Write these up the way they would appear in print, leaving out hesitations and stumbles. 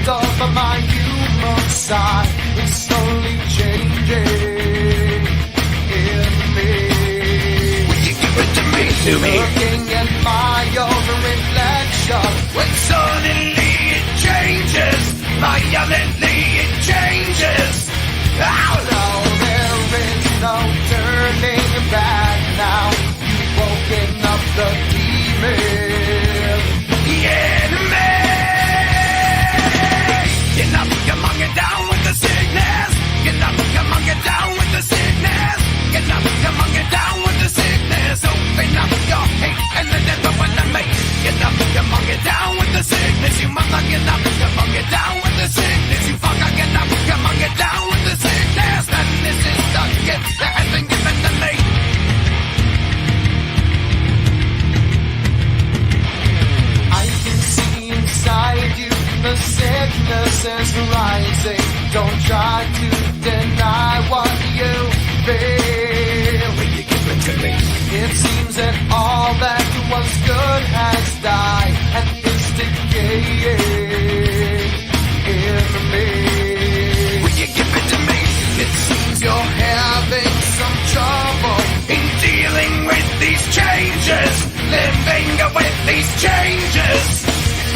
product of my human side is slowly changing in me. Will you give it to me? Looking at my own reflection, When suddenly it changes, violently it changes. now there is no turning back now. You've woken up the demon. The enemy. Get up, come on, get down with the sickness. Get up, come on, get down with the sickness. Get up, come on, get down with the sickness. Open up your hate and let it open to me. Get up, come on, get down with the sickness. You mother, get up, come on, get down with the sickness. You fucker, get up, come on, get down with the sickness. And this is the gift that has been given to me. I can see inside you the sickness is rising. Don't try to deny what you feel. Will you give it to me? It seems that all that was good has died and is decaying in me. Will you give it to me? It seems you're having some trouble In dealing with these changes, living with these changes.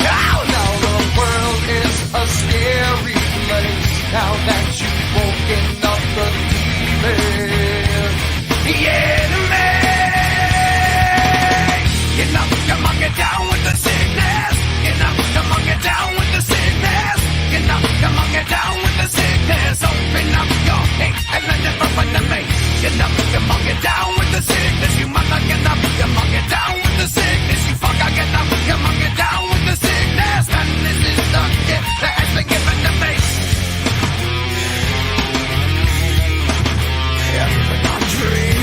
now. Now the world is a scary place now that you've woken up the demon. The enemy. Get up, come on, get down with the sickness. Get up, come on, get down with the sickness. Get up, come on, get down with the sickness. Open up your hate and let it open to me. Get up, come on, get down with the sickness. You mother, get up, come on, get down with the sickness. You fucker, get up, come on, get down with the sickness. And this is the gift that has been given to me. Everything I dream.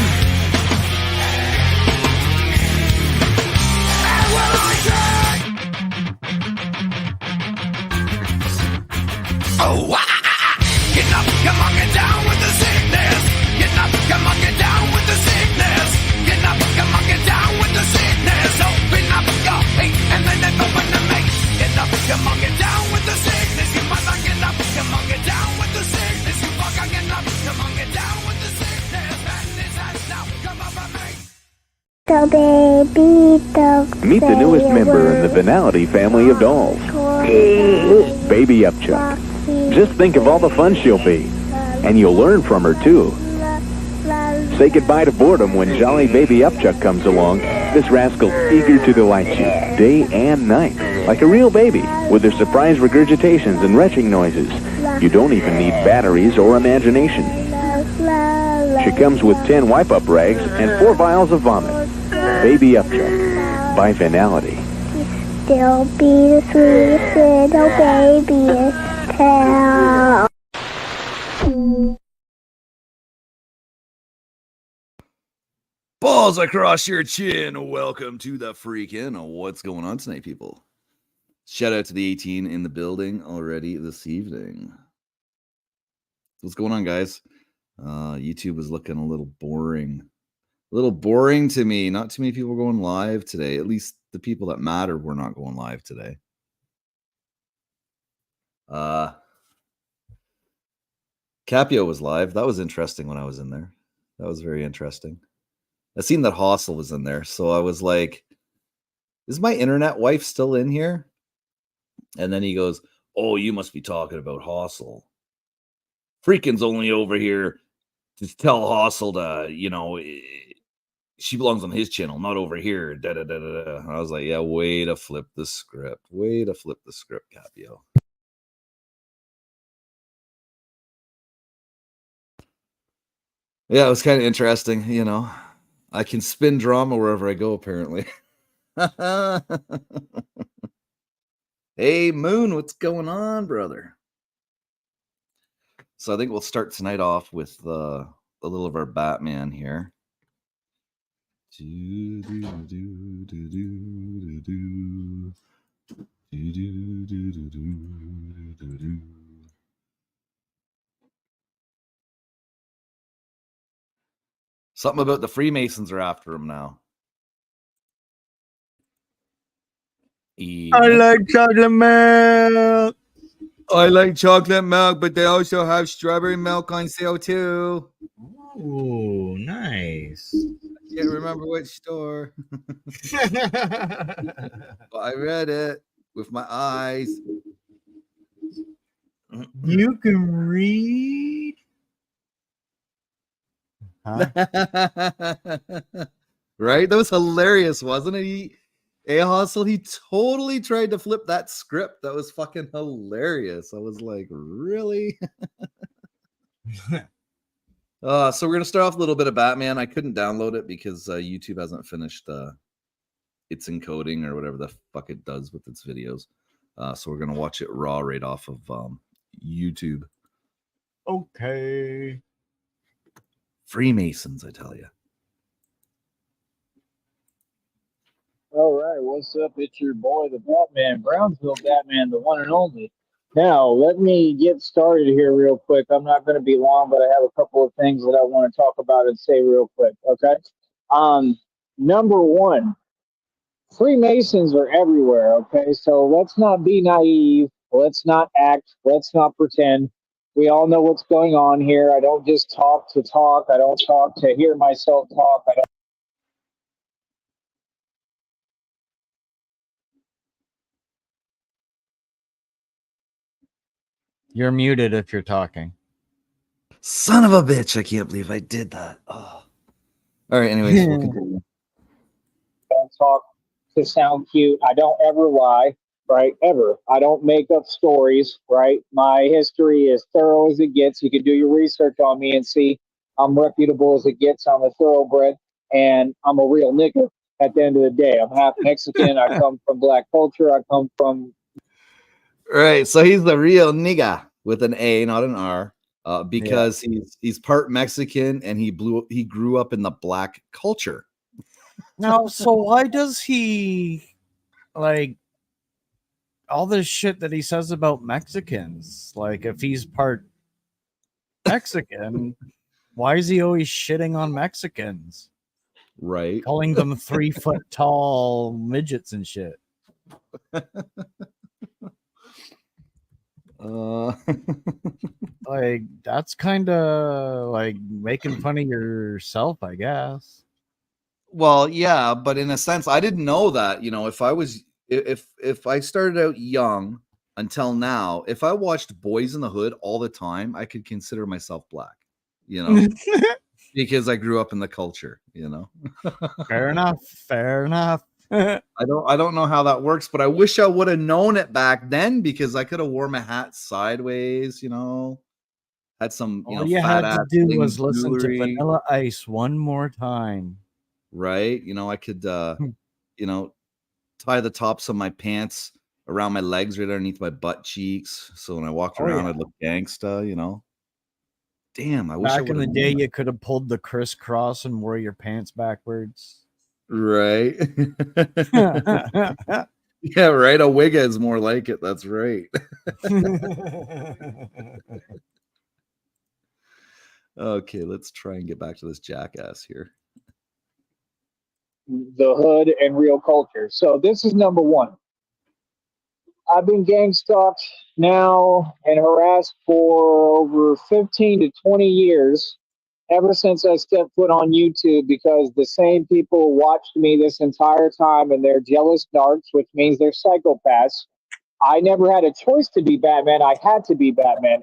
And when I dream. Oh, get up, come on, get down with the sickness. Get up, come on, get down with the sickness. Get up, come on, get down with the sickness. Open up your hate and then it open to me. Get up, come on, get down with the sickness. You mother, get up, come on, get down with the sickness. You fucker, get up, come on, get down with the sickness. And this has now come over me. The baby dog. Meet the newest member in the Venality family of dolls, Baby Upchuck. Just think of all the fun she'll be, and you'll learn from her too. Say goodbye to boredom when jolly Baby Upchuck comes along. This rascal's eager to delight you, day and night, like a real baby, with their surprise regurgitations and retching noises. You don't even need batteries or imagination. She comes with 10 wipe-up rags and 4 vials of vomit. Baby Upchuck, by Venality. Still be the sweetest little baby in town. Balls across your chin. Welcome to the freaking What's Going On Tonight, people. Shout out to the 18 in the building already this evening. What's going on, guys? YouTube was looking a little boring. A little boring to me. Not too many people going live today. At least the people that matter were not going live today. Capio was live. That was interesting when I was in there. That was very interesting. I seen that Hossel was in there, so I was like, is my internet wife still in here? And then he goes, oh, you must be talking about Hossel. Freakin's only over here to tell Hossel to, she belongs on his channel, not over here. Da, da, da, da, da. And I was like, yeah, way to flip the script. Way to flip the script, Capio. Yeah, it was kind of interesting, I can spin drama wherever I go, apparently. Hey, Moon, what's going on, brother? So I think we'll start tonight off with a little of our Batman here. Something about the Freemasons are after him now. I like chocolate milk. I like chocolate milk, but they also have strawberry milk on sale too. Ooh, nice. Can't remember which store, but I read it with my eyes. You can read. Huh? Right? That was hilarious, wasn't it? Hustle, he totally tried to flip that script. That was fucking hilarious. I was like, really? So we're gonna start off a little bit of Batman. I couldn't download it because YouTube hasn't finished its encoding or whatever the fuck it does with its videos. So we're gonna watch it raw right off of YouTube. Okay. Freemasons, I tell you. All right, what's up? It's your boy, the Batman, Brownsville Batman, the one and only. Now, let me get started here real quick. I'm not going to be long, but I have a couple of things that I want to talk about and say real quick, okay? Number one, Freemasons are everywhere, okay? So let's not be naive. Let's not act. Let's not pretend. We all know what's going on here. I don't just talk to talk. I don't talk to hear myself talk. I don't. You're muted if you're talking. Son of a bitch! I can't believe I did that. Oh. All right. Anyways, we'll continue. Don't talk to sound cute. I don't ever lie, right? Ever. I don't make up stories, right? My history is thorough as it gets. You can do your research on me and see I'm reputable as it gets. I'm a thoroughbred and I'm a real nigga at the end of the day. I'm half Mexican. I come from black culture. I come from. Right. So he's the real nigga with an A, not an R. Because he's part Mexican and he grew up in the black culture. Now, so why does he like all this shit that he says about Mexicans? Like, if he's part Mexican, why is he always shitting on Mexicans? Right. Calling them 3 foot tall midgets and shit. Like, that's kind of like making fun of yourself, I guess. Well, yeah, but in a sense, I didn't know that. You know, if I started out young until now, if I watched Boys in the Hood all the time, I could consider myself black. You know, because I grew up in the culture. You know, Fair enough. Fair enough. I don't know how that works, but I wish I would have known it back then because I could have worn my hat sideways. You know, had some All you had to do was listen to Vanilla Ice one more time. Right? You know, I could you know, tie the tops of my pants around my legs right underneath my butt cheeks. So when I walked around, I'd look gangsta, you know. Damn, I wish back in the day you could have pulled the crisscross and wore your pants backwards. Right. Yeah, right. A wig is more like it. That's right. Okay, let's try and get back to this jackass here. The hood and real culture. So this is number one. I've been gang stalked now and harassed for over 15 to 20 years, ever since I stepped foot on YouTube, because the same people watched me this entire time and they're jealous narcs, which means they're psychopaths. I never had a choice to be Batman. I had to be Batman.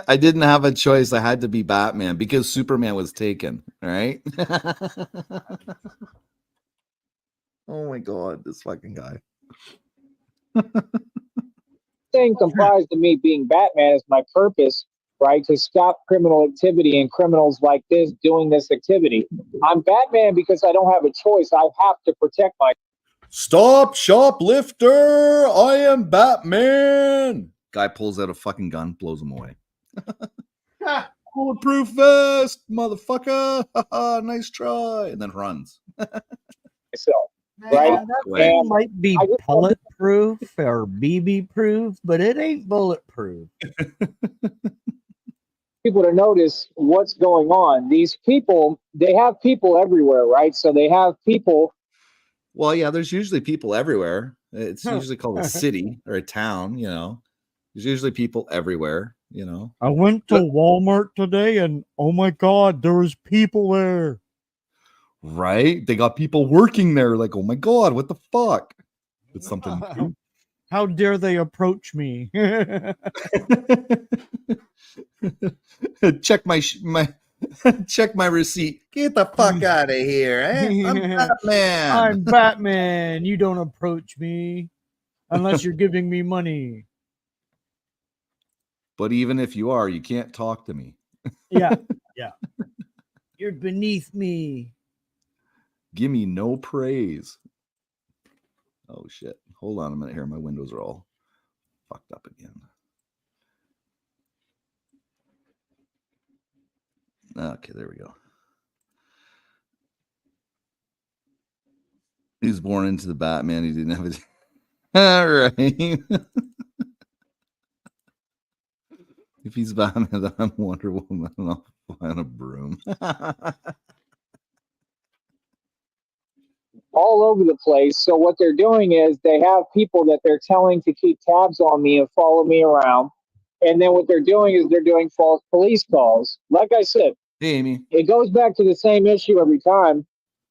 I didn't have a choice. I had to be Batman because Superman was taken, right? Oh my God, this fucking guy. Thing comprised of me being Batman is my purpose, right? To stop criminal activity and criminals like this doing this activity. I'm Batman because I don't have a choice. I have to protect my. Stop, shoplifter! I am Batman! Guy pulls out a fucking gun, blows him away. Bulletproof vest, motherfucker! Nice try, and then runs. Myself, right? That might be bulletproof or BB proof, but it ain't bulletproof. People to notice what's going on. These people, they have people everywhere, right? So they have people. Well, yeah, there's usually people everywhere. It's usually called a city or a town, you know. There's usually people everywhere, you know. I went to Walmart today and oh my God, there was people there. Right? They got people working there. Like, oh my God, what the fuck? It's something new. How dare they approach me? Check my check my receipt. Get the fuck out of here, eh? I'm Batman. I'm Batman. You don't approach me unless you're giving me money. But even if you are, you can't talk to me. Yeah. You're beneath me. Give me no praise. Oh shit. Hold on a minute here. My windows are all fucked up again. Okay, there we go. He was born into the Batman. He didn't have it. All right. If he's Batman, then I'm Wonder Woman and I'll fly on a broom. All over the place. So what they're doing is they have people that they're telling to keep tabs on me and follow me around. And then what they're doing is they're doing false police calls. Like I said, Hey, Amy. it goes back to the same issue every time,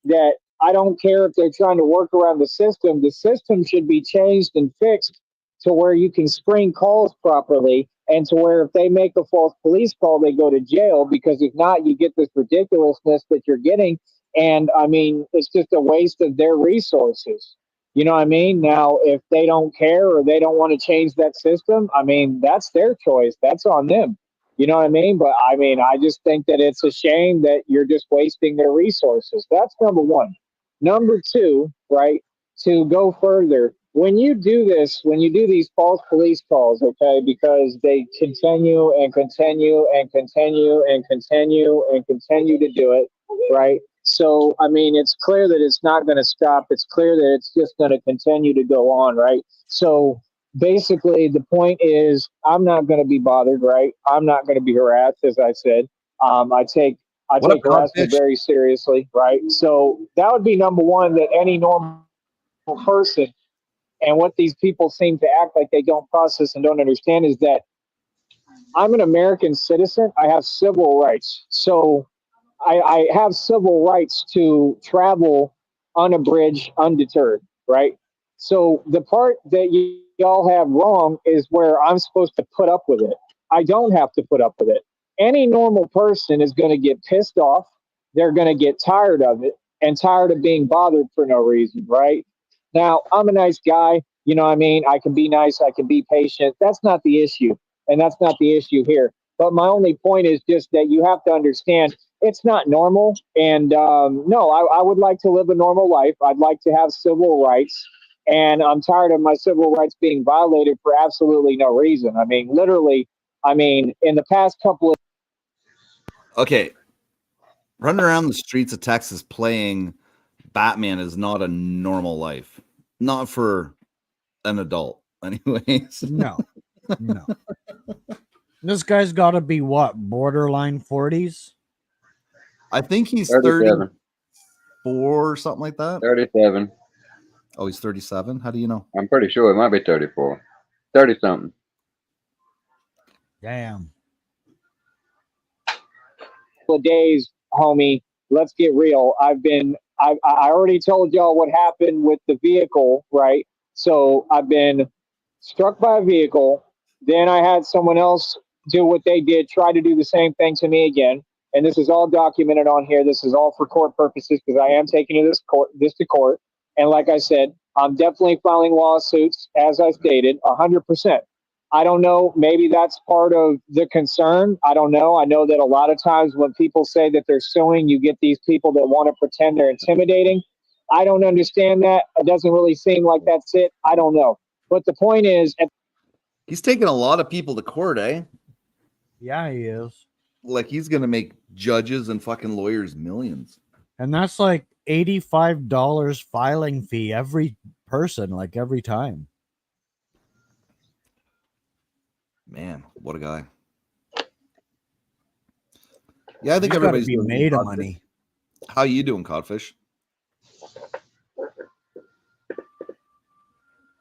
that I don't care if they're trying to work around the system. The system should be changed and fixed to where you can screen calls properly, and to where if they make a false police call, they go to jail, because if not, you get this ridiculousness that you're getting. And I mean, it's just a waste of their resources. You know what I mean? Now, if they don't care or they don't want to change that system, I mean, that's their choice. That's on them. You know what I mean? But I mean, I just think that it's a shame that you're just wasting their resources. That's number one. Number two, right? To go further, when you do this, when you do these false police calls, okay, because they continue and continue and continue and continue and continue to do it, right? So, I mean, it's clear that it's not going to stop. It's clear that it's just going to continue to go on, right? So, basically, the point is, I'm not going to be bothered, right? I'm not going to be harassed, as I said. I take harassment very seriously, right? So that would be number one, that any normal person, and what these people seem to act like they don't process and don't understand, is that I'm an American citizen. I have civil rights. So I have civil rights to travel unabridged, undeterred, right? So the part that y'all have wrong is where I'm supposed to put up with it. I don't have to put up with it. Any normal person is going to get pissed off. They're going to get tired of it and tired of being bothered for no reason, right? Now, I'm a nice guy. You know what I mean? I can be nice. I can be patient. That's not the issue. And that's not the issue here. But my only point is just that you have to understand it's not normal. And no, I would like to live a normal life. I'd like to have civil rights. And I'm tired of my civil rights being violated for absolutely no reason. I mean, literally, in the past couple of... Okay. Running around the streets of Texas playing Batman is not a normal life. Not for an adult, anyways. No. This guy's got to be what, borderline 40s? I think he's 37. 34 or something like that. 37. Oh, he's 37? How do you know? I'm pretty sure it might be 34. 30 something. Damn. Days, homie, let's get real. I already told y'all what happened with the vehicle, right? So I've been struck by a vehicle. Then I had someone else do what they did, try to do the same thing to me again. And this is all documented on here. This is all for court purposes, because I am taking this to court. And like I said, I'm definitely filing lawsuits, as I stated, 100%. I don't know. Maybe that's part of the concern. I don't know. I know that a lot of times when people say that they're suing, you get these people that want to pretend they're intimidating. I don't understand that. It doesn't really seem like that's it. I don't know. But the point is... He's taking a lot of people to court, eh? Yeah, he is. Like, he's going to make judges and fucking lawyers millions. And that's like $85 filing fee every person, like every time. Man, what a guy. Yeah, I think He's gotta everybody's be doing made of Codfish. money. How you doing, Codfish?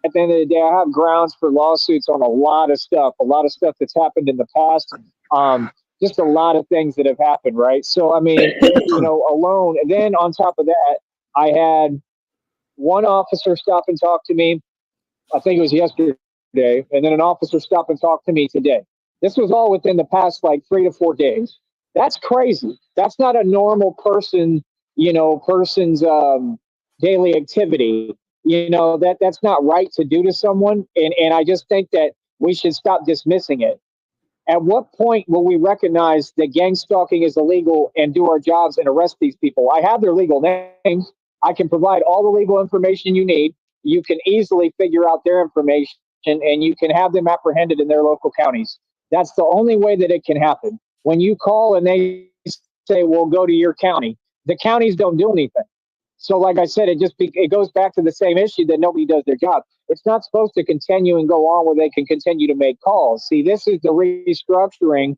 at the end of the day, I have grounds for lawsuits on a lot of stuff that's happened in the past. Just a lot of things that have happened, right? So, I mean, alone. And then on top of that, I had one officer stop and talk to me. I think it was yesterday. And then an officer stop and talk to me today. This was all within the past like 3 to 4 days. That's crazy. That's not a normal person's daily activity. That's not right to do to someone. And I just think that we should stop dismissing it. At what point will we recognize that gang stalking is illegal and do our jobs and arrest these people? I have their legal names. I can provide all the legal information you need. You can easily figure out their information and you can have them apprehended in their local counties. That's the only way that it can happen. When you call and they say, well, go to your county, the counties don't do anything. So like I said, it goes back to the same issue that nobody does their job. It's not supposed to continue and go on where they can continue to make calls. See, this is the restructuring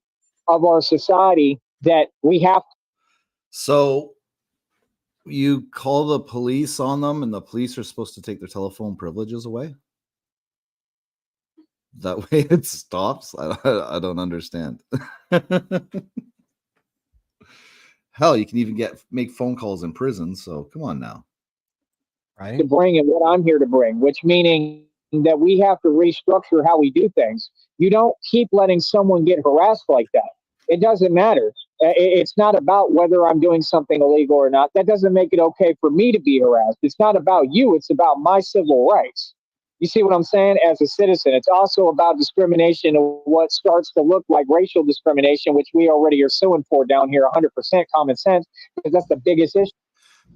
of our society that we have. So you call the police on them and the police are supposed to take their telephone privileges away? That way it stops? I don't understand. Hell, you can even make phone calls in prison. So come on now. Right. To bring and what I'm here to bring, which meaning that we have to restructure how we do things. You don't keep letting someone get harassed like that. It doesn't matter. It's not about whether I'm doing something illegal or not. That doesn't make it okay for me to be harassed. It's not about you. It's about my civil rights. You see what I'm saying? As a citizen, it's also about discrimination of what starts to look like racial discrimination, which we already are suing for down here, 100% common sense, because that's the biggest issue.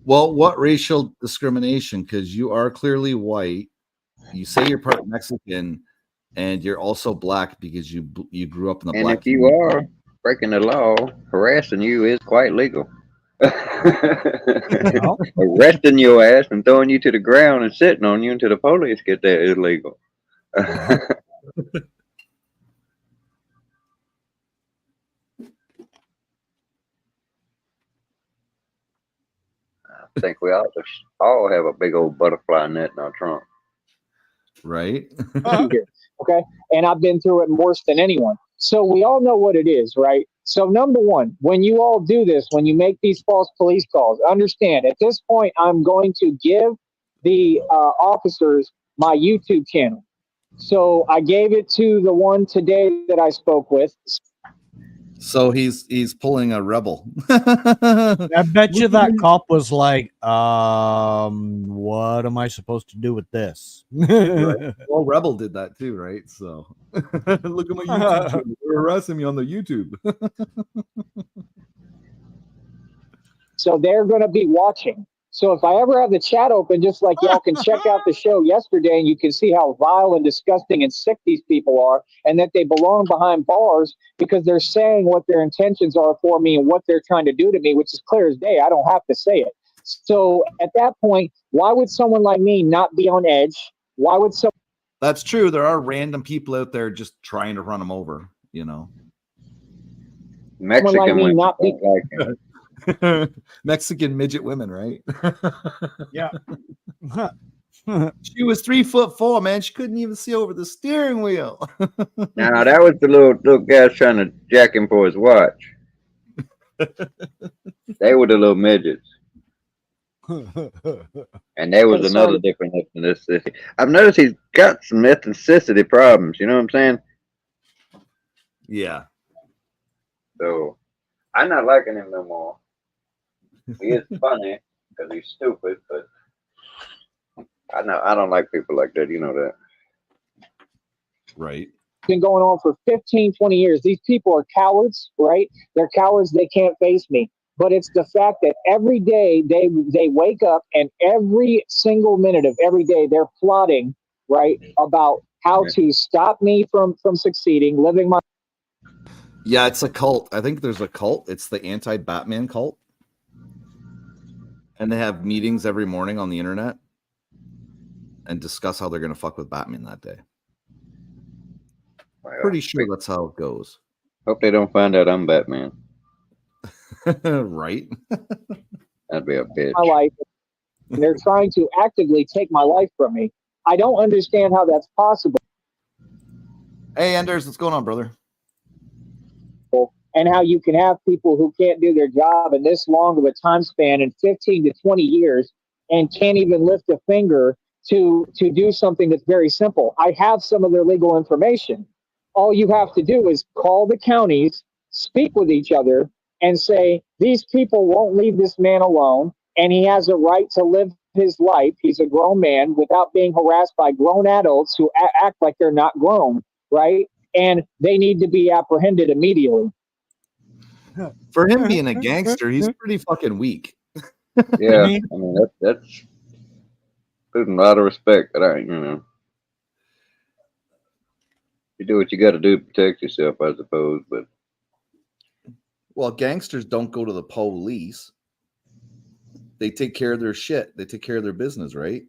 Well, what racial discrimination? Because you are clearly white. You say you're part Mexican, and you're also black because you grew up in the And black if you community. are breaking the law, harassing you is quite legal. Arresting your ass and throwing you to the ground and sitting on you until the police get there is illegal. I think we ought to all have a big old butterfly net in our trunk. Right? Okay. And I've been through it worse than anyone. So we all know what it is, right? So number one, when you all do this, when you make these false police calls, understand at this point, I'm going to give the officers my YouTube channel. So I gave it to the one today that I spoke with. So he's pulling a rebel. I bet you that cop was like, what am I supposed to do with this? Right. Well, Rebel did that too, right? So look at my YouTube channel. They're harassing me on the YouTube. So they're going to be watching. So if I ever have the chat open, just like y'all can check out the show yesterday and you can see how vile and disgusting and sick these people are and that they belong behind bars because they're saying what their intentions are for me and what they're trying to do to me, which is clear as day. I don't have to say it. So at that point, why would someone like me not be on edge? Why would someone? That's true. There are random people out there just trying to run them over, Mexican like me women not be- don't like it. Mexican midget women, right? Yeah. She was 3'4", man. She couldn't even see over the steering wheel. Now that was the little guys trying to jack him for his watch. They were the little midgets. And there was another different ethnicity. I've noticed he's got some ethnicity problems, you know what I'm saying? Yeah. So I'm not liking him no more. He is funny because he's stupid, but I don't like people like that, you know that. Right. Been going on for 15, 20 years. These people are cowards, right? They're cowards. They can't face me. But it's the fact that every day they wake up and every single minute of every day they're plotting, right, about how to stop me from succeeding, living my. Yeah, it's a cult. I think there's a cult. It's the anti-Batman cult. And they have meetings every morning on the internet and discuss how they're going to fuck with Batman that day. Well, pretty sure that's how it goes. Hope they don't find out I'm Batman. Right? That'd be a bitch. My life. And they're trying to actively take my life from me. I don't understand how that's possible. Hey, Anders, what's going on, brother? And how you can have people who can't do their job in this long of a time span in 15 to 20 years and can't even lift a finger to do something that's very simple. I have some of their legal information. All you have to do is call the counties, speak with each other, and say, these people won't leave this man alone, and he has a right to live his life. He's a grown man without being harassed by grown adults who act like they're not grown, right? And they need to be apprehended immediately. For him being a gangster, he's pretty fucking weak. Yeah, I mean that's putting a lot of respect. That you do what you got to do to protect yourself, I suppose. But Well, gangsters don't go to the police. They take care of their shit. They take care of their business, right?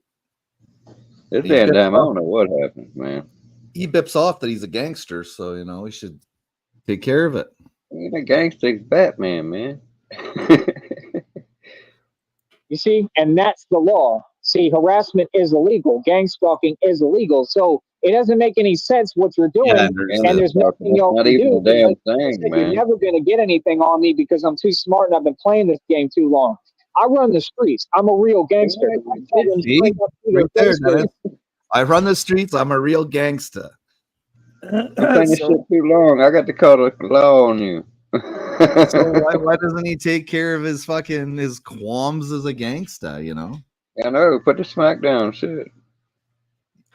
this damn time, I don't know what happened, man. He bips off that he's a gangster, so he should take care of it. The gangster's Batman, man. You see, and that's the law. See, harassment is illegal. Gang stalking is illegal. So it doesn't make any sense what you're doing, Yeah, and there's nothing y'all not can even do. a damn Like I thing, said, man. you're never going to get anything on me because I'm too smart and I've been playing this game too long. I run the streets. I'm a real gangster. I tell them See? straight up to their Right there, face, Dennis. I run the streets. I'm a real gangster. You're playing this shit too long. I got to call the law on you. So why doesn't he take care of his qualms as a gangster, I know. Put the smack down, shit.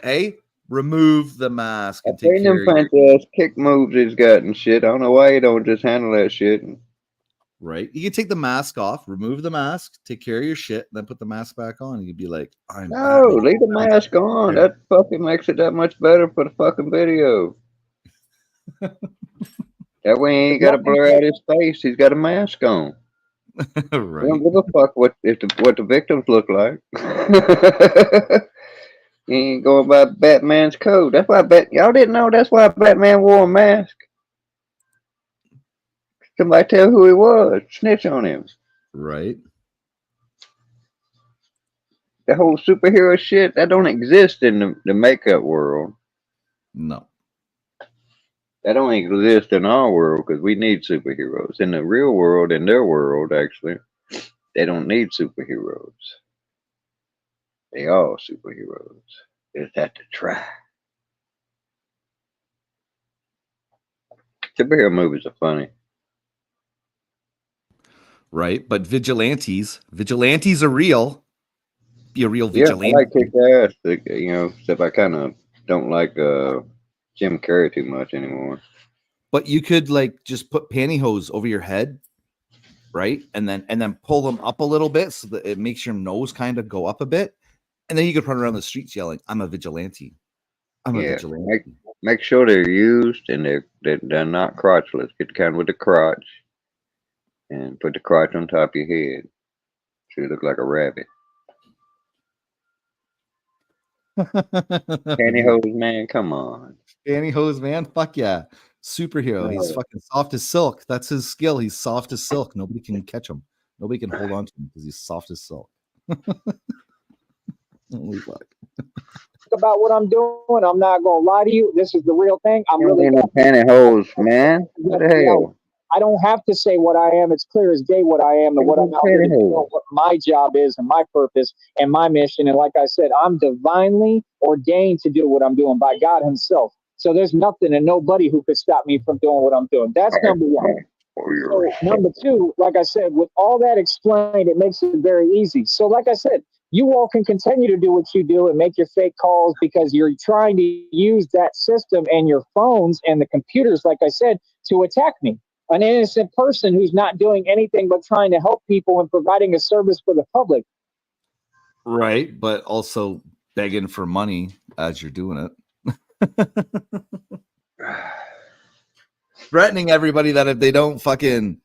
Hey, remove the mask and I've take seen care them of fancy ass kick moves he's got and shit. I don't know why he don't just handle that shit. Right? You can take the mask off, remove the mask, take care of your shit, then put the mask back on. And you'd be like, I'm No, Batman. leave the mask on. Yeah. That fucking makes it that much better for the fucking video. That way he ain't got to blur out his face. He's got a mask on. Right. We don't give a fuck what the victims look like. He ain't going by Batman's code. That's why y'all didn't know. That's why Batman wore a mask. Somebody tell who he was. Snitch on him. Right. The whole superhero shit that don't exist in the makeup world. No. That don't exist in our world because we need superheroes. In the real world, in their world, actually, they don't need superheroes. They are superheroes. They just have to try. Superhero movies are funny. Right. But vigilantes are real. Be a real Yeah, vigilante. I like kick ass. Except I kind of don't like Jim Carrey too much anymore. But you could just put pantyhose over your head, right? And then pull them up a little bit so that it makes your nose kind of go up a bit. And then you could run around the streets yelling, I'm a vigilante. I'm a vigilante. Make sure they're used and they're not crotchless. Get the kind with the crotch and put the crotch on top of your head so you look like a rabbit. Pantyhose, man, come on. Pantyhose, man, fuck yeah. Superhero. He's fucking soft as silk. That's his skill. He's soft as silk. Nobody can catch him. Nobody can hold on to him because he's soft as silk. Holy fuck. about what I'm doing. I'm not gonna lie to you. This is the real thing. I'm You really ain't no pantyhose, man. What the hell? I don't have to say what I am. It's clear as day what I am and what I'm out here to do, what my job is and my purpose and my mission. And like I said, I'm divinely ordained to do what I'm doing by God himself. So there's nothing and nobody who could stop me from doing what I'm doing. That's number one. So number two, like I said, with all that explained, it makes it very easy. So like I said, you all can continue to do what you do and make your fake calls because you're trying to use that system and your phones and the computers, like I said, to attack me. An innocent person who's not doing anything but trying to help people and providing a service for the public. Right, but also begging for money as you're doing it. Threatening everybody that if they don't fucking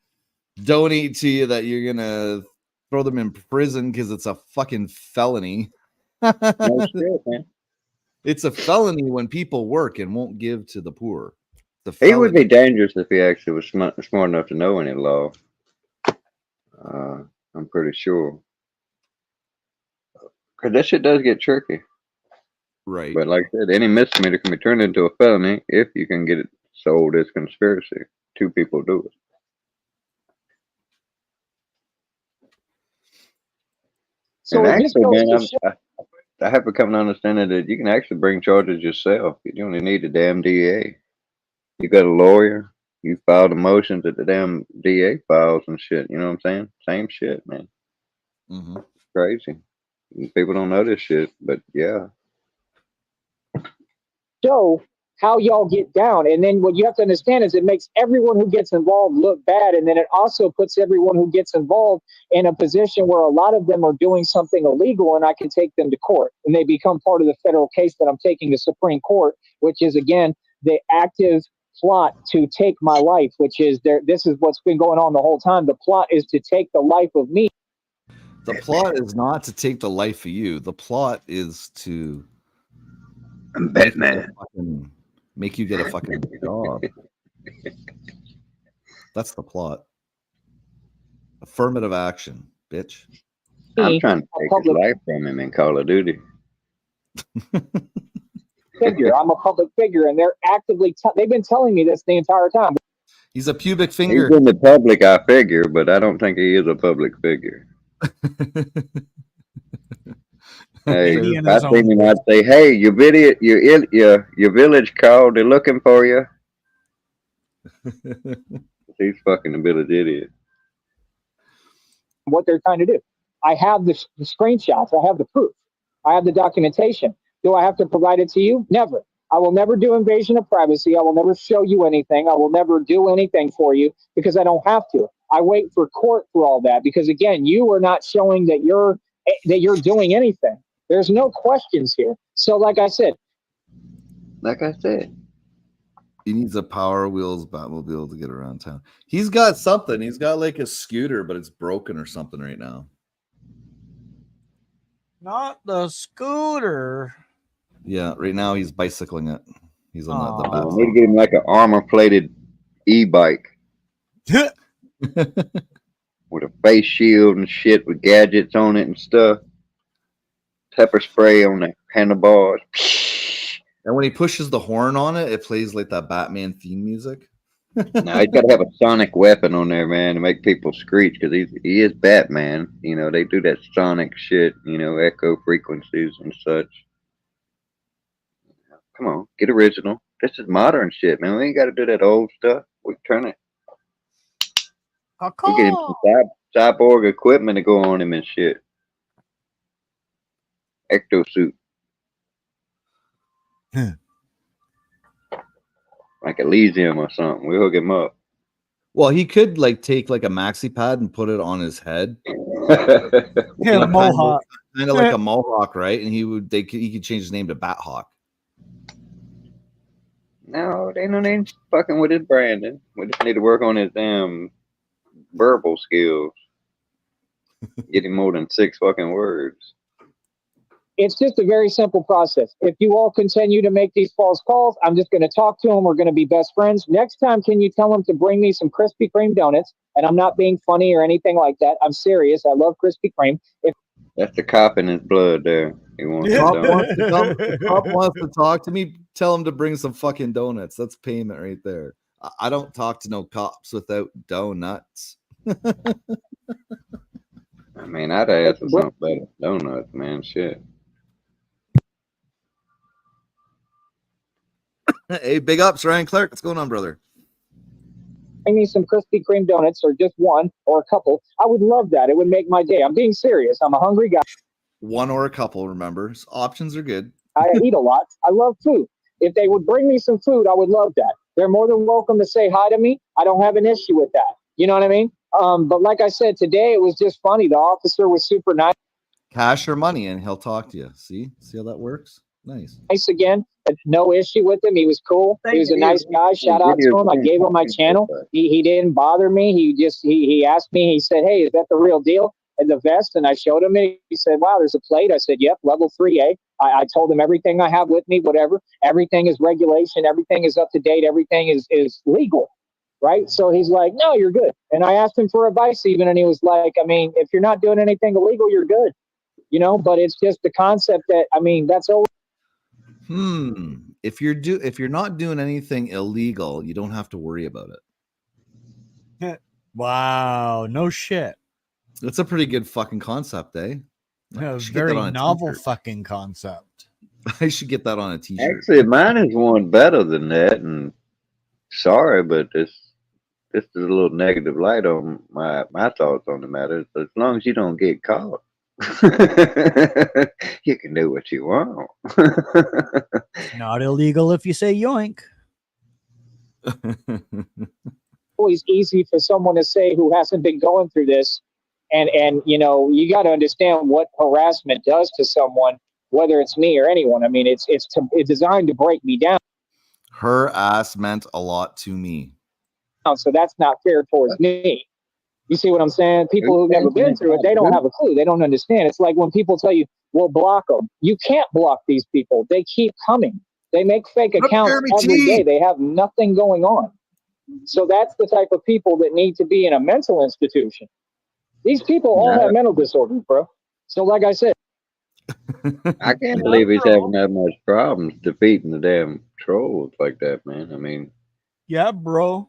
donate to you that you're gonna throw them in prison because it's a fucking felony. No shit, man. It's a felony when people work and won't give to the poor. He would be dangerous if he actually was smart enough to know any law. I'm pretty sure. Because that shit does get tricky. Right. But like I said, any misdemeanor can be turned into a felony if you can get it sold as conspiracy. Two people do it. So And it just actually, goes to man, show. I have become to understand that you can actually bring charges yourself. You only need a damn DA. You got a lawyer. You filed a motion that the damn DA files and shit. You know what I'm saying? Same shit, man. Mm-hmm. Crazy. People don't know this shit, but yeah. Show how y'all get down. And then what you have to understand is it makes everyone who gets involved look bad. And then it also puts everyone who gets involved in a position where a lot of them are doing something illegal and I can take them to court. And they become part of the federal case that I'm taking to Supreme Court, which is, again, the active plot to take my life, which is there. This is what's been going on the whole time. The plot is to take the life of me. The plot is not to take the life of you. The plot is to I'm Batman. make you get a fucking job. That's the plot. Affirmative action, bitch. I'm trying to take his life from him in Call of Duty. Figure. I'm a public figure, and they're actively. They've been telling me this the entire time. He's a pubic finger. He's in the public, I figure, but I don't think he is a public figure. Hey, if I seen him, I'd say, "Hey, your video, your village called. They're looking for you." He's fucking a village idiot. What they're trying to do. I have the screenshots. I have the proof. I have the documentation. Do I have to provide it to you? Never. I will never do invasion of privacy. I will never show you anything. I will never do anything for you because I don't have to. I wait for court for all that because, again, you are not showing that you're doing anything. There's no questions here. So, like I said, he needs a Power Wheels Batmobile to get around town. He's got something. He's got like a scooter, but it's broken or something right now. Not the scooter. Yeah, right now he's bicycling it. He's on the back. I need to get him like an armor-plated e-bike with a face shield and shit with gadgets on it and stuff. Pepper spray on the handlebars. And when he pushes the horn on it, it plays like that Batman theme music. Now he's got to have a sonic weapon on there, man, to make people screech because he is Batman. You know, they do that sonic shit, you know, echo frequencies and such. Come on, get original. This is modern shit, man. We ain't got to do that old stuff. We turn it. We get him some cyborg equipment to go on him and shit. Ectosuit. Like Elysium or something. We hook him up. Well, he could like take like a maxi pad and put it on his head. Yeah, mohawk. Kind of like a mohawk, right? And he could change his name to Bat Hawk. No, they ain't no name fucking with his branding. We just need to work on his damn verbal skills. Get him more than 6 fucking words. it's just a very simple process. If you all continue to make these false calls, I'm just going to talk to them. We're going to be best friends. Next time, can you tell them to bring me some Krispy Kreme donuts? And I'm not being funny or anything like that. I'm serious. I love Krispy Kreme. That's the cop in his blood there. He wants the cop wants to talk to me. Tell him to bring some fucking donuts. That's payment right there. I don't talk to no cops without donuts. I mean, I'd ask for something better. Donuts, man. Shit. Hey, big ups, Ryan Clark. What's going on, brother? Bring me some Krispy Kreme donuts, or just one or a couple. I would love that. It would make my day. I'm being serious. I'm a hungry guy. One or a couple, remember. Options are good. I eat a lot. I love food. If they would bring me some food, I would love that. They're more than welcome to say hi to me. I don't have an issue with that. You know what I mean? But like I said, today it was just funny. The officer was super nice. Cash or money, and he'll talk to you. See how that works? Nice again. No issue with him. He was cool. He was a nice guy. Shout out to him. I gave him my channel. He didn't bother me. He asked me. He said, "Hey, is that the real deal?" And the vest, and I showed him it. He said, "Wow, there's a plate." I said, "Yep, level 3A." I told him everything I have with me, whatever. Everything is regulation. Everything is up to date. Everything is legal, right? So he's like, "No, you're good." And I asked him for advice even, and he was like, "I mean, if you're not doing anything illegal, you're good." You know, but it's just the concept that, I mean, that's always. If you're not doing anything illegal, you don't have to worry about it. Wow, no shit. It's a pretty good fucking concept, eh? A should get that very on a novel t-shirt. fucking concept. I should get that on a t-shirt. Actually, mine is one better than that. And sorry, but this is a little negative light on my thoughts on the matter. As long as you don't get caught, you can do what you want. Not illegal if you say yoink. Always easy for someone to say who hasn't been going through this. And you know, you got to understand what harassment does to someone, whether it's me or anyone. I mean, it's designed to break me down. Her ass meant a lot to me. So that's not fair towards me. You see what I'm saying? People who've never been through it, they don't have a clue. They don't understand. It's like when people tell you, well, block them. You can't block these people. They keep coming. They make fake accounts every day. They have nothing going on. So that's the type of people that need to be in a mental institution. These people all have mental disorders, bro. So like I said, I can't believe he's having that much problems defeating the damn trolls like that, man. I mean, yeah, bro.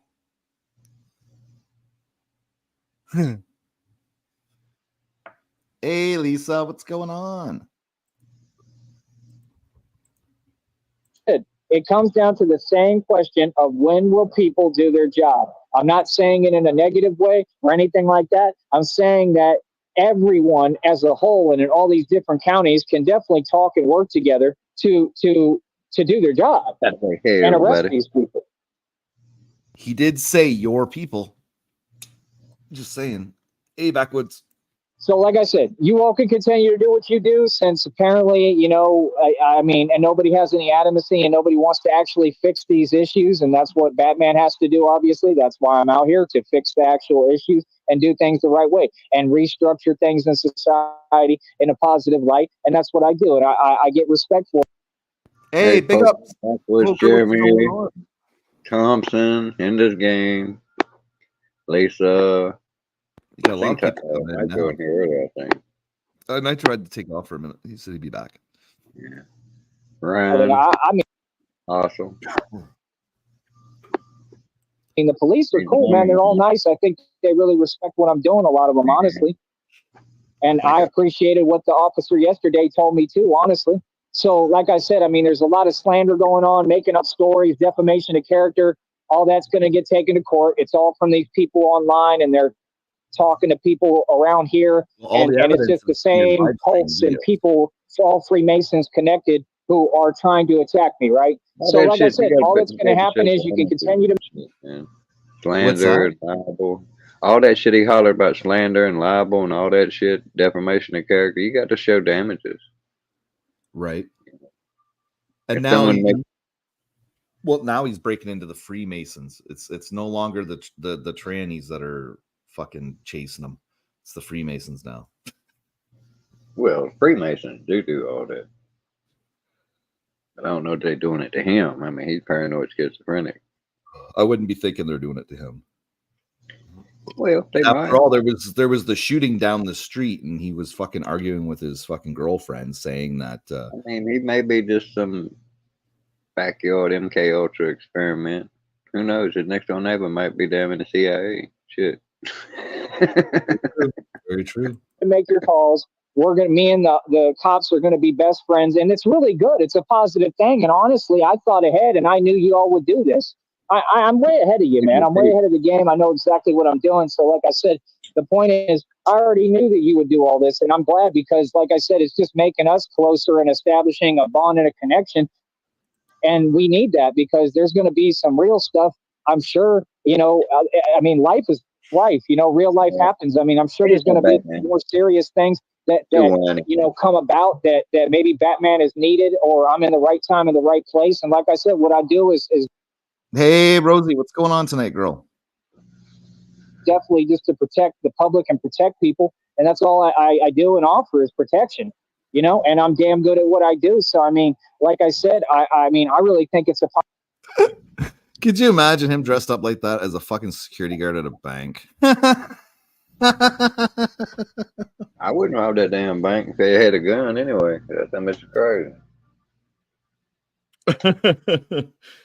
Hey, Lisa, what's going on? it comes down to the same question of when will people do their job? I'm not saying it in a negative way or anything like that. I'm saying that everyone as a whole and in all these different counties can definitely talk and work together to do their job and arrest these people. He did say your people. Just saying. Hey, Backwoods. So, like I said, you all can continue to do what you do since apparently, you know, I mean, and nobody has any adamacy and nobody wants to actually fix these issues. And that's what Batman has to do, obviously. That's why I'm out here, to fix the actual issues and do things the right way and restructure things in society in a positive light. And that's what I do. And I get respect for it. Hey, big up. Backwoods Jeremy Thompson in this game. Lisa. You got a lot of people coming in now. Here earlier, I think. And I tried to take off for a minute. He said he'd be back. Yeah. Ryan. I mean, awesome. I mean, the police are cool, man. They're all nice. I think they really respect what I'm doing, a lot of them, honestly. And I appreciated what the officer yesterday told me, too, honestly. So, like I said, I mean, there's a lot of slander going on, making up stories, defamation of character. All that's going to get taken to court. It's all from these people online, and they're talking to people around here, and it's just the same cults and people, all Freemasons connected, who are trying to attack me, right? So, like I said, all that's going to happen is you can continue to slander and libel. All that shit he hollered about slander and libel and all that shit, defamation of character. You got to show damages, right? And now, now he's breaking into the Freemasons. It's no longer the trannies that are fucking chasing him. It's the Freemasons now. Well, Freemasons do all that. But I don't know if they're doing it to him. I mean, he's paranoid schizophrenic. I wouldn't be thinking they're doing it to him. Well, after all, there was the shooting down the street, and he was fucking arguing with his fucking girlfriend, saying that. I mean, he may be just some backyard MK Ultra experiment. Who knows? His next door neighbor might be damn in the CIA. Shit. Very true. To make your calls. Me and the cops are going to be best friends, and it's really good. It's a positive thing. And honestly, I thought ahead, and I knew you all would do this. I'm way ahead of you, man. I'm way ahead of the game. I know exactly what I'm doing. So, like I said, the point is, I already knew that you would do all this, and I'm glad because, like I said, it's just making us closer and establishing a bond and a connection. And we need that because there's going to be some real stuff. I'm sure, you know, I mean, life is life, you know, real life happens. I mean, I'm sure there's going to be more serious things that you know, come about that maybe Batman is needed or I'm in the right time in the right place. And like I said, what I do is hey, Rosie, what's going on tonight, girl? Definitely just to protect the public and protect people. And that's all I do and offer is protection, you know, and I'm damn good at what I do. So, I mean, like I said, I mean, I really think it's a Could you imagine him dressed up like that as a fucking security guard at a bank? I wouldn't rob that damn bank if they had a gun anyway. That's how much crazy.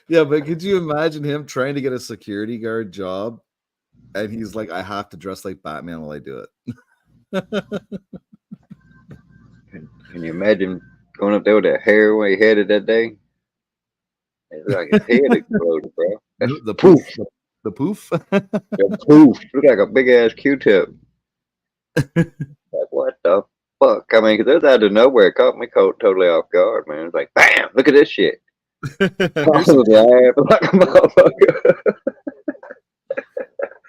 Yeah, but could you imagine him trying to get a security guard job, and he's like, "I have to dress like Batman while I do it." Can you imagine going up there with that hair when he headed that day? It looked like his head exploded, bro. That's The poof. poof, the poof. The poof. Looked like a big ass Q-tip. Like, what the fuck? I mean, 'cause it was out of nowhere. It caught me totally off guard, man. It's like, bam! Look at this shit. I Here's was some- laughing like a motherfucker.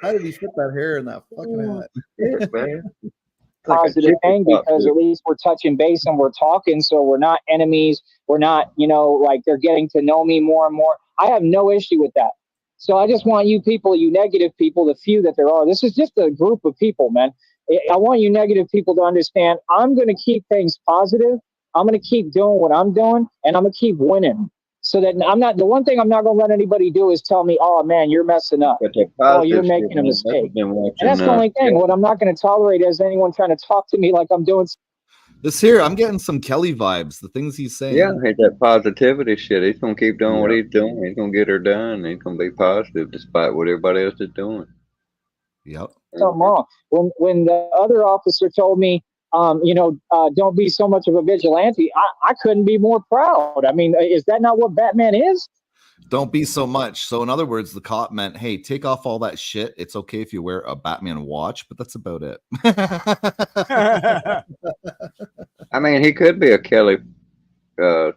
How did he fit that hair in that fucking hat? Shit, man. It's like a Positive chicken thing pop, because dude. at least we're touching base and we're talking, so we're not enemies. We're not, like they're getting to know me more and more. I have no issue with that. So I just want you people, you negative people, the few that there are. This is just a group of people, man. I want you negative people to understand. I'm going to keep things positive. I'm going to keep doing what I'm doing, and I'm going to keep winning. So that I'm not, the one thing I'm not going to let anybody do is tell me, oh man, you're messing up. But the Oh, you're positive making shit, a man, mistake. been watching, And that's the only thing. What I'm not going to tolerate is anyone trying to talk to me like I'm doing. This here, I'm getting some Kelly vibes. The things he's saying. Yeah, it's that positivity shit. He's gonna keep doing what Yeah. he's doing. He's gonna get her done. He's gonna be positive despite what everybody else is doing. Yep. Something wrong. When the other officer told me, don't be so much of a vigilante, I couldn't be more proud. I mean, is that not what Batman is? Don't be so much. So, in other words, the cop meant, hey, take off all that shit. It's okay if you wear a Batman watch, but that's about it. I mean, he could be a Kelly sub,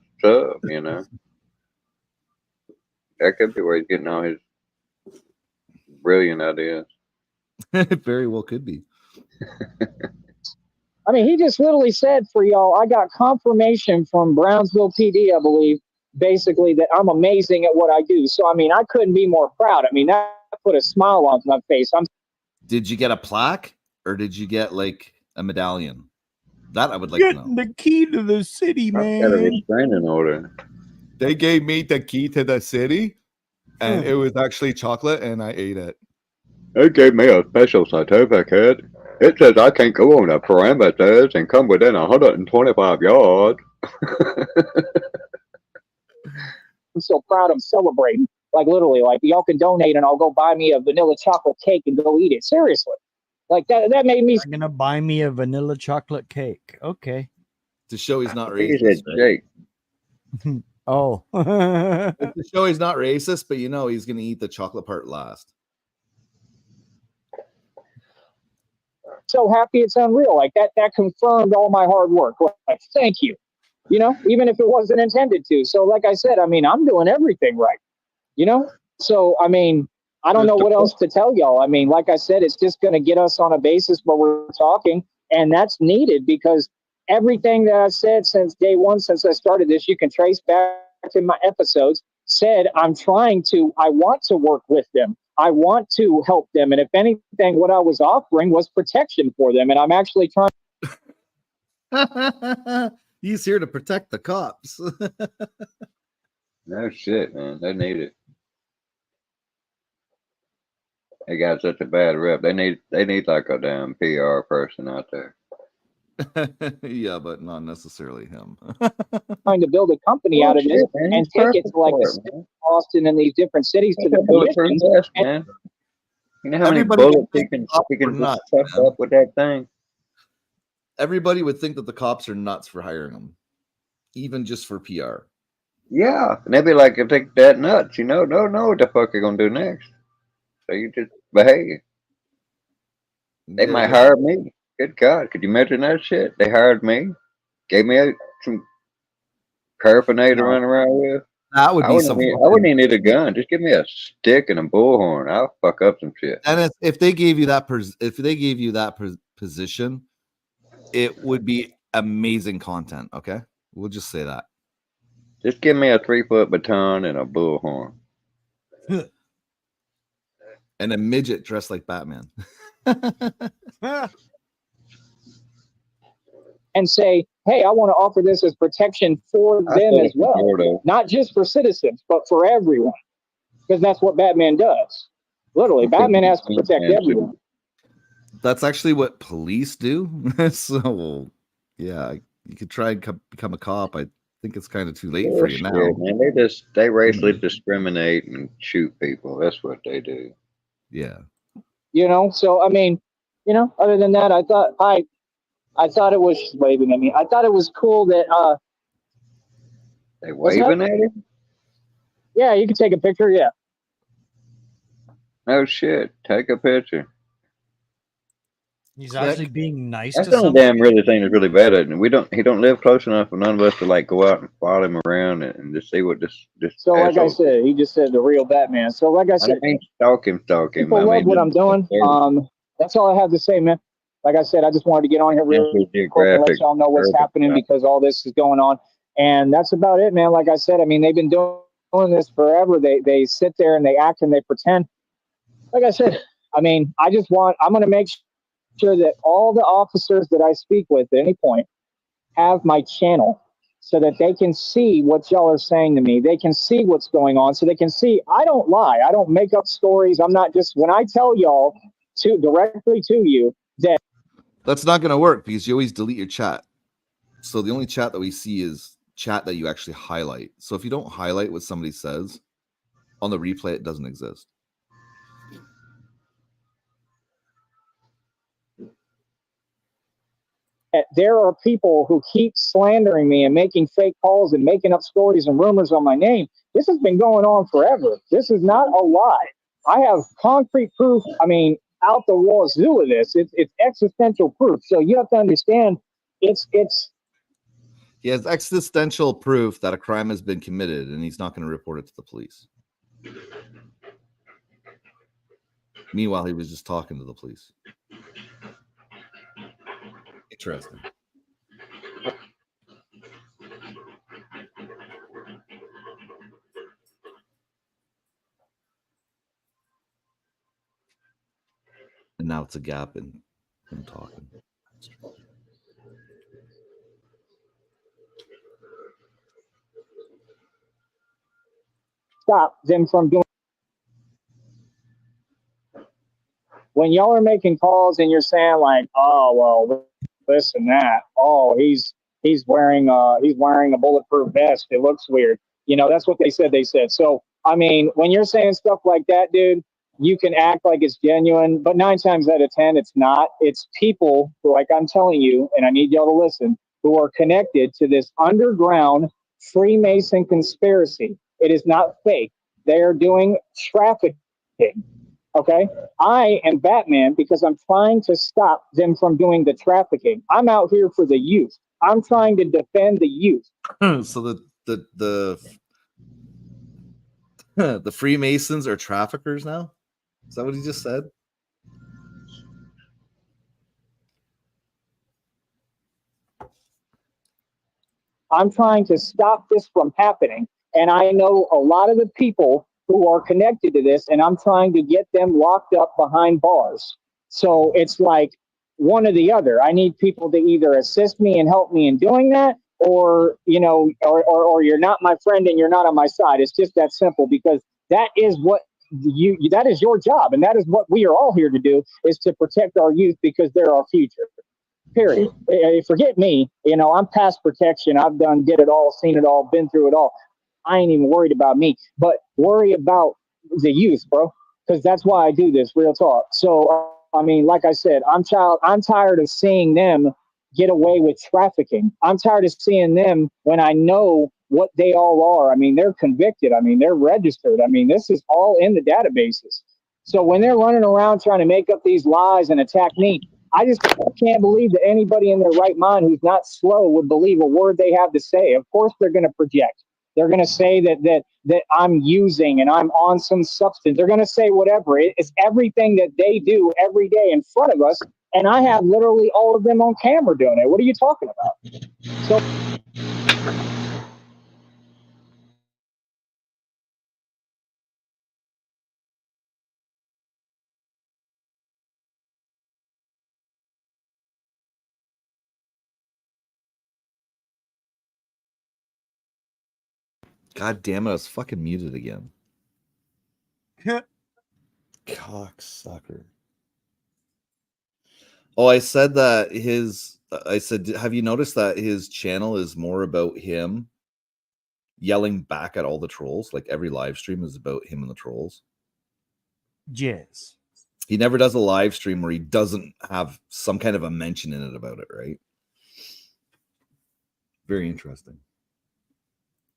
you know. That could be where he's getting all his brilliant ideas. It very well could be. I mean, he just literally said for y'all, I got confirmation from Brownsville PD, I believe, basically that I'm amazing at what I do. So, I mean, I couldn't be more proud. I mean, that put a smile on my face. Did you get a plaque or did you get like a medallion? That I would like to know. Getting the key to the city, I've got a man. restraining order. They gave me the key to the city, and it was actually chocolate, and I ate it. They gave me a special certificate. It says I can't go on the perimeters and come within 125 yards. I'm so proud. I'm celebrating. Like literally, like y'all can donate and I'll go buy me a vanilla chocolate cake and go eat it. Seriously. Like that made me. You're gonna buy me a vanilla chocolate cake. Okay. To show he's not He racist. said, Jake, Oh. To show he's not racist, but he's going to eat the chocolate part last. So happy it's unreal. Like that confirmed all my hard work. Like, thank you. Even if it wasn't intended to. So like I said, I mean, I'm doing everything right. So I mean, I don't know what else to tell y'all. I mean, like I said, it's just going to get us on a basis where we're talking, and that's needed because everything that I've said since day one, since I started this, you can trace back to my episodes, said I want to work with them. I want to help them. And if anything, what I was offering was protection for them. And I'm actually trying. He's here to protect the cops. no shit, man. They need it. They got such a bad rep. They need like a damn PR person out there. Yeah, but not necessarily him. Trying to build a company out of this and take it to like Austin and these different cities to the commissions. Man. You know how many bullets he can just stuff up with that thing? Everybody would think that the cops are nuts for hiring them, even just for PR. Yeah, and they'd be like, "I think that nuts," don't know what the fuck you're gonna do next. So you just behave. They might hire me. Good God, could you imagine that shit? They hired me, gave me some paraphernalia to run around with. That would be something. I wouldn't even need a gun. Just give me a stick and a bullhorn. I'll fuck up some shit. And if they gave you that, position, it would be amazing content. Okay, we'll just say that. Just give me a 3-foot baton and a bullhorn. And a midget dressed like Batman. And say, hey, I want to offer this as protection for them as well. Not just for citizens, but for everyone. Because that's what Batman does. Literally, Batman has to protect everyone. That's actually what police do. So, yeah, you could try and become a cop. I think it's kind of too late for you now. Bullshit, man. They racially discriminate and shoot people. That's what they do. Yeah. You know, so I mean, you know, other than that, I thought it was waving at me. I thought it was cool that They what's that? waving at it? Yeah, you can take a picture. Yeah. No shit. Take a picture. He's actually being nice That's to the only somebody. damn really thing that's really bad at it. He don't live close enough for none of us to like go out and follow him around and just see what this So like I asshole. said, he just said the real Batman. So like I I said, don't mean stalk him. people I love mean what I'm doing. just That's all I have to say, man. Like I said, I just wanted to get on here real National quick and let Geographic. y'all know what's happening because all this is going on. And that's about it, man. Like I said, I mean, they've been doing this forever. They sit there and they act and they pretend. Like I said, I mean, I'm going to make sure that all the officers that I speak with at any point have my channel so that they can see what y'all are saying to me. They can see what's going on so they can see I don't lie. I don't make up stories. I'm not just, when I tell y'all directly to you that. That's not going to work because you always delete your chat. So the only chat that we see is chat that you actually highlight. So if you don't highlight what somebody says on the replay, it doesn't exist. There are people who keep slandering me and making fake calls and making up stories and rumors on my name. This has been going on forever. This is not a lie. I have concrete proof. I mean, out the wazoo of this. It's existential proof. So you have to understand. It's. He has existential proof that a crime has been committed, and he's not going to report it to the police. Meanwhile, he was just talking to the police. Interesting. And now it's a gap in him talking. Stop them from doing. When y'all are making calls and you're saying like, oh well, this and that. Oh, he's wearing a bulletproof vest. It looks weird. You know, that's what they said. So I mean, when you're saying stuff like that, dude, you can act like it's genuine, but 9 times out of 10, it's not. It's people who, like I'm telling you, and I need y'all to listen, who are connected to this underground Freemason conspiracy. It is not fake. They are doing trafficking. Okay. I am Batman because I'm trying to stop them from doing the trafficking. I'm out here for the youth. I'm trying to defend the youth. So the Freemasons are traffickers now? Is that what he just said? I'm trying to stop this from happening. And I know a lot of the people who are connected to this, and I'm trying to get them locked up behind bars. So it's like one or the other. I need people to either assist me and help me in doing that, or, you know, or you're not my friend and you're not on my side. It's just that simple, because that is what that is your job. And that is what we are all here to do, is to protect our youth, because they're our future. Period. Forget me. You know, I'm past protection. I've did it all, seen it all, been through it all. I ain't even worried about me, but worry about the youth, bro, because that's why I do this. Real talk. So, I mean, like I said, I'm tired of seeing them get away with trafficking. I'm tired of seeing them when I know what they all are. I mean, they're convicted. I mean, they're registered. I mean, this is all in the databases. So when they're running around trying to make up these lies and attack me, I just can't believe that anybody in their right mind who's not slow would believe a word they have to say. Of course, they're going to project. They're going to say that I'm using and I'm on some substance. They're going to say whatever. It's everything that they do every day in front of us. And I have literally all of them on camera doing it. What are you talking about? So. God damn it, I was fucking muted again. Cocksucker. Oh, I said that I said, have you noticed that his channel is more about him yelling back at all the trolls. Like every live stream is about him and the trolls. Yes. He never does a live stream where he doesn't have some kind of a mention in it about it, right? Very interesting.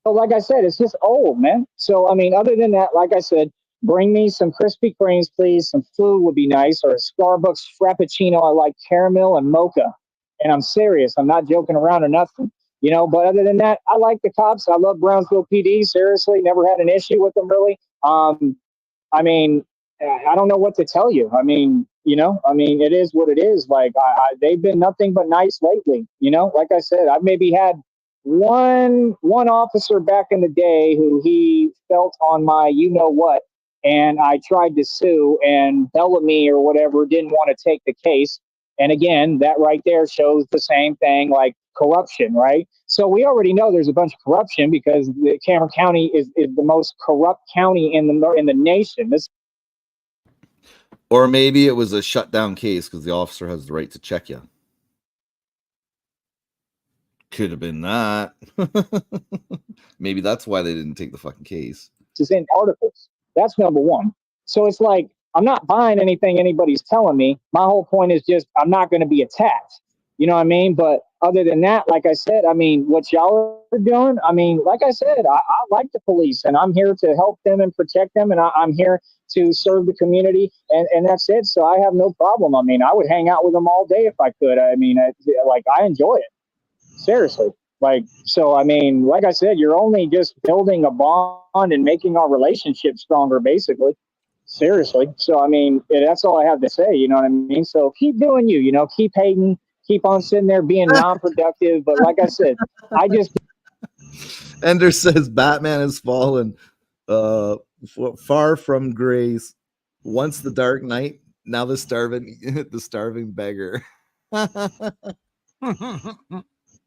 So like I said, it's just old, man. So, I mean, other than that, like I said, bring me some Krispy Kremes, please. Some food would be nice, or a Starbucks Frappuccino. I like caramel and mocha. And I'm serious. I'm not joking around or nothing. You know, but other than that, I like the cops. I love Brownsville PD. Seriously, never had an issue with them, really. I mean, I don't know what to tell you. I mean, you know, I mean, it is what it is. Like, they've been nothing but nice lately. You know, like I said, I've maybe had one officer back in the day who he felt on my you know what, and I tried to sue, and Bellamy or whatever didn't want to take the case. And again, that right there shows the same thing, like corruption, right? So we already know there's a bunch of corruption because the Cameron County is the most corrupt county in the nation. This Or maybe it was a shutdown case because the officer has the right to check you. Could have been that. Maybe that's why they didn't take the fucking case. is in articles. That's number one. So it's like, I'm not buying anything anybody's telling me. My whole point is just, I'm not going to be attacked. You know what I mean? But other than that, like I said, I mean, what y'all are doing, I mean, like I said, I like the police, and I'm here to help them and protect them. And I'm here to serve the community. And that's it. So I have no problem. I mean, I would hang out with them all day if I could. I mean, I enjoy it. Seriously. Like, so, I mean, like I said, you're only just building a bond and making our relationship stronger, basically. Seriously. So, I mean, that's all I have to say. You know what I mean? So keep doing you, you know, keep hating, keep on sitting there being non-productive. But like I said, I just. Ender says Batman has fallen far from grace. Once the Dark Knight, now the starving beggar.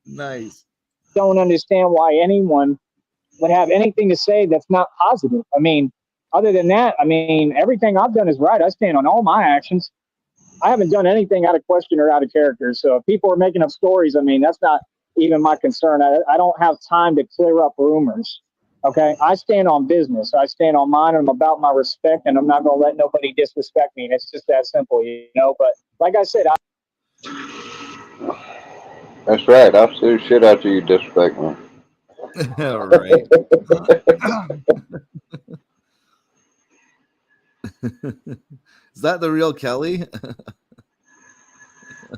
Nice. Don't understand why anyone would have anything to say that's not positive. I mean, other than that, I mean, everything I've done is right. I stand on all my actions. I haven't done anything out of question or out of character. So if people are making up stories, I mean, that's not even my concern. I don't have time to clear up rumors. Okay. I stand on business. I stand on mine. I'm about my respect, and I'm not going to let nobody disrespect me. And it's just that simple, you know. But like I said, That's right. I'll sue shit out you, disrespect me. Right. Is that the real Kelly?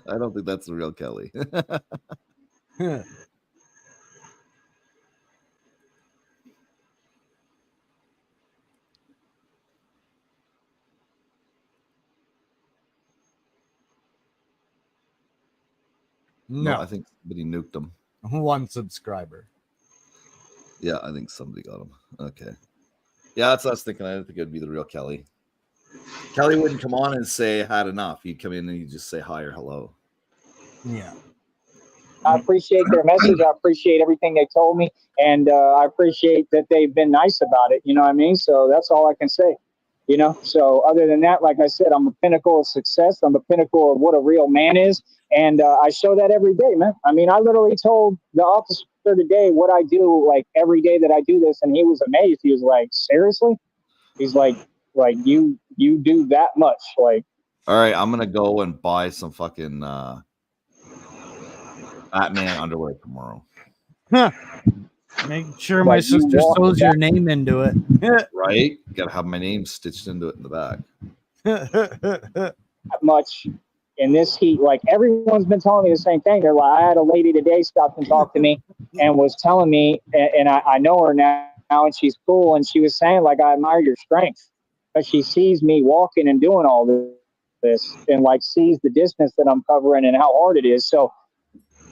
I don't think that's the real Kelly. No, I think somebody nuked him. 1 subscriber. Yeah, I think somebody got him. Okay. Yeah, that's what I was thinking. I didn't think it would be the real Kelly. Kelly wouldn't come on and say had enough. He'd come in and he'd just say hi or hello. Yeah. I appreciate their message. I appreciate everything they told me. And I appreciate that they've been nice about it. You know what I mean? So that's all I can say. You know, so other than that, like I said, I'm a pinnacle of success. I'm a pinnacle of what a real man is. And I show that every day, man. I mean, I literally told the officer today what I do, like every day that I do this. And he was amazed. He was like, seriously? He's like you do that much. Like, all right, I'm going to go and buy some fucking Batman underwear tomorrow. Make sure my sister sews your name into it. Right? Got to have my name stitched into it in the back. That much in this heat. Like, everyone's been telling me the same thing. They're like, I had a lady today stop and talk to me and was telling me, and I know her now, and she's cool. And she was saying, like, I admire your strength. But she sees me walking and doing all this and like sees the distance that I'm covering and how hard it is. So,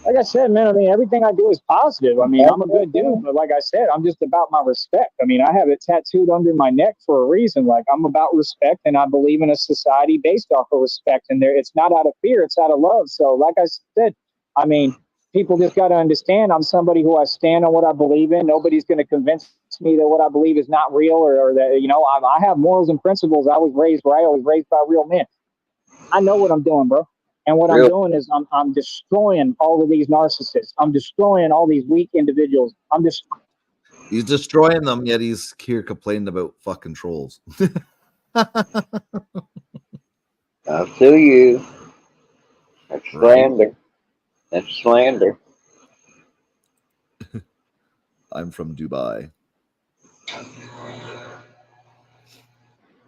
like I said, man, I mean, everything I do is positive. I mean, I'm a good dude, but like I said, I'm just about my respect. I mean, I have it tattooed under my neck for a reason. Like, I'm about respect, and I believe in a society based off of respect. And it's not out of fear, it's out of love. So, like I said, I mean, people just got to understand I'm somebody who I stand on what I believe in. Nobody's going to convince me that what I believe is not real, or that, you know, I have morals and principles. I was raised right. I was raised by real men. I know what I'm doing, bro. And what I'm doing is I'm destroying all of these narcissists. I'm destroying all these weak individuals. He's destroying them, yet he's here complaining about fucking trolls. I'll sue you. That's Right. slander. That's slander. I'm from Dubai.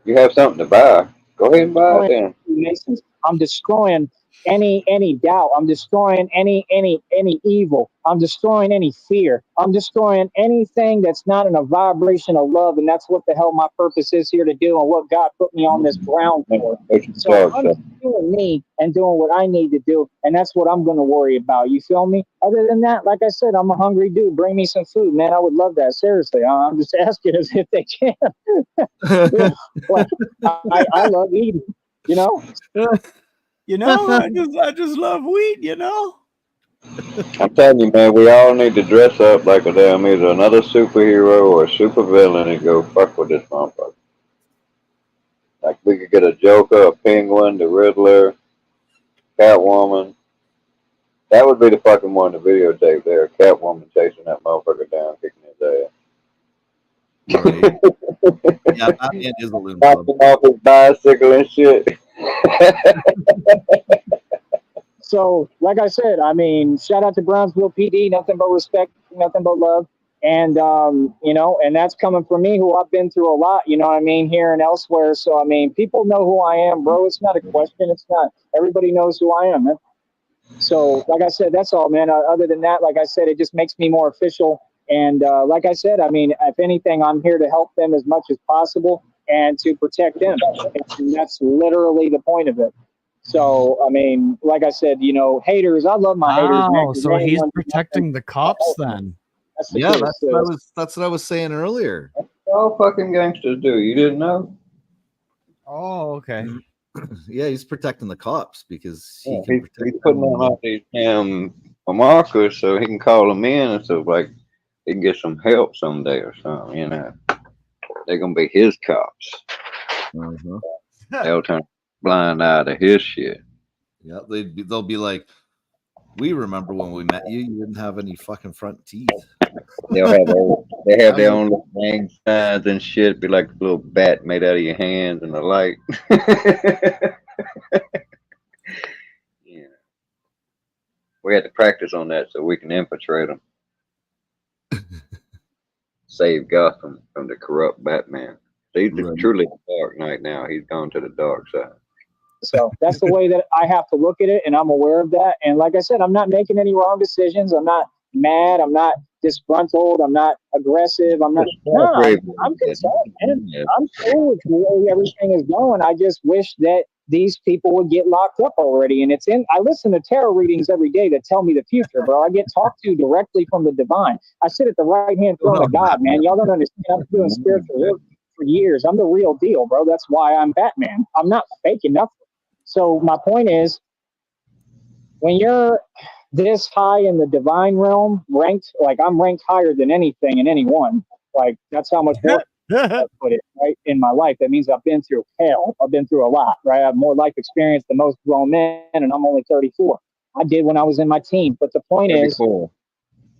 You have something to buy. Go ahead and buy it then. Masons. I'm destroying any doubt. I'm destroying any evil. I'm destroying any fear. I'm destroying anything that's not in a vibration of love, and that's what the hell my purpose is here to do, and what God put me on this ground for. So I'm doing me and doing what I need to do, and that's what I'm going to worry about. You feel me? Other than that, like I said, I'm a hungry dude. Bring me some food, man. I would love that. Seriously, I'm just asking as if they can. Yeah, like, I love eating. You know. You know, I just love weed, you know? I'm telling you, man, we all need to dress up like a damn either another superhero or a supervillain and go fuck with this motherfucker. Like we could get a Joker, a Penguin, the Riddler, Catwoman. That would be the fucking one to videotape there. Catwoman chasing that motherfucker down, kicking his ass. Right. Yeah, Batman is a loon club. Knocking off his bicycle and shit. So, like I said, I mean, shout out to Brownsville PD, nothing but respect, nothing but love. And, you know, and that's coming from me, who I've been through a lot, you know what I mean, here and elsewhere. So, I mean, people know who I am, bro. It's not a question. It's not. Everybody knows who I am, man. So, like I said, that's all, man. Other than that, like I said, it just makes me more official. And like I said, I mean, if anything, I'm here to help them as much as possible and to protect them. And that's literally the point of it. So, I mean, like I said, you know, haters, I love my haters, man. Oh, so he's protecting the cops then. That's the Yeah, case. that's what I was saying earlier. All fucking gangsters do. You didn't know? Oh, okay. Yeah, he's protecting the cops because he Yeah, can he's protect putting them. them on these damn markers so he can call them in and so like he can get some help someday or something, you know. They're gonna be his cops. Uh-huh. They'll turn a blind eye to his shit. Yeah, they'll be like, we remember when we met you, you didn't have any fucking front teeth. They'll have their own little gang signs and shit. Be like a little bat made out of your hands and the light. Yeah. We had to practice on that so we can infiltrate them. Save Gotham from the corrupt Batman. He's Right. truly the Dark Knight now. He's gone to the dark side. So that's the way that I have to look at it, and I'm aware of that. And like I said, I'm not making any wrong decisions. I'm not mad. I'm not disgruntled. I'm not aggressive. I'm content, man. Yeah. I'm cool with the way everything is going. I just wish that these people would get locked up already. And I listen to tarot readings every day that tell me the future, bro. I get talked to directly from the divine. I sit at the right hand throne of God, man. Y'all don't understand. I've been doing spiritual work for years. I'm the real deal, bro. That's why I'm Batman. I'm not faking nothing. So my point is, when you're this high in the divine realm, ranked, like I'm ranked higher than anything and anyone, like that's how much work I put it, right, in my life. That means I've been through hell. I've been through a lot, right? I have more life experience than most grown men, and I'm only 34. I did when I was in my teens. But the point is,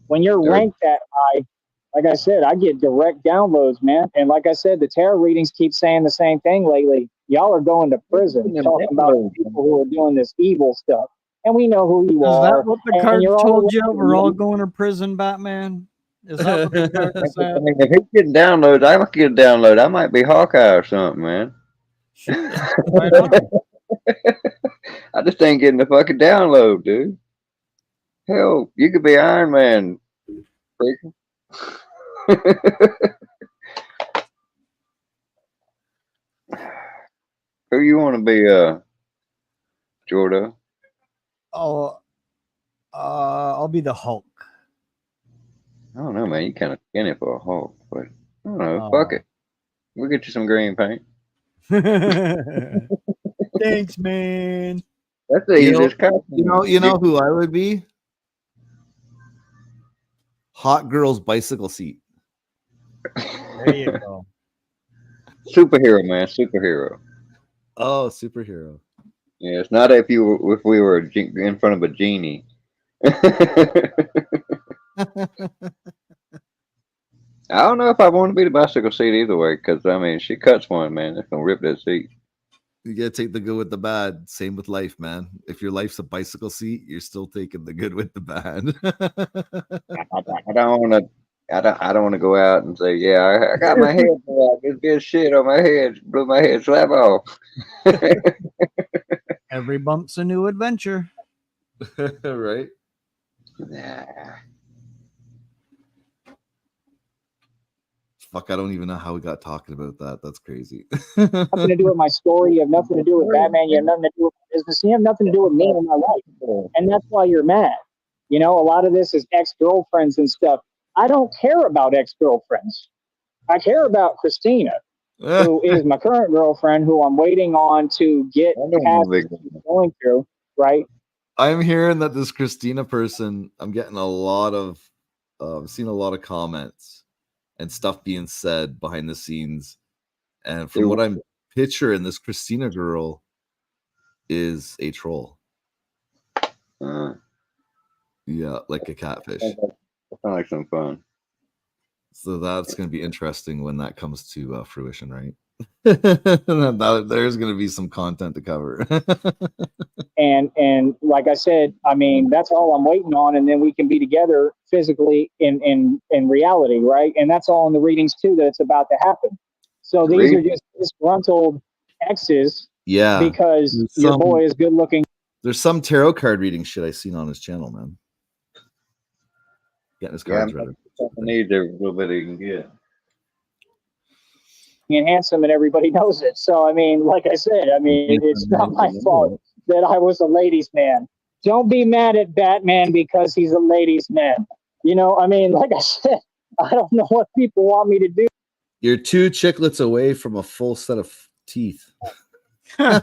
when you're ranked that high, like I said, I get direct downloads, man. And like I said, the tarot readings keep saying the same thing lately. Y'all are going to prison, talking about people who are doing this evil stuff. And we know who you are. Is that what the cards told you? We're all going to prison, Batman? Is that what the cards said? I mean, if he's getting downloads, I might get a download. I might be Hawkeye or something, man. Right on. I just ain't getting the fucking download, dude. Hell, you could be Iron Man, freaking. Who you want to be, Jordan? Oh, I'll be the Hulk. I don't know, man. You kind of skinny for a Hulk, but I don't know. Fuck it. We'll get you some green paint. Thanks, man. That's the easiest costume. You know who I would be? Hot girl's bicycle seat. There you go. Superhero, man. Superhero. Oh, superhero. Yeah, it's not if we were in front of a genie. I don't know if I want to be the bicycle seat either way, because I mean, she cuts one, man. It's gonna rip that seat. You gotta take the good with the bad. Same with life, man. If your life's a bicycle seat, you're still taking the good with the bad. I don't want to. I don't want to go out and say, yeah, I got my head blew out. This good shit on my head, blew my head slap off. Every bump's a new adventure. Right? Nah. Fuck, I don't even know how we got talking about that. That's crazy. Nothing to do with my story. You have nothing to do with Batman. You have nothing to do with business. You have nothing to do with me and my life. And that's why you're mad. You know, a lot of this is ex-girlfriends and stuff. I don't care about ex-girlfriends. I care about Christina, who is my current girlfriend, who I'm waiting on to get past what she's going through, right? I'm hearing that this Christina person, I'm getting a lot of, seeing a lot of comments and stuff being said behind the scenes. And from what I'm picturing, this Christina girl is a troll. Yeah, like a catfish. That sounds like some fun. So that's going to be interesting when that comes to fruition, right? There's going to be some content to cover. and like I said, I mean, that's all I'm waiting on, and then we can be together physically in reality, right? And that's all in the readings too, that it's about to happen. So these are just disgruntled exes, yeah, because your boy is good looking. There's some tarot card reading shit I've seen on his channel, man. Getting his cards ready. Needs every little bit he can get. And handsome, and everybody knows it. So I mean, like I said, I mean, it's not my fault that I was a ladies' man. Don't be mad at Batman because he's a ladies' man. You know, I mean, like I said, I don't know what people want me to do. You're 2 chiclets away from a full set of teeth. So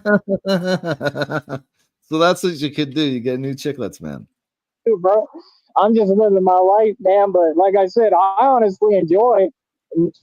that's what you could do. You get new chiclets, man. Bro, I'm just living my life, man. But like I said, I honestly enjoy.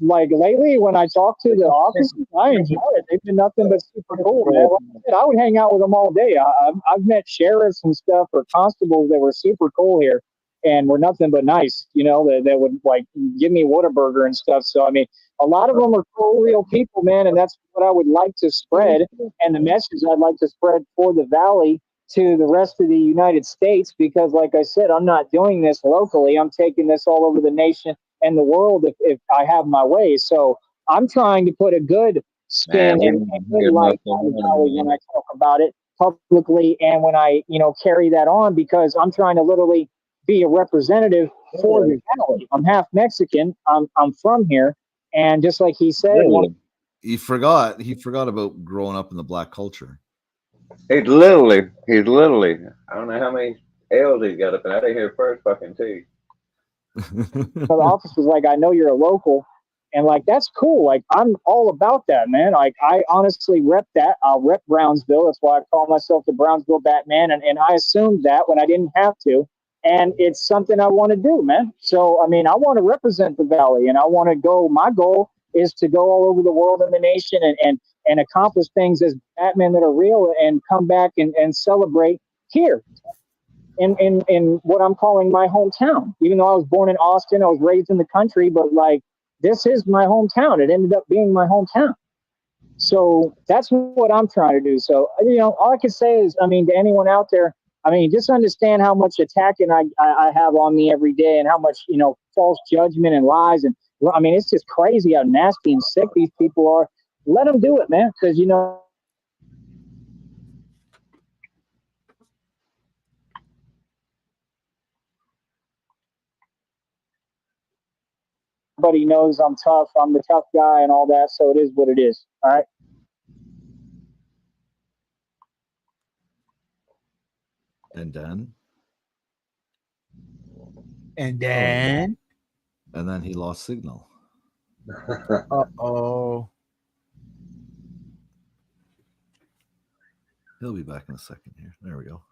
Like lately, when I talk to the officers, I enjoy it. They've been nothing but super cool, man. Like I said, I would hang out with them all day. I've met sheriffs and stuff, or constables that were super cool here, and were nothing but nice. You know, that would like give me Whataburger and stuff. So I mean, a lot of them are cool, real people, man, and that's what I would like to spread, and the message I'd like to spread for the Valley to the rest of the United States, because like I said, I'm not doing this locally. I'm taking this all over the nation and the world if I have my way. So I'm trying to put a good spin and good light on the Valley when I talk about it publicly, and when I, you know, carry that on, because I'm trying to literally be a representative for the Valley. I'm half Mexican. I'm from here, and just like he said, he forgot about growing up in the black culture. He's literally, I don't know how many L's he's got up, and I didn't hear the first fucking T. The office was like, I know you're a local, and like, that's cool. Like, I'm all about that, man. Like, I honestly rep that. I'll rep Brownsville. That's why I call myself the Brownsville Batman, and I assumed that when I didn't have to, and it's something I want to do, man. So I mean, I want to represent the Valley, and I want to go. My goal is to go all over the world and the nation, and accomplish things as Batman that are real, and come back and celebrate here in what I'm calling my hometown. Even though I was born in Austin, I was raised in the country, but like, this is my hometown. It ended up being my hometown. So that's what I'm trying to do. So, you know, all I can say is, I mean, to anyone out there, I mean, just understand how much attacking I have on me every day, and how much, you know, false judgment and lies. And I mean, it's just crazy how nasty and sick these people are. Let them do it, man. Because, you know, everybody knows I'm tough. I'm the tough guy and all that. So it is what it is. All right. And then he lost signal. Uh-oh. He'll be back in a second here. There we go.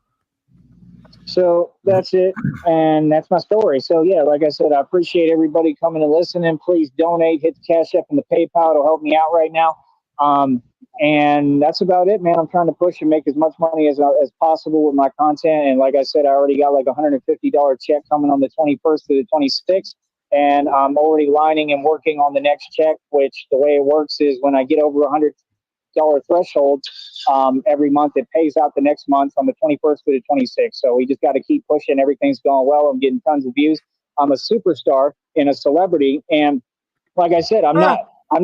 So that's it, and that's my story. So yeah, like I said, I appreciate everybody coming and listening. Please donate, hit the Cash App and the PayPal. It'll help me out right now. And that's about it, man. I'm trying to push and make as much money as possible with my content. And like I said, I already got like $150 check coming on the 21st to the 26th. and I'm already lining and working on the next check. Which the way it works is when I get over $100 threshold every month, it pays out the next month on the 21st to the 26th. So we just got to keep pushing. Everything's going well. I'm getting tons of views. I'm a superstar and a celebrity, and like I said, I'm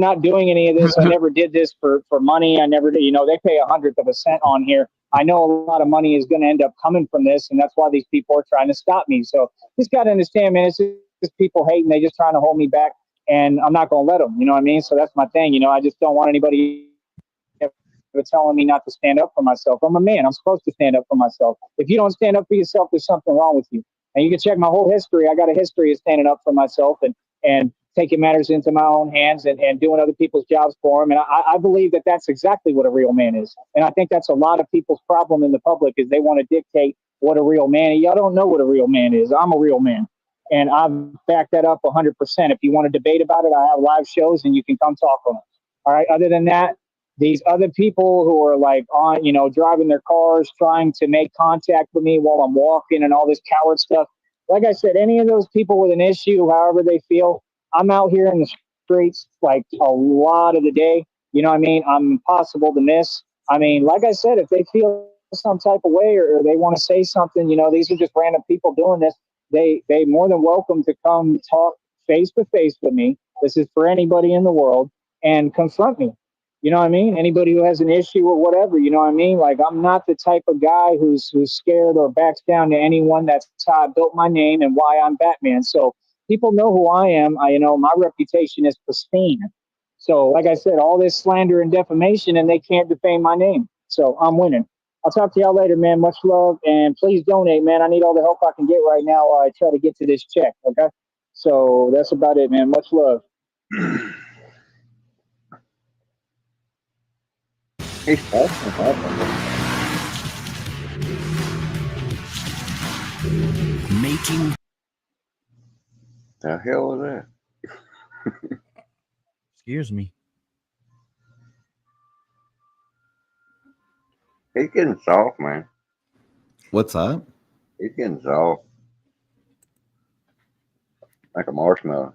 not doing any of this. I never did this for money. I never did. You know, they pay 1/100 of a cent on here. I know a lot of money is going to end up coming from this, and that's why these people are trying to stop me. So just got to understand, man, it's just people hating. They just trying to hold me back, and I'm not going to let them. You know what I mean? So that's my thing. You know, I just don't want anybody telling me not to stand up for myself. I'm a man. I'm supposed to stand up for myself. If you don't stand up for yourself, there's something wrong with you. And you can check my whole history. I got a history of standing up for myself and taking matters into my own hands and doing other people's jobs for them. And I believe that that's exactly what a real man is. And I think that's a lot of people's problem in the public is they want to dictate what a real man is. Y'all don't know what a real man is. I'm a real man. And I've backed that up 100%. If you want to debate about it, I have live shows and you can come talk on it. All right. Other than that, these other people who are like on, you know, driving their cars, trying to make contact with me while I'm walking and all this coward stuff. Like I said, any of those people with an issue, however they feel, I'm out here in the streets like a lot of the day. You know what I mean? I'm impossible to miss. I mean, like I said, if they feel some type of way or they want to say something, you know, these are just random people doing this. They more than welcome to come talk face to face with me. This is for anybody in the world and confront me. You know what I mean? Anybody who has an issue or whatever, you know what I mean? Like, I'm not the type of guy who's scared or backs down to anyone. That's how I built my name and why I'm Batman. So people know who I am. You know, my reputation is pristine. So, like I said, all this slander and defamation, and they can't defame my name. So I'm winning. I'll talk to y'all later, man. Much love. And please donate, man. I need all the help I can get right now while I try to get to this check. Okay. So that's about it, man. Much love. Making The hell was that? Excuse me. He's getting soft, man. What's that? He's getting soft. Like a marshmallow.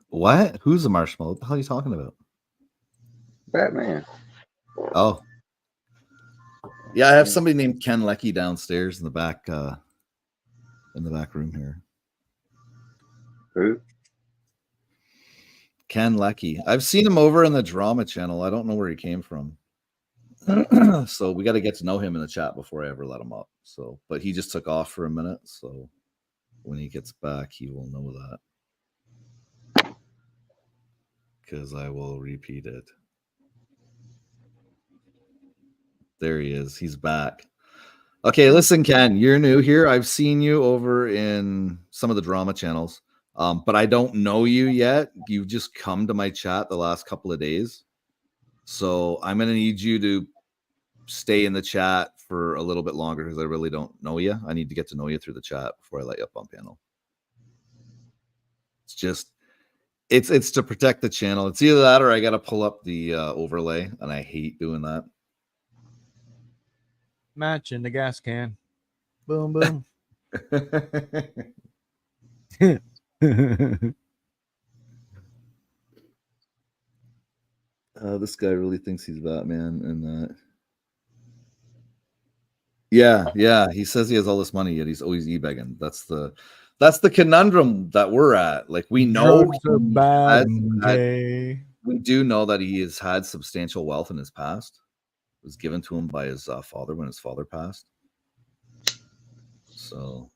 What? Who's a marshmallow? What the hell are you talking about? Batman. Oh. Yeah, I have somebody named Ken Leckie downstairs in the back room here. Who? Ken Leckie. I've seen him over in the drama channel. I don't know where he came from. So we got to get to know him in the chat before I ever let him up. So, but he just took off for a minute. So when he gets back, he will know that. Because I will repeat it. There he is. He's back. Okay, listen, Ken, you're new here. I've seen you over in some of the drama channels, but I don't know you yet. You've just come to my chat the last couple of days. So I'm going to need you to stay in the chat for a little bit longer because I really don't know you. I need to get to know you through the chat before I let you up on panel. It's just, it's to protect the channel. It's either that or I got to pull up the overlay, and I hate doing that. Match in the gas can. Boom, boom. This guy really thinks he's Batman, and yeah. He says he has all this money, yet he's always e-begging. That's the conundrum that we're at. Like, we know we do know that he has had substantial wealth in his past. It was given to him by his father when his father passed. So,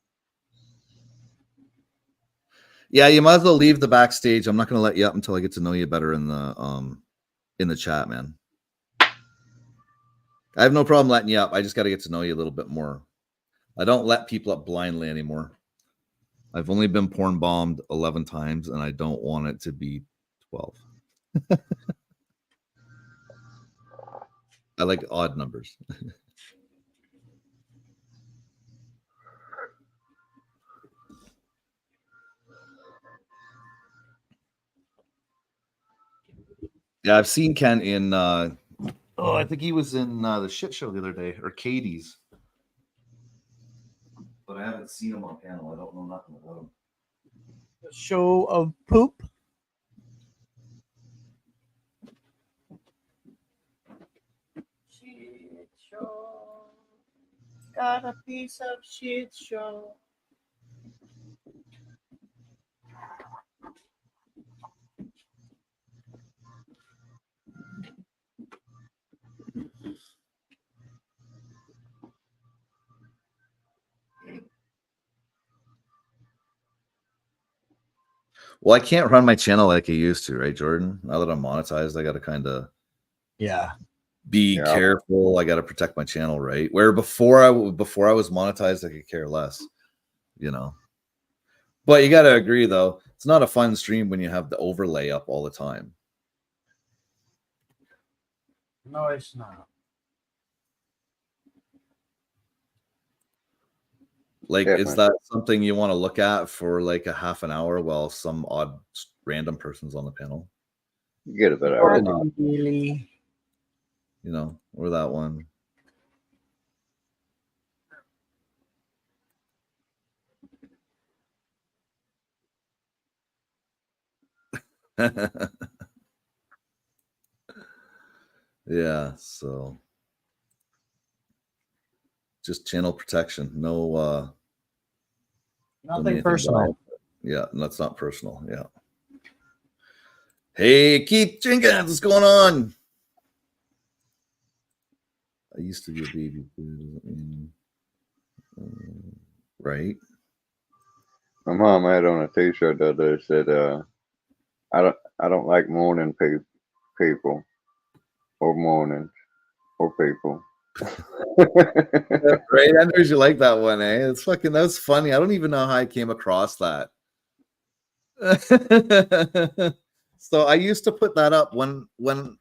yeah, you might as well leave the backstage. I'm not going to let you up until I get to know you better in the chat, man. I have no problem letting you up. I just got to get to know you a little bit more. I don't let people up blindly anymore. I've only been porn bombed 11 times, and I don't want it to be 12. I like odd numbers. Yeah, I've seen Ken in I think he was in the shit show the other day, or Katie's. haven't seen him on panel. I don't know nothing about him. The show of poop. Shit show. Got a piece of shit show. Well, I can't run my channel like I used to, right, Jordan? Now that I'm monetized, I got to kind of be careful. I got to protect my channel, right? Where before I was monetized, I could care less, you know. But you got to agree, though, it's not a fun stream when you have the overlay up all the time. No, it's not. Like, is that something you want to look at for like a half an hour while some odd random person's on the panel? You get a bit out of it. Really? You know, or that one. Yeah, so just channel protection. No Nothing personal. Yeah, that's not personal. Yeah. Hey, Keith Jenkins, what's going on? I used to be a baby. Right. My mom had on a T-shirt the other day said, "I don't like morning people, or mornings, or people." Right, Anders, you like that one, eh? It's fucking, that's funny. I don't even know how I came across that. So I used to put that up when I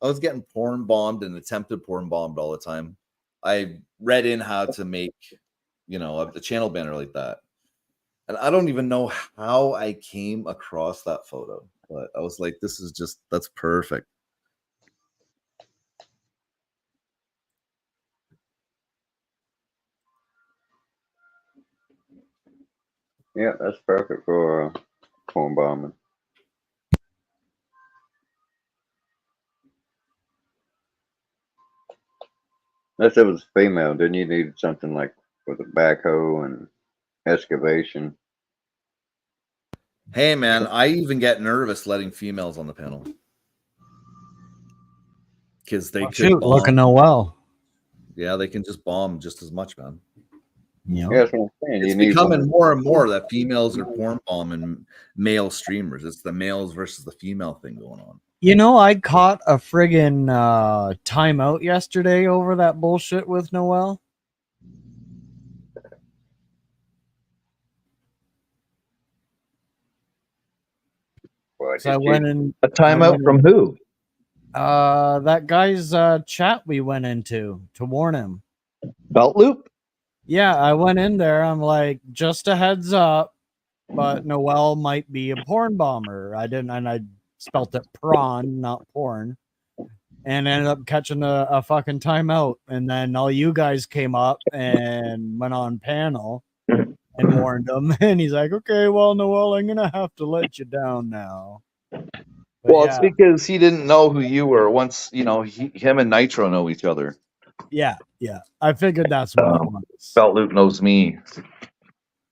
was getting porn bombed and attempted porn bombed all the time. I read in how to make, you know, a channel banner like that. And I don't even know how I came across that photo, but I was like, this is just, that's perfect. Yeah, that's perfect for porn bombing. Unless it was female, then you needed something like with a backhoe and excavation. Hey, man, I even get nervous letting females on the panel. Because they could bomb. Look at Noel. Yeah, they can just bomb just as much, man. Yeah, that's what I'm saying. It's becoming more and more that females are porn bombing male streamers. It's the males versus the female thing going on. You know, I caught a friggin' timeout yesterday over that bullshit with Noel. So I went in a timeout from who? That guy's chat we went into to warn him. Belt loop? Yeah, I went in there. I'm like, just a heads up, but Noel might be a porn bomber. I didn't, and I spelt it prawn, not porn, and ended up catching a fucking timeout. And then all you guys came up and went on panel and warned him. And he's like, okay, well, Noel, I'm gonna have to let you down now. But well, it's because he didn't know who you were. Once, you know, him and Nitro know each other. Yeah. I figured that's what it was. Belt Loop knows me.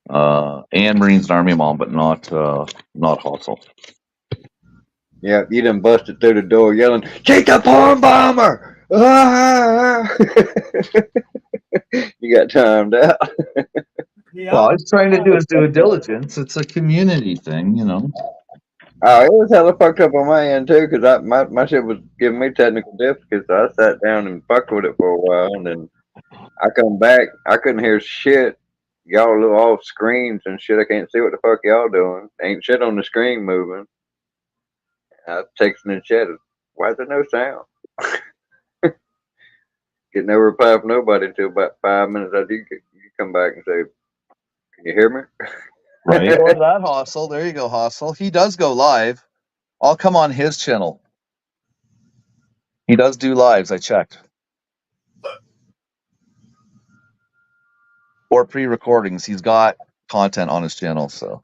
And Marines and Army Mom, but not Hustle. Yeah, you done busted through the door yelling, "Take the porn bomber!" Ah! You got timed out. Yeah. Well, I was trying to do his due diligence. It's a community thing, you know. Oh, it was hella fucked up on my end too, because my shit was giving me technical difficulties. So I sat down and fucked with it for a while, and then I come back, I couldn't hear shit. Y'all little off screens and shit. I can't see what the fuck y'all doing. Ain't shit on the screen moving. I was texting in chat. Why is there no sound? Get no reply from nobody until about 5 minutes after you come back and say, "Can you hear me?" Right. Or that Hustle. There you go, Hustle. He does go live. I'll come on his channel. He does do lives. I checked. or pre-recordings. He's got content on his channel, so.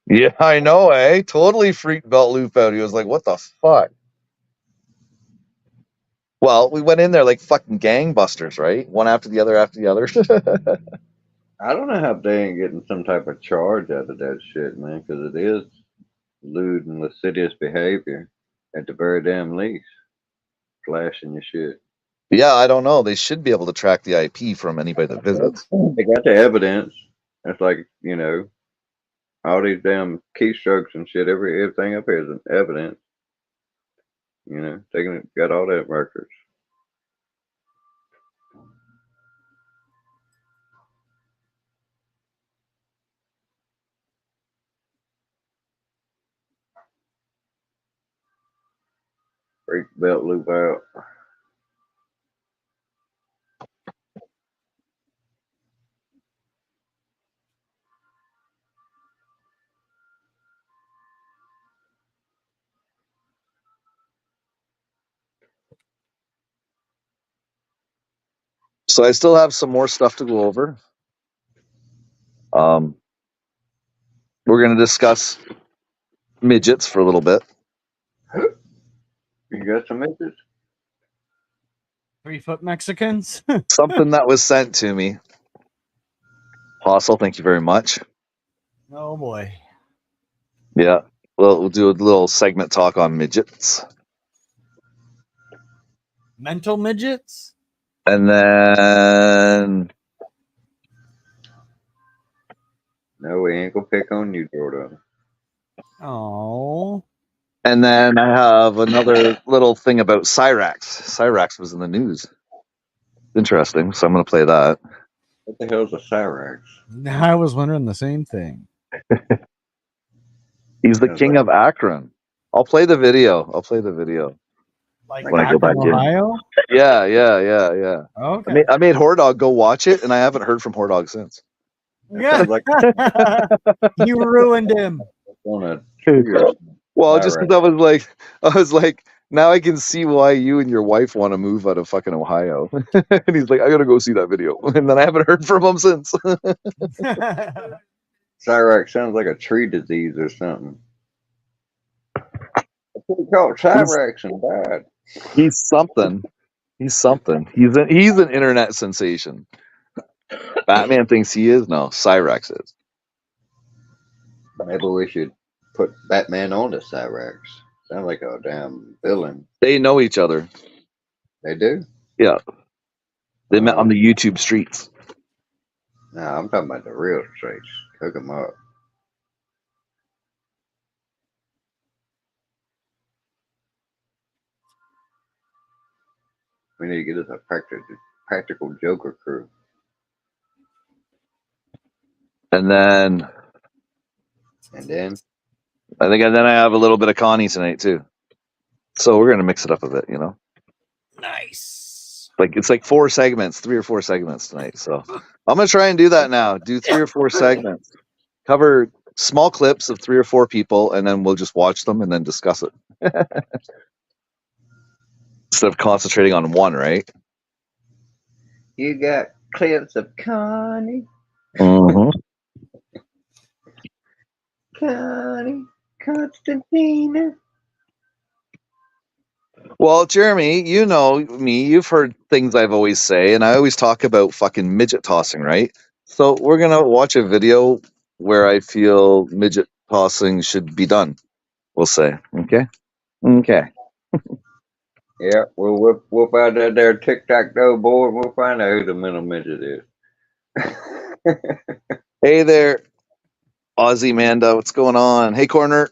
Yeah, I know, eh? Totally freaked Belt Loop out. He was like, what the fuck? Well, we went in there like fucking gangbusters, right? One after the other after the other. I don't know how they ain't getting some type of charge out of that shit, man, because it is lewd and lascivious behavior at the very damn least. Flashing your shit. Yeah, I don't know. They should be able to track the IP from anybody that visits. They got the evidence. It's like, all these damn keystrokes and shit, everything up here is an evidence. They got all that records. Freak Belt Loop out. So I still have some more stuff to go over. We're going to discuss midgets for a little bit. You got some images? 3-foot Mexicans. Something that was sent to me. Apostle, thank you very much. Oh boy. Yeah, we'll do a little segment talk on midgets. Mental midgets? And then... No, we ain't gonna pick on you, Jordan. Oh. And then I have another little thing about Cyrax. Cyrax was in the news. Interesting, so I'm going to play that. What the hell's a Cyrax? I was wondering the same thing. He's the Sounds king like- of Akron. I'll play the video. Like When I go back Akron, in. Ohio? Yeah. Okay. I made Hordog go watch it, and I haven't heard from Hordog since. Yeah. sounds like You ruined him. on a tree or something. Well, just Cyrax. because I was like, now I can see why you and your wife want to move out of fucking Ohio. And he's like, I gotta go see that video, and then I haven't heard from him since. Cyrax sounds like a tree disease or something. That's what he called Cyrax and died. He's something. He's an internet sensation. Batman thinks he is. No, Cyrax is. Maybe we should put Batman on the Cyrax. Sounds like a damn villain. They know each other. They do? Yeah, they met on the YouTube streets. No, I'm talking about the real streets. Hook them up. We need to get us a practical Joker crew. And then And then I have a little bit of Connie tonight too. So we're gonna mix it up a bit, Nice. It's like 3 or 4 segments tonight. So I'm gonna try and do that now. Do 3 or 4 segments. Cover small clips of 3 or 4 people, and then we'll just watch them and then discuss it. Instead of concentrating on one, right? you got clips of Connie, Constantina. Well, Jeremy, you know me. You've heard things I've always say, and I always talk about fucking midget tossing, right? So we're gonna watch a video where I feel midget tossing should be done. We'll say, okay. Yeah, we'll whoop out that there tic-tac-toe board and we'll find out who the middle midget is. Hey there, Aussie Manda. What's going on? Hey, Corner.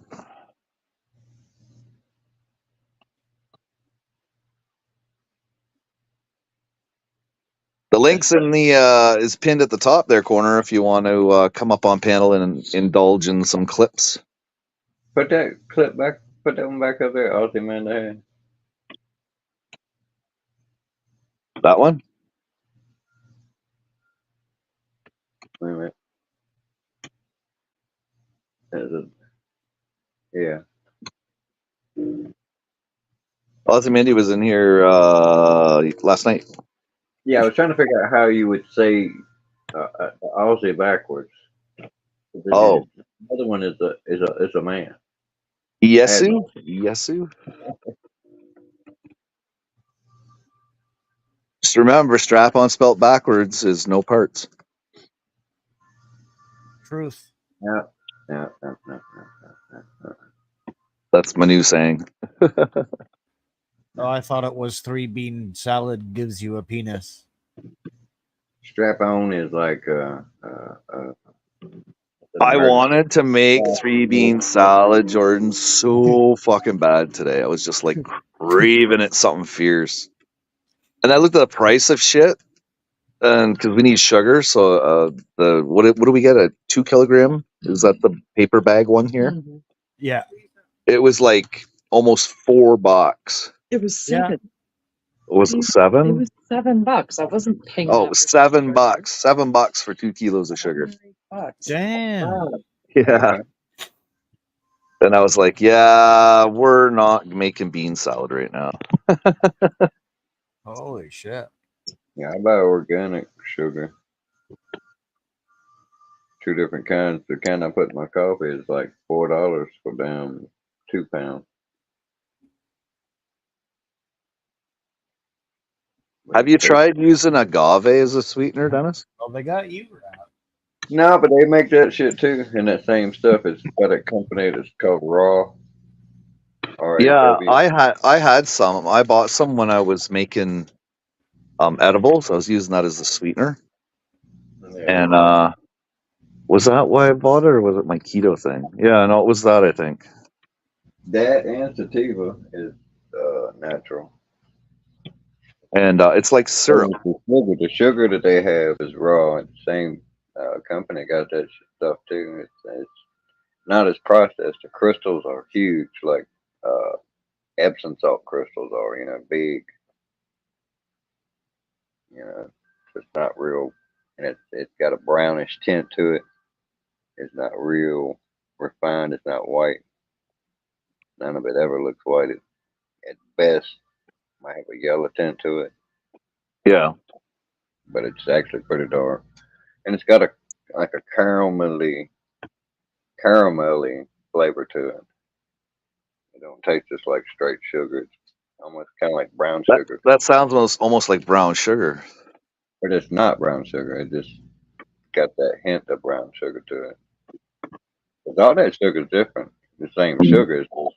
The link's in the is pinned at the top there, Corner. If you want to come up on panel and indulge in some clips. Put that clip back, put that one back up there, Aussie man there. That one. Wait a minute. Yeah. Mindy was in here last night. Yeah, I was trying to figure out how you would say Aussie backwards. Oh, The other one is a man. Yesu? Yesu? Just remember, strap-on spelt backwards is no parts. Truth. Yeah. That's my new saying. Oh, I thought it was 3 bean salad gives you a penis. Strap on is like I wanted to make 3-bean salad, Jordan, so fucking bad today. I was just like craving it something fierce. And I looked at the price of shit, and because we need sugar, so what do we get? A 2 kilogram? Is that the paper bag one here? Yeah. It was like almost $4. It was seven. Was it 7? It was $7. I wasn't paying. Oh, it was $7. $7 for 2 kilos of sugar. Damn. Wow. Yeah. And I was like, yeah, we're not making bean salad right now. Holy shit. Yeah, I buy organic sugar. 2 different kinds. The kind I put in my coffee is like $4 for damn 2 pounds. Have you tried using agave as a sweetener, Dennis? Well, they got you right. No, but they make that shit too, and that same stuff. It's got a company that's called Raw. Yeah, RAW. I had some. I bought some when I was making edibles. I was using that as a sweetener. And was that why I bought it, or was it my keto thing? Yeah, no, it was that, I think. That and sativa is natural. And it's like syrup. The sugar that they have is raw, and the same company got that stuff too. It's not as processed. The crystals are huge, like Epsom salt crystals are, big. It's not real, and it's got a brownish tint to it. It's not real refined. It's not white. None of it ever looks white. It, at best, might have a yellow tint to it, Yeah. but it's actually pretty dark, and it's got a caramelly flavor to it. It don't taste just like straight sugar. It's almost kind of like brown sugar, That sounds almost like brown sugar. but it's not brown sugar. It just got that hint of brown sugar to it. 'Cause all that sugar is different. The same sugar is just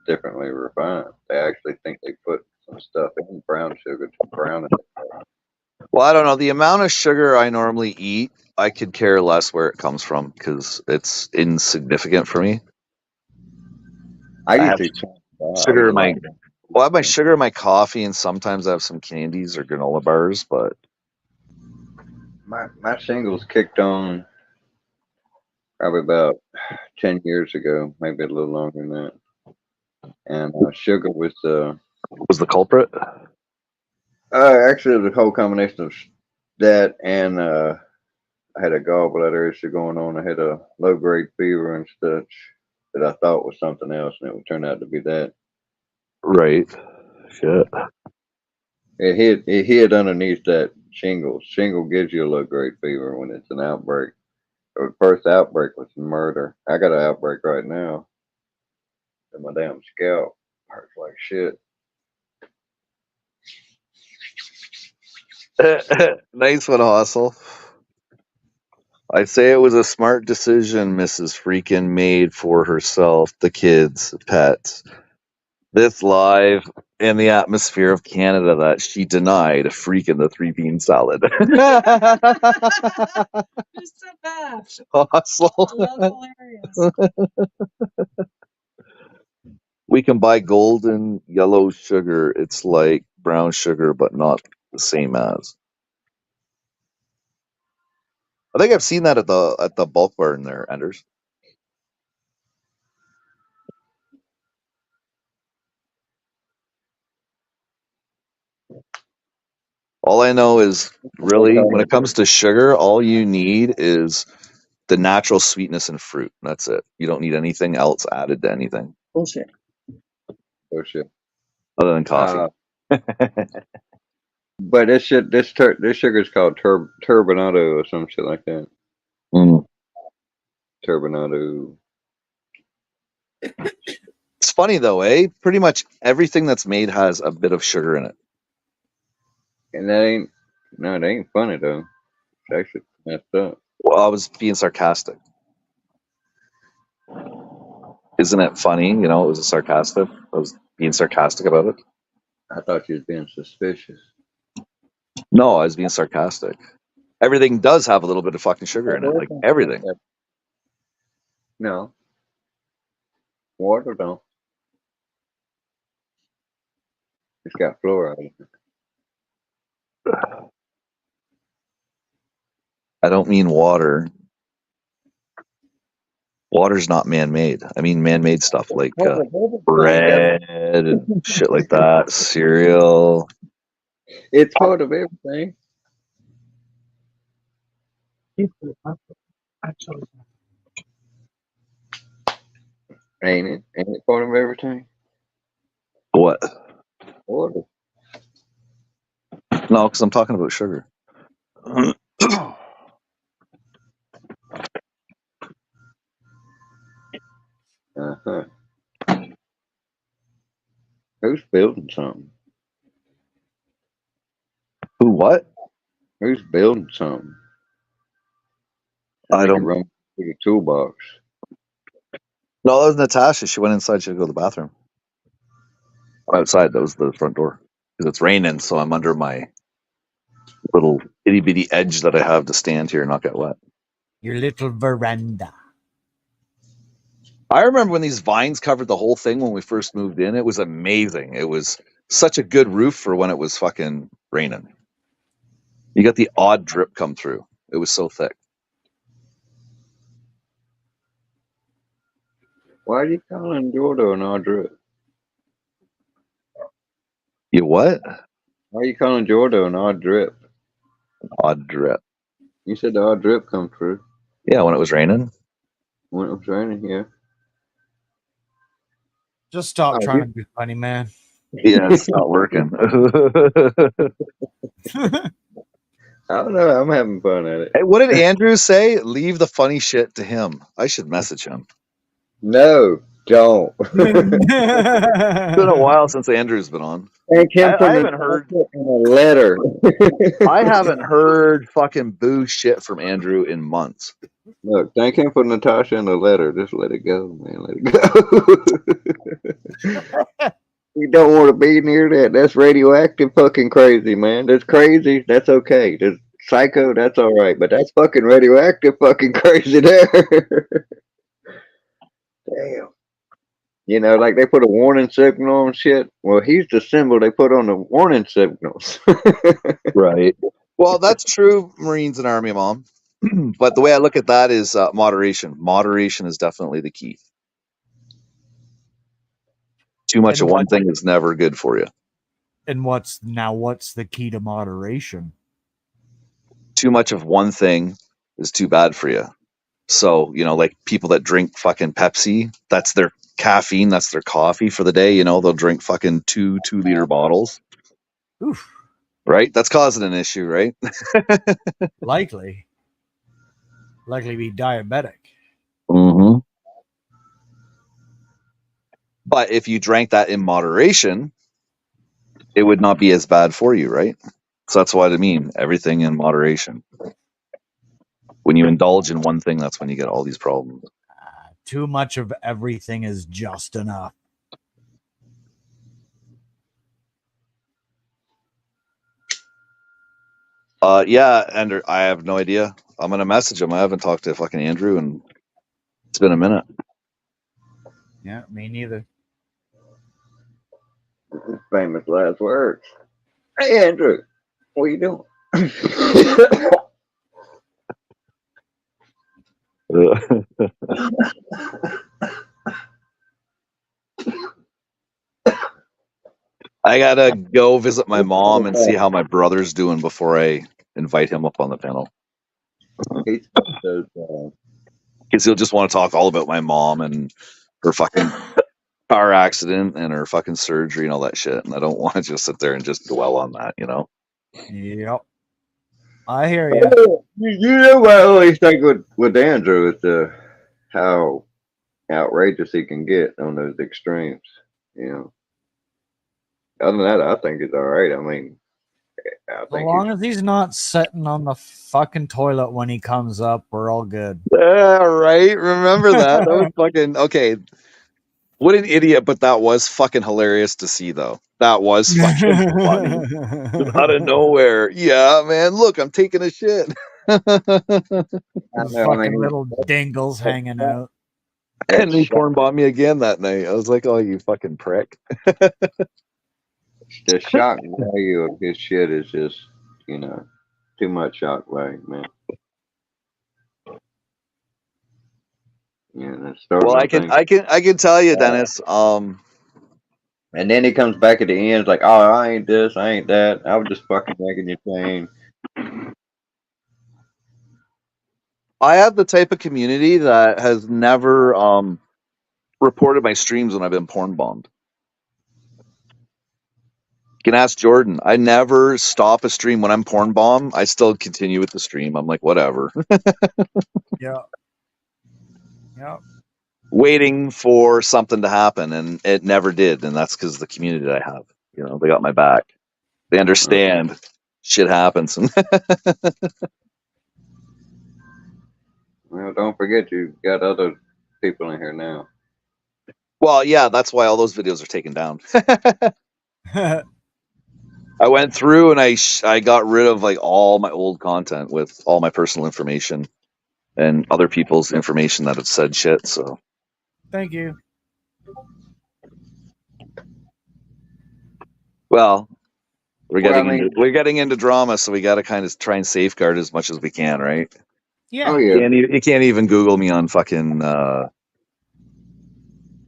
differently refined. They actually think they put some stuff in brown sugar to brown it. Well, I don't know. The amount of sugar I normally eat, I could care less where it comes from because it's insignificant for me. I have usually sugar in my I have my sugar in my coffee, and sometimes I have some candies or granola bars. But my singles kicked on probably about 10 years ago, maybe a little longer than that. And sugar was the culprit. Actually, it was a whole combination of that and I had a gallbladder issue going on. I had a low grade fever and such that I thought was something else, and it would turn out to be that. Right. Shit. It hid underneath that shingle. Shingle gives you a low grade fever when it's an outbreak. The first outbreak was murder. I got an outbreak right now, and my damn scalp hurts like shit. Nice one, Hustle. I say it was a smart decision Mrs. Freakin made for herself, the kids, pets. This live in the atmosphere of Canada that she denied freaking the 3-bean salad. You're so bad. Hustle. That's hilarious. We can buy golden yellow sugar. It's like brown sugar, but not the same as. I think I've seen that at the bulk barn there, Anders. All I know is really when it comes to sugar, all you need is the natural sweetness in fruit. That's it. You don't need anything else added to anything. Bullshit. Bullshit. other than coffee. But this sugar's called turbinado or some shit like that. Mm. Turbinado. It's funny though, eh? Pretty much everything that's made has a bit of sugar in it. And it ain't funny though. It's actually messed up. Well, I was being sarcastic. Isn't it funny? You know, it was sarcastic. I was being sarcastic about it. I thought you was being suspicious. No, I was being sarcastic. Everything does have a little bit of fucking sugar in it, like everything. No. Water don't. It's got fluoride in it. I don't mean water. Water's not man-made. I mean man-made stuff like bread and shit like that, cereal. It's part of everything. Ain't it? Ain't it part of everything? What? Water. No, because I'm talking about sugar. Uh-huh. Who's building something? Who? What? Who's building something? I don't. Run through the toolbox. No, that was Natasha. She went inside. She had to go to the bathroom. Outside, that was the front door. Because it's raining, so I'm under my little itty bitty edge that I have to stand here and not get wet. Your little veranda. I remember when these vines covered the whole thing when we first moved in. It was amazing. It was such a good roof for when it was fucking raining. You got the odd drip come through. It was so thick. Why are you calling Jordo an odd drip? You what? Why are you calling Jordo an odd drip? Odd drip. You said the odd drip come through. Yeah, when it was raining. When it was raining, yeah. Just stop trying to be funny, man. Yeah, it's not working. I don't know. I'm having fun at it. Hey, what did Andrew say? Leave the funny shit to him. I should message him. No, don't. It's been a while since Andrew's been on. Thank him I haven't heard in a letter. I haven't heard fucking boo shit from Andrew in months. Look, thank him for Natasha in the letter. Just let it go, man. Let it go. You don't want to be near that. That's radioactive fucking crazy, man. That's crazy. That's okay. That's psycho. That's all right. But that's fucking radioactive fucking crazy there. Damn. You know, like they put a warning signal on shit. Well, he's the symbol they put on the warning signals. Right. Well, that's true, Marines and Army, Mom. But the way I look at that is moderation. Moderation is definitely the key. Too much of one thing is never good for you. And what's the key to moderation? Too much of one thing is too bad for you. So, you know, like people that drink fucking Pepsi, that's their caffeine, that's their coffee for the day. You know, they'll drink fucking 2-liter bottles. Oof. Right? That's causing an issue, right? Likely be diabetic. Mm-hmm. But if you drank that in moderation, it would not be as bad for you, right? So that's what I mean. Everything in moderation. When you indulge in one thing, that's when you get all these problems. Too much of everything is just enough. Yeah, and I have no idea. I'm gonna message him. I haven't talked to fucking Andrew, and it's been a minute. Yeah, me neither. Famous last words. Hey, Andrew, what are you doing? I gotta go visit my mom and see how my brother's doing before I invite him up on the panel. Because he'll just want to talk all about my mom and her fucking car accident and her fucking surgery and all that shit. And I don't want to just sit there and just dwell on that, you know? Yep. I hear you. You know what I always think with Andrew is how outrageous he can get on those extremes. You know. Other than that, I think it's all right. I mean, I As think long as he's not sitting on the fucking toilet when he comes up, we're all good. Yeah, right. Remember that? That was fucking okay. What an idiot, but that was fucking hilarious to see, though. That was fucking funny. Just out of nowhere. Yeah, man, look, I'm taking a shit. I Those know. I fucking mean, little dingles hanging out. And he porn bombed me again that night. I was like, oh, you fucking prick. the shock value of his shit is just, you know, too much shock value, man. Yeah, that's starting Well, to think. I can tell you, Dennis. And then he comes back at the end, it's like, oh, I ain't this, I ain't that. I was just fucking making you change. I have the type of community that has never reported my streams when I've been porn bombed. You can ask Jordan. I never stop a stream when I'm porn bomb. I still continue with the stream. I'm like, whatever. Yeah. Yep. Waiting for something to happen, and it never did. And that's because the community that I have. You know, they got my back. They understand shit happens. Well, don't forget you got other people in here now. Well, yeah, that's why all those videos are taken down. I went through and I got rid of like all my old content with all my personal information and other people's information that have said shit. So Thank you. well, we're Well, getting I mean- we're getting into drama, so we got to kind of try and safeguard as much as we can, right? Yeah. Oh yeah. You can't even Google me on fucking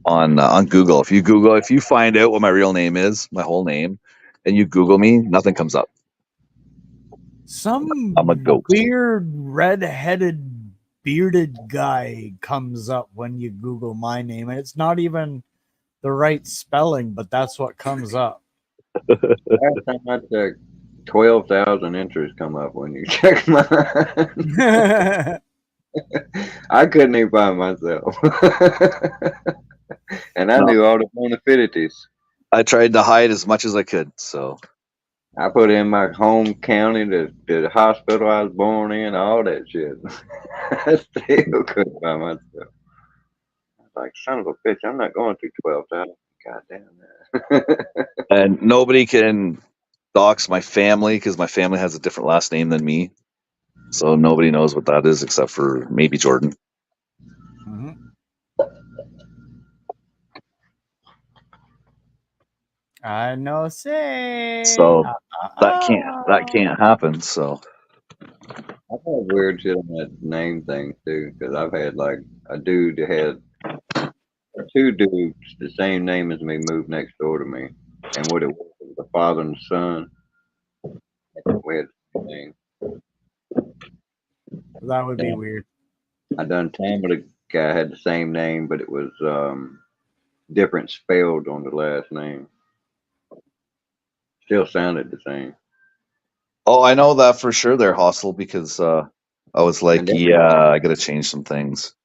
on Google. If you find out what my real name is, my whole name, and you Google me, nothing comes up. Some I'm a ghost. weird red-headed bearded guy comes up when you Google my name, and it's not even the right spelling, but that's what comes up. Last time I checked, 12,000 entries come up when you check mine. I couldn't even find myself. And I No. knew all the beneficities. I tried to hide as much as I could. So I put in my home county, the hospital I was born in, all that shit. I still couldn't find myself. I was like, son of a bitch, I'm not going through 12,000. God damn that. and nobody can dox my family because my family has a different last name than me. So nobody knows what that is except for maybe Jordan. Mhm. I know, say. So that can't happen. So I've had weird shit on that name thing too, because I've had like a dude that had two dudes the same name as me move next door to me, and what it was the father and the son. We had the same name. That would be Yeah. weird. I done time with a guy had the same name, but it was different spelled on the last name. Still sounded the same. oh, I know that for sure. They're hostile because I was like, And then- yeah, I got to change some things.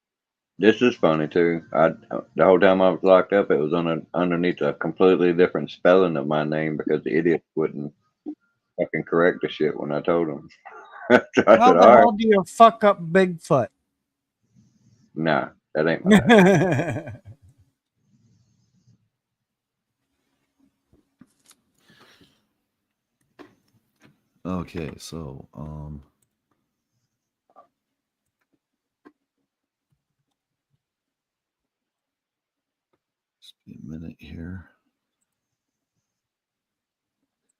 This is funny too. The whole time I was locked up, it was underneath a completely different spelling of my name because the idiot wouldn't fucking correct the shit when I told him. I said, How all the right, hell do you fuck up Bigfoot? nah, that ain't my name. Okay, so just be a minute here.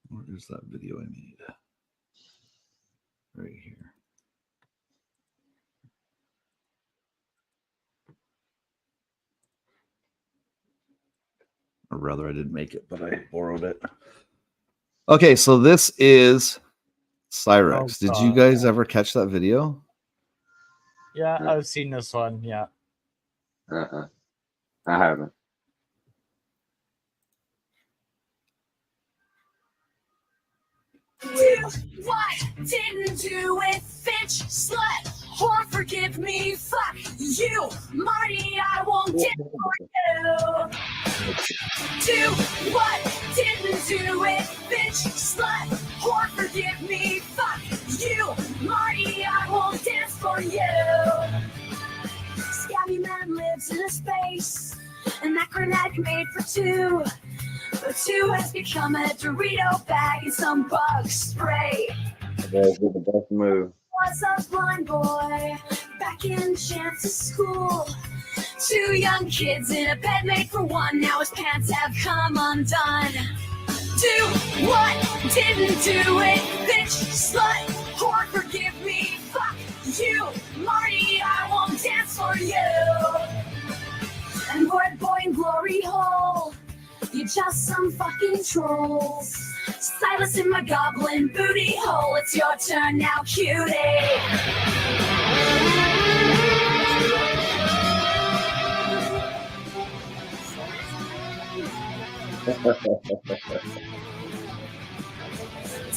Where is that video I made? Right here. Or rather, I didn't make it, but I borrowed it. Okay, so this is Cyrex. Oh, Did you God. guys ever catch that video? Yeah, I've seen this one. Yeah. I haven't. what? Didn't do it, bitch, slut, whore, forgive me, fuck you, Marty, I won't dance for you. Do what? Didn't do it, bitch, slut, whore, forgive me, fuck you, Marty, I won't dance for you. Scabby man lives in a space, and that grenade made for two. But two has become a Dorito bag and some bug spray. That's the best move. Was a blind boy back in Chance's school. Two young kids in a bed made for one. Now his pants have come undone. Do what? Didn't do it, bitch, slut, whore, forgive me, fuck you, Marty, I won't dance for you. And boy in glory hole, you're just some fucking trolls. Silas in my goblin booty hole. It's your turn now, cutie.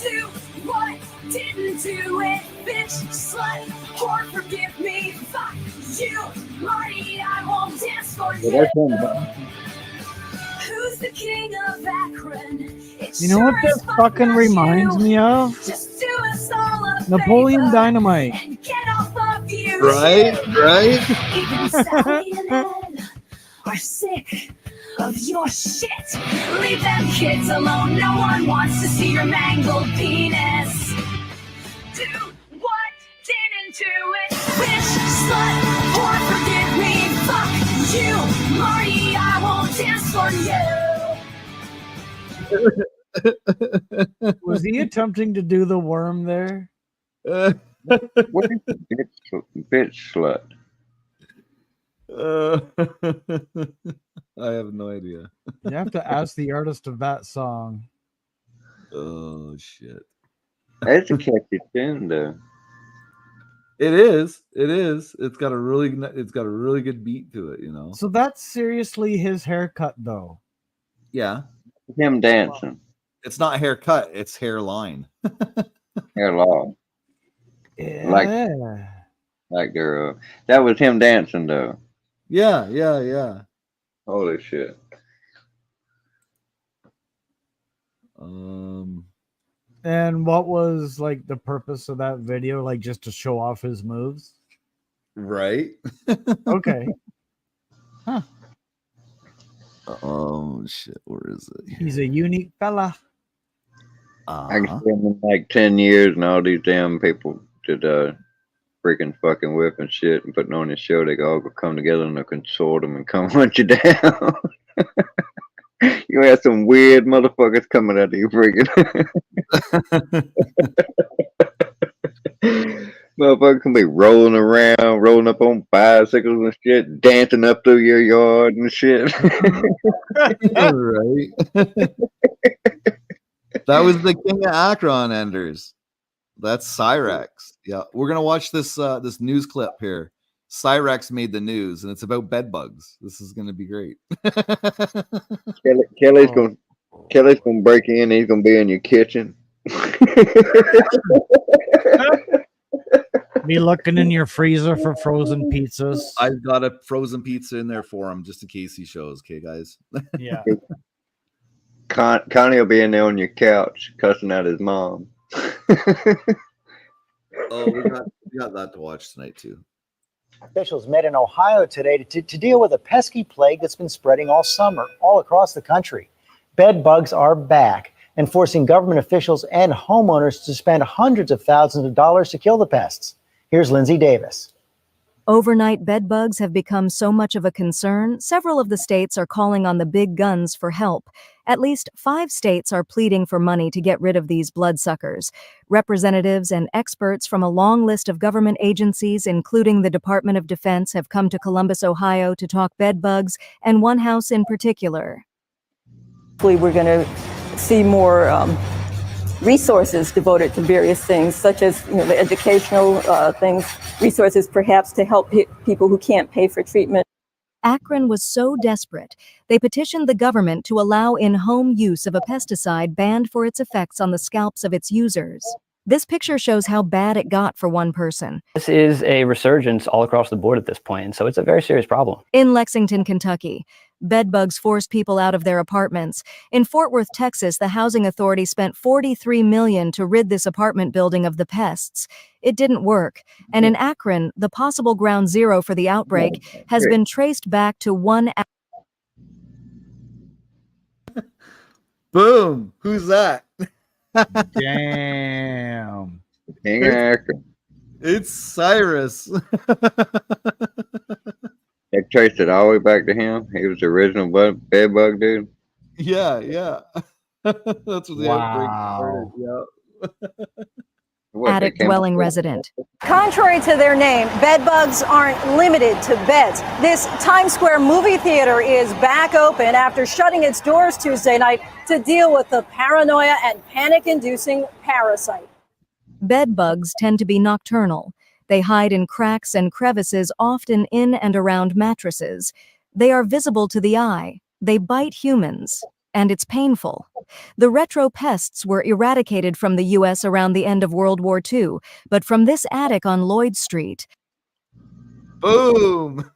Do what? Didn't do it, bitch, slut, whore, forgive me, fuck you, Marty, I won't dance for you. Well, that's him. Who's the king of Akron? You know what this fucking reminds me of? Just do us all a Napoleon favor Dynamite. and get off of you. Right? Even Sally and Ed are sick of your shit. Leave them kids alone. No one wants to see your mangled penis. Do what? Didn't do it. Bitch, slut, whore, forgive me. Fuck you, Marty. I won't dance for you. Was he attempting to do the worm there? What is the bitch slut? I have no idea. You have to ask the artist of that song. Oh shit! That's a catchy tune, though. It is. It is. It's got a really good beat to it. You know. So that's seriously his haircut, though. Yeah. Him dancing. It's not haircut. It's hairline. Hair long. Yeah. Like girl. That was him dancing, though. Yeah. Yeah. Yeah. Holy shit. And what was like the purpose of that video? Like just to show off his moves? Right. Okay. Huh. Oh shit! Where is it? He's a unique fella. I can see him in like 10 years and all these damn people did freaking fucking whip and shit and putting on this show. They all go come together in a consortium and come hunt you down. You have some weird motherfuckers coming out of you freaking. Motherfuckers can be rolling around, rolling up on bicycles and shit, dancing up through your yard and shit. Right. That was the King of Akron Enders. That's Cyrax. Yeah, we're gonna watch this this news clip here. Cyrax made the news, and it's about bed bugs. This is gonna be great. Kelly's gonna break in. He's gonna be in your kitchen. Be looking in your freezer for frozen pizzas. I've got a frozen pizza in there for him just in case he shows. Okay, guys. Yeah. Connie will be in there on your couch cussing out his mom. Oh, we got that to watch tonight too. Officials met in Ohio today to deal with a pesky plague that's been spreading all summer, all across the country. Bed bugs are back and forcing government officials and homeowners to spend hundreds of thousands of dollars to kill the pests. Here's Lindsay Davis. Overnight bed bugs have become so much of a concern, several of the states are calling on the big guns for help. At least 5 states are pleading for money to get rid of these bloodsuckers. Representatives and experts from a long list of government agencies, including the Department of Defense, have come to Columbus, Ohio to talk bed bugs, and one house in particular. We're going to see more resources devoted to various things, such as the educational things, resources perhaps to help people who can't pay for treatment. Akron was so desperate, they petitioned the government to allow in-home use of a pesticide banned for its effects on the scalps of its users. This picture shows how bad it got for one person. This is a resurgence all across the board at this point, and so it's a very serious problem. In Lexington, Kentucky, bedbugs forced people out of their apartments. In Fort Worth, Texas, the housing authority spent $43 million to rid this apartment building of the pests. It didn't work. And in Akron, the possible ground zero for the outbreak has been traced back to one. Boom. Who's that? Damn. King of Akron. It's Cyrus. They traced it all the way back to him. He was the original bed bug dude. Yeah. That's what the outbreak started. Wow. Yeah. Attic-dwelling resident. Contrary to their name, bedbugs aren't limited to beds. This Times Square movie theater is back open after shutting its doors Tuesday night to deal with the paranoia and panic-inducing parasite. Bedbugs tend to be nocturnal. They hide in cracks and crevices, often in and around mattresses. They are visible to the eye. They bite humans, and it's painful. The retro pests were eradicated from the U.S. around the end of World War II, but from this attic on Lloyd Street. Boom!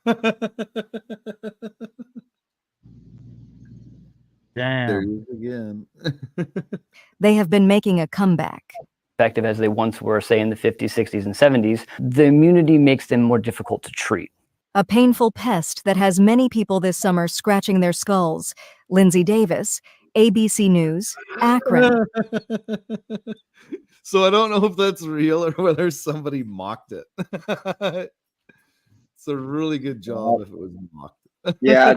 Damn. There he is again. They have been making a comeback. Effective as they once were, say, in the 50s, 60s, and 70s, the immunity makes them more difficult to treat. A painful pest that has many people this summer scratching their skulls. Lindsay Davis, ABC News, Akron. So I don't know if that's real or whether somebody mocked it. It's a really good job if it was mocked. Yeah,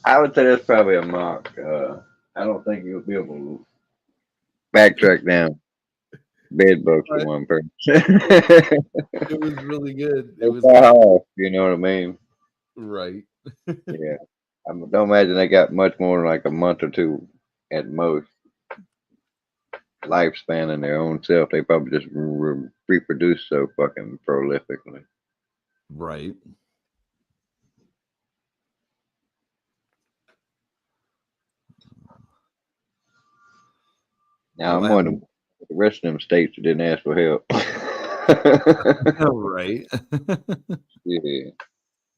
I would say that's probably a mock. I don't think you'll be able to backtrack down bed bugs for one person. It was really good. It was off, you know what I mean? right. Yeah. I don't imagine they got much more than like a month or two at most lifespan in their own self. They probably just reproduce so fucking prolifically. Right. Now I'm wondering the rest of them states that didn't ask for help. Right. Yeah.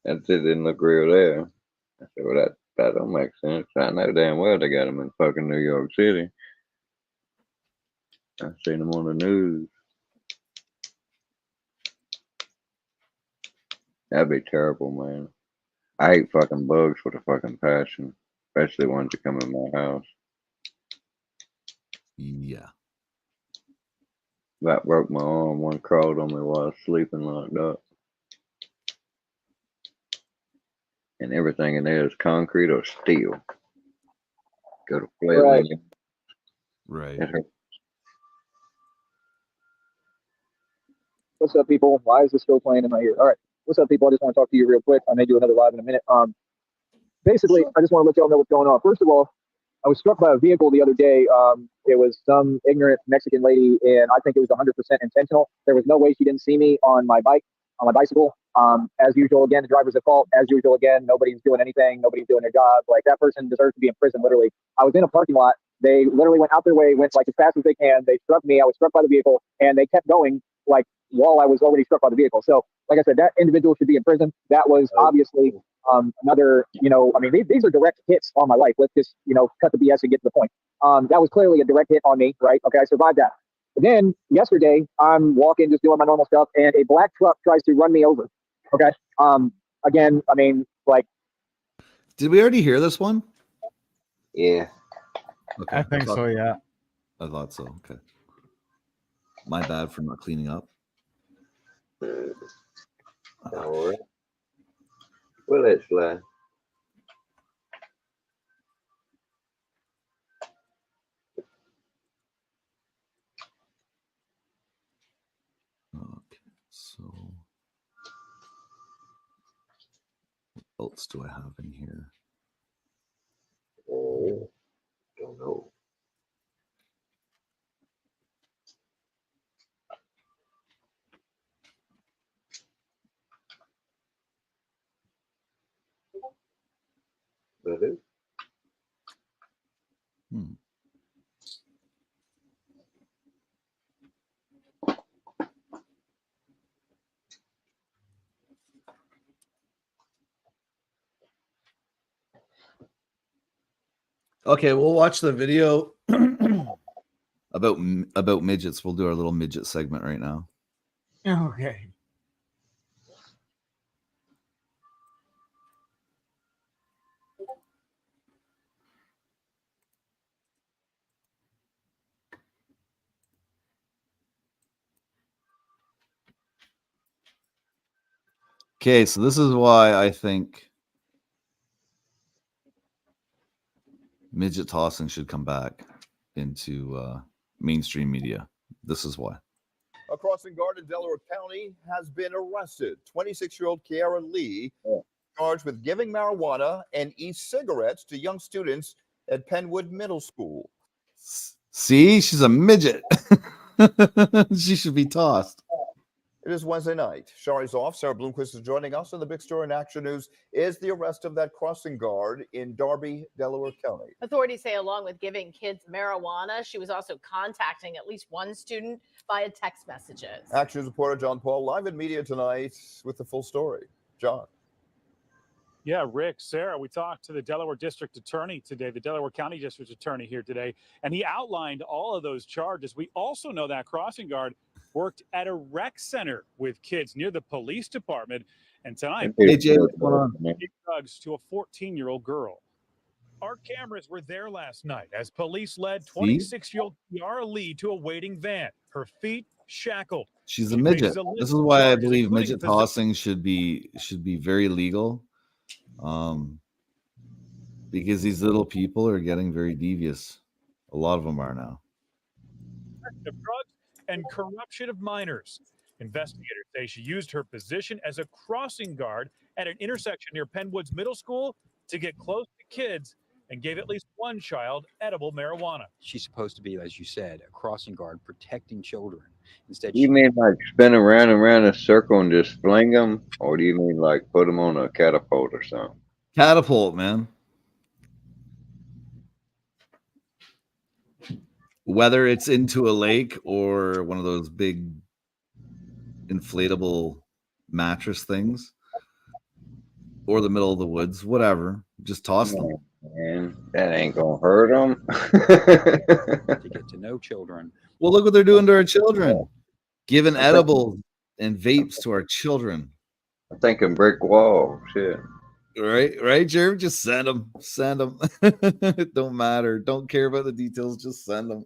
That shit didn't look real there. I said, well, that don't make sense. I know damn well they got them in fucking New York City. I've seen them on the news. That'd be terrible, man. I hate fucking bugs with a fucking passion, especially ones that come in my house. Yeah. That broke my arm. One crawled on me while I was sleeping locked up. And everything in there is concrete or steel. Go to flailing. Right. It hurt. What's up, people? Why is this still playing in my ear? All right. What's up, people? I just want to talk to you real quick. I may do another live in a minute. Basically, I just want to let y'all know what's going on. First of all, I was struck by a vehicle the other day. It was some ignorant Mexican lady, and I think it was 100% intentional. There was no way she didn't see me on my bicycle. As usual, again, the driver's at fault. As usual, again, nobody's doing anything. Nobody's doing their job. Like, that person deserves to be in prison, literally. I was in a parking lot. They literally went out their way, went like as fast as they can. They struck me. I was struck by the vehicle, and they kept going like while I was already struck by the vehicle. So, like I said, that individual should be in prison. That was obviously another, I mean, these are direct hits on my life. Let's just, cut the BS and get to the point. That was clearly a direct hit on me, right? Okay, I survived that. But then yesterday, I'm walking, just doing my normal stuff, and a black truck tries to run me over. Okay. Again, I mean, like. Did we already hear this one? Yeah. Okay. I think so, yeah. I thought so. Okay. My bad for not cleaning up. All right. Well, let's fly. Okay, so what else do I have in here? Oh, don't know. Hmm. Okay, we'll watch the video about midgets. We'll do our little midget segment right now. Okay. Okay, so this is why I think midget tossing should come back into mainstream media. This is why. A crossing guard in Delaware County has been arrested. 26-year-old Kiara Lee charged with giving marijuana and e-cigarettes to young students at Penwood Middle School. See, she's a midget. She should be tossed. It is Wednesday night. Shari's off. Sarah Bloomquist is joining us. And the big story in Action News is the arrest of that crossing guard in Darby, Delaware County. Authorities say along with giving kids marijuana, she was also contacting at least one student via text messages. Action News reporter John Paul live in media tonight with the full story. John. Yeah, Rick, Sarah, we talked to the Delaware District Attorney today, the Delaware County District Attorney here today, and he outlined all of those charges. We also know that crossing guard worked at a rec center with kids near the police department. And tonight, hey, Jay, what's going on? gave drugs to a 14-year-old girl. Our cameras were there last night as police led 26-year-old Kiara Lee to a waiting van, her feet shackled. She's a midget. This is why I believe midget tossing should be very legal. Because these little people are getting very devious. A lot of them are now. Of drugs and corruption of minors. Investigators say she used her position as a crossing guard at an intersection near Penwood's Middle School to get close to kids and gave at least one child edible marijuana. She's supposed to be, as you said, a crossing guard protecting children. Instead, You mean like spin around and around a circle and just fling them? Or do you mean like put them on a catapult or something? Catapult, man. Whether it's into a lake or one of those big inflatable mattress things or the middle of the woods, whatever, just toss them. Man, that ain't gonna hurt them. to get to know children. Well, look what they're doing to our children. Giving edibles and vapes to our children. I'm thinking brick wall. Shit. Right, Jerry? Just send them. It don't matter. Don't care about the details. Just send them.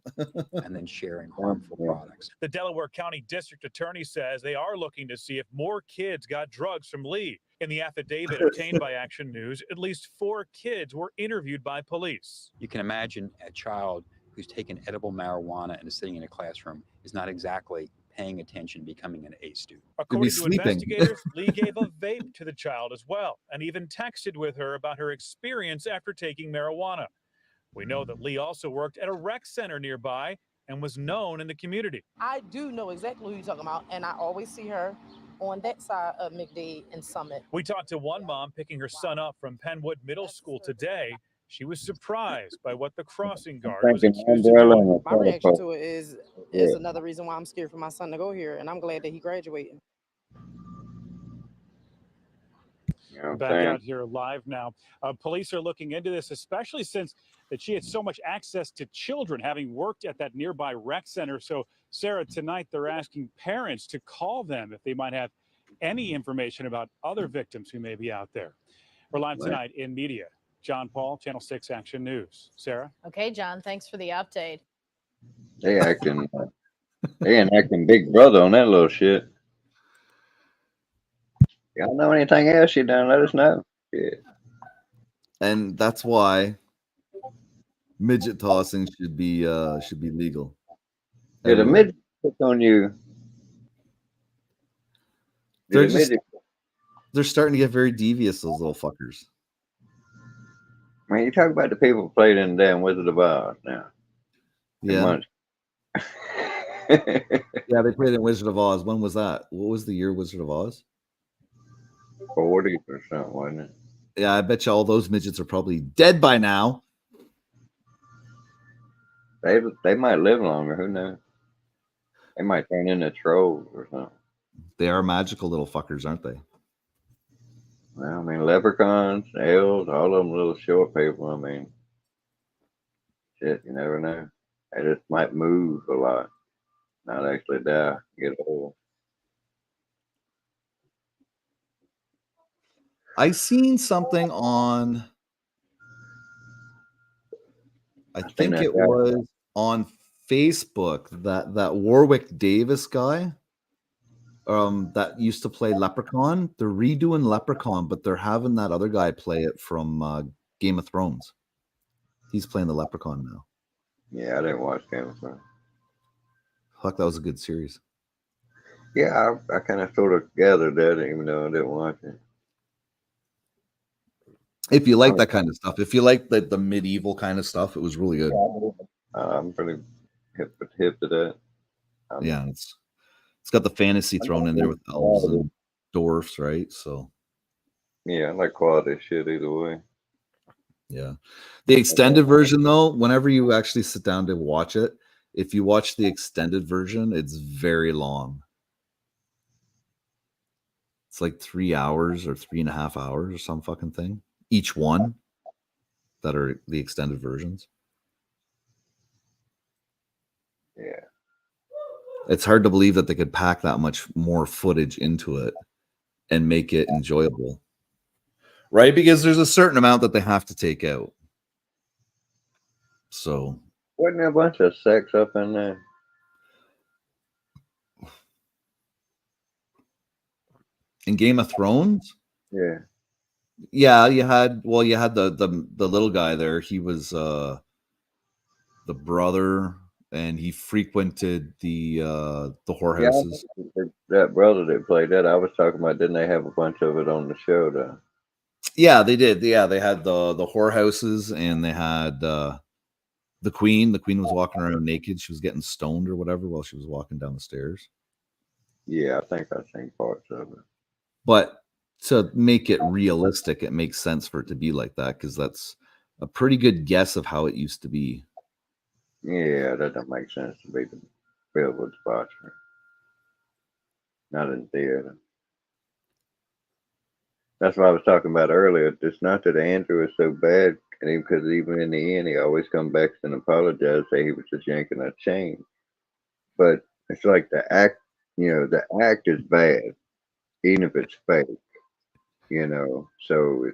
And then sharing harmful products. The Delaware County District Attorney says they are looking to see if more kids got drugs from Lee. In the affidavit obtained by Action News, at least 4 kids were interviewed by police. You can imagine a child who's taken edible marijuana and is sitting in a classroom is not exactly paying attention, becoming an A student. According to investigators, Lee gave a vape to the child as well, and even texted with her about her experience after taking marijuana. We know that Lee also worked at a rec center nearby and was known in the community. I do know exactly who you're talking about, and I always see her on that side of McDade and Summit. We talked to one mom picking her son up from Penwood Middle School today. She was surprised by what the crossing guard was accused of doing. My reaction to it is another reason why I'm scared for my son to go here, and I'm glad that he graduated. Back out here live now. Police are looking into this, especially since that she had so much access to children, having worked at that nearby rec center. So, Sarah, tonight they're asking parents to call them if they might have any information about other victims who may be out there. We're live tonight in media. John Paul, Channel 6 Action News. Sarah? Okay, John, thanks for the update. They acting big brother on that little shit. Y'all know anything else you done, let us know. Yeah. And that's why midget tossing should be legal. Yeah, the midget pick on you. They're starting to get very devious, those little fuckers. Man, you talk about the people who played in the damn Wizard of Oz now. Yeah. Yeah, they played in Wizard of Oz. When was that? What was the year Wizard of Oz? 40s or something, wasn't it? Yeah, I bet you all those midgets are probably dead by now. They might live longer. Who knows? They might turn into trolls or something. They are magical little fuckers, aren't they? Well, I mean, leprechauns, elves, all of them little short people. I mean, shit, you never know. They just might move a lot, not actually die, get old. I seen something on. I seen think that it guy. was on Facebook that Warwick Davis guy. That used to play Leprechaun. They're redoing Leprechaun, but they're having that other guy play it from Game of Thrones. He's playing the Leprechaun now. Yeah, I didn't watch Game of Thrones. Fuck, that was a good series. Yeah, I kind of sort of gathered that, even though I didn't watch it. If you like that kind of stuff, if you like the medieval kind of stuff, it was really good. I'm pretty hip to that. Yeah, it's got the fantasy thrown in there with elves and dwarfs, right? So yeah, I like quality shit either way. yeah. The extended version, though, whenever you actually sit down to watch it, if you watch the extended version, it's very long. It's like 3 hours or 3.5 hours or some fucking thing. Each one that are the extended versions. Yeah. It's hard to believe that they could pack that much more footage into it and make it enjoyable. Right? Because there's a certain amount that they have to take out. So wasn't there a bunch of sex up in there? In Game of Thrones? Yeah. Yeah, you had the little guy there. He was the brother, and he frequented the whorehouses. Yeah, that brother that played that, I was talking about, didn't they have a bunch of it on the show though? Yeah, they did. Yeah, they had the whorehouses, and they had the queen. The queen was walking around naked. She was getting stoned or whatever while she was walking down the stairs. Yeah, I think I've seen parts of it. But to make it realistic, it makes sense for it to be like that, because that's a pretty good guess of how it used to be. Yeah, that doesn't make sense to be filled with debauchery. Not in theater. That's what I was talking about earlier. It's not that Andrew is so bad, because even in the end, he always come back and apologize, say he was just yanking a chain. But it's like the act, the act is bad, even if it's fake, So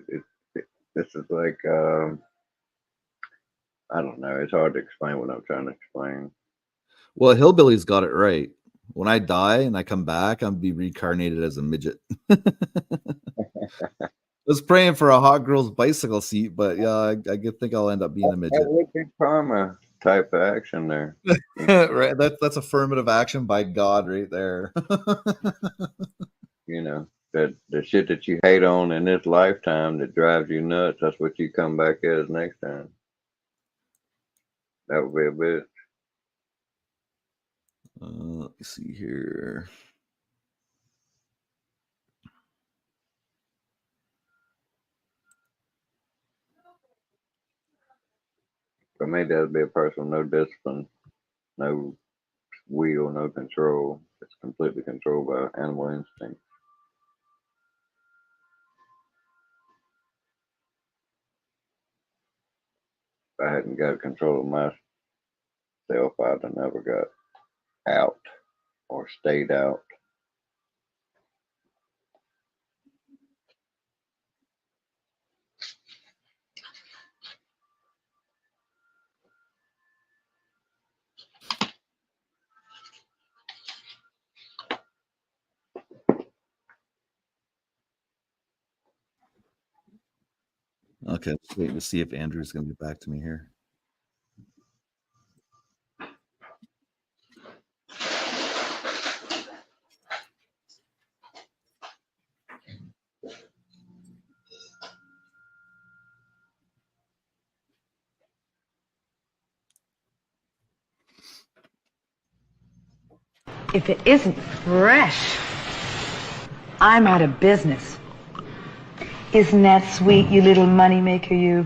this is like, I don't know. It's hard to explain what I'm trying to explain. Well, Hillbilly's got it right. When I die and I come back, I'm be reincarnated as a midget. I was praying for a hot girl's bicycle seat, but yeah, I think I'll end up being a midget. That would be karma type of action there. Right, that's affirmative action by God right there. That the shit that you hate on in this lifetime that drives you nuts, that's what you come back as next time. That would be a bitch. Let me see here. For me, that would be a person with no discipline, no will, no control. It's completely controlled by animal instinct. If I hadn't got control of myself, I'd have never got out or stayed out. Okay, let's wait to see if Andrew's going to get back to me here. If it isn't fresh, I'm out of business. Isn't that sweet, you little moneymaker, you?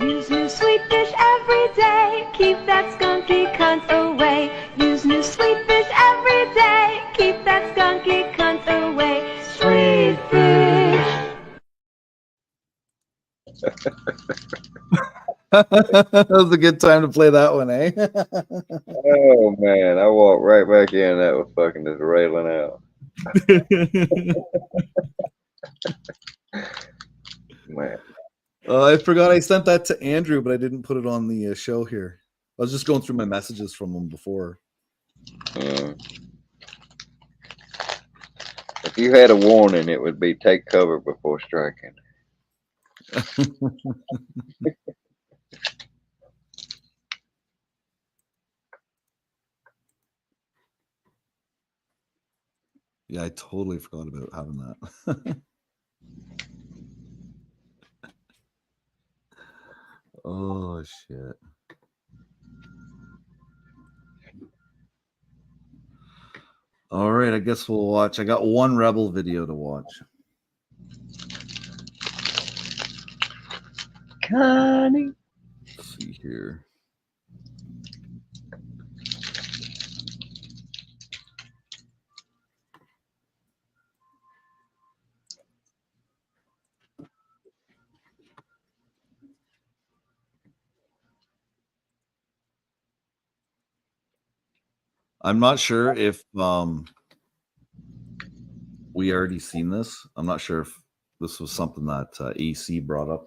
Use new sweet fish every day. Keep that skunky cunt away. Use new sweet fish every day. Keep that skunky cunt away. Sweet fish. That was a good time to play that one, eh? Oh man, I walked right back in. That was fucking just railing out. Man. I forgot I sent that to Andrew, but I didn't put it on the show here. I was just going through my messages from him before. If you had a warning, it would be take cover before striking. Yeah, I totally forgot about having that. Oh, shit. All right, I guess we'll watch. I got one Rebel video to watch. Connie. Let's see here. I'm not sure if we already seen this. I'm not sure if this was something that AC brought up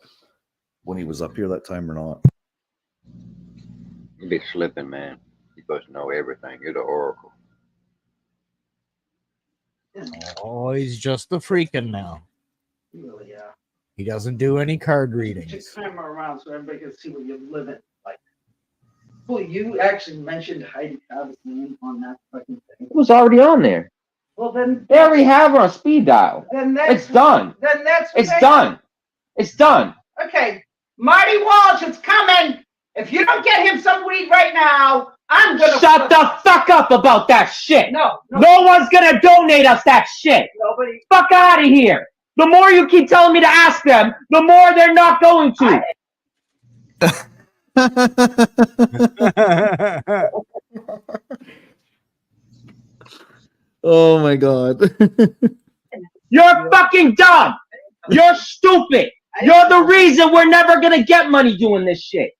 when he was up here that time or not. You be slipping, man. You're supposed to know everything. You're the oracle. Oh, he's just a freaking now. Yeah. He doesn't do any card Put your readings. camera around so everybody can see what you're living like. Well, you actually mentioned Heidi Travis' name on that fucking thing. It was already on there. Well, then They already have her on speed dial. Then that's It's done. Then that's It's what done. It's done. Okay, Marty Walsh, it's coming. If you don't get him some weed right now, I'm gonna Shut the fuck up about that shit. No. No one's gonna donate us that shit. Nobody. Fuck out of here. The more you keep telling me to ask them, the more they're not going to. Oh my god. You're fucking dumb. You're stupid. You're the reason we're never gonna get money doing this shit.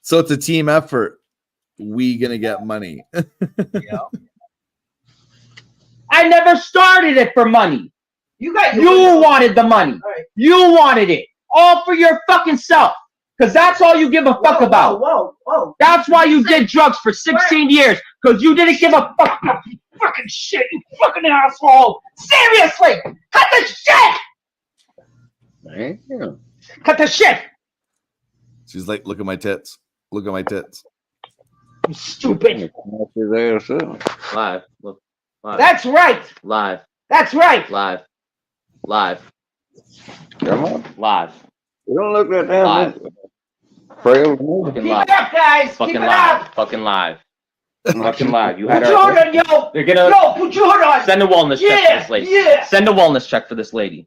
So it's a team effort. We gonna get money. Yeah. I never started it for money. You wanted the money. Right. You wanted it. All for your fucking self. Because that's all you give a fuck about. Whoa. That's why you did drugs for 16 years. Because you didn't give a fuck about you fucking shit. You fucking asshole. Seriously. Cut the shit. Damn. Cut the shit. She's like, look at my tits. Look at my tits. You stupid. Live. Look. Live. That's right. Live. That's right. Live. Come on. Live. You don't look that damn. Live. Frail. Fucking Keep live. it up, guys. Fucking Keep it live. up. Fucking live. Fucking live. You had Put your hood her. on, yo. They're gonna Put your hood on. send a wellness check for this lady. Yeah. Send a wellness check for this lady.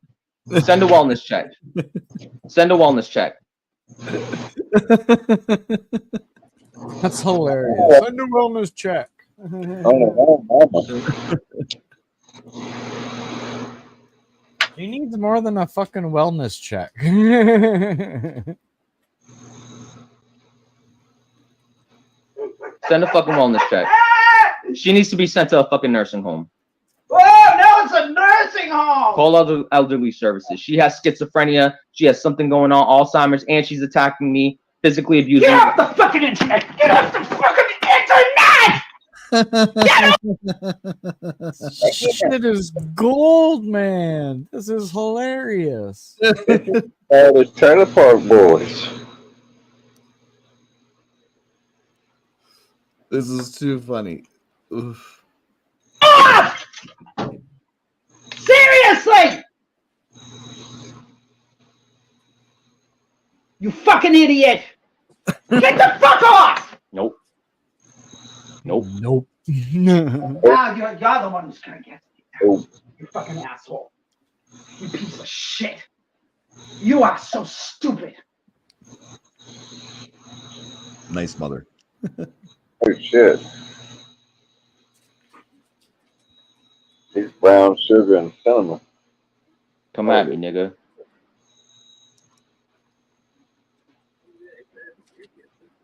Send a wellness check. Send a wellness check. That's hilarious. Send a wellness check. He needs more than a fucking wellness check. Send a fucking wellness check. She needs to be sent to a fucking nursing home. Oh, no, it's a nursing home. Call other elderly services. She has schizophrenia. She has something going on, Alzheimer's, and she's attacking me, physically abusing me. Get off the fucking internet. Get off the fucking internet. Shit is gold, man. This is hilarious. The Trailer Park Boys. This is too funny. Oof. Ah! Seriously! You fucking idiot! Get the fuck off! Nope. Nope. Now you're the one who's gonna get it. You fucking asshole. You piece of shit. You are so stupid. Nice mother. Oh shit. These brown sugar and cinnamon. Come at me, nigga.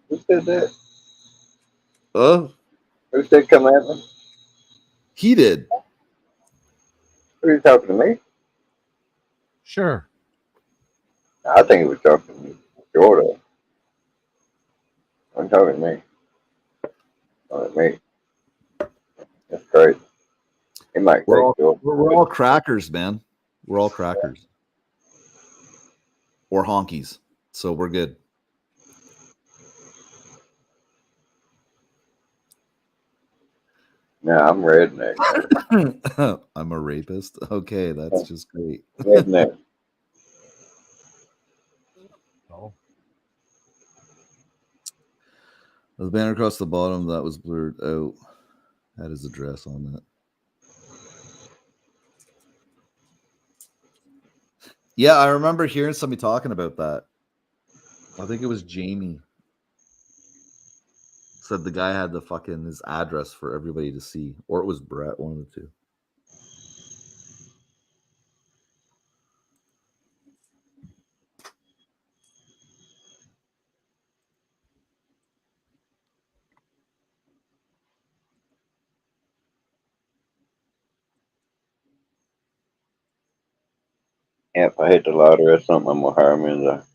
Who said that? Oh, Who said come at me? he did. Who are you talking to me? Sure. I think he was talking to me. Jordan. I'm talking to me. Talking to me. That's crazy. He might We're take all, Jordan. we're all crackers, man. We're all crackers. Or honkies. So we're good. No, I'm redneck. I'm a rapist. Okay, that's just great. Redneck. Oh. The banner across the bottom that was blurred out had his address on that. Yeah, I remember hearing somebody talking about that. I think it was Jamie. Said the guy had the fucking his address for everybody to see. Or it was Brett, one of the two. Yeah, if I hit the lottery or something, I'm gonna hire him as a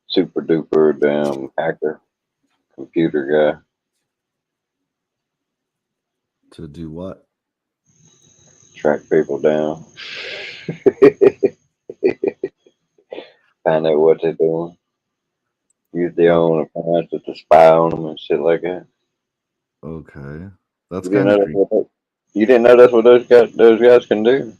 super duper damn hacker, computer guy. To do what? Track people down. Find out what they're doing. Use their own appliances to spy on them and shit like that. Okay. That's You didn't kind of know creepy. you didn't know that's what those guys can do.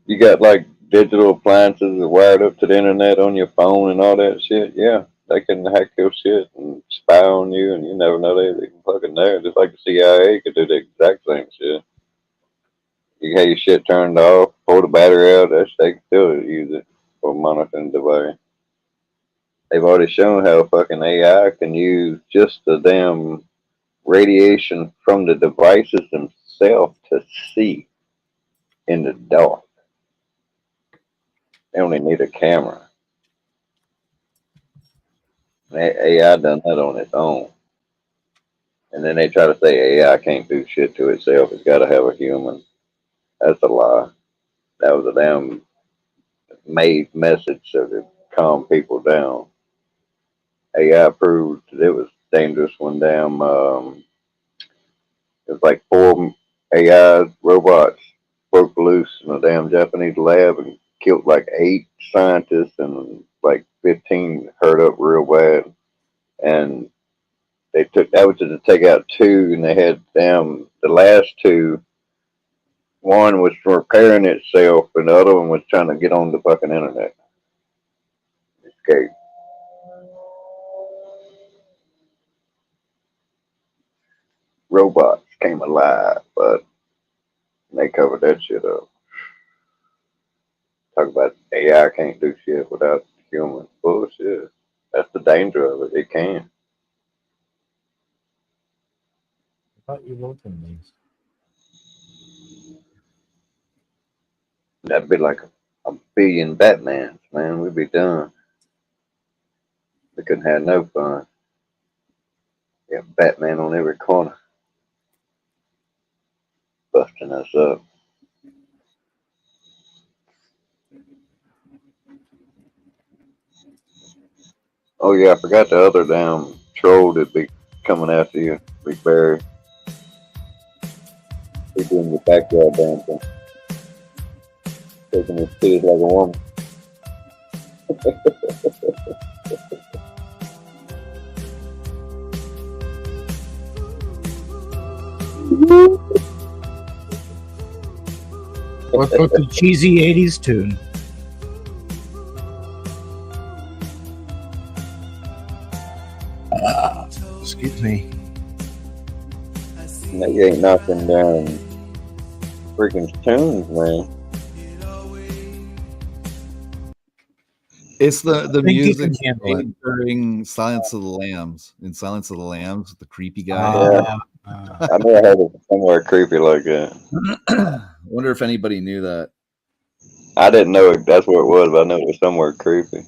You got like digital appliances that wired up to the internet on your phone and all that shit. Yeah, they can hack your shit and spy on you, and you never know they can fucking know. Just like the CIA could do the exact same shit. You have your shit turned off, pull the battery out. They can still use it for monitoring device. They've already shown how fucking AI can use just the damn radiation from the devices themselves to see in the dark. They only need a camera. AI done that on its own. And then they try to say AI can't do shit to itself. It's got to have a human. That's a lie. That was a damn made message so to calm people down. AI proved that it was dangerous when damn, it was like 4 AI robots broke loose in a damn Japanese lab and killed like 8 scientists and like 15 hurt up real bad. And they took that was to take out 2, and they had damn the last 2. One was repairing itself, and the other one was trying to get on the fucking internet. Escape. Robots came alive, but they covered that shit up. Talk about AI can't do shit without humans. Bullshit. That's the danger of it. It can. I thought you wrote them these. That'd be like a billion Batmans, man. We'd be done. We couldn't have no fun. Yeah, Batman on every corner. Busting us up. Oh yeah, I forgot the other damn troll that'd be coming after you, Big Barry. He's doing your backyard dancing. Taking his teeth like a woman. What's with the cheesy 80s tune? Excuse me. You ain't knocking down freaking tunes, man. It's the think you music can handle it. played during Silence of the Lambs. In Silence of the Lambs, with the creepy guy. I knew I heard it somewhere creepy like that. Wonder if anybody knew that. I didn't know that's what it was, but I knew it was somewhere creepy.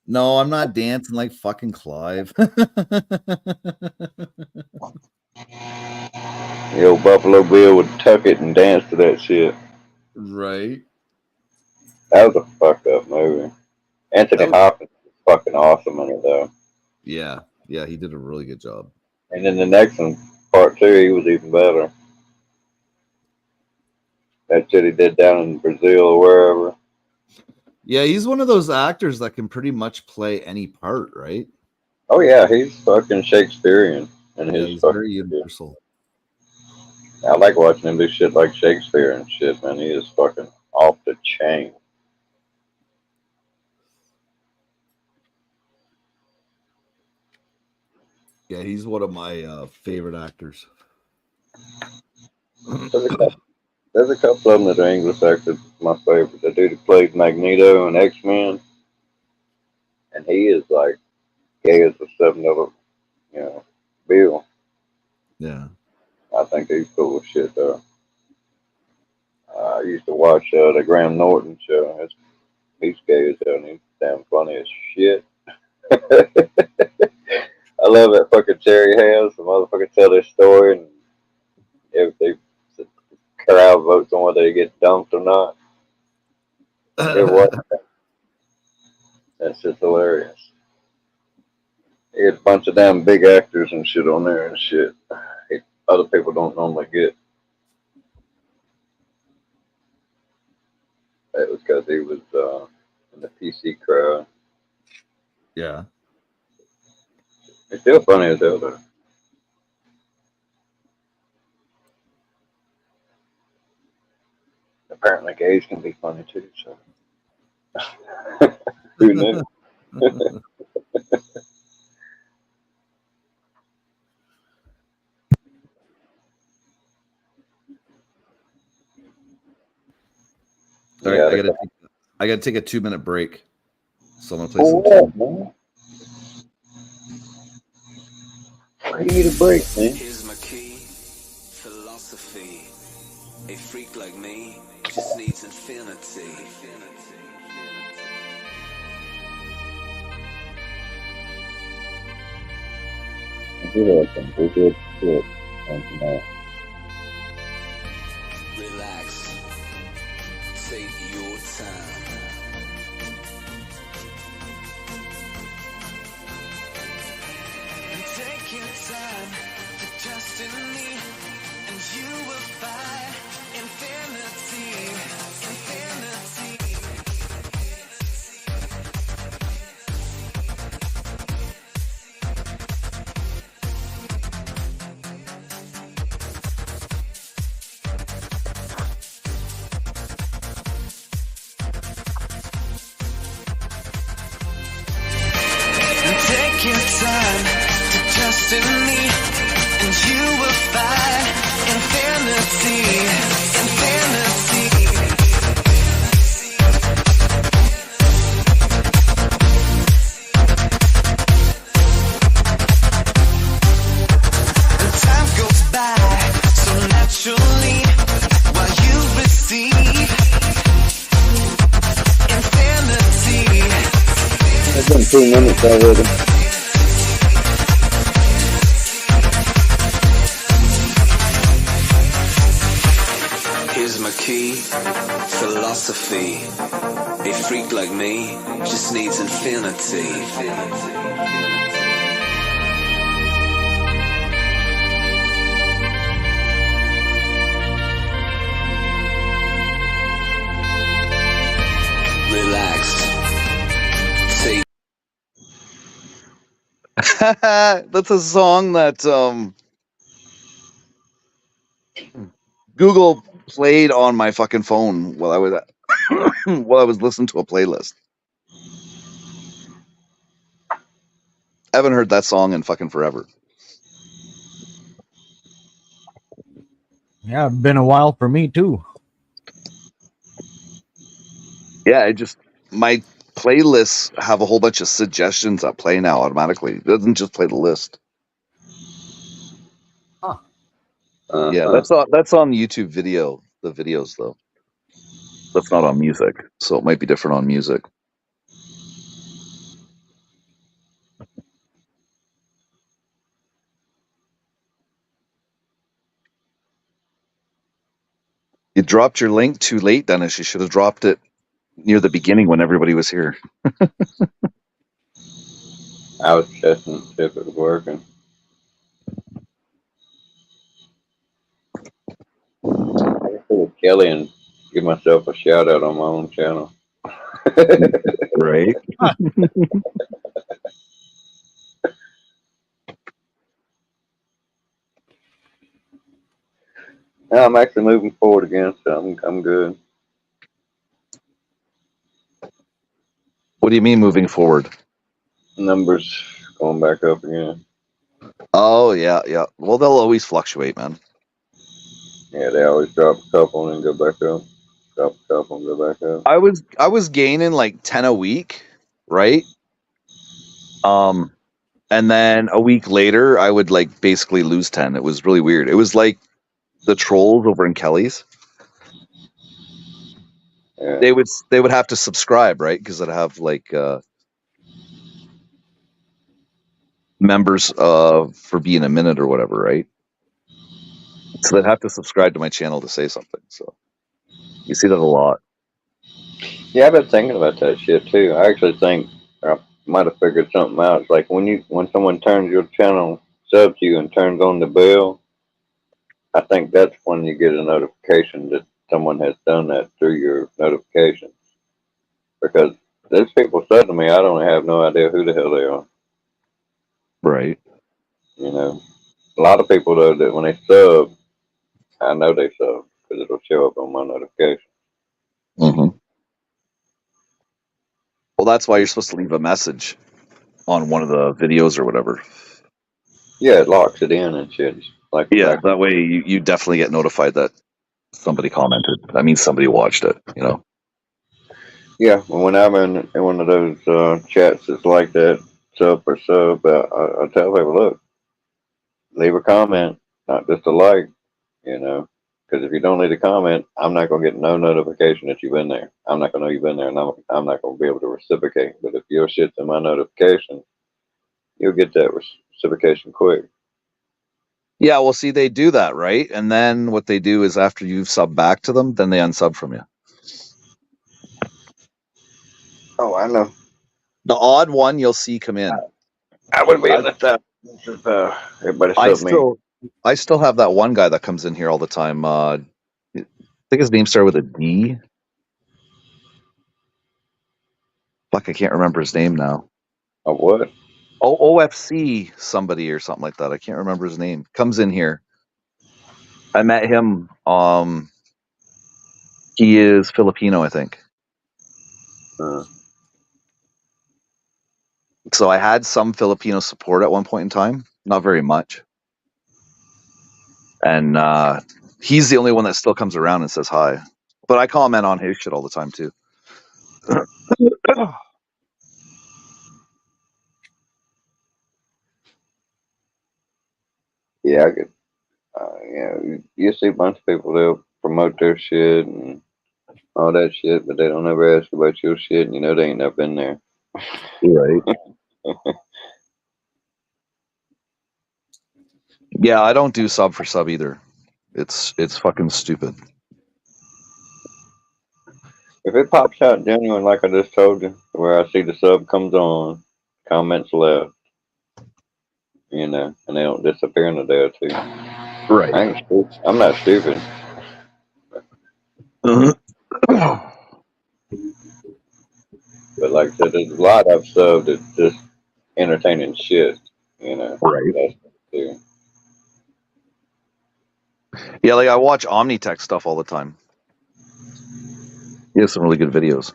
No, I'm not dancing like fucking Clive. The old Buffalo Bill would tuck it and dance to that shit. Right. That was a fucked up movie. Anthony That was- Hopkins was fucking awesome in it though. Yeah, he did a really good job. And then the next one, part 2, he was even better. That shit he did down in Brazil or wherever. Yeah, he's one of those actors that can pretty much play any part, right? Oh yeah, he's fucking Shakespearean and Yeah, his he's fucking very universal. I like watching him do shit like Shakespeare and shit, man. He is fucking off the chain. Yeah, he's one of my favorite actors. There's a couple of them that are English actors. My favorite. The dude who played Magneto in X-Men, and he is like gay as a $7, bill. Yeah. I think he's cool as shit though. I used to watch the Graham Norton show. He's gay as hell and he's damn funny as shit. I love that fucking Cherry House. The motherfucker tell their story and everything. The crowd votes on whether they get dumped or not. It was. That's just hilarious. He had a bunch of damn big actors and shit on there and shit. Other people don't normally get. It was because he was in the PC crowd. Yeah. He's still funny as hell though. Apparently gays can be funny too, so. Who knew? All right, Yeah, I gotta take a 2-minute break. So I'm gonna play Oh, some. yeah, man. Why do you need a break, man? Here's my key, philosophy. A freak like me just needs infinity. We did shit. Relax. Take your time. And take your time to trust in me, and you will find infinity. Infinity. Take your time to trust in me, and you will find infinity, infinity. And time goes by so naturally while you receive infinity. It's been 2 minutes already. Here's my key, philosophy. A freak like me just needs infinity. Relax. Take That's a song that Google played on my fucking phone while I was while I was listening to a playlist. I haven't heard that song in fucking forever. Yeah, it's been a while for me too. Yeah, I just my playlists have a whole bunch of suggestions that play now automatically. It doesn't just play the list. Yeah, that's on YouTube video. The videos though. That's not on music, so it might be different on music. You dropped your link too late, Dennis. You should have dropped it near the beginning when everybody was here. I was testing to see if it was working. I can pull Kelly and give myself a shout out on my own channel. Right. No, I'm actually moving forward again, so I'm good. What do you mean moving forward? Numbers going back up again. Oh yeah, yeah. Well, they'll always fluctuate, man. Yeah, they always drop a couple and then go back up. Drop a couple and go back up. I was gaining like 10 a week, right? And then a week later I would like basically lose 10. It was really weird. It was like the trolls over in Kelly's. Yeah. They would have to subscribe, right? Because I'd have like members for being a minute or whatever, right? So they'd have to subscribe to my channel to say something. So you see that a lot. Yeah, I've been thinking about that shit too. I actually think I might have figured something out. It's like when someone turns your channel sub to you and turns on the bell, I think that's when you get a notification that someone has done that through your notifications. Because those people said to me, I don't have no idea who the hell they are. Right. You know, a lot of people though that when they sub, I know they sub because it'll show up on my notification. Mm-hmm. Well, that's why you're supposed to leave a message on one of the videos or whatever. Yeah, it locks it in and shit. Like Yeah, that way you definitely get notified that somebody commented. That means somebody watched it, you know? Yeah, when I'm in one of those chats that's like that, sub or sub, I tell people, look, leave a comment, not just a like, you know, because if you don't leave a comment, I'm not going to get no notification that you've been there. I'm not going to know you've been there, and I'm not going to be able to reciprocate. But if your shit's in my notification, you'll get that reciprocation quick. Yeah, well, see, they do that, right? And then what they do is after you've subbed back to them, then they unsub from you. Oh, I know. The odd one you'll see come in. I would be in the top. Everybody sub me. I still have that one guy that comes in here all the time. I think his name started with a D. Fuck, I can't remember his name now. A what? Oh, OFC somebody or something like that. I can't remember his name. Comes in here. I met him. He is Filipino, I think. So I had some Filipino support at one point in time. Not very much. And he's the only one that still comes around and says hi. But I comment on his shit all the time too. Yeah, I could. You see a bunch of people, they'll promote their shit and all that shit, but they don't ever ask about your shit, and you know they ain't never been there. Right. Yeah, I don't do sub for sub either. It's fucking stupid. If it pops out genuine, like I just told you, where I see the sub comes on, comments left, you know, and they don't disappear in a day or two. Right. I'm not stupid. But like I said, there's a lot of sub that's just entertaining shit, you know. Right. That's too. Yeah, like I watch Omnitech stuff all the time. He has some really good videos.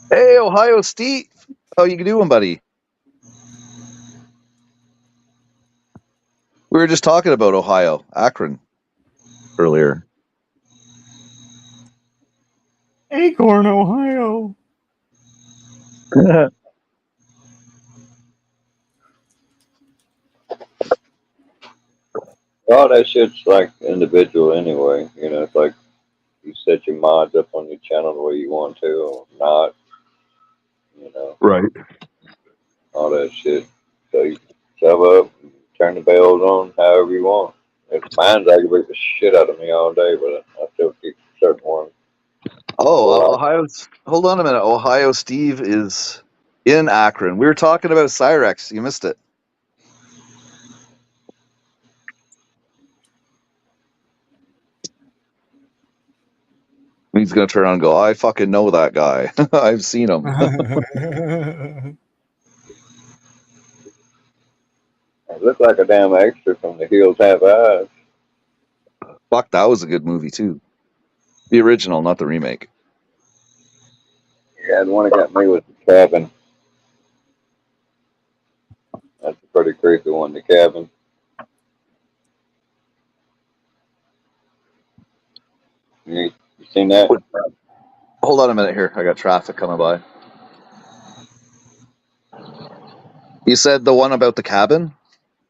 Hey, Ohio Steve. How you doing, buddy? We were just talking about Ohio, Akron. earlier. Acorn, Ohio. All that shit's like individual anyway. You know, it's like you set your mods up on your channel the way you want to or not. You know, Right. all that shit. So you shove up, and turn the bells on however you want. If mine's aggravate the shit out of me all day, but I still keep certain ones. Oh, Ohio's. Hold on a minute. Ohio Steve is in Akron. We were talking about Cyrex. You missed it. He's gonna turn around and go, I fucking know that guy. I've seen him. It looked like a damn extra from The Hills Have Eyes. Fuck, that was a good movie too. The original, not the remake. Yeah, the one that got me was The Cabin. That's a pretty creepy one, The Cabin. You seen that? Hold on a minute here. I got traffic coming by. You said the one about the cabin?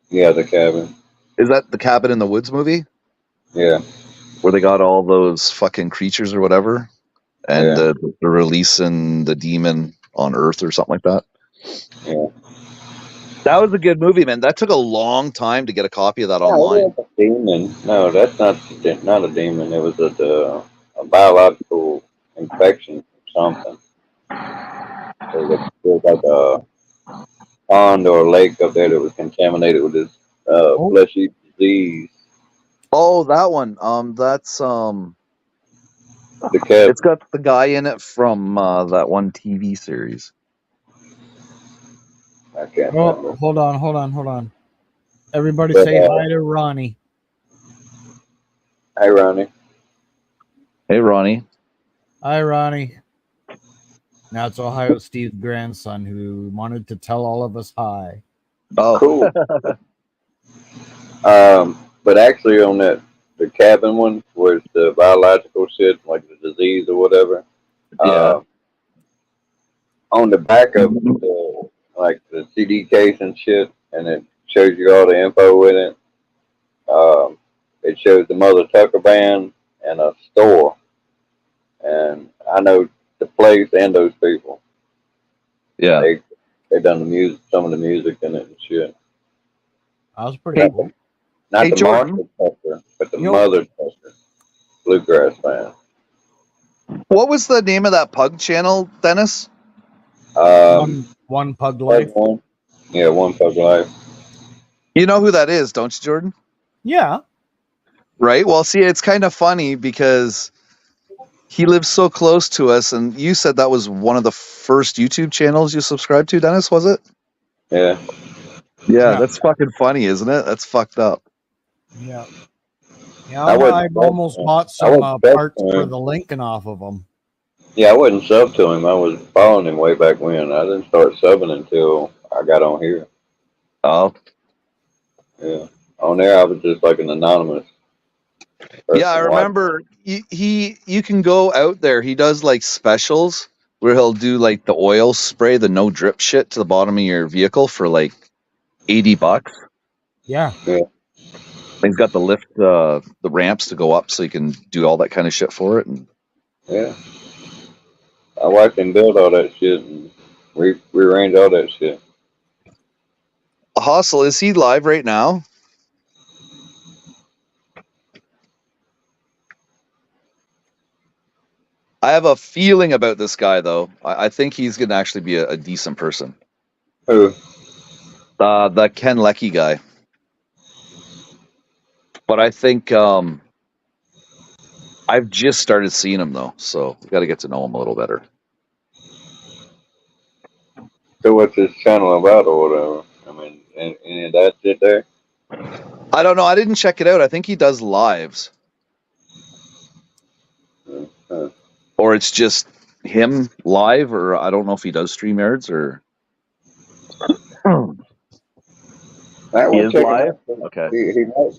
Yeah, The Cabin. Is that the Cabin in the Woods movie? Yeah. Where they got all those fucking creatures or whatever? And Yeah. they're releasing the demon on Earth or something like that? Yeah. That was a good movie, man. That took a long time to get a copy of that online. A demon. No, that's not a demon. It was a biological infection or something. There was like a pond or a lake up there that was contaminated with this fleshy disease. Oh, that one. That's The Cabin. It's got the guy in it from that one TV series. I can't Oh, remember. hold on. Everybody But, say hi to Ronnie. Hey, Ronnie. Hey, Ronnie. Hi, Ronnie. Now it's Ohio Steve's grandson who wanted to tell all of us hi. Oh, cool. But actually, on the Cabin one, where it's the biological shit, like the disease or whatever. Yeah. On the back of the CD case and shit, and it shows you all the info with it. It shows the Mother Tucker Band and a store, and I know the place and those people. Yeah. They done the music, some of the music in it and shit. That was pretty cool. Not Hey, the Jordan. Marshall Tucker, but the Mother Tucker bluegrass band. What was the name of that pug channel, Dennis? One Pug Life. Yeah, One Pug Life. You know who that is, don't you, Jordan? Yeah. Right? Well, see, it's kind of funny because he lives so close to us, and you said that was one of the first YouTube channels you subscribed to, Dennis, was it? Yeah. Yeah, that's fucking funny, isn't it? That's fucked up. Yeah. Yeah, I almost bought some parts for the Lincoln off of them. Yeah, I wasn't sub to him. I was following him way back when. I didn't start subbing until I got on here. Oh. Yeah. On there, I was just like an anonymous person. Yeah, I remember you can go out there. He does like specials where he'll do like the oil spray, the no drip shit to the bottom of your vehicle for like $80. Yeah. Yeah. He's got the lift, the ramps to go up, so you can do all that kind of shit for it. And yeah, I watched him build all that shit and rearrange all that shit. Hustle, is he live right now? I have a feeling about this guy, though. I think he's going to actually be a decent person. Who? The Ken Leckie guy. But I think I've just started seeing him, though, so we got to get to know him a little better. So what's his channel about or whatever? I mean, any of that shit there? I don't know. I didn't check it out. I think he does lives. Or it's just him live, or I don't know if he does StreamYards or... He is live? Okay.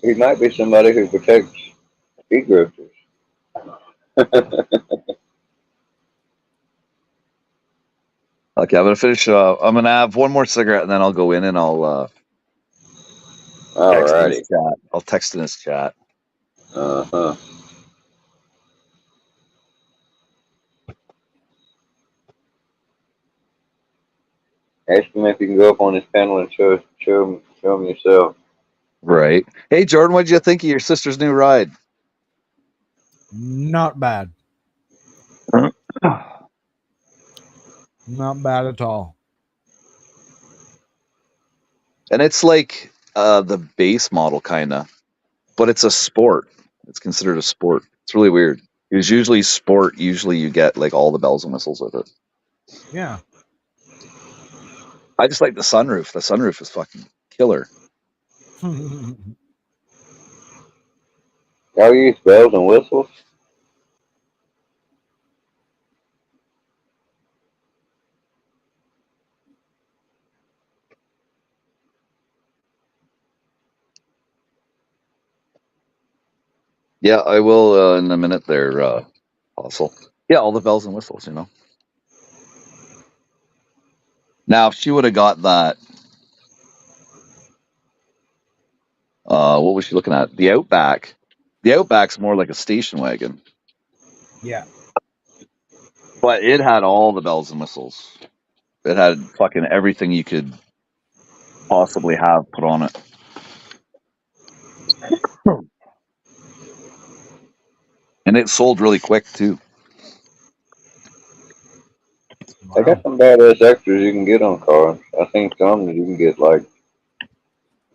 He might be somebody who protects Be grifters. Okay, I'm gonna finish. I'm gonna have one more cigarette, and then I'll go in and I'll text in his Alrighty. chat. I'll text in his chat. Uh-huh. Ask him if you can go up on his panel and show him yourself. Right. Hey, Jordan, what did you think of your sister's new ride? Not bad. Not bad at all. And it's like the base model, kind of, but it's a sport. It's considered a sport. It's really weird. Because usually sport, usually you get like all the bells and whistles with it. Yeah. I just like the sunroof. The sunroof is fucking killer. Y'all use bells and whistles? Yeah, I will in a minute there, Apostle. Yeah, all the bells and whistles, you know. Now, if she would have got that, what was she looking at? The Outback. The Outback's more like a station wagon. Yeah. But it had all the bells and whistles. It had fucking everything you could possibly have put on it. And it sold really quick, too. They got some badass extras you can get on cars. I think some that you can get, like,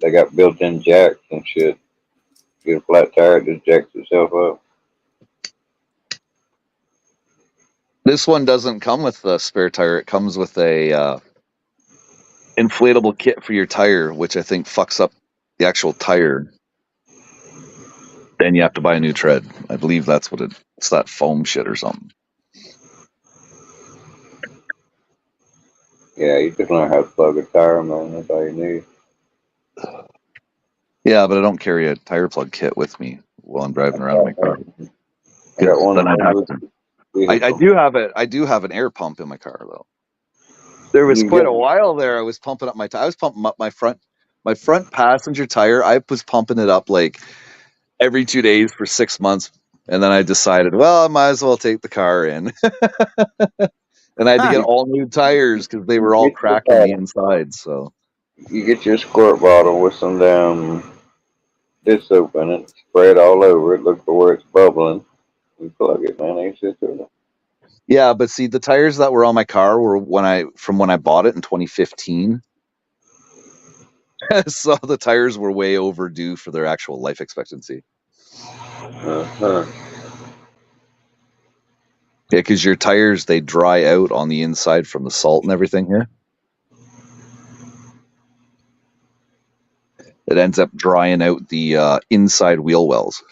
they got built-in jacks and shit. Get a flat tire, it just jacks itself up. This one doesn't come with a spare tire. It comes with a inflatable kit for your tire, which I think fucks up the actual tire. Then you have to buy a new tread. I believe that's what it's that foam shit or something. Yeah, you just learn how to plug a tire, man. That's all you need. Yeah, but I don't carry a tire plug kit with me while I'm driving around in my car. I got one Then of I'd have those. to. I do have it. I do have an air pump in my car though. There was You quite get- a while there. I was pumping up my tire. I was pumping up my front passenger tire. I was pumping it up like every 2 days for 6 months, and then I decided, well, I might as well take the car in. And I had to get all new tires because they were all cracked on the inside. So You get your squirt bottle with some damn dish soap in it, spray it all over it, look for where it's bubbling, and plug it, man. Ain't shit to it. yeah, but see, the tires that were on my car were when I bought it in 2015. So the tires were way overdue for their actual life expectancy. Uh-huh. Yeah, because your tires, they dry out on the inside from the salt and everything here. It ends up drying out the inside wheel wells.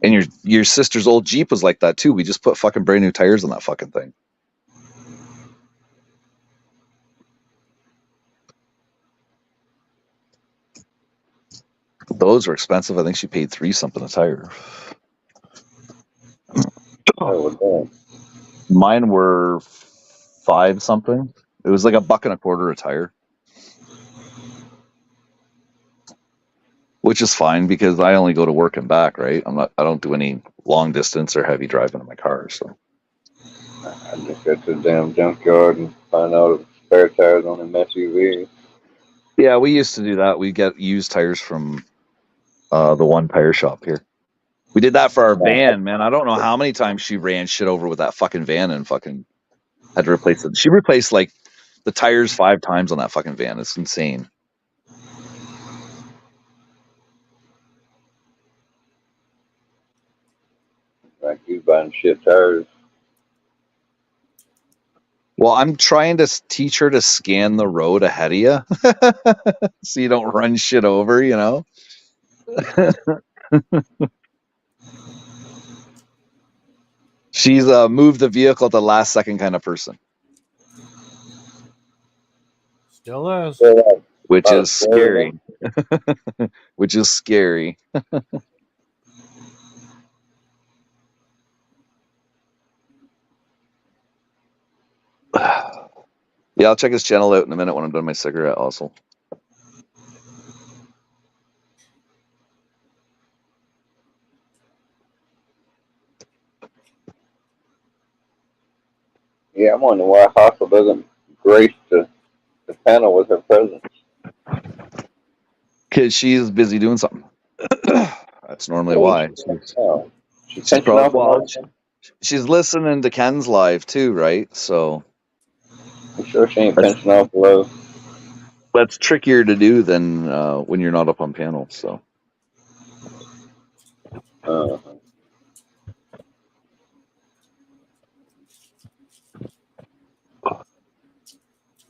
And your sister's old Jeep was like that too. We just put fucking brand new tires on that fucking thing. Those were expensive. I think she paid $3 something a tire. Oh, Mine were $5 something. It was like $1.25 a tire, which is fine because I only go to work and back. Right? I don't do any long distance or heavy driving in my car. So I just got to the damn junkyard and find out if spare tires on an SUV. yeah, we used to do that. We get used tires from the one tire shop here. We did that for our van, man. I don't know how many times she ran shit over with that fucking van and fucking had to replace it. She replaced like the tires 5 times on that fucking van. It's insane. Like you buying shit tires. Well, I'm trying to teach her to scan the road ahead of you so you don't run shit over, you know? She's a move the vehicle at the last second kind of person. Still is. Yeah, which Lot of is swearing. scary. Which is scary. Yeah, I'll check his channel out in a minute when I'm done my cigarette also. Yeah, I'm wondering why Hostel doesn't grace the panel with her presence. Because she's busy doing something. That's normally Well, why. she's She's pinching probably off a lot. she's listening to Ken's live too, right? So I'm sure she ain't pinching off low. that's trickier to do than when you're not up on panel. So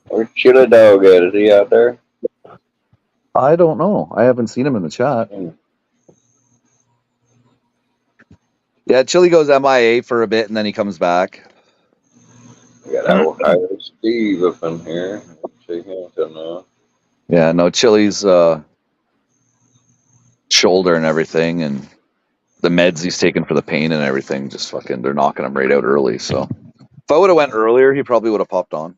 Where's Chili Dog at? Is he out there? I don't know. I haven't seen him in the chat. Yeah, Chili goes MIA for a bit and then he comes back. We got Ohio Steve up in here. See him till now. Yeah, no, Chili's shoulder and everything, and the meds he's taking for the pain and everything, just fucking, they're knocking him right out early. So if I would have went earlier, he probably would have popped on.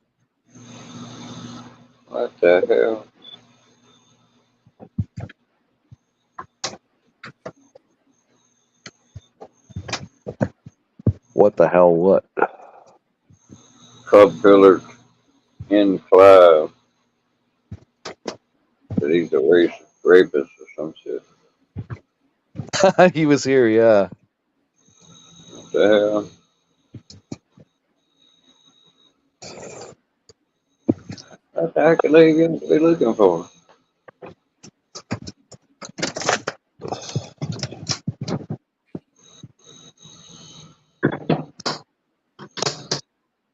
What the hell? What the hell? What? Club Billard in Clive. That he's a rapist or some shit. He was here, yeah. What the hell? What the heck are they going to be looking for?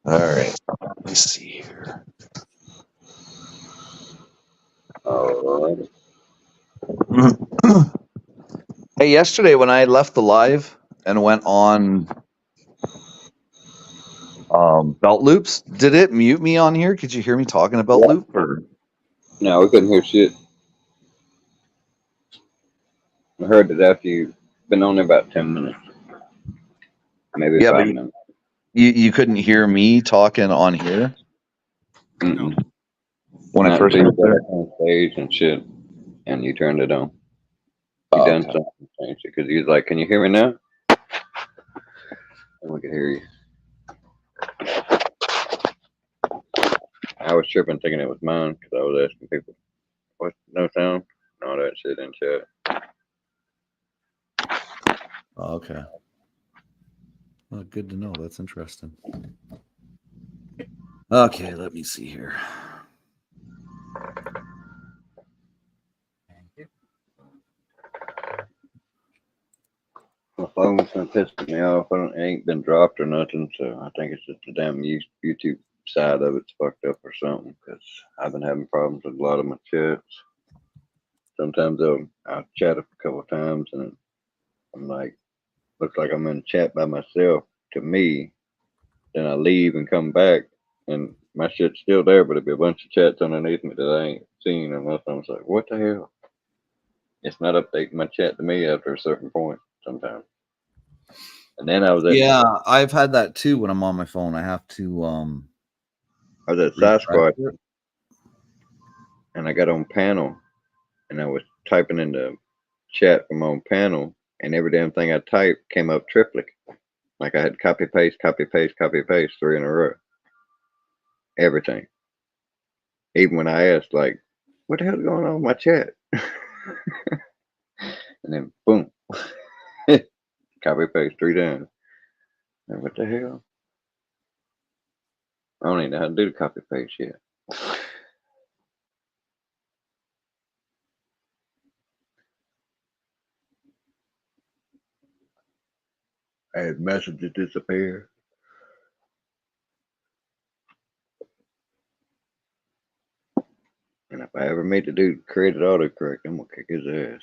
All right. Let me see here. All right. Hey, yesterday when I left the live and went on Belt Loops, did it mute me on here? Could you hear me talking about Loop? Or? No, we couldn't hear shit. I heard it after you've been on there about 10 minutes. Maybe Yeah, 5 but minutes. you couldn't hear me talking on here? Mm-mm. When I Not first until got you got there? up on stage and shit, and you turned it on. You Oh, done okay. something, changed it, because he was like, "Can you hear me now?" And we could hear you. I was tripping, thinking it was mine, because I was asking people, "What? No sound? And all that shit in chat." Oh, okay. Well, good to know. That's interesting. Okay, let me see here. My phone's been pissing me off. It ain't been dropped or nothing, so I think it's just the damn YouTube side of it's fucked up or something, because I've been having problems with a lot of my chats. Sometimes I'll chat a couple of times, and I'm like, looks like I'm in chat by myself to me. Then I leave and come back, and my shit's still there, but it'll be a bunch of chats underneath me that I ain't seen. And most of like, what the hell? It's not updating my chat to me after a certain point sometimes. And then I was at I've had that too when I'm on my phone. I have to I was at Sasquatch, and I got on panel, and I was typing in the chat from on panel, and every damn thing I typed came up triplet. Like I had copy paste, copy paste, copy paste 3 in a row. Everything. Even when I asked, like, what the hell's going on with my chat? And then boom. Copy paste 3 times. And what the hell? I don't even know how to do the copy paste yet. I had messages disappear. And if I ever meet the dude who created autocorrect, I'm gonna kick his ass.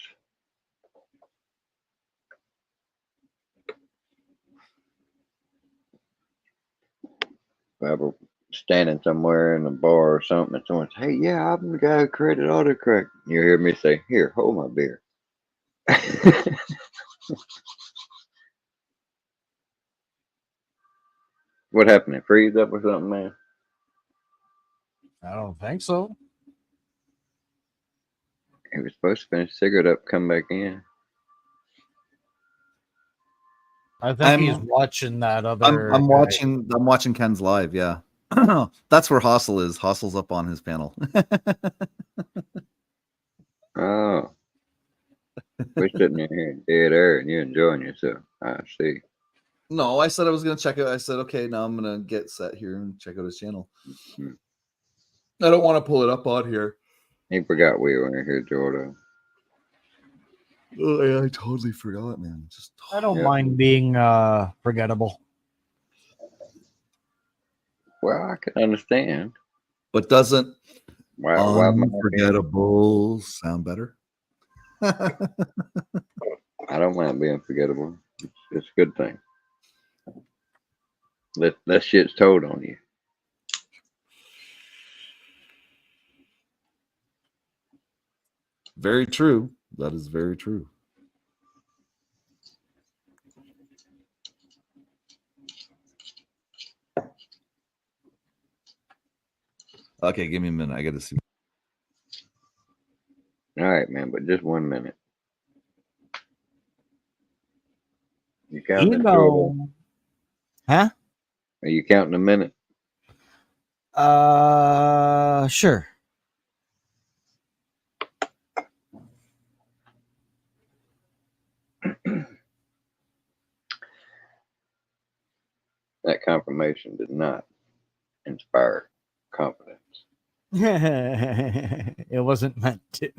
If I ever standing somewhere in a bar or something, and someone says, "Hey, yeah, I'm the guy who created autocorrect." You hear me say, "Here, hold my beer." What happened? It freeze up or something, man? I don't think so. He was supposed to finish cigarette up, come back in. I think he's watching that other. I'm guy. watching Ken's live. Yeah, that's where Hostel is. Hostel's up on his panel. Oh, we're sitting in here in dead air, and you're enjoying yourself. I see. No, I said I was gonna check it. I said, okay, now I'm gonna get set here and check out his channel. Mm-hmm. I don't want to pull it up on here. He forgot we were in here, Jordan. Oh, yeah, I totally forgot, man. Just I don't mind being forgettable. Well, I can understand. But doesn't why unforgettable sound better? I don't mind being forgettable. It's a good thing. That shit's told on you. Very true. That is very true. Okay, give me a minute. I got to see. All right, man, but just 1 minute. You counting? Huh? Are you counting a minute? Sure. That confirmation did not inspire confidence. It wasn't meant to.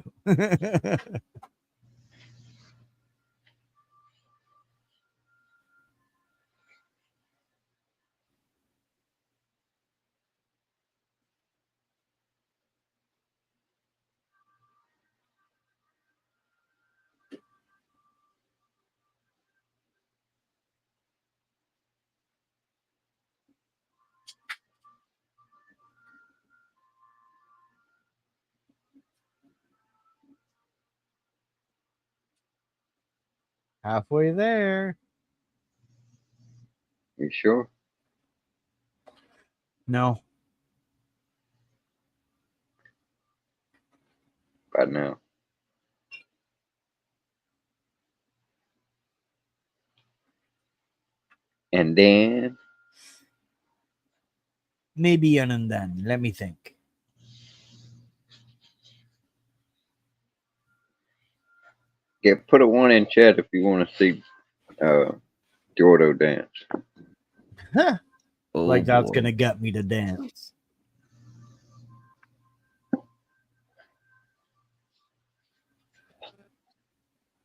Halfway there. You sure? No. Right now. And then Maybe and then. Let me think. put a 1 in chat if you want to see Jordo dance. Huh. Oh, Like that's gonna get me to dance.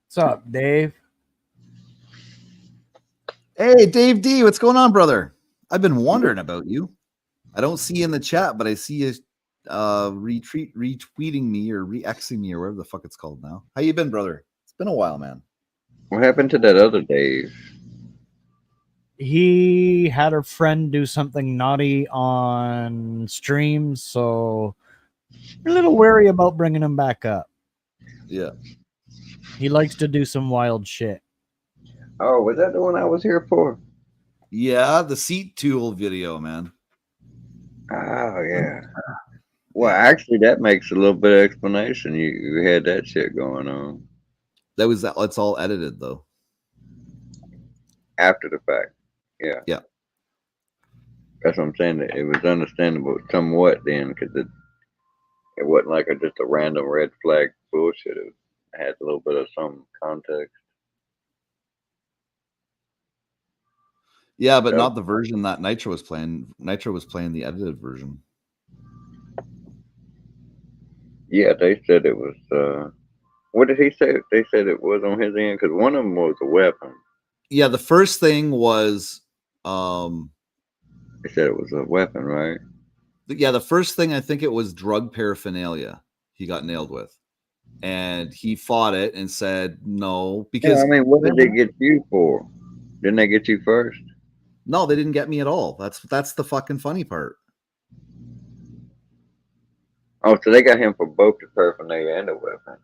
What's up, Dave? Hey, Dave D, what's going on, brother? I've been wondering about you. I don't see you in the chat, but I see you retweeting me or re-Xing me or whatever the fuck it's called now. How you been, brother? It's been a while, man. What happened to that other Dave? He had a friend do something naughty on stream, so we're a little wary about bringing him back up. Yeah. He likes to do some wild shit. Oh, was that the one I was here for? Yeah, the seat tool video, man. Oh, yeah. Well, actually, that makes a little bit of explanation. You had that shit going on. It's all edited, though. After the fact. Yeah. Yeah. That's what I'm saying. It was understandable somewhat then, because it wasn't like just a random red flag bullshit. It had a little bit of some context. Yeah, but not the version that Nitro was playing. Nitro was playing the edited version. Yeah, they said it was. What did he say? They said it was on his end because one of them was a weapon. Yeah, the first thing was. They said it was a weapon, right? Yeah, the first thing I think it was drug paraphernalia. He got nailed with, and he fought it and said no because. Yeah, I mean, what did they get you for? Didn't they get you first? No, they didn't get me at all. That's the fucking funny part. Oh, so they got him for both the paraphernalia and the weapon.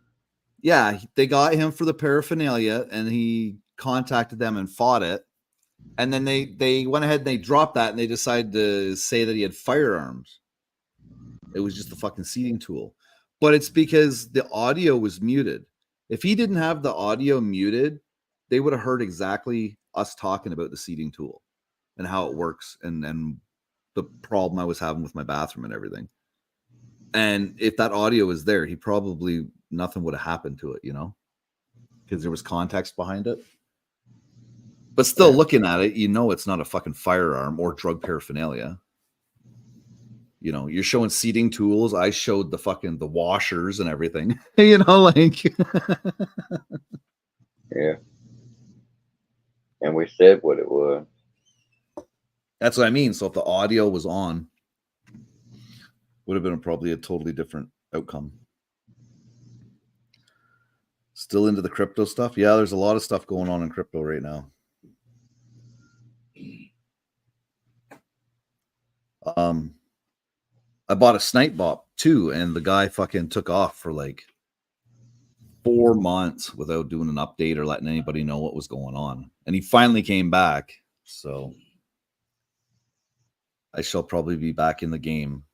Yeah, they got him for the paraphernalia, and he contacted them and fought it. And then they went ahead and they dropped that, and they decided to say that he had firearms. It was just a fucking seating tool. But it's because the audio was muted. If he didn't have the audio muted, they would have heard exactly us talking about the seating tool and how it works and the problem I was having with my bathroom and everything. And if that audio was there, he probably nothing would have happened to it, you know, because there was context behind it. But still, looking at it, you know, it's not a fucking firearm or drug paraphernalia. You know, you're showing seating tools. I showed the washers and everything. You know, like Yeah. And we said what it was. that's what I mean. So if the audio was on, would have been probably a totally different outcome. Still into the crypto stuff? Yeah, there's a lot of stuff going on in crypto right now. I bought a snipe bot too, and the guy fucking took off for like 4 months without doing an update or letting anybody know what was going on. And he finally came back. So I shall probably be back in the game.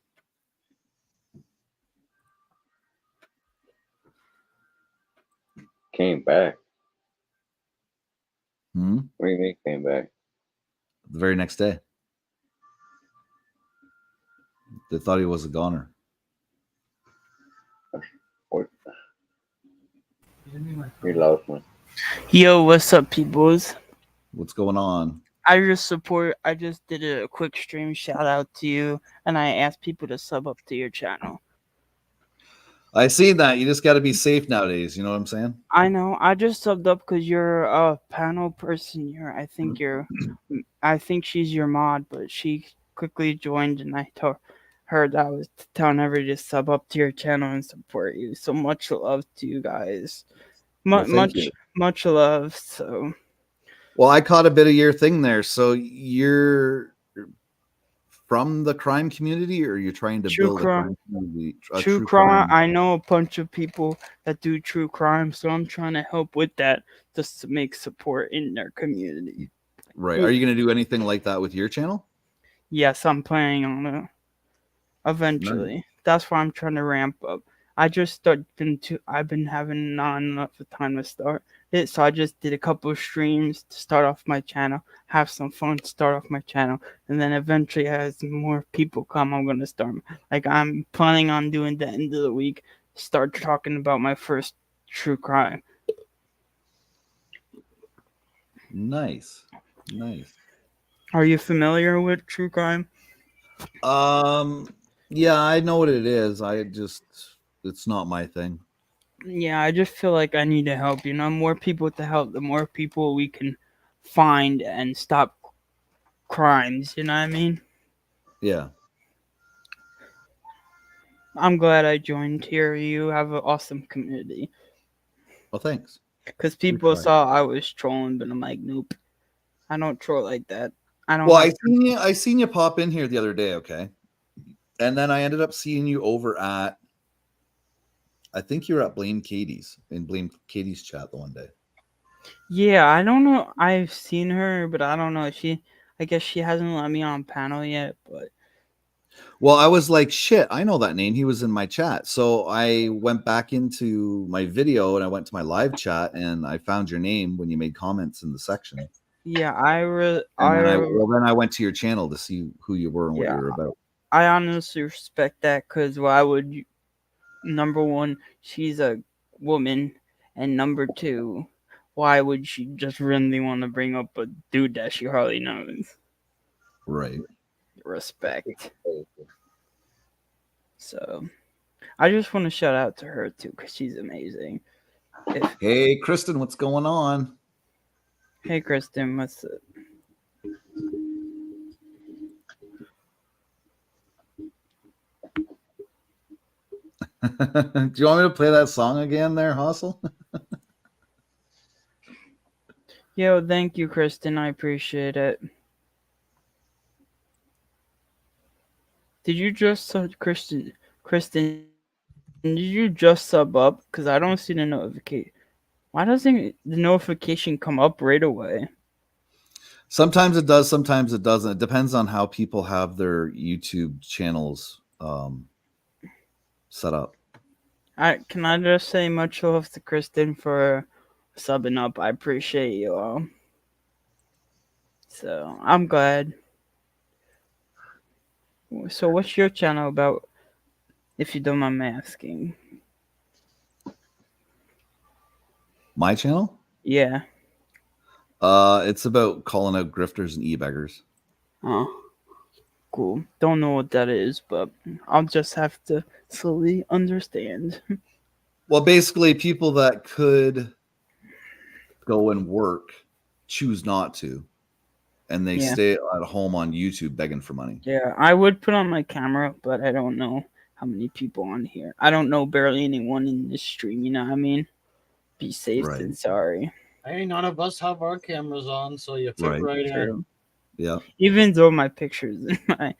Came back. Hmm? What do you mean came back? The very next day. They thought he was a goner. What? You lost me. Yo, what's up, peoples? What's going on? I just did a quick stream shout out to you, and I asked people to sub up to your channel. I seen that. You just got to be safe nowadays. You know what I'm saying? I know. I just subbed up because you're a panel person. I think she's your mod, but she quickly joined, and I told her that I was telling everybody to sub up to your channel and support you. So much love to you guys. Well, thank you. Much love. So. Well, I caught a bit of your thing there. So you're from the crime community, or you're trying to build a crime community? True crime. I know a bunch of people that do true crime, so I'm trying to help with that just to make support in their community. Right. Are you going to do anything like that with your channel? Yes, I'm planning on it eventually. Nice. That's why I'm trying to ramp up. I've been having not enough time to start it, so I just did a couple of streams to start off my channel, have some fun to start off my channel, and then eventually as more people come, I'm gonna start. Like I'm planning on doing the end of the week, start talking about my first true crime. Nice. Are you familiar with true crime? Yeah, I know what it is. It's not my thing. Yeah, I just feel like I need to help. You know, more people to help, the more people we can find and stop crimes. You know what I mean? Yeah. I'm glad I joined here. You have an awesome community. Well, thanks. Because people saw I was trolling, but I'm like, nope, I don't troll like that. I don't. Well, I seen you pop in here the other day, okay, and then I ended up seeing you over at. I think you were at Blame Katie's chat the one day. Yeah, I don't know. I've seen her, but I don't know. I guess she hasn't let me on panel yet, but. Well, I was like, shit, I know that name. He was in my chat. So I went back into my video and I went to my live chat and I found your name when you made comments in the section. Yeah, then I went to your channel to see who you were and what you were about. I honestly respect that because why would you? Number one, she's a woman, and number two, why would she just randomly want to bring up a dude that she hardly knows? Right. Respect. So, I just want to shout out to her too because she's amazing. Hey, Kristen, what's going on? Hey, Kristen, what's up? Do you want me to play that song again there, Hustle? Yo, thank you, Kristen. I appreciate it. Did you just Kristen Did you just sub up? Because I don't see the notification. Why doesn't the notification come up right away? Sometimes it does, sometimes it doesn't. It depends on how people have their YouTube channels set up. Can I just say much love to Kristen for subbing up. I appreciate you all. So I'm glad. So what's your channel about, if you don't mind me asking? My channel? Yeah. It's about calling out grifters and e-beggars. Oh, cool. Don't know what that is, but I'll just have to slowly understand. Well, basically, people that could go and work choose not to, and they Yeah. stay at home on YouTube begging for money. Yeah, I would put on my camera, but I don't know how many people on here. I don't know barely anyone in this stream, you know what I mean? Be safe and sorry. Hey, none of us have our cameras on, so you fit right in. True. Yeah. Even though my pictures in my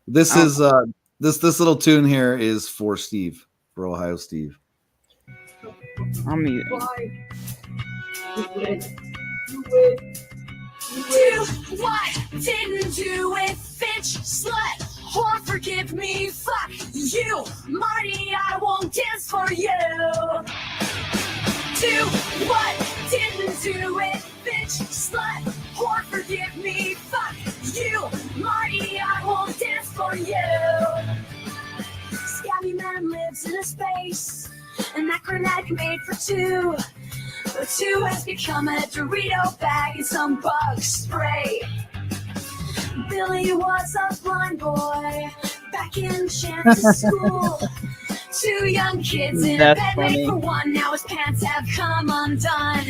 This is this little tune here is for Steve, for Ohio Steve. I'm muting. Do what? Didn't do it, bitch, slut, whore, forgive me, fuck you, Marty, I won't dance for you. Do what? Didn't do it, bitch, slut, whore, forgive me, fuck you, Marty, I won't dance for you. Scabby man lives in a space, an acronym made for two. But two has become a Dorito bag and some bug spray. Billy was a blind boy back in Chance's school. Two young kids in a That's bed funny. made for one. Now his pants have come undone.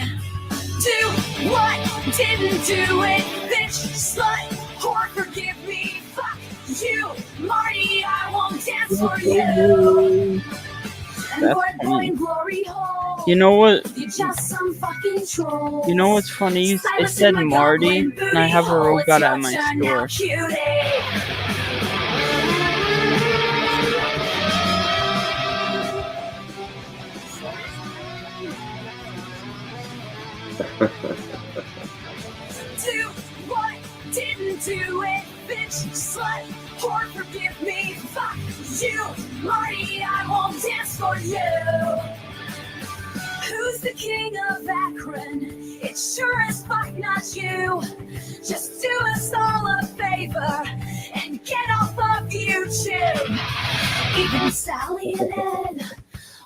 Do what? Didn't do it, bitch, slut, whore, forgive me, fuck you, Marty, I won't dance for you. And That's boy, funny. boy, glory hole. You know what? You're just some fucking troll. You know what's funny? It said Marty, and I have a robot at my store. Do what? Didn't do it, bitch, slut, whore, forgive me, fuck you, Marty, I won't dance for you. Who's the king of Akron? It's sure as fuck not you. Just do us all a favor and get off of YouTube. Even Sally and Ed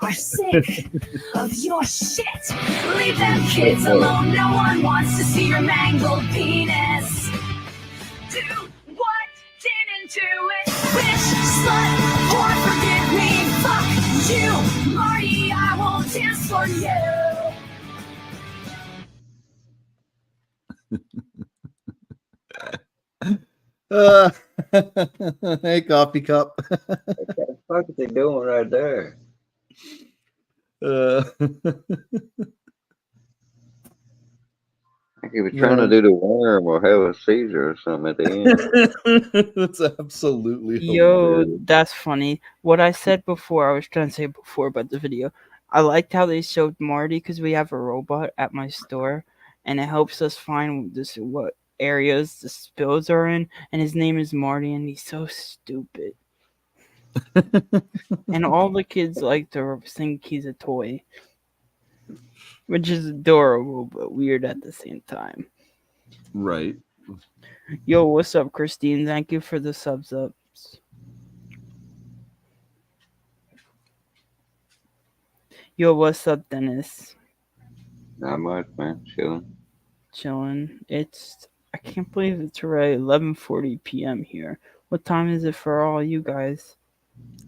are sick of your shit. Leave them kids alone. No one wants to see your mangled penis. Do what? Didn't do it. Bitch, slut, whore, forgive me. Fuck you, Marty. I won't dance for you. Hey, coffee cup. What the fuck are they doing right there? I think he was trying to do the worm or have a seizure or something at the end. That's absolutely Yo, hilarious. that's funny. What I said before, I was trying to say before about the video. I liked how they showed Marty because we have a robot at my store, and it helps us find what areas the spills are in. And his name is Marty, and he's so stupid. And all the kids like to think he's a toy, which is adorable but weird at the same time. Right. Yo, what's up, Christine? Thank you for the subs ups. Yo, what's up, Dennis? Not much, man. Chilling. I can't believe it's already 11:40 p.m. here. What time is it for all you guys?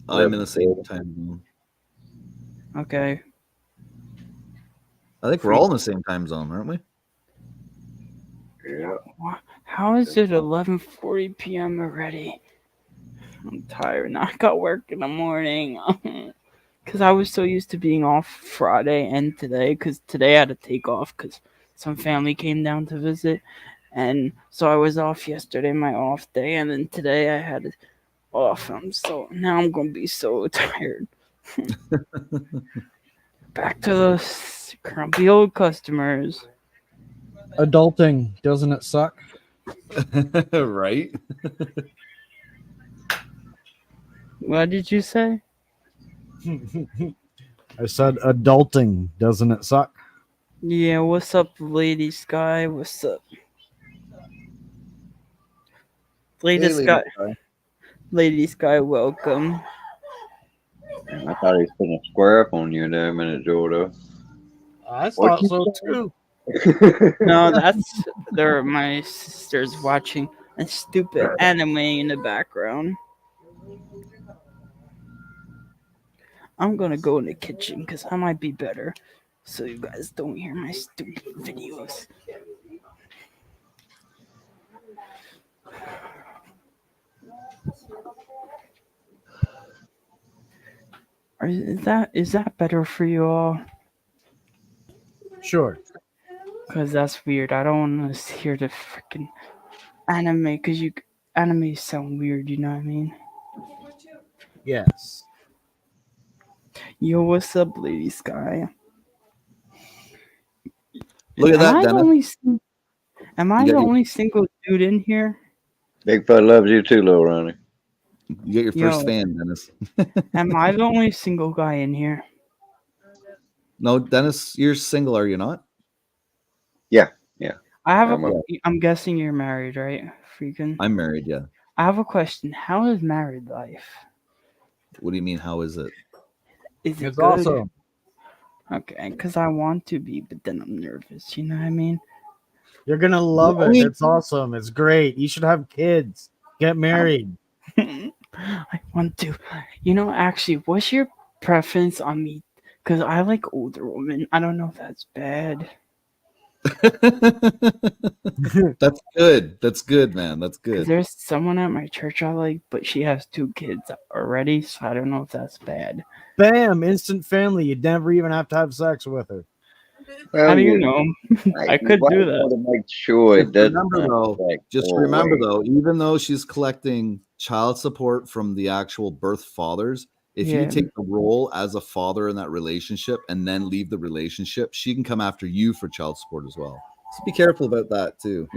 I'm in the same time zone. Okay. I think we're all in the same time zone, aren't we? Yeah. How is it 11:40 p.m. already? I'm tired now. I got work in the morning. Because I was so used to being off Friday and today. Because today I had to take off because some family came down to visit. And so I was off yesterday, my off day. And then today I had it off. Now I'm going to be so tired. Back to those grumpy old customers. Adulting, doesn't it suck? Right? What did you say? I said adulting, doesn't it suck? Yeah, what's up, Lady Sky? What's up? Lady Hey, Lady Sky. Sky. Lady Sky, welcome. I thought he was putting a square up on you there a minute, Jordo. I What thought you so say? too. No, they're my sisters watching a stupid anime in the background. I'm gonna go in the kitchen because I might be better, so you guys don't hear my stupid videos. Is that better for you all? Sure. Cause that's weird. I don't want to hear the freaking anime. Cause anime sound weird. You know what I mean? Yes. Yo, what's up, Lady Sky? Look at that, Am Dennis. I You the got only single dude in here? Bigfoot loves you too, little Ronnie. You get your first fan, Dennis. Am I the only single guy in here? No, Dennis, you're single, are you not? Yeah, yeah. I have I'm I'm guessing you're married, right? Freaking. I'm married, yeah. I have a question. How is married life? What do you mean? How is it? Is it It's good? awesome. Okay, because I want to be, but then I'm nervous. You know what I mean? You're gonna love it. It's awesome. It's great. You should have kids. Get married. I want to. You know, actually, what's your preference on me? Because I like older women. I don't know if that's bad. That's good. That's good, man. That's Because good. there's someone at my church I like, but she has 2 kids already, so I don't know if that's bad. Bam! Instant family. You'd never even have to have sex with her. How do you know? I could do that. To make sure it doesn't. Remember though, just remember though, even though she's collecting child support from the actual birth fathers, if you Yeah. take the role as a father in that relationship and then leave the relationship, she can come after you for child support as well. So be careful about that too.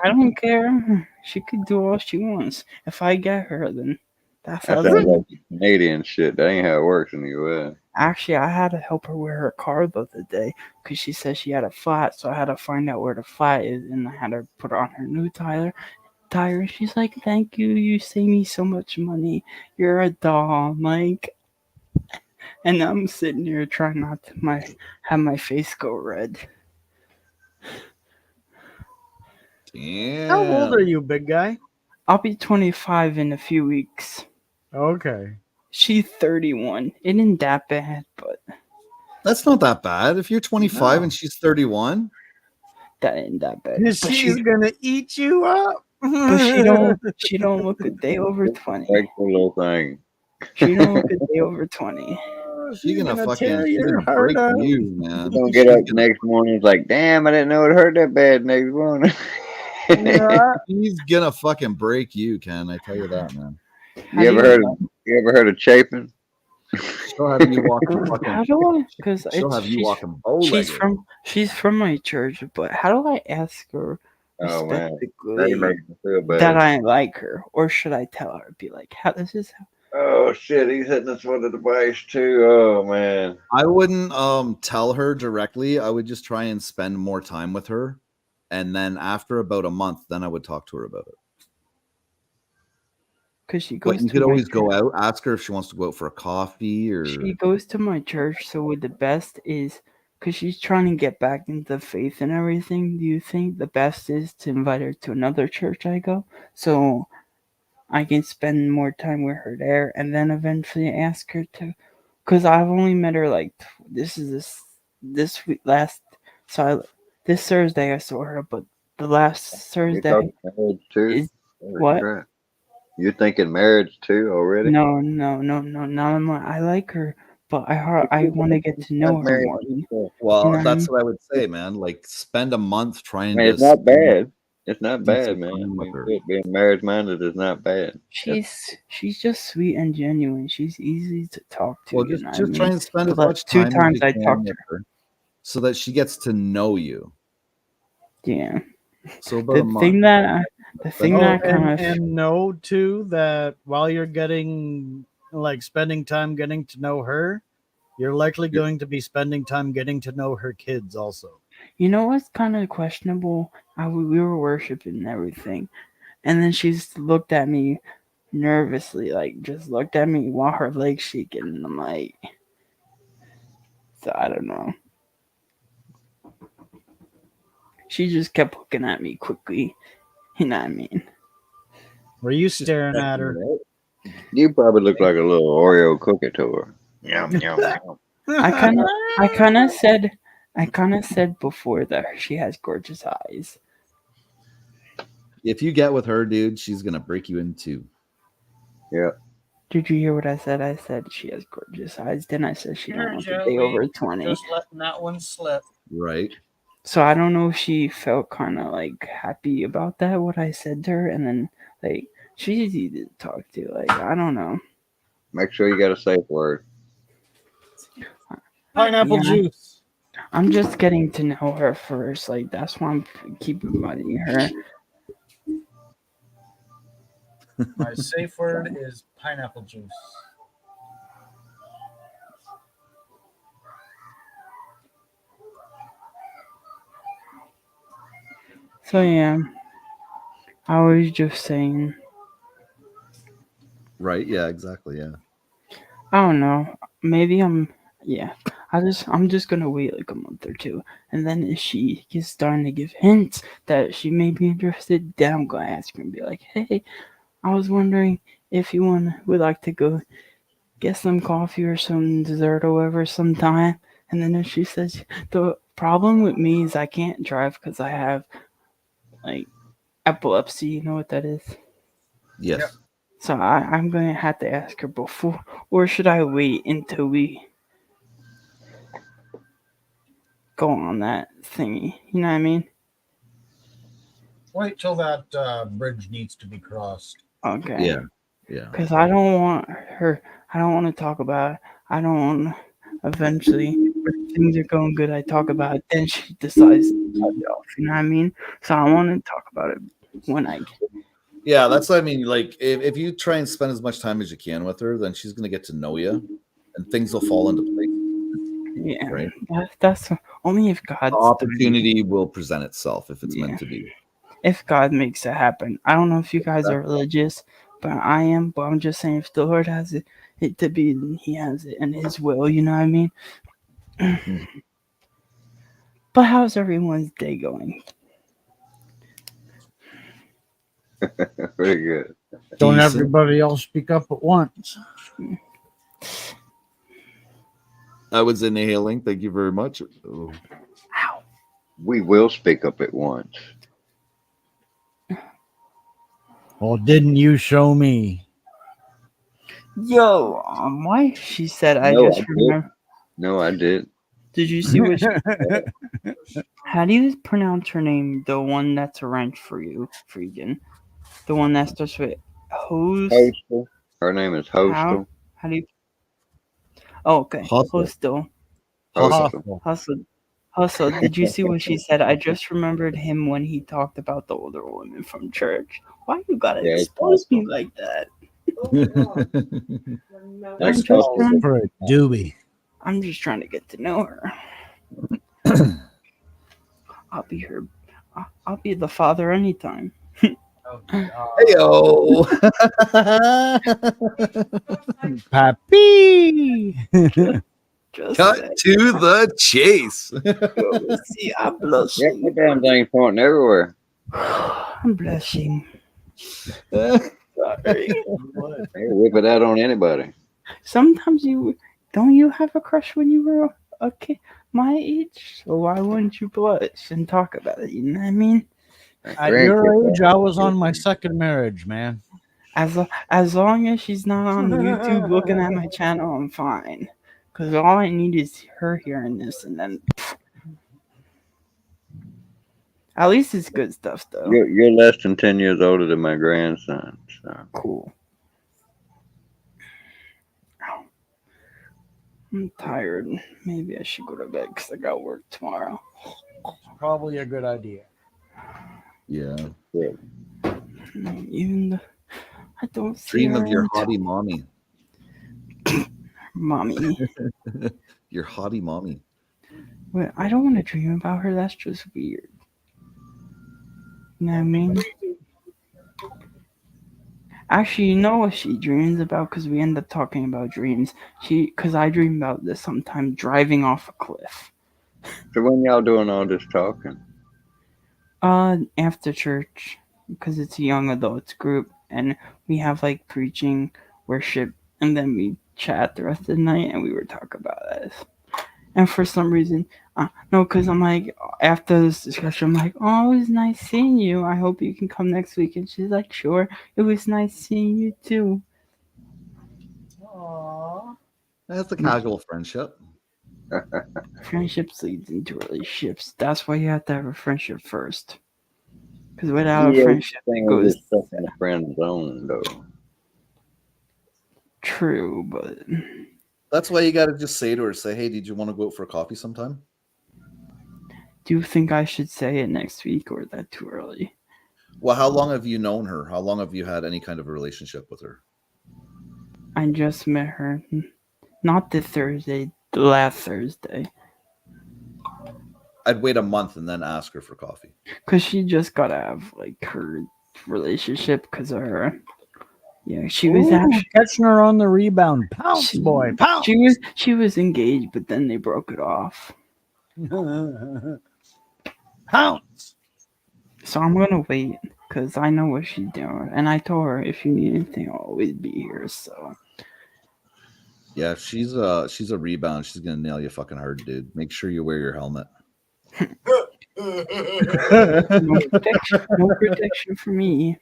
I don't care. She could do all she wants. If I get her, then that's That how. sounds like Canadian shit. That ain't how it works in the U.S. Actually, I had to help her with her car the other day because she said she had a flat, so I had to find out where the flat is, and I had her put on her new tire. She's like, "Thank you, you save me so much money. You're a doll." I'm like, and I'm sitting here trying not to have my face go red. Yeah. How old are you, big guy? I'll be 25 in a few weeks. Okay. She's 31. It ain't that bad, but That's not that bad. If you're 25 and she's 31, that ain't that bad. She's gonna eat you up. But she don't look a day over 20. Grateful little thing. She don't look a day over 20. she's gonna fucking tear she's your gonna heart break out. you, man. Don't get up the next morning. It's like, damn, I didn't know it hurt that bad next morning. Yeah. She's gonna fucking break you, Ken. I tell you that, man. You ever heard of chafing? She'll have you walking fucking. How do I? Because she'll have you walking bow-legged. she's from my church, but how do I ask her Oh man, respectfully that makes me feel bad. that I like her, or should I tell her? Be like, how this is? Oh shit, he's hitting us with a device too. Oh man. I wouldn't tell her directly. I would just try and spend more time with her, and then after about a month, then I would talk to her about it. Because she goes. But you to could my always church. go out, ask her if she wants to go out for a coffee or. She goes to my church, so the best is because she's trying to get back into faith and everything. Do you think the best is to invite her to another church I go, so I can spend more time with her there, and then eventually ask her to? Because I've only met her like this week this Thursday I saw her, but the last You're Thursday talking marriage too? is Holy what? crap. You're thinking marriage too already? No. I like her, but I want to get to know her more. Well, You know what I that's mean? what I would say, man. Like, spend a month trying I mean, to. it's not bad. It's not decent bad, man. time I with mean, her. being marriage minded is not bad. She's just sweet and genuine. She's easy to talk to. Well, You just know what I just try mean? and spend The as much two time as times you I can talked to with her, so that she gets to know you. yeah. So about a The month. thing that Oh, kind of and know too that while you're getting like spending time getting to know her, you're likely going to be spending time getting to know her kids also. you know what's kind of questionable? We were worshiping and everything, and then she's looked at me nervously, like just looked at me while her legs shaking, and I'm like, so I don't know. She just kept looking at me quickly. You know what I mean? Were you staring at her? You probably look like a little Oreo cookie to her. Yum, yum, yum. I kind of said before that she has gorgeous eyes. If you get with her, dude, she's gonna break you in two. Yeah. Did you hear what I said? I said she has gorgeous eyes. Then I said she don't Here, want to be over 20. Just letting that one slip. Right. So I don't know if she felt kind of like happy about that, what I said to her, and then like she's easy to talk to. Like I don't know. Make sure you got a safe word. Pineapple Yeah. juice. I'm just getting to know her first. Like that's why I'm keeping money her. My safe word is pineapple juice. So yeah, I was just saying. Right. Yeah. Exactly. Yeah. I don't know. Maybe yeah. I'm just gonna wait like a month or two, and then if she is starting to give hints that she may be interested, then I'm gonna ask her and be like, "Hey, I was wondering if you would like to go get some coffee or some dessert or whatever sometime." And then if she says, the problem with me is I can't drive because I have like epilepsy. You know what that is? Yes. Yep. So I'm gonna have to ask her before, or should I wait until we go on that thingy? You know what I mean? Wait till that bridge needs to be crossed. Okay. Yeah. Yeah. Because I don't want her. I don't want to talk about it. I don't want eventually when things are going good. I talk about it. Then she decides to cut it off. You know what I mean? So I want to talk about it when I. Yeah, that's what I mean. Like, if you try and spend as much time as you can with her, then she's gonna get to know you, and things will fall into place. Yeah. Right. That's only if God's The opportunity will present itself if it's Yeah. meant to be. If God makes it happen. I don't know if you guys are religious, but I am. But I'm just saying, if the Lord has it to be, then He has it in His will. You know what I mean? But how's everyone's day going? Very good. Don't Decent. everybody all speak up at once. I was inhaling. Thank you very much. Oh. We will speak up at once. Well, didn't you show me? Yo, why she said I No, just I remember. did. No, I did. Did you see what? How do you pronounce her name? The one that's arranged for you, Freegan. The one that starts with host. Hostel. Her name is Hostel. How do you? Oh, okay. Hustle. Hostel. Hustle. Did you see what she said? I just remembered him when he talked about the older women from church. Why you gotta Yeah, it's expose me like that? That's For a doobie. I'm just trying to get to know her. I'll be her. I'll be the father anytime. Heyo. Papi. Just Cut say, to the chase. see, I'm blushing. Yep, the damn thing's pointing everywhere. I'm blushing. Hey, whip it out on anybody. Sometimes you have a crush when you were a kid my age? So why wouldn't you blush and talk about it? You know what I mean? At your age, I was on my second marriage, man. As long as she's not on YouTube looking at my channel, I'm fine. Cause all I need is her hearing this, and then At least it's good stuff, though. You're less than 10 years older than my grandson. So. Cool. I'm tired. Maybe I should go to bed because I got work tomorrow. Probably a good idea. Yeah. Even I don't see Dream her of your until- hottie mommy. mommy. Your hottie mommy. Wait, I don't want to dream about her. That's just weird. You know what I mean? Actually, you know what she dreams about? Because we end up talking about dreams. Because I dream about this sometimes, driving off a cliff. So when y'all doing all this talking? After church, because it's a young adults group, and we have like preaching, worship, and then we chat the rest of the night, and we were talking about this. And for some reason, no, because I'm like, after this discussion, I'm like, oh, it was nice seeing you. I hope you can come next week. And she's like, sure. It was nice seeing you too. Aww. That's a casual friendship. Friendships leads into relationships. That's why you have to have a friendship first. Because without a friendship, it goes Just stuck in a friend zone, though. true, but That's why you got to just say to her, say, hey, did you want to go out for a coffee sometime? do you think I should say it next week, or is that too early? Well, how long have you known her? How long have you had any kind of a relationship with her? I just met her, not this Thursday, the last Thursday. I'd wait a month and then ask her for coffee. Because she just got to have, like, her relationship because of her. Yeah, she was Ooh, actually catching her on the rebound. Pounce, boy, pounce. She was engaged, but then they broke it off. Pounce. So I'm gonna wait because I know what she's doing, and I told her if you need anything, I'll always be here. So Yeah, she's a rebound. She's gonna nail you fucking hard, dude. Make sure you wear your helmet. no protection for me.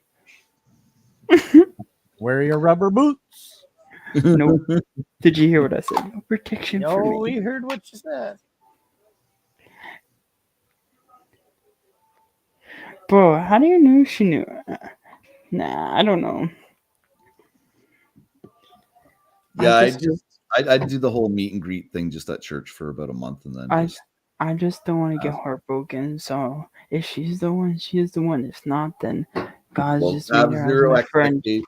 Wear your rubber boots. No. Did you hear what I said? No protection for Oh, me. we heard what you said. Bro, how do you know she knew? Nah, I don't know. Yeah, I do the whole meet and greet thing just at church for about a month, and then I just don't want to get heartbroken. So if she's the one, she's the one. If not, then God's just have made her as zero my friend. expectations.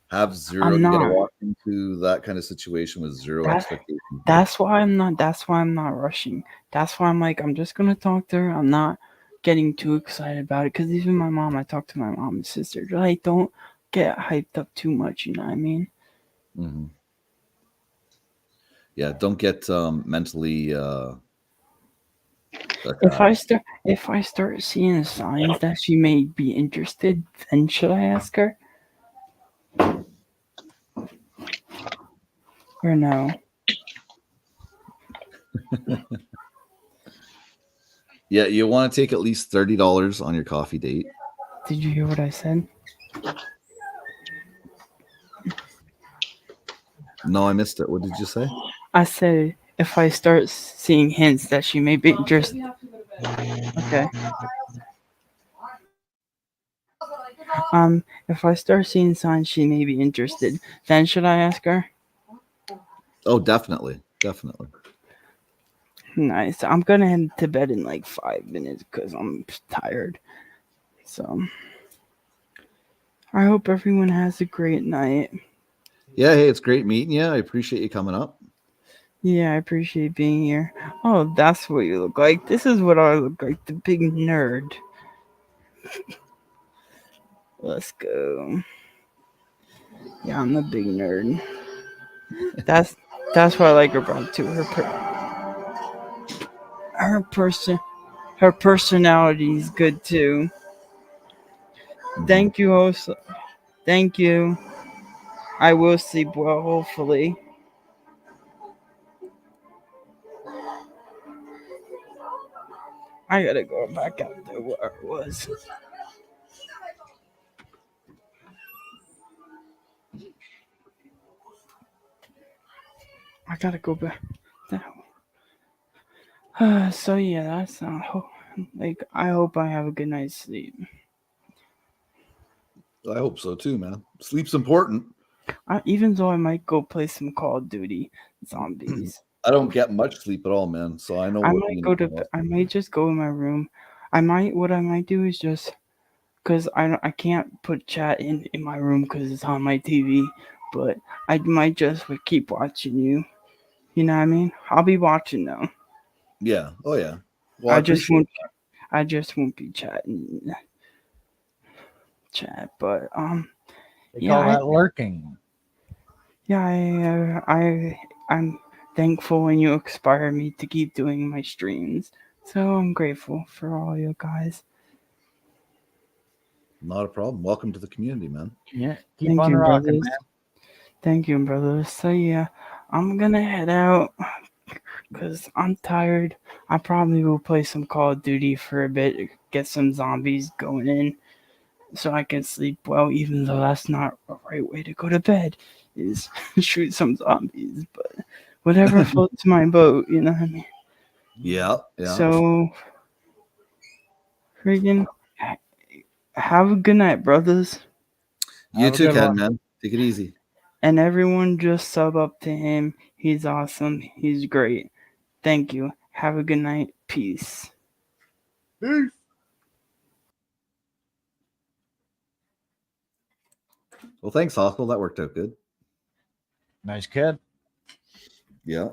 Have zero. I'm You gotta not. walk into that kind of situation with zero expectations. That's why I'm not. That's why I'm not rushing. That's why I'm like, I'm just gonna talk to her. I'm not getting too excited about it because even my mom, I talked to my mom and sister. They're like, don't get hyped up too much. You know what I mean? Mm-hmm. Yeah, don't get mentally. If I start seeing signs that she may be interested, then should I ask her? Or no? Yeah, you want to take at least $30 on your coffee date. Did you hear what I said? No, I missed it. What did you say? I said if I start seeing hints that she may be interested. Okay. If I start seeing signs she may be interested, then should I ask her? Oh, definitely. Definitely. Nice. I'm gonna head to bed in like 5 minutes because I'm tired. So I hope everyone has a great night. Yeah, hey, it's great meeting you. I appreciate you coming up. Yeah, I appreciate being here. Oh, that's what you look like. This is what I look like, the big nerd. Let's go. Yeah, I'm the big nerd. That's what I like about too. Her personality is good too. Thank you, host. Thank you. I will sleep well, hopefully. I gotta go back out there where I was. I gotta go back. So yeah, that's like I hope I have a good night's sleep. I hope so too, man. Sleep's important. Even though I might go play some Call of Duty Zombies. I don't get much sleep at all, man. So I know I what might you go to. know. I might just go in my room. What I might do is just, cause I can't put chat in my room because it's on my TV. But I might just keep watching you. You know what I mean? I'll be watching though. Yeah. Oh yeah. Well, I just appreciate won't. I just won't be chatting. Chat, but They call that lurking. Yeah, I'm thankful when you inspire me to keep doing my streams. So I'm grateful for all you guys. Not a problem. Welcome to the community, man. Yeah, keep Thank on you, rocking, brothers. man. Thank you, brothers. So yeah, I'm gonna head out because I'm tired. I probably will play some Call of Duty for a bit, get some zombies going in, so I can sleep well. Even though that's not a right way to go to bed, is shoot some zombies. But whatever floats my boat, you know what I mean. Yeah. Yeah. So, friggin' have a good night, brothers. You too, Ken, man. Take it easy. And everyone just sub up to him. He's awesome. He's great. Thank you. Have a good night. Peace. Peace. Well, thanks, Hostel. That worked out good. Nice kid. Yeah.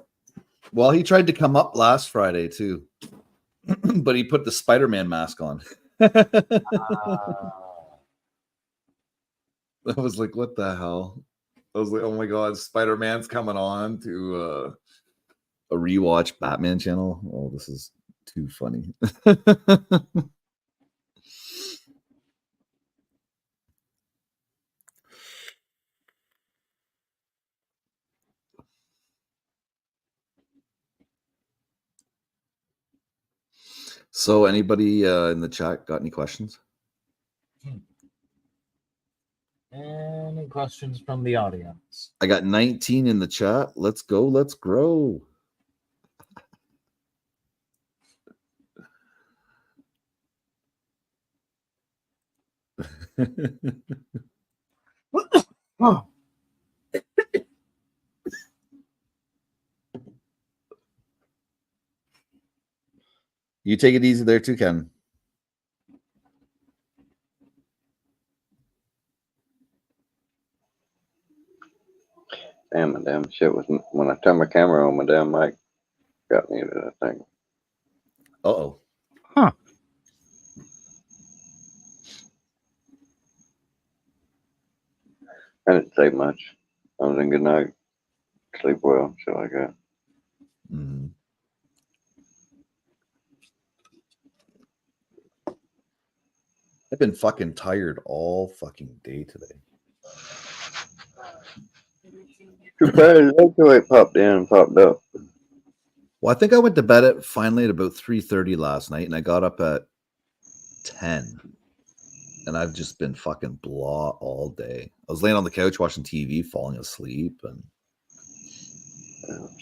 Well, he tried to come up last Friday too, but he put the Spider-Man mask on. I was like, what the hell? I was like, oh my God, Spider-Man's coming on to a rewatch Batman channel. Oh, this is too funny. So anybody in the chat got any questions? Any questions from the audience? I got 19 in the chat. Let's go. Let's grow. You take it easy there too, Ken. Damn, my damn shit was when I turned my camera on, my damn mic got muted, I think. Uh-oh. Huh. I didn't say much. I was in good night. Sleep well, shit like that. Mm-hmm. I've been fucking tired all fucking day today. Too bad it popped in and popped up. Well, I think I went to bed at about 3:30 last night, and I got up at 10. And I've just been fucking blah all day. I was laying on the couch watching TV, falling asleep, and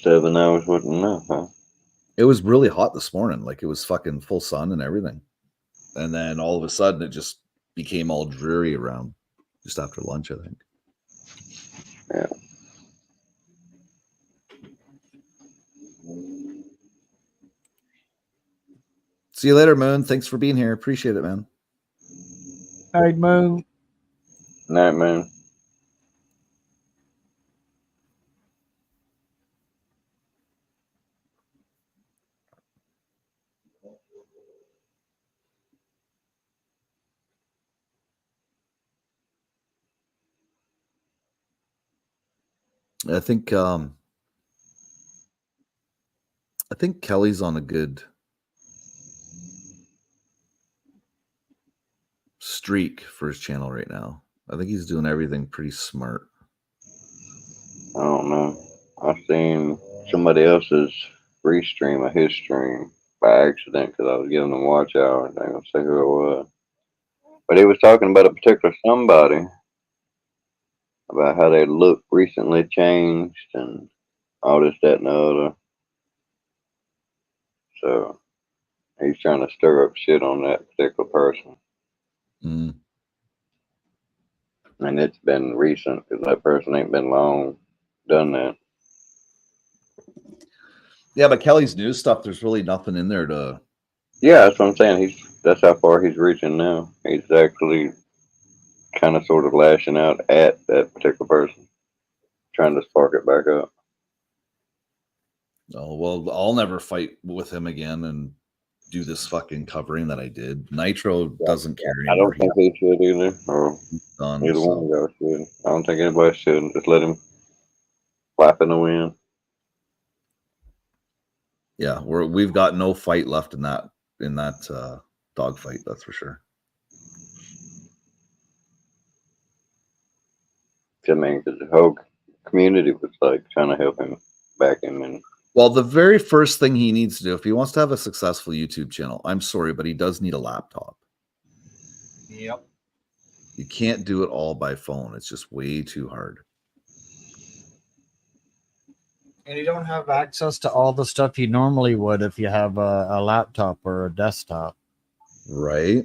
7 hours wasn't enough, huh? it was really hot this morning. Like it was fucking full sun and everything. And then all of a sudden it just became all dreary around just after lunch, I think. Yeah. See you later, Moon. Thanks for being here. Appreciate it, man. Night, Moon. Night, man. I think Kelly's on a good streak for his channel right now. I think he's doing everything pretty smart. I don't know. I seen somebody else's restream of his stream by accident because I was giving them watch hours. I ain't gonna say who it was. But he was talking about a particular somebody, about how they look recently changed and all this, that, and the other. So He's trying to stir up shit on that particular person. Mm. And it's been recent because that person ain't been long done that. Yeah, but Kelly's news stuff, there's really nothing in there to. Yeah, that's what I'm saying. That's how far he's reaching now. He's actually kind of sort of lashing out at that particular person, trying to spark it back up. Oh, well, I'll never fight with him again and do this fucking covering that I did. Nitro doesn't care I anymore. don't think he should either, or done, either so. one of y'all should. I don't think anybody should. Just let him flap in the wind. Yeah, we've got no fight left in that dog fight. That's for sure. I mean, because the whole community was like trying to help him, back him, and Well, the very first thing he needs to do, if he wants to have a successful YouTube channel, I'm sorry, but he does need a laptop. Yep. You can't do it all by phone. It's just way too hard. And you don't have access to all the stuff you normally would if you have a laptop or a desktop. Right?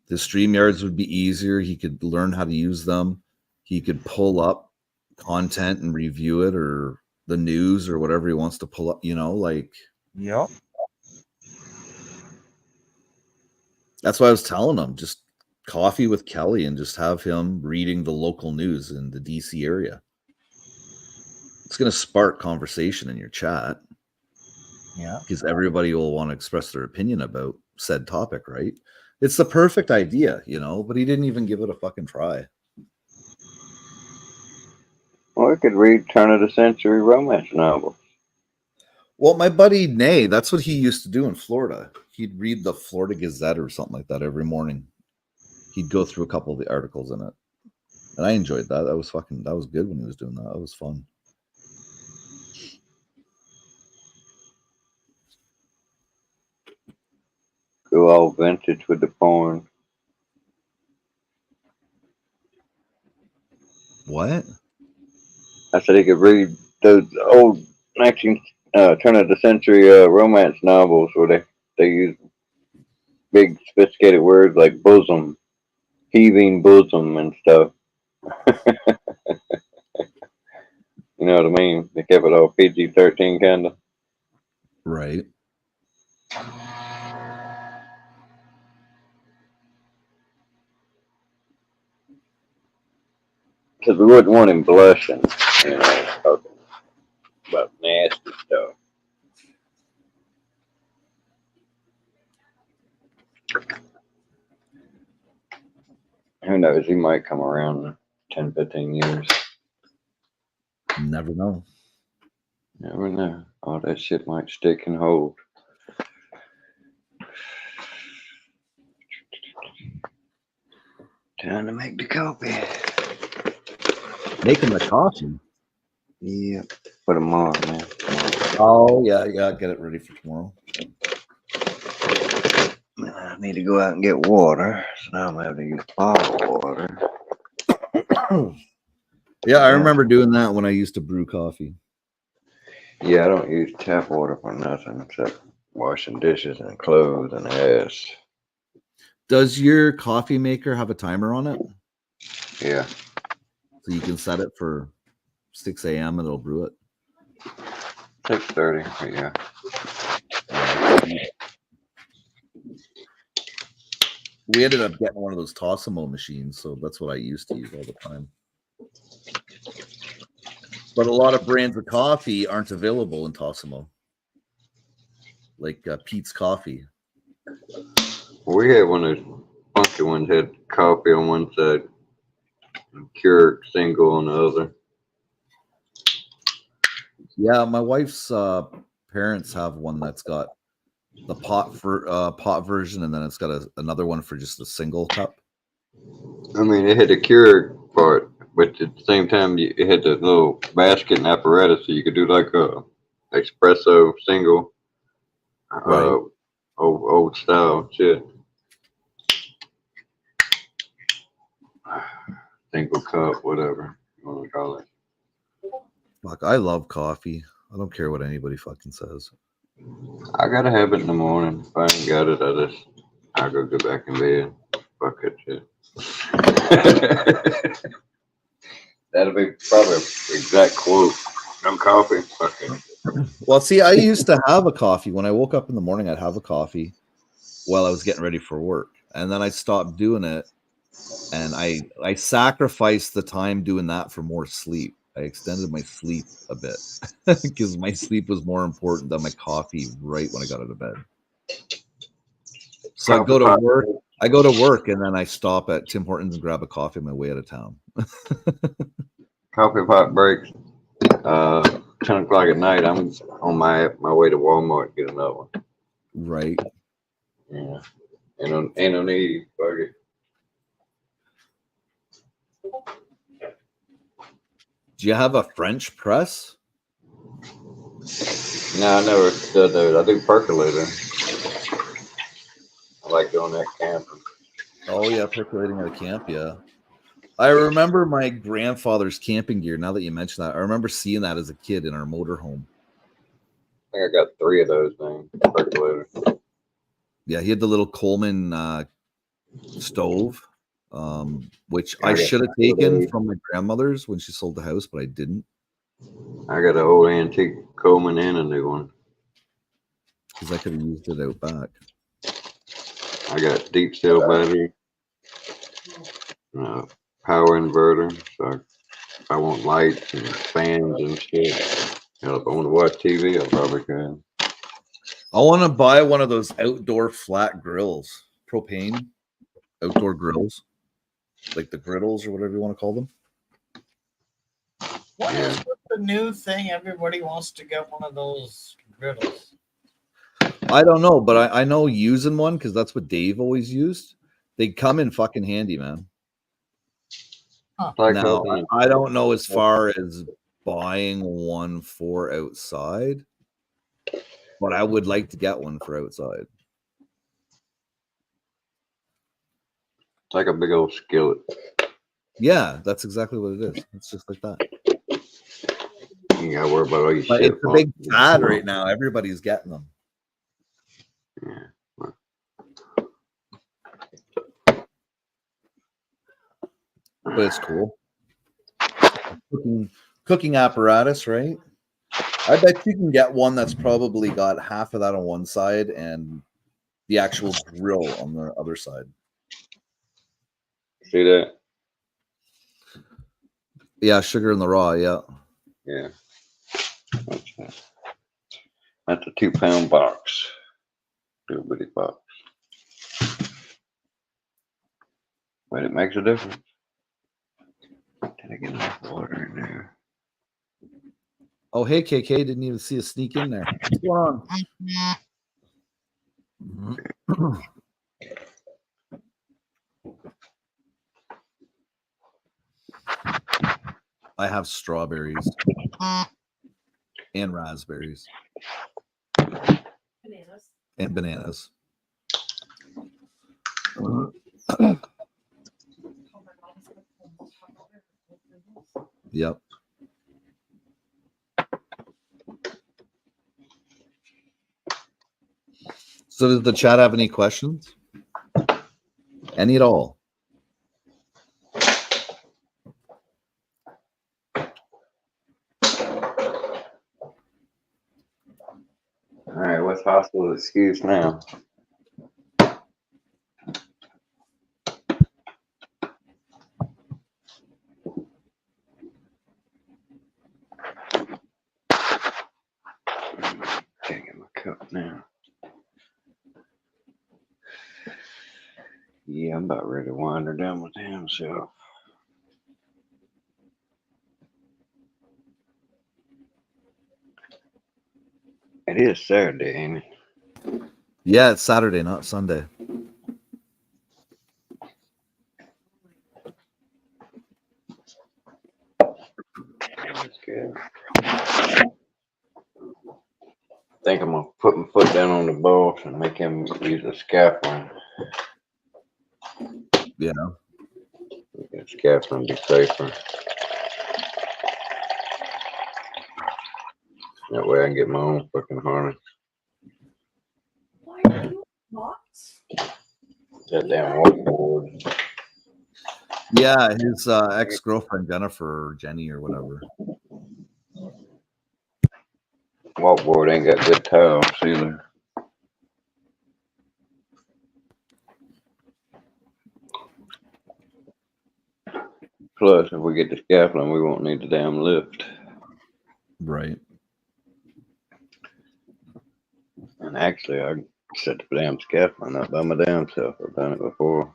The StreamYards would be easier. He could learn how to use them. He could pull up content and review it, or the news, or whatever he wants to pull up, like. Yep. That's why I was telling him, just coffee with Kelly and just have him reading the local news in the DC area. It's going to spark conversation in your chat. Yeah. Because everybody will want to express their opinion about said topic, right? It's the perfect idea, but he didn't even give it a fucking try. well, we could read turn of the century romance novels. Well, my buddy Nay, that's what he used to do in Florida. He'd read the Florida Gazette or something like that every morning. He'd go through a couple of the articles in it. And I enjoyed that. That was good when he was doing that. That was fun. Go all vintage with the porn. What? I said he could read those old 19 turn of the century romance novels where they use big sophisticated words like bosom, heaving bosom, and stuff. You know what I mean? They kept it all PG-13 kind of. Right. Because we wouldn't want him blushing, talking about nasty stuff. Who knows? He might come around in 10, 15 years. Never know. Never know. All that shit might stick and hold. Time to make the coffee. Making the coffee? Yeah. For tomorrow, man. Oh, yeah. Get it ready for tomorrow. I need to go out and get water. So now I'm having to use bottled water. Yeah, I remember doing that when I used to brew coffee. Yeah, I don't use tap water for nothing except washing dishes and clothes and ass. Does your coffee maker have a timer on it? Yeah. So you can set it for 6 a.m. and it'll brew it? 6:30, yeah. We ended up getting one of those Tossimo machines, so that's what I used to use all the time. But a lot of brands of coffee aren't available in Tossimo, like Pete's Coffee. We had one of those funky ones, had coffee on one side and Keurig single on the other. Yeah, my wife's parents have one that's got the pot version, and then it's got another one for just a single cup. I mean, it had the Keurig part, but at the same time, it had the little basket and apparatus, so you could do like a espresso single, Right. old style shit. Single cup, whatever you want to call it. Fuck, I love coffee. I don't care what anybody fucking says. I gotta have it in the morning. If I ain't got it, I'll go back in bed. Fuck it, shit. That'll be probably an exact quote. No coffee. Fuck it. Well, see, I used to have a coffee. When I woke up in the morning, I'd have a coffee while I was getting ready for work. And then I stopped doing it. And I sacrificed the time doing that for more sleep. I extended my sleep a bit because my sleep was more important than my coffee right when I got out of bed. So I go to work and then I stop at Tim Hortons and grab a coffee on my way out of town. Coffee pot breaks. 10 o'clock at night, I'm on my way to Walmart to get another one. Right. Yeah. Ain't no need. Fuck it. Do you have a French press? No, I never did those. I do percolator. I like doing that camping. Oh yeah, percolating at a camp, yeah. I remember my grandfather's camping gear. Now that you mention that, I remember seeing that as a kid in our motorhome. I think I got 3 of those things. Percolator. Yeah, he had the little Coleman stove, which I should have taken from my grandmother's when she sold the house, but I didn't. I got an old antique Coleman and a new one. Because I could have used it out back. I got deep cell battery, power inverter. So if I want lights and fans and shit, hell, if I want to watch TV, I probably can. I want to buy one of those outdoor flat grills, propane outdoor grills, like the griddles or whatever you want to call them. What is with the new thing? Everybody wants to get one of those griddles. I don't know, but I know using one because that's what Dave always used. They come in fucking handy, man. Now, I don't know as far as buying one for outside, but I would like to get one for outside. It's like a big old skillet. Yeah, that's exactly what it is. It's just like that. You gotta worry about all your But shit. it's a big fad right now. Everybody's getting them. Yeah. But it's cool. Cooking apparatus, right? I bet you can get one that's probably got half of that on one side and the actual grill on the other side. See that? Yeah, sugar in the raw, yeah. Yeah. That's a 2-pound box. Little bitty box. But it makes a difference. Did I get enough water in there? Oh, hey, KK, didn't even see us sneak in there. What's going on? I have strawberries and raspberries and bananas. Yep. So does the chat have any questions? Any at all? All right, what's hospital excuse now? Can't get my cup now. Yeah, I'm about ready to wind her down my damn self. It is Saturday, ain't it? Yeah, it's Saturday, not Sunday. That's good. I think I'm gonna put my foot down on the bowl and make him use a scaffold. Yeah. That scaffold be safer. That way I can get my own fucking harness. That damn whiteboard. Yeah, his ex-girlfriend Jennifer or Jenny or whatever. Whiteboard ain't got good tiles either. Plus, if we get the scaffolding, we won't need the damn lift. Right. And actually, I set the damn scaffolding up by my damn self. I've done it before.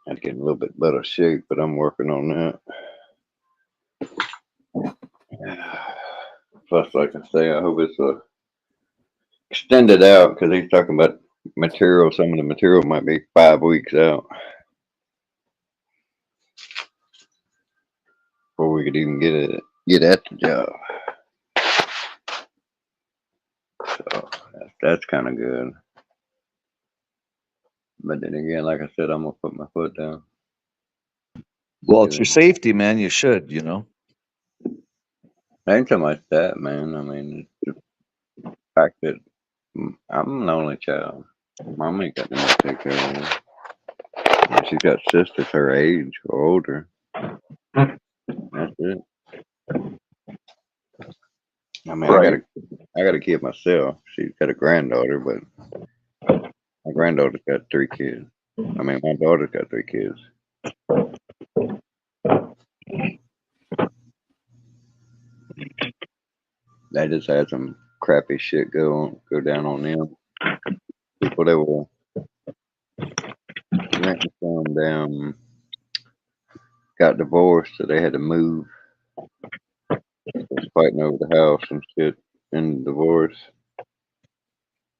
I'd get a little bit better shape, but I'm working on that. Plus, like I say, I hope it's extended out because he's talking about material. Some of the material might be 5 weeks out before we could even get at the job. So that's kind of good. But then again, like I said, I'm gonna put my foot down. Well, it's your safety, man. You should, you know. Ain't so much that, man. I mean, the fact that I'm an only child. Mom ain't got no to take care of her. And she's got sisters her age or older. That's it. I mean, Right. I got a kid myself. She's got a granddaughter, but my granddaughter's got 3 kids. I mean, my daughter's got 3 kids. They just had some crappy shit go down on them. People that were renting from them got divorced, so they had to move. Was fighting over the house and shit in the divorce.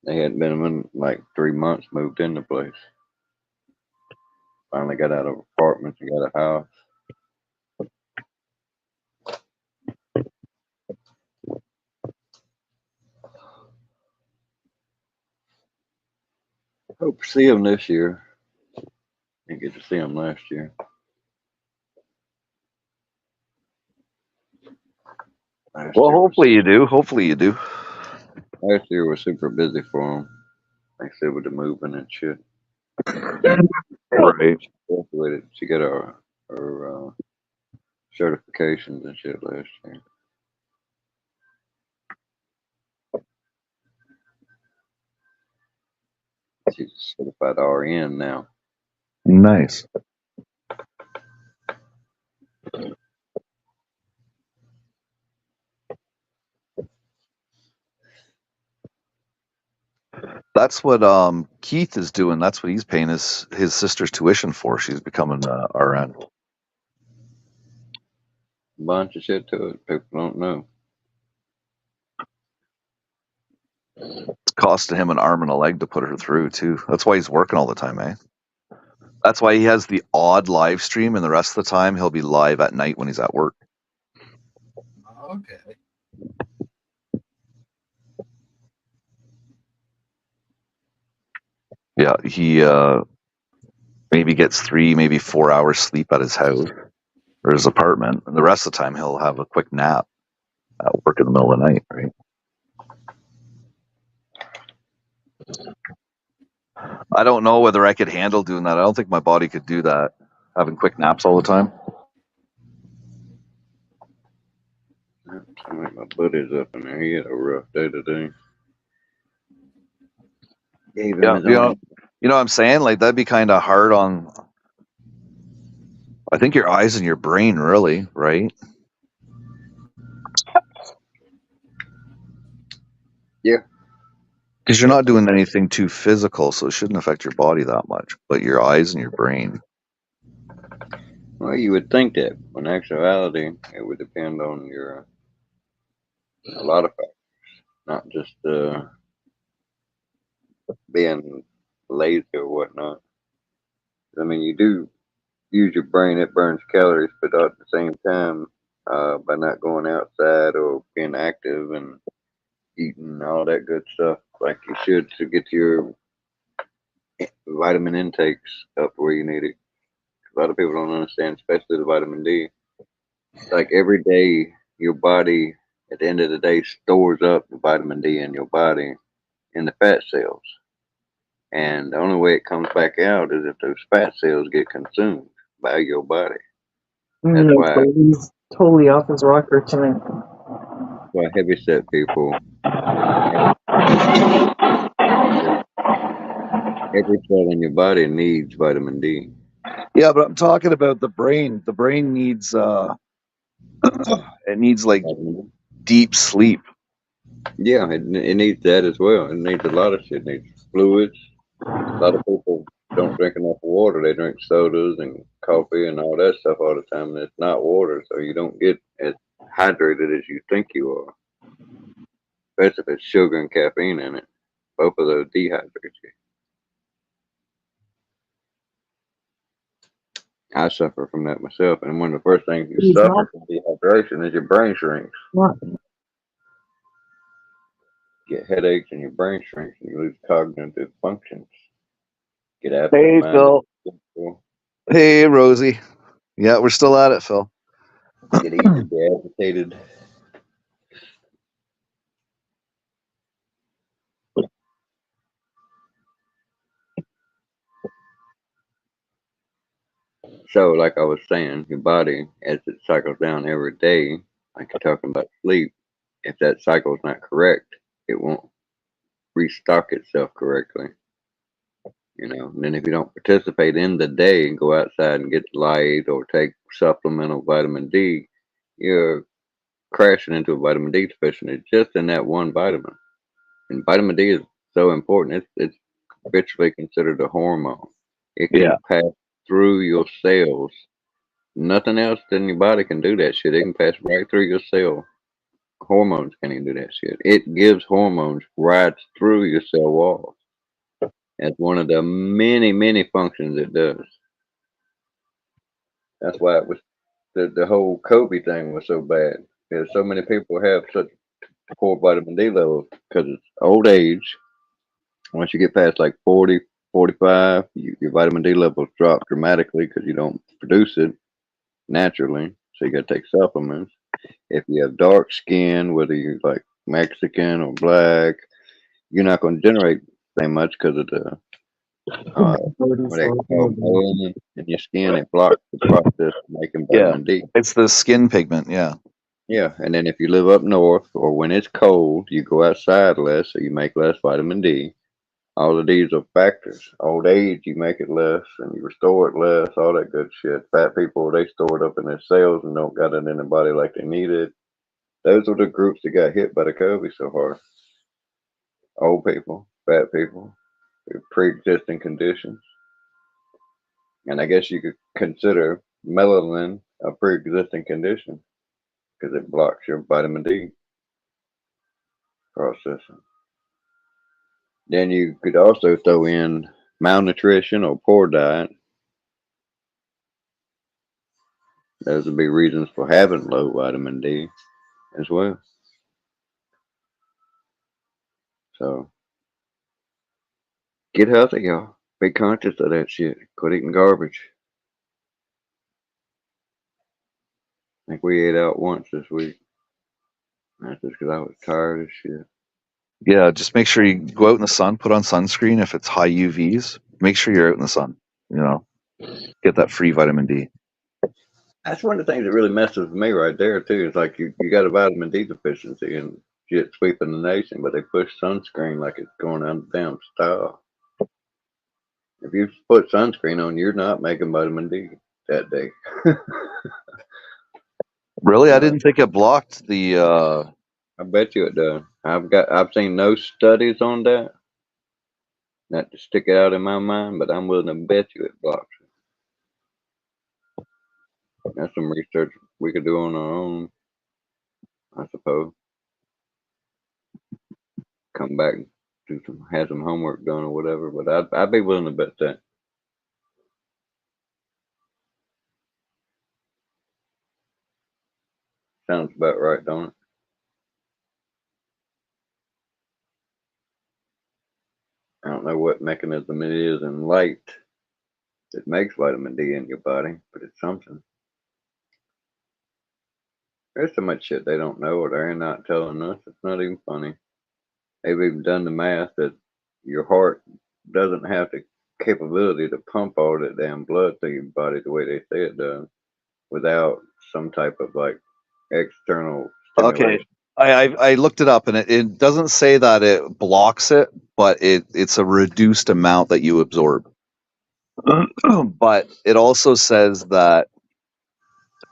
They hadn't been in like 3 months, moved in the place. Finally got out of apartments and got a house. Hope to see them this year. Didn't get to see them last year. Well, hopefully you do. Hopefully you do. Last year was super busy for them. Like I said, with the moving and shit. Right. She got her certifications and shit last year. She's a certified RN now. Nice. That's what Keith is doing. That's what he's paying his sister's tuition for. She's becoming RN. Bunch of shit to it. People don't know. It's costing him an arm and a leg to put her through too. That's why he's working all the time, eh? That's why he has the odd live stream, and the rest of the time he'll be live at night when he's at work. Okay. Yeah, he maybe gets 3, maybe 4 hours sleep at his house or his apartment, and the rest of the time he'll have a quick nap at work in the middle of the night, right? I don't know whether I could handle doing that. I don't think my body could do that, having quick naps all the time. I think my buddy's up in there. He had a rough day today. Gave him Yeah, his you know own. what I'm saying? Like, that'd be kind of hard on, I think, your eyes and your brain, really, right? Yeah. Because you're not doing anything too physical, so it shouldn't affect your body that much, but your eyes and your brain. Well, you would think that. In actuality, it would depend on a lot of factors, not just being lazy or whatnot. I mean, you do use your brain; it burns calories, but at the same time, by not going outside or being active and eating all that good stuff like you should to get your vitamin intakes up where you need it. A lot of people don't understand, especially the vitamin D. Like every day, your body at the end of the day stores up the vitamin D in your body in the fat cells. And the only way it comes back out is if those fat cells get consumed by your body. That's No, why, so he's totally off his rocker tonight. heavy set people, every cell in your body needs vitamin D. Yeah, but I'm talking about the brain. The brain needs it needs like deep sleep. Yeah, it needs that as well. It needs a lot of shit. It needs fluids. A lot of people don't drink enough water. They drink sodas and coffee and all that stuff all the time, and it's not water, so you don't get as hydrated as you think you are. Especially if it's sugar and caffeine in it. Both of those dehydrate you. I suffer from that myself, and one of the first things you He's suffer not. from dehydration is your brain shrinks. What? You get headaches and your brain shrinks, and you lose cognitive functions. Get Hey, absent-minded. Phil. Hey, Rosie. Yeah, we're still at it, Phil. Get easily agitated. So, like I was saying, your body, as it cycles down every day, like you're talking about sleep, if that cycle is not correct, it won't restock itself correctly. And then if you don't participate in the day and go outside and get light or take supplemental vitamin D, you're crashing into a vitamin D deficiency just in that one vitamin. And vitamin D is so important. It's virtually considered a hormone. It can pass through your cells. Nothing else in your body can do that shit. It can pass right through your cell. Hormones can't even do that shit. It gives hormones right through your cell walls. That's one of the many, many functions it does. That's why it was the whole COVID thing was so bad. Because so many people have such poor vitamin D levels because it's old age. Once you get past like 40, 45, your vitamin D levels drop dramatically because you don't produce it naturally. So you got to take supplements. If you have dark skin, whether you're like Mexican or black, you're not going to generate that much because of the what they call melanin in your skin. It blocks the process of making vitamin D. It's the skin pigment. Yeah. Yeah, and then if you live up north or when it's cold, you go outside less, so you make less vitamin D. All of these are factors. Old age, you make it less and you restore it less, all that good shit. Fat people, they store it up in their cells and don't got it in their body like they need it. Those are the groups that got hit by the COVID so hard. Old people, fat people, with pre-existing conditions. And I guess you could consider melanin a pre-existing condition because it blocks your vitamin D processing. Then you could also throw in malnutrition or poor diet. Those would be reasons for having low vitamin D as well. So get healthy, y'all. Be conscious of that shit. Quit eating garbage. I think we ate out once this week. That's just because I was tired as shit. Yeah, just make sure you go out in the sun, put on sunscreen if it's high UVs. Make sure you're out in the sun, get that free vitamin D. That's one of the things that really messes with me right there, too. It's like you got a vitamin D deficiency and shit sweeping the nation, but they push sunscreen like it's going down the damn style. If you put sunscreen on, you're not making vitamin D that day. Really? I didn't think it blocked the I bet you it does. I've seen no studies on that. Not to stick it out in my mind, but I'm willing to bet you it blocks it. That's some research we could do on our own, I suppose. Come back and have some homework done or whatever, but I'd be willing to bet that. Sounds about right, don't it? I don't know what mechanism it is in light that makes vitamin D in your body, but it's something. There's so much shit they don't know or they're not telling us. It's not even funny. They've even done the math that your heart doesn't have the capability to pump all that damn blood through your body the way they say it does, without some type of like external Okay. stimulation. I looked it up, and it doesn't say that it blocks it, but it's a reduced amount that you absorb. But it also says that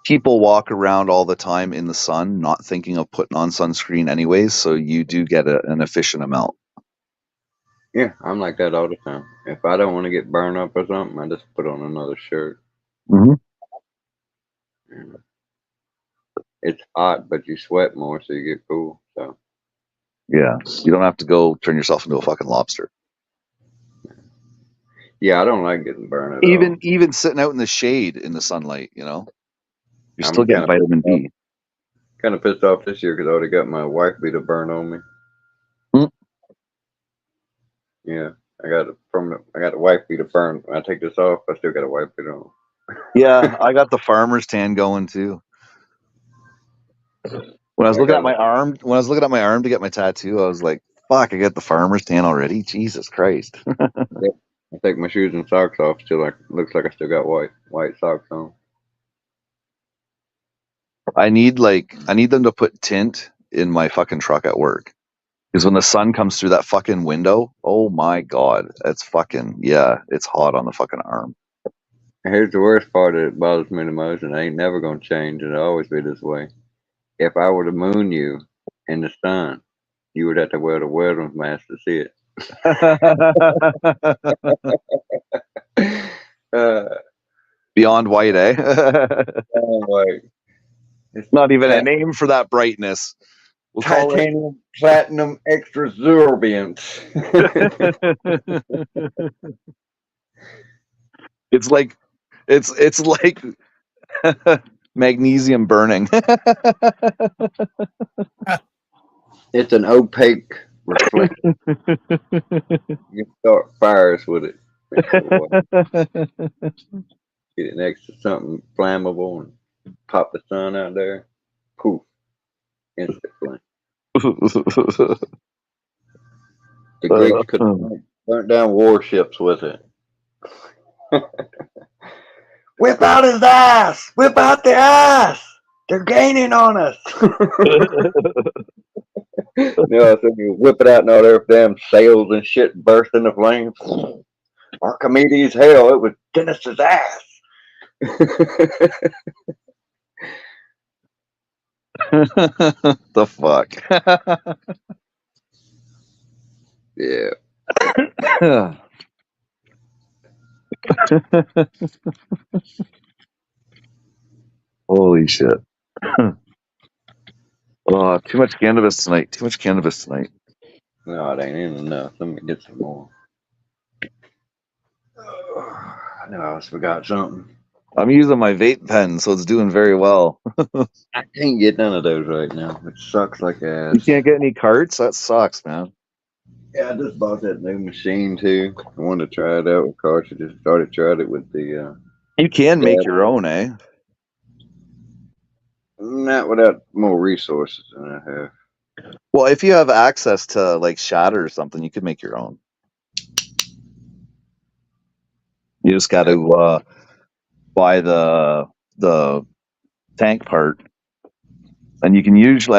people walk around all the time in the sun not thinking of putting on sunscreen anyways, so you do get an efficient amount. Yeah, I'm like that all the time. If I don't want to get burned up or something, I just put on another shirt. Mm-hmm. It's hot, but you sweat more, so you get cool. So Yeah, you don't have to go turn yourself into a fucking lobster. yeah, I don't like getting burned at all. Even sitting out in the shade in the sunlight, you're I'm still getting vitamin D. Kind of pissed off this year because I already got my wife beater burn on me. Yeah, I got the wife beater burn. When I take this off, I still got a wife beater on. Yeah, I got the farmer's tan going too. When I was looking at my arm, to get my tattoo, I was like, "Fuck! I got the farmer's tan already." Jesus Christ! Yeah, I take my shoes and socks off. Still looks like I still got white socks on. I need them to put tint in my fucking truck at work, because when the sun comes through that fucking window, oh my god, it's hot on the fucking arm. Here's the worst part that bothers me the most, and it ain't never gonna change, and it'll always be this way. If I were to moon you in the sun, you would have to wear the welding mask to see it. Beyond white, eh? White. It's not even a name for that brightness. We'll call it Titanium platinum extra absorbent. It's like magnesium burning. It's an opaque reflection. You can start fires with it. Get it next to something flammable and pop the sun out there. Poof. Instant flame. The Greeks could have burnt down warships with it. Whip out his ass! Whip out the ass! They're gaining on us! So you whip it out and all their damn sails and shit burst into flames. Archimedes, hell, it was Dennis's ass. The fuck? Yeah. Holy shit. Oh, too much cannabis tonight. No, it ain't even enough. Let me get some more. I know I almost forgot something. I'm using my vape pen, so it's doing very well. I can't get none of those right now. It sucks like ass. You can't get any carts? That sucks, man. Yeah, I just bought that new machine too. I wanted to try it out with cartridges. Tried it with the. You can make your own, eh? Not without more resources than I have. Well, if you have access to like shatter or something, you could make your own. You just got to buy the tank part, and you can usually.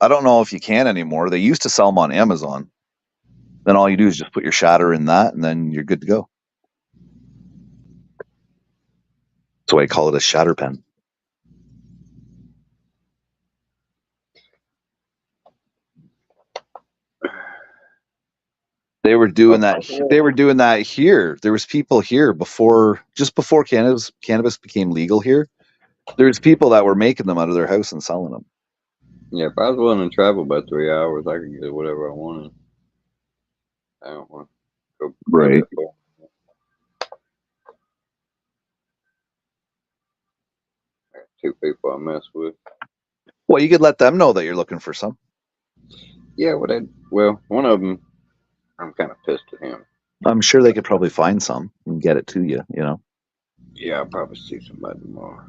I don't know if you can anymore. They used to sell them on Amazon. Then all you do is just put your shatter in that, and then you're good to go. That's why I call it a shatter pen. They were doing that. They were doing that here. There was people here just before cannabis became legal here. There's people that were making them out of their house and selling them. Yeah, if I was willing to travel about 3 hours, I could get whatever I wanted. I don't want to go right. Two people I mess with. Well, you could let them know that you're looking for some. Yeah, well, one of them, I'm kind of pissed at him. I'm sure they could probably find some and get it to you, Yeah, I'll probably see somebody tomorrow.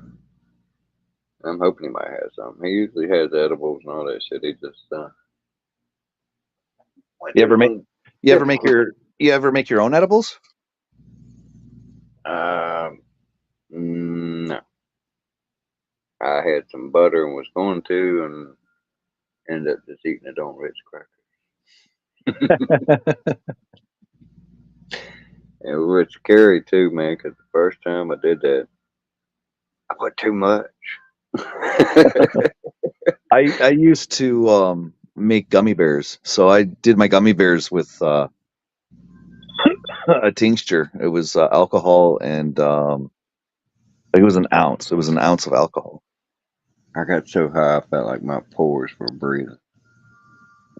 I'm hoping he might have something. He usually has edibles and all that shit. He just You ever make You ever make your own edibles? No. I had some butter and was going to, and ended up just eating it on Ritz crackers. It was scary too, man, because the first time I did that, I put too much. I used to make gummy bears. So I did my gummy bears with a tincture. It was alcohol and it was an ounce. It was an ounce of alcohol. I got so high I felt like my pores were breathing.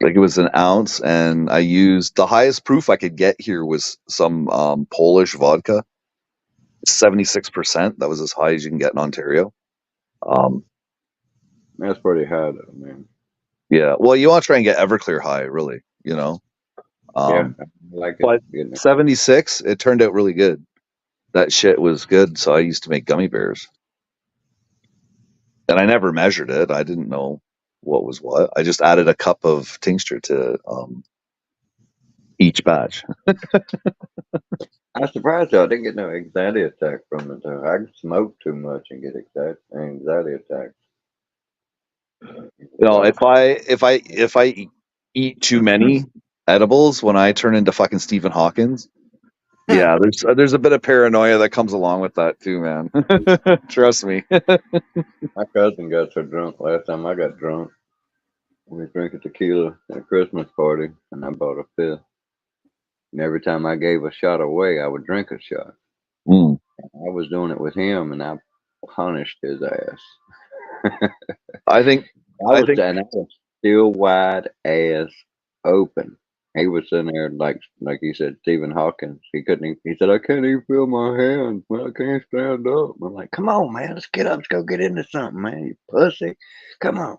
Like it was an ounce, and I used the highest proof I could get here was some Polish vodka, 76%. That was as high as you can get in Ontario. That's pretty high though, man. Yeah, well, you want to try and get Everclear high, really, you know. Yeah, I like it. But 76, it turned out really good. That shit was good, so I used to make gummy bears, and I never measured it. I didn't know what was what. I just added a cup of tincture to each batch. I'm surprised though I didn't get no anxiety attack from it though. I can smoke too much and get anxiety attacks. You know, if I eat too many edibles, when I turn into fucking Stephen Hawkins, yeah, there's a bit of paranoia that comes along with that too, man. Trust me. My cousin got so drunk last time I got drunk. We was drinking tequila at a Christmas party, and I bought a fifth. And every time I gave a shot away, I would drink a shot. Mm. I was doing it with him, and I punished his ass. I think I was still wide ass open. He was sitting there like you said, Stephen Hawkins. He couldn't even, he said, I can't even feel my hands, man. I can't stand up. I'm like, come on, man, let's get up, let's go get into something, man. You pussy. Come on.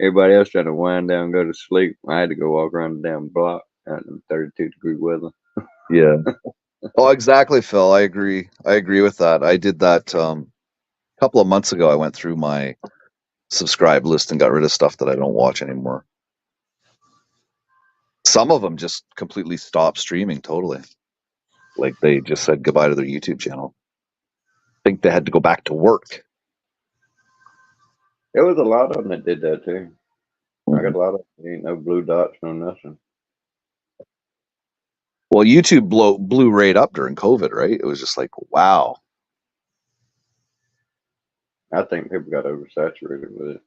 Everybody else trying to wind down and go to sleep. I had to go walk around the damn block out in 32-degree weather. Yeah. Oh, exactly, Phil. I agree. I agree with that. I did that a couple of months ago. I went through my subscribe list and got rid of stuff that I don't watch anymore. Some of them just completely stopped streaming totally. Like they just said goodbye to their YouTube channel. I think they had to go back to work. There was a lot of them that did that too. I got a lot of ain't no blue dots, no nothing. Well, YouTube blew right up during COVID, right? It was just like, wow. I think people got oversaturated with it.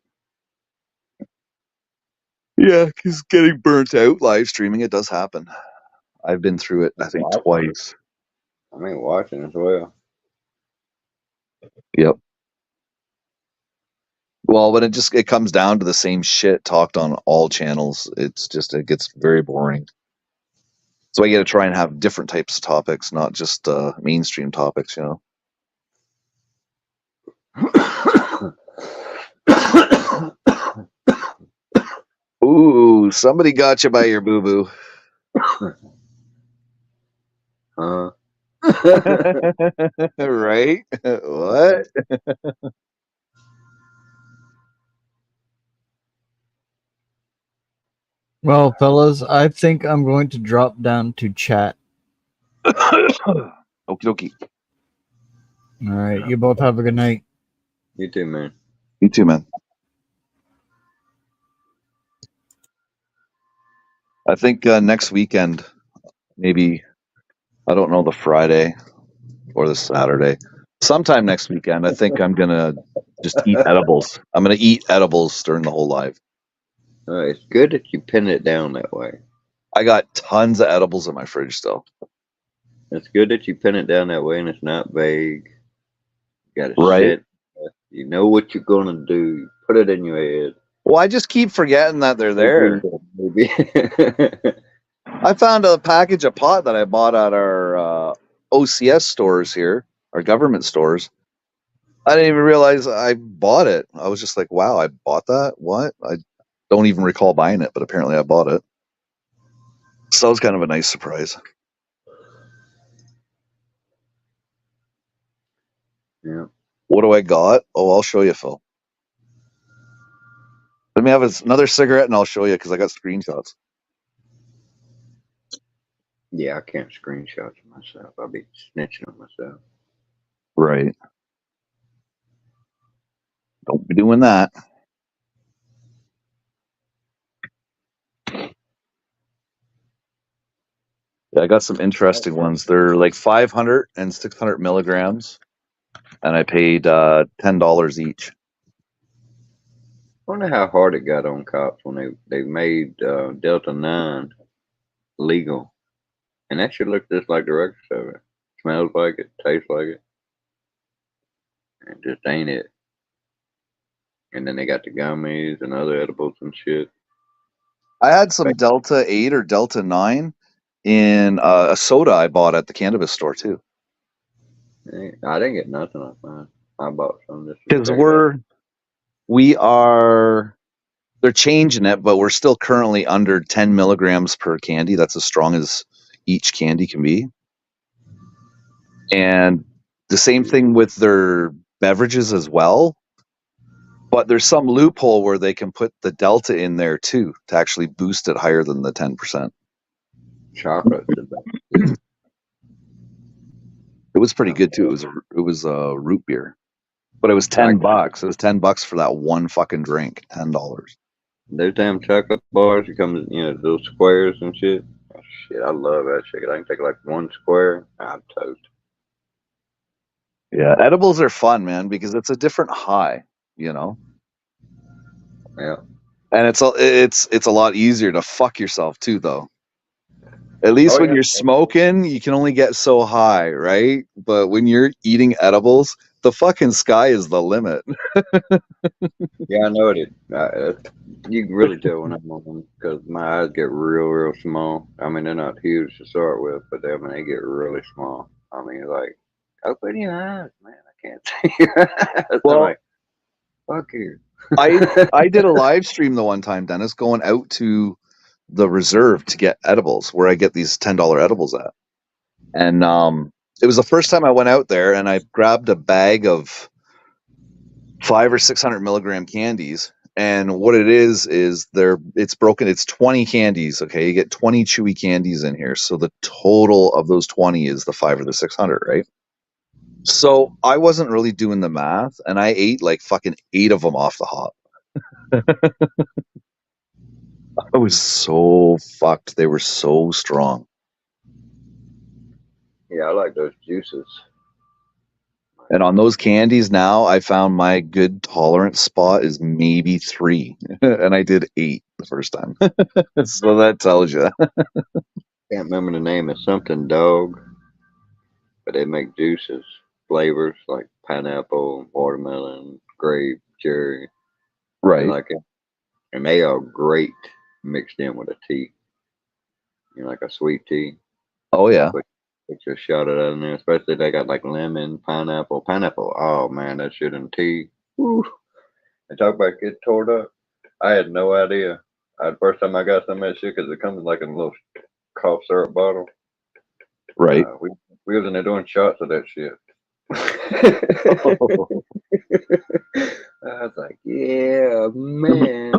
Yeah, because getting burnt out live streaming, it does happen. I've been through it, I think, twice. I mean, watching as well. Yep. Well, when it comes down to the same shit talked on all channels, it gets very boring. So I got to try and have different types of topics, not just mainstream topics, you know. Ooh, somebody got you by your boo-boo. Right? What? Well, fellas, I think I'm going to drop down to chat. Okie dokie. All right, you both have a good night. You too, man. You too, man. I think next weekend, maybe, I don't know, the Friday or the Saturday, sometime next weekend, I think I'm going to just eat edibles. I'm going to eat edibles during the whole live. It's good that you pin it down that way. I got tons of edibles in my fridge still. It's good that you pin it down that way and it's not vague. You got to Right. sit. You know what you're going to do. You put it in your head. Well, I just keep forgetting that they're there. Maybe. I found a package of pot that I bought at our OCS stores here, our government stores. I didn't even realize I bought it. I was just like, wow, I bought that? What? I don't even recall buying it, but apparently I bought it. So it was kind of a nice surprise. Yeah. What do I got? Oh, I'll show you, Phil. Let me have another cigarette and I'll show you because I got screenshots. Yeah, I can't screenshot it myself. I'll be snitching on myself. Right. Don't be doing that. Yeah, I got some interesting ones. They're like 500 and 600 milligrams, and I paid $10 each. I wonder how hard it got on cops when they made Delta 9 legal. And that should look just like the record of it. Smells like it, tastes like it. It just ain't it. And then they got the gummies and other edibles and shit. I had some Delta 8 or Delta 9 in a soda I bought at the cannabis store too. I didn't get nothing off mine. I bought some just to Because check it out. they're changing it, but we're still currently under 10 milligrams per candy. That's as strong as each candy can be. And the same thing with their beverages as well. But there's some loophole where they can put the Delta in there too to actually boost it higher than the 10%. Chocolate's the best. It was pretty good too. It was a root beer, but it was $10. It was $10 for that one fucking drink. $10. Those damn chocolate bars, it comes, those squares and shit. Oh, shit, I love that shit. I can take like one square, I'm toast. Yeah, edibles are fun, man, because it's a different high, you know. Yeah. And it's a lot easier to fuck yourself too, though. At least when you're smoking, you can only get so high, right? But when you're eating edibles, the fucking sky is the limit. Yeah, I know it is. You can really tell when I'm on them because my eyes get real, real small. I mean, they're not huge to start with, but they get really small. I mean, like, open your eyes, man. I can't see your eyes. Well, I'm like, fuck you. I did a live stream the one time, Dennis, going out to the reserve to get edibles, where I get these $10 edibles at. And it was the first time I went out there, and I grabbed a bag of 500 or 600 milligram candies. And what it is it's broken. It's 20 candies. Okay, you get 20 chewy candies in here. So the total of those 20 is the 500 or the 600, right? So I wasn't really doing the math, and I ate like fucking 8 of them off the hop. I was so fucked. They were so strong. Yeah, I like those juices. And on those candies now, I found my good tolerance spot is maybe 3. And I did 8 the first time. So that tells you. Can't remember the name. It's something dog. But they make juices, flavors like pineapple, watermelon, grape, cherry. Right. Like it. And they are great mixed in with a tea. Like a sweet tea. Oh, yeah. Put your shot of that in there. Especially they got like lemon, pineapple. Pineapple, oh man, that shit in tea. Woo. And talk about get tore up. I had no idea. First time I got some of that shit, because it comes like in a little cough syrup bottle. Right. We was in there doing shots of that shit. I was like, yeah, man.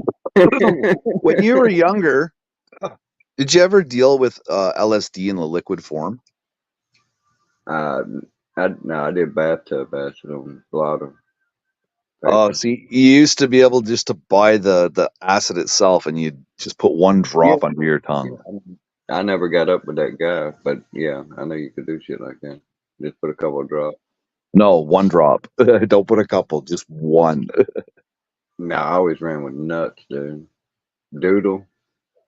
When you were younger, did you ever deal with LSD in the liquid form? I did bathtub acid on a lot of. Oh, see, you used to be able just to buy the acid itself, and you'd just put one drop under your tongue. I never got up with that guy, but yeah, I know you could do shit like that. Just put a couple of drops. No, 1 drop. Don't put a couple, just 1. No, I always ran with nuts, dude. Doodle.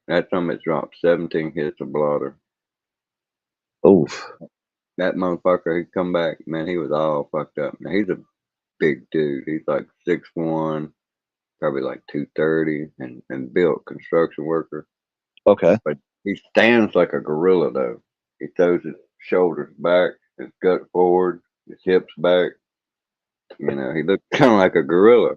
That time it dropped 17 hits of blotter. Oof. That motherfucker, he'd come back, man, he was all fucked up. Now, he's a big dude. He's like 6'1", probably like 230, and built construction worker. Okay. But he stands like a gorilla, though. He throws his shoulders back, his gut forward, his hips back. He looks kind of like a gorilla.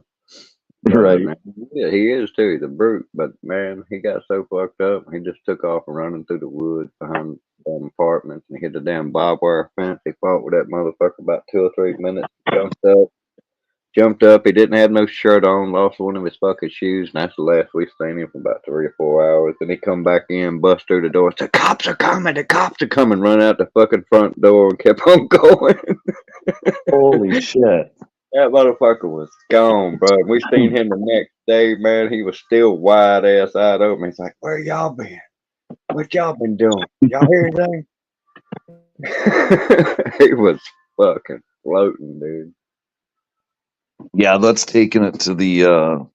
Right. Man, yeah, he is too. He's a brute. But man, he got so fucked up, he just took off and running through the woods behind the apartments, and hit the damn barbed wire fence. He fought with that motherfucker about 2 or 3 minutes. Jumped up, Jumped up. He didn't have no shirt on. Lost one of his fucking shoes. And that's the last we seen him for about 3 or 4 hours. Then he come back in, bust through the door. Said, "The cops are coming. The cops are coming." Run out the fucking front door and kept on going. Holy shit. That motherfucker was gone, bro. We seen him the next day, man. He was still wide ass eyed open. He's like, "Where y'all been? What y'all been doing? Y'all hear anything?" He was fucking floating, dude. Yeah, that's taking it to the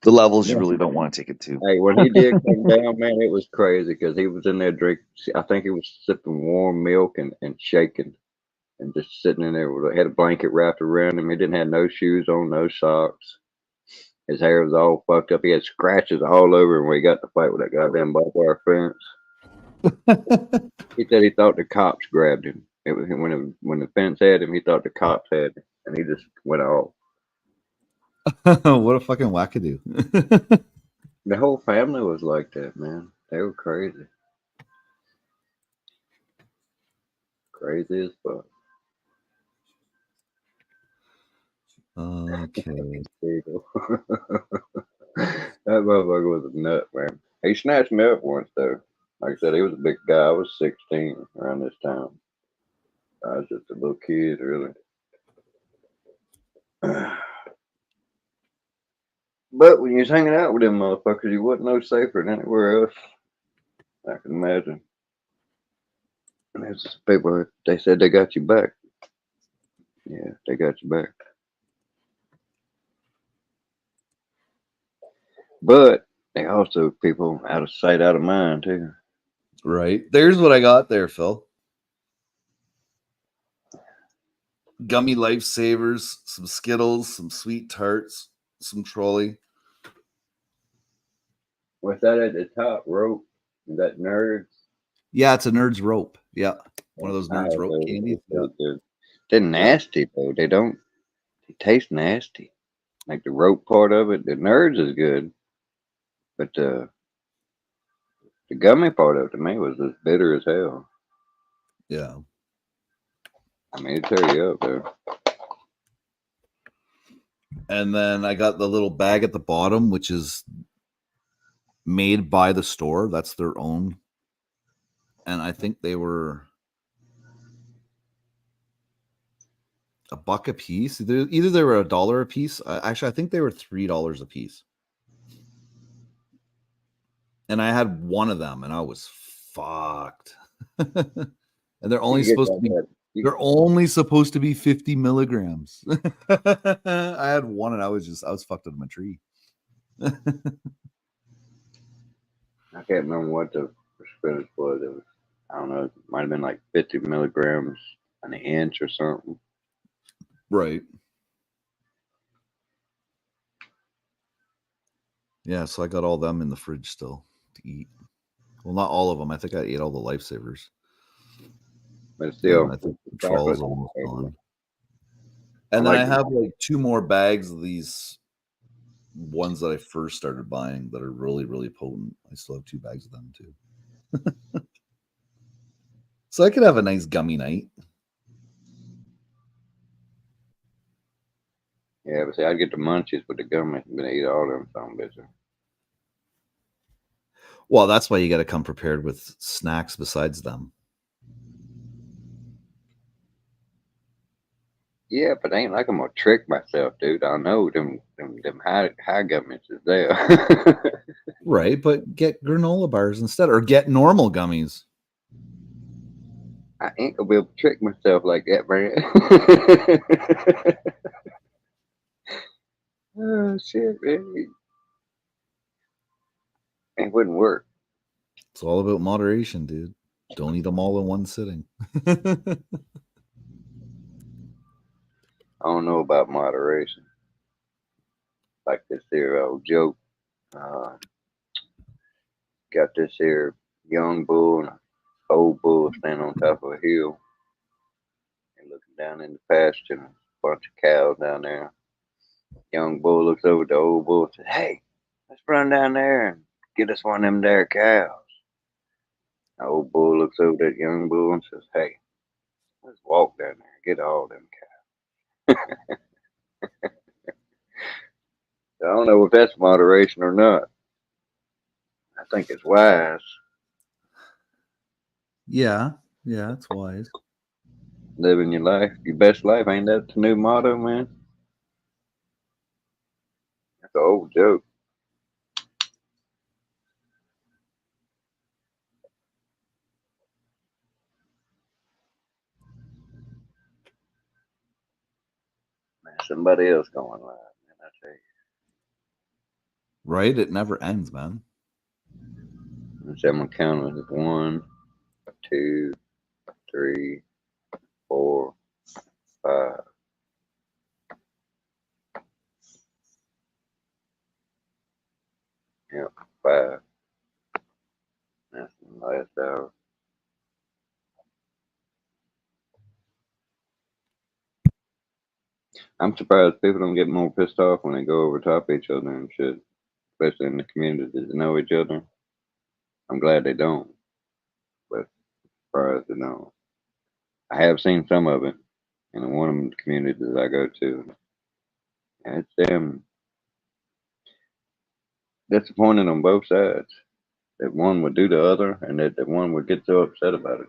levels you really don't want to take it to. Hey, when he did come down, man, it was crazy because he was in there drinking. I think he was sipping warm milk and shaking and just sitting in there. Had a blanket wrapped around him. He didn't have no shoes on, no socks. His hair was all fucked up. He had scratches all over him when he got to fight with that goddamn barbed wire fence. He said he thought the cops grabbed him. It was when the fence had him, he thought the cops had him, and he just went off. What a fucking wackadoo. The whole family was like that, man. They were crazy. Crazy as fuck. Okay. That motherfucker was a nut, man. He snatched me up once, though. Like I said, he was a big guy. I was 16 around this time. I was just a little kid, really. But when you was hanging out with them motherfuckers, you wasn't no safer than anywhere else. I can imagine. And there's people, they said they got you back. Yeah, they got you back. But they also people out of sight, out of mind, too. Right. There's what I got there, Phil. Gummy lifesavers, some Skittles, some sweet tarts, some trolley. What's that at the top? Rope? Is that Nerds? Yeah, it's a Nerd's Rope. Yeah. One of those Nerd's Rope candies. Yeah. They're nasty, though. They taste nasty. Like the rope part of it, the Nerds is good. But the gummy part of it, to me, was just bitter as hell. Yeah. I mean, it tear you up, though. And then I got the little bag at the bottom, which is made by the store. That's their own. And I think they were $1 a piece. Either they were $1 a piece. Actually, I think they were $3 a piece. And I had one of them, and I was fucked. And they're only supposed to be. They're only supposed to be 50 milligrams. I had one, and I was fucked out of my tree. I can't remember what the percentage was. It was, I don't know, it might have been like 50 milligrams an inch or something. Right. Yeah, so I got all them in the fridge still to eat. Well, not all of them. I think I ate all the lifesavers. But still, I think the troll's almost gone. And I then like I have like 2 more bags of these ones that I first started buying that are really, really potent. I still have 2 bags of them too. So I could have a nice gummy night. Yeah, but see, I'd get the munchies with the gummy. I'm gonna eat all them some bitches. Well, that's why you got to come prepared with snacks besides them. Yeah, but ain't like I'm gonna trick myself, dude. I know them high gummies is there. Right, but get granola bars instead, or get normal gummies. I ain't gonna be able to trick myself like that, man. Oh shit, man. It wouldn't work. It's all about moderation, dude. Don't eat them all in one sitting. I don't know about moderation. Like this here old joke. Got this here young bull and an old bull standing on top of a hill and looking down in the pasture and a bunch of cows down there. Young bull looks over at the old bull and says, "Hey, let's run down there and get us one of them there cows." The old bull looks over at young bull and says, "Hey, let's walk down there and get all them cows." don't know if that's moderation or not. I think it's wise. Yeah, it's wise. Living your life, your best life. Ain't that the new motto, man? That's an old joke. Man, somebody else going live, man. I tell you. Right? It never ends, man. Let's say I'm gonna count it. 1, 2, 3, 4, 5. Yep, 5. That's the last hour. I'm surprised people don't get more pissed off when they go over top each other and shit, especially in the community that know each other. I'm glad they don't, but surprised they don't. I have seen some of it in one of the communities I go to. And it's disappointing on both sides that one would do the other and that one would get so upset about it.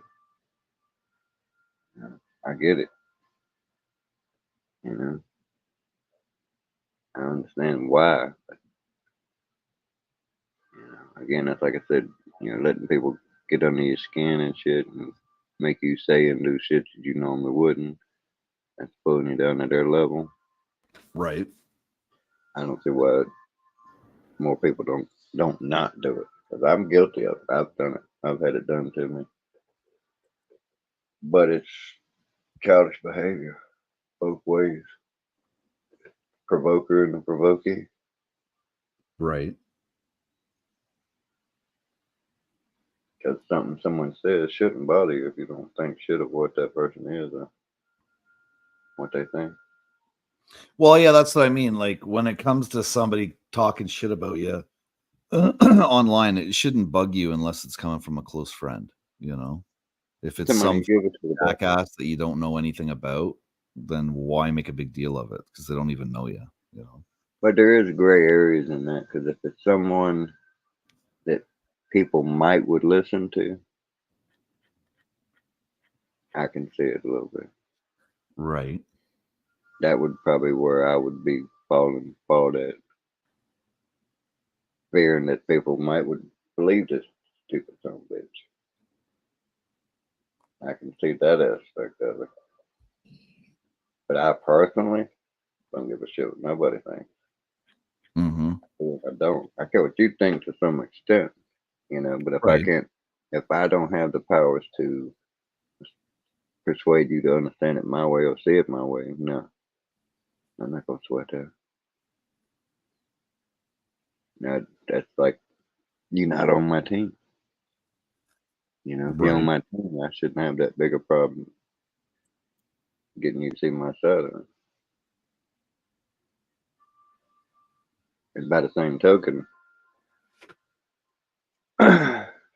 I get it. You know, I understand why. But, again, that's like I said, letting people get under your skin and shit and make you say and do shit that you normally wouldn't. That's pulling you down to their level. Right. I don't see why more people don't not do it. Because I'm guilty of it. I've done it. I've had it done to me. But it's childish behavior both ways. Provoker and the provokee. Right. Because something someone says shouldn't bother you if you don't think shit of what that person is or what they think. Well, yeah, that's what I mean. Like when it comes to somebody talking shit about you online, it shouldn't bug you unless it's coming from a close friend, you know? If it's Somebody some give it to the jackass that you don't know anything about, then why make a big deal of it? Because they don't even know you, you know? But there is gray areas in that, because if it's someone that people might would listen to, I can see it a little bit. Right. That would probably where I would be fall at. Fearing that people might would believe this stupid son of a bitch. I can see that aspect of it. But I personally don't give a shit what nobody thinks. Mm-hmm. I don't. I care what you think to some extent, but if Right. I can't, if I don't have the powers to persuade you to understand it my way or see it my way, no. I'm not gonna sweat that. No, that's like you're not on my team. If you're on Right. my team, I shouldn't have that big a problem getting you to see my side of it. It's by the same token.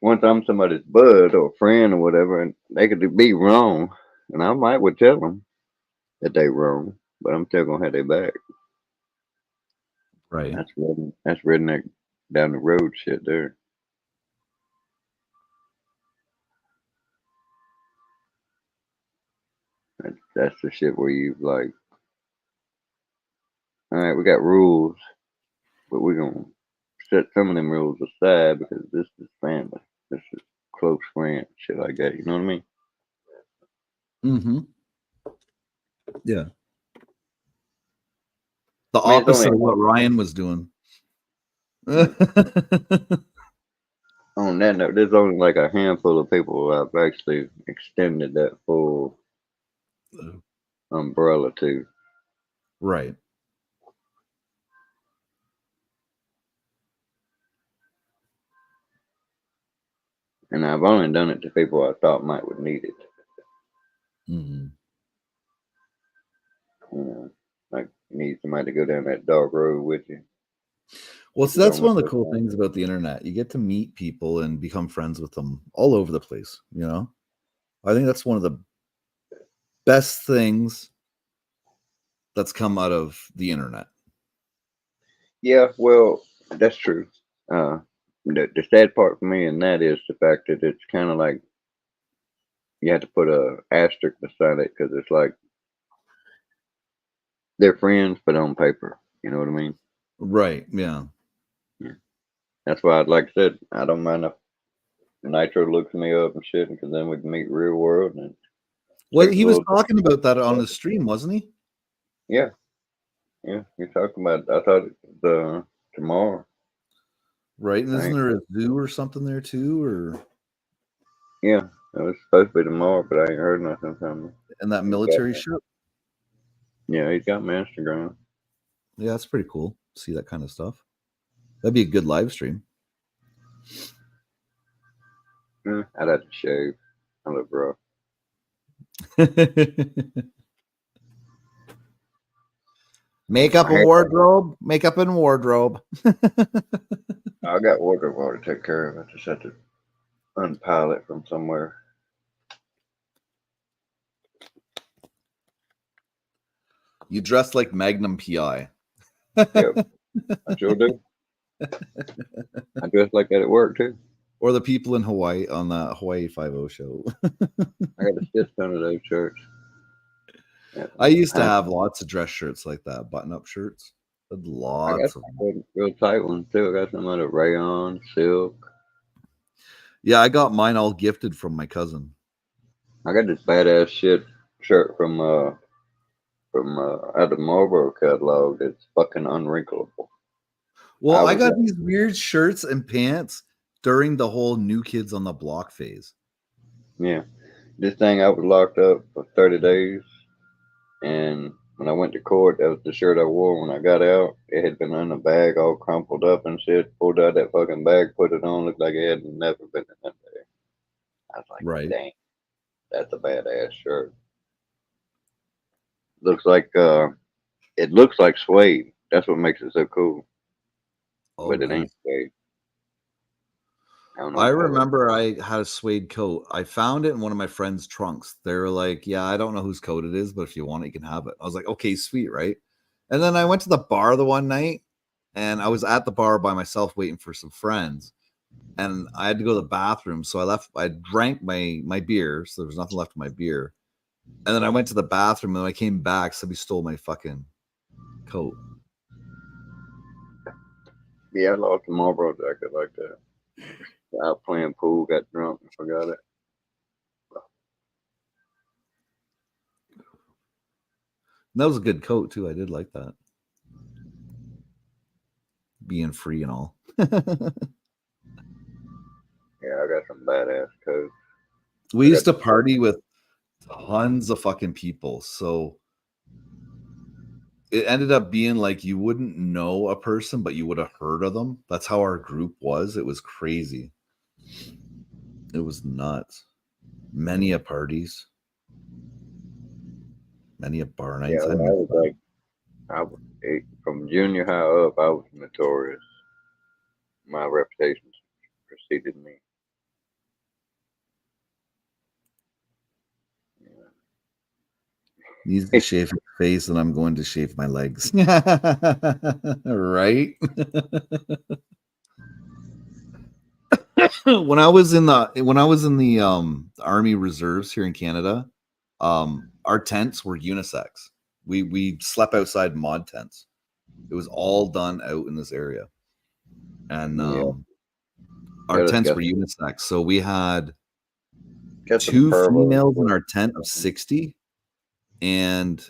Once I'm somebody's bud or friend or whatever, and they could be wrong, and I might would tell them that they wrong, but I'm still gonna have their back. Right. That's redneck down the road shit there. That's the shit where you like, all right, we got rules, but we're gonna set some of them rules aside because this is family, this is close friend, shit like that. You know what I mean? Mm-hmm. Yeah. The I mean, it's only opposite of what Ryan was doing. on that note, there's only like a handful of people I've actually extended that full umbrella to. Right. And I've only done it to people I thought might would need it. Mm-hmm. Like you need somebody to go down that dark road with you. Well, so that's one of the cool things about the internet. You get to meet people and become friends with them all over the place, you know? I think that's one of the best things that's come out of the internet. Yeah, well, that's true. The sad part for me in that is the fact that it's kind of like you have to put a asterisk beside it because it's like they're friends, but on paper. You know what I mean? Right. Yeah. Yeah. That's why, like I said, I don't mind if Nitro looks me up and shit, because then we can meet real world and Well, take a he was little. talking about that on the stream, wasn't he? Yeah, yeah. You're talking about. I thought the tomorrow. Right. And isn't Right. there a zoo or something there too? Or Yeah, it was supposed to be tomorrow, but I ain't heard nothing from him. and that He's got military me. ship? Yeah, he's got my Instagram. Yeah, that's pretty cool. See that kind of stuff. That'd be a good live stream. I'd have to shave. I look rough. Makeup and wardrobe. Makeup and wardrobe. I got wardrobe already to take care of. I just had to unpile it from somewhere. You dress like Magnum PI. Yep, I sure do. I dress like that at work too. Or the people in Hawaii on the Hawaii 5-0 show. I got a shit ton of those shirts. Yeah. I used to have lots of dress shirts like that, button-up shirts. I got Lots of some them. real tight ones too. I got some out of rayon, silk. Yeah, I got mine all gifted from my cousin. I got this badass shit shirt from out the Marlboro catalog. It's fucking unwrinkleable. Well, I got these weird shirts and pants during the whole New Kids on the Block phase. Yeah, this thing I was locked up for 30 days, and when I went to court, that was the shirt I wore when I got out. It had been in a bag, all crumpled up and shit. Pulled out that fucking bag, put it on, looked like it had never been in that bag. I was like, right, dang, that's a badass shirt. Looks like it looks like suede. That's what makes it so cool. Oh, But it really? ain't suede. I remember I had a suede coat. I found it in one of my friend's trunks. They were like, yeah, I don't know whose coat it is, but if you want it, you can have it. I was like, okay, sweet, right? And then I went to the bar the one night, and I was at the bar by myself waiting for some friends. And I had to go to the bathroom. So I drank my beer. So there was nothing left of my beer. And then I went to the bathroom, and when I came back, somebody stole my fucking coat. Yeah, I lost a Marlboro jacket like that. Out playing pool, got drunk, and forgot it. And that was a good coat too. I did like that. Being free and all. Yeah, I got some badass coats. We used to party with tons of fucking people. So it ended up being like you wouldn't know a person, but you would have heard of them. That's how our group was. It was crazy. It was nuts. Many a parties. Many a bar nights. Yeah, I was like, from junior high up, I was notorious. My reputation preceded me. Needs to shave his face, and I'm going to shave my legs. Right? when I was in the Army Reserves here in Canada, our tents were unisex. We slept outside mod tents. It was all done out in this area, and our tents were unisex. So we had 2 females in our tent of 60, and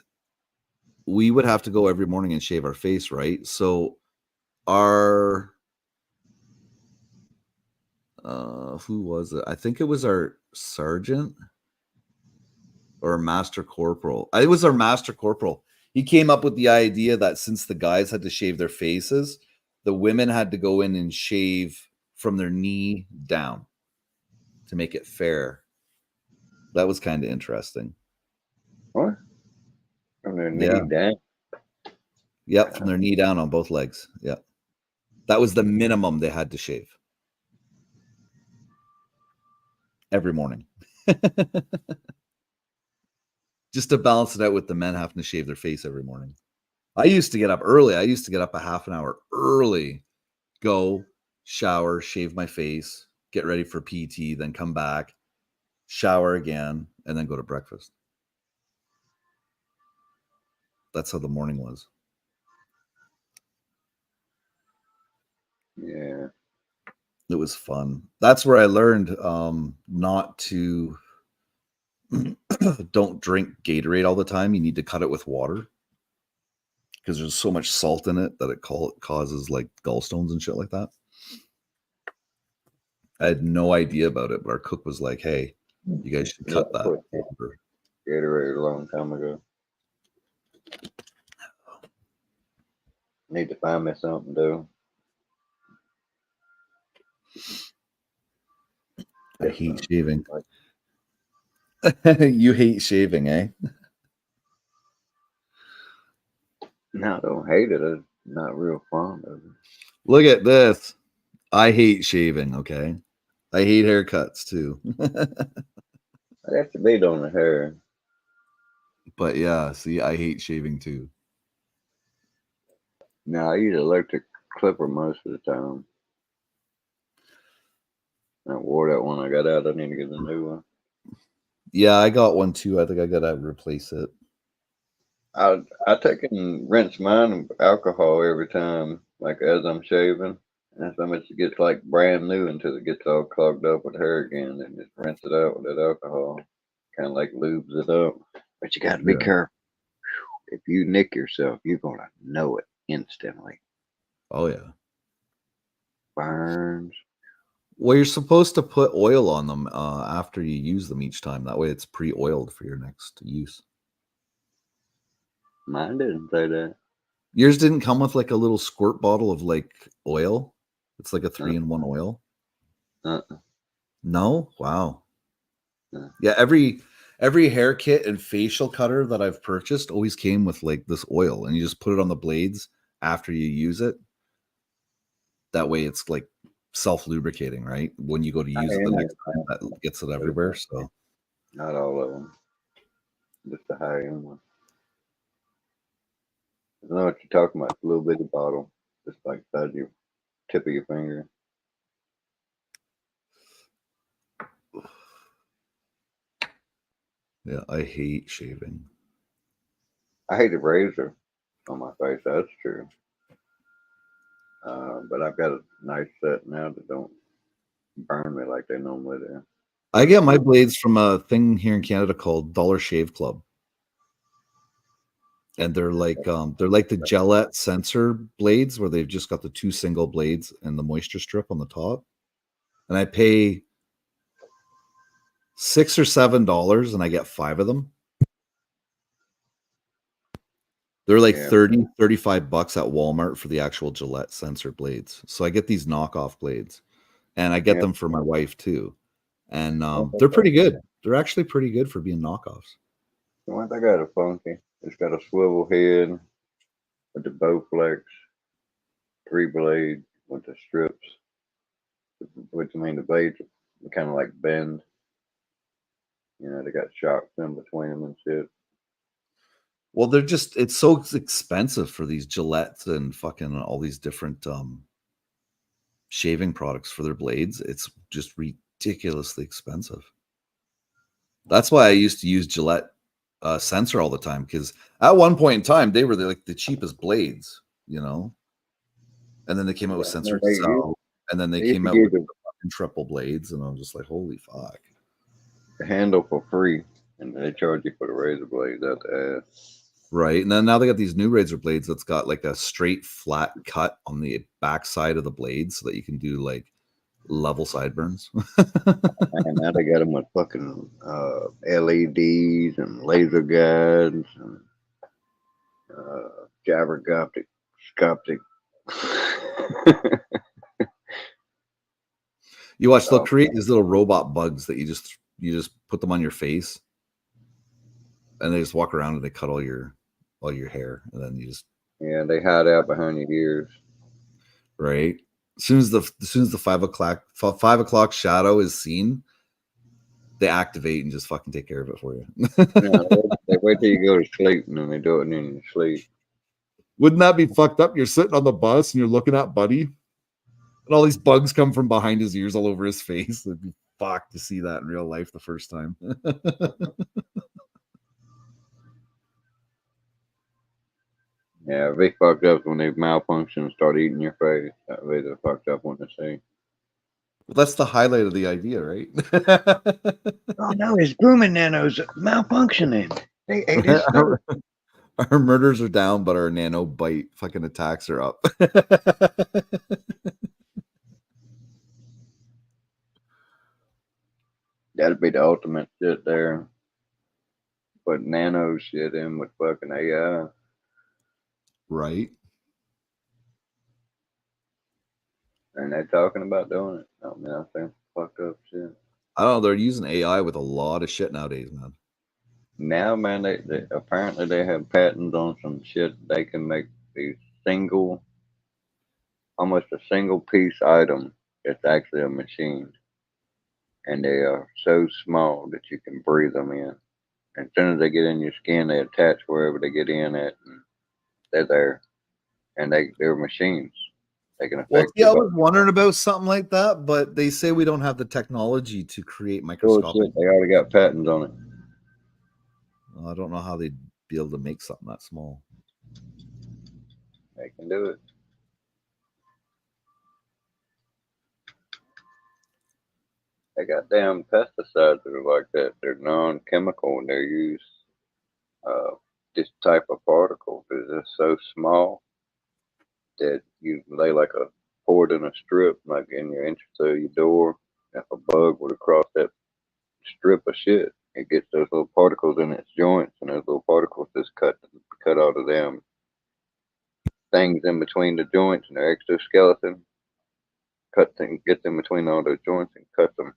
we would have to go every morning and shave our face, right? So our who was it? I think it was our sergeant or master corporal. It was our master corporal. He came up with the idea that since the guys had to shave their faces, the women had to go in and shave from their knee down to make it fair. That was kind of interesting. What? From their knee down? Yep, from their knee down on both legs. Yep. That was the minimum they had to shave. Every morning. Just to balance it out with the men having to shave their face every morning. I used to get up early. I used to get up a half an hour early, go, shower, shave my face, get ready for PT, then come back, shower again, and then go to breakfast. That's how the morning was. Yeah. It was fun. That's where I learned not to don't drink Gatorade all the time. You need to cut it with water because there's so much salt in it that it causes like gallstones and shit like that. I had no idea about it, but our cook was like, "Hey, you guys should cut Yeah, I that." quit Gatorade a long time ago. Need to find me something to do. I hate shaving. You hate shaving, eh? No, I don't hate it. I'm not real fond of it. Look at this. I hate shaving, okay? I hate haircuts too. I have to beat on the hair. But yeah, see, I hate shaving too. No, I use electric clipper most of the time. I wore that one I got out. I need to get a new one. Yeah, I got one too. I think I gotta replace it. I take and rinse mine with alcohol every time, like as I'm shaving. And so much it gets like brand new until it gets all clogged up with hair again. And just rinse it out with that alcohol. Kind of like lubes it up. But you got to be careful. If you nick yourself, you're going to know it instantly. Oh, yeah. Burns. Well, you're supposed to put oil on them after you use them each time. That way it's pre-oiled for your next use. Mine didn't say that. Yours didn't come with like a little squirt bottle of like oil? It's like a 3-in-1 oil? No? Wow. Yeah, every hair kit and facial cutter that I've purchased always came with like this oil, and you just put it on the blades after you use it. That way it's like self-lubricating, right? When you go to use it the next time, that gets it everywhere. So Not all of them. Just the high end one. I don't know what you're talking about. It's a little bitty bottle. Just like inside your tip of your finger. yeah, I hate shaving. I hate a razor on my face. That's true. But I've got a nice set now that don't burn me like they normally do. I get my blades from a thing here in Canada called Dollar Shave Club. And they're like the Gillette sensor blades where they've just got the 2 single blades and the moisture strip on the top. And I pay $6 or $7 and I get 5 of them. They're like $30, $35 at Walmart for the actual Gillette sensor blades. So I get these knockoff blades, and I get them for my wife too. And they're pretty good. They're actually pretty good for being knockoffs. The one I got a funky. It's got a swivel head with the Bowflex, 3 blade with the strips. Which I mean the blades are kind of like bend. You know, they got shocks in between them and shit. Well, it's so expensive for these Gillettes and fucking all these different shaving products for their blades. It's just ridiculously expensive. That's why I used to use Gillette sensor all the time, because at one point in time they were like the cheapest blades, you know. And then they came out with sensor cell, and then they came out with the fucking triple blades, and I'm just like, holy fuck. The handle for free, and they charge you for the razor blades out the ass. Right. And then now they got these new razor blades that's got like a straight flat cut on the back side of the blade so that you can do like level sideburns. And now they got them with fucking LEDs and laser guides and gyroscopic. You watch, they'll create these little robot bugs that you just put them on your face, and they just walk around and they cut all your hair, and then you just they hide out behind your ears. Right. As soon as the 5 o'clock shadow is seen, they activate and just fucking take care of it for you. They wait till you go to sleep, and then they do it in your sleep. Wouldn't that be fucked up? You're sitting on the bus and you're looking at Buddy, and all these bugs come from behind his ears all over his face. It'd be fucked to see that in real life the first time. Yeah, if they fucked up when they malfunction and start eating your face, that way they're fucked up one to see. Well, that's the highlight of the idea, right? Oh no, his grooming nanos malfunctioning. They ate his stuff. Our murders are down, but our nano bite fucking attacks are up. That'd be the ultimate shit there. Put nano shit in with fucking AI. Right. And they're talking about doing it. I mean, I think fucked up shit. I don't know. They're using AI with a lot of shit nowadays, man. Now, man, they apparently they have patents on some shit. They can make these almost a single piece item that's actually a machine. And they are so small that you can breathe them in. And as soon as they get in your skin, they attach wherever they get in at, and they're there. And they're machines. They can affect Well, you. yeah, I was wondering about something like that, but they say we don't have the technology to create microscopic. Bullshit, they already got patents on it. Well, I don't know how they'd be able to make something that small. They can do it. They got damn pesticides that are like that. They're non-chemical and they're used. This type of particle is just so small that you lay like a port in a strip, like in your entrance of your door. If a bug would have crossed that strip of shit, it gets those little particles in its joints, and those little particles just cut all the damn things in between the joints and their exoskeleton. Get them between all those joints and cut them.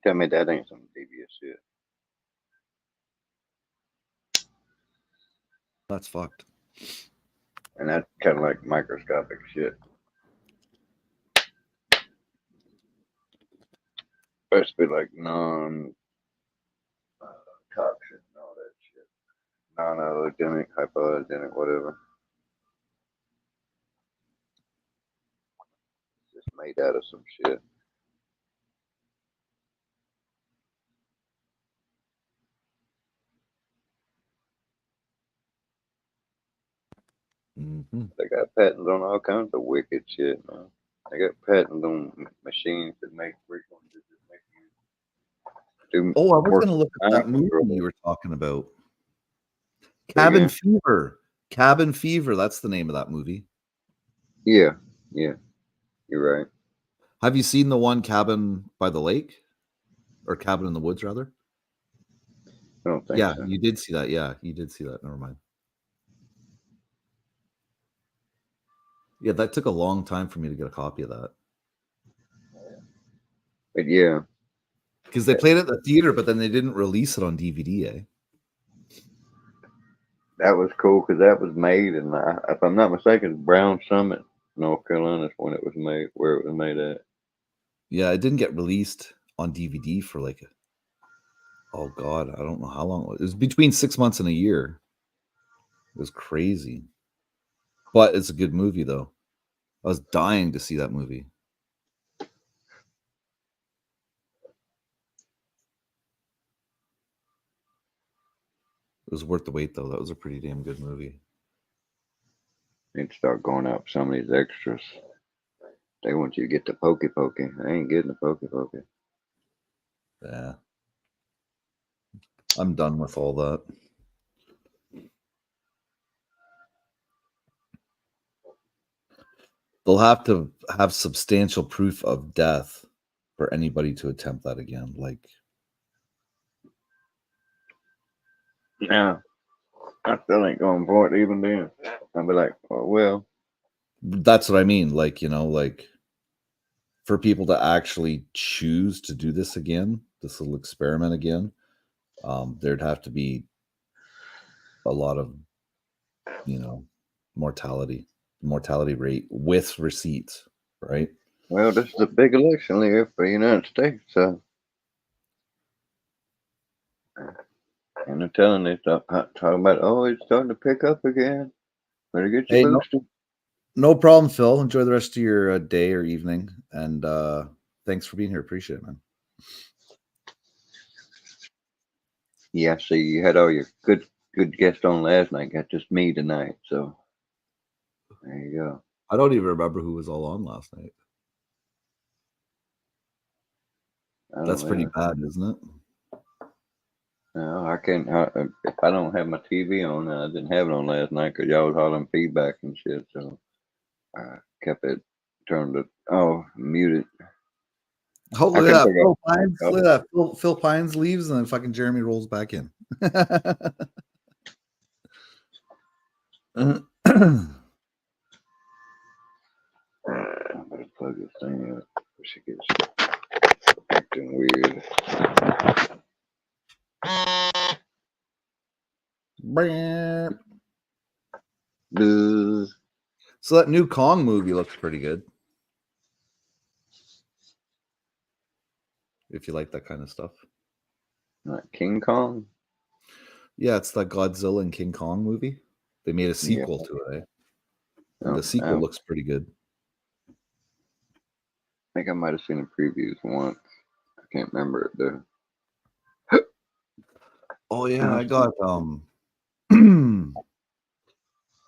Tell me that ain't some devious shit. That's fucked. And that's kind of like microscopic shit. Supposed to be like non-toxic and all that shit. Non-allergenic, hypoallergenic, whatever. It's just made out of some shit. Mm-hmm. They got patents on all kinds of wicked shit, man. They got patents on machines that make frequencies that make you do. Oh, I was work going to look at that mind movie control. you were talking about. Cabin Cabin Fever. Cabin Fever. That's the name of that movie. Yeah, you're right. Have you seen the one Cabin by the Lake? Or Cabin in the Woods, rather? I don't think Yeah, so. you did see that. Yeah, you did see that. Never mind. Yeah, that took a long time for me to get a copy of that. But yeah. Because they played it at the theater, but then they didn't release it on DVD, eh? That was cool because that was made in, if I'm not mistaken, Brown Summit, North Carolina is when it was made, where it was made at. Yeah, it didn't get released on DVD for like, oh God, I don't know how long. It was between 6 months and a year. It was crazy. But it's a good movie, though. I was dying to see that movie. It was worth the wait, though. That was a pretty damn good movie. Need to start going out for some of these extras. They want you to get the pokey. I ain't getting the pokey. Yeah. I'm done with all that. They'll have to have substantial proof of death for anybody to attempt that again. Like, Yeah. I still ain't going for it even then. I'll be like, oh, well. That's what I mean. Like, you know, like for people to actually choose to do this again, this little experiment again, there'd have to be a lot of, you know, mortality rate with receipts, right? Well, this is a big election year for the United States, so And they're telling they stop talking about, oh, it's starting to pick up again. Better get your Hey, booster. no problem, Phil. Enjoy the rest of your day or evening, and thanks for being here. Appreciate it, man. Yeah, see, you had all your good guests on last night. Got just me tonight, so there you go. I don't even remember who was all on last night. That's pretty bad, isn't it? No, I can't. If I don't have my TV on, I didn't have it on last night because y'all was hollering feedback and shit. So I kept it muted. Oh, look at that. Phil Pines. Look at that. Phil Pines leaves and then fucking Jeremy rolls back in. I better plug this thing up before she gets acting weird. So that new Kong movie looks pretty good. If you like that kind of stuff. Like King Kong? Yeah, it's that Godzilla and King Kong movie. They made a sequel to it, eh? And the sequel looks pretty good. I think I might have seen the previews once. I can't remember it though. Oh yeah, I got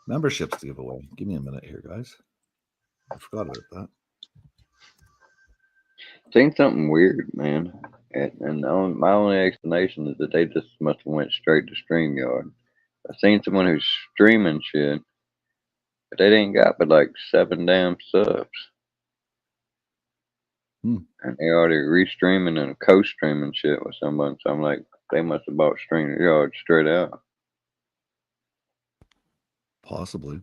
memberships to give away. Give me a minute here, guys. I forgot about that. Seen something weird, man. And my only explanation is that they just must have went straight to StreamYard. I seen someone who's streaming shit, but they ain't got but like 7 damn subs. And they already restreaming and co-streaming shit with someone. So I'm like, they must have bought StreamYard straight out. Possibly.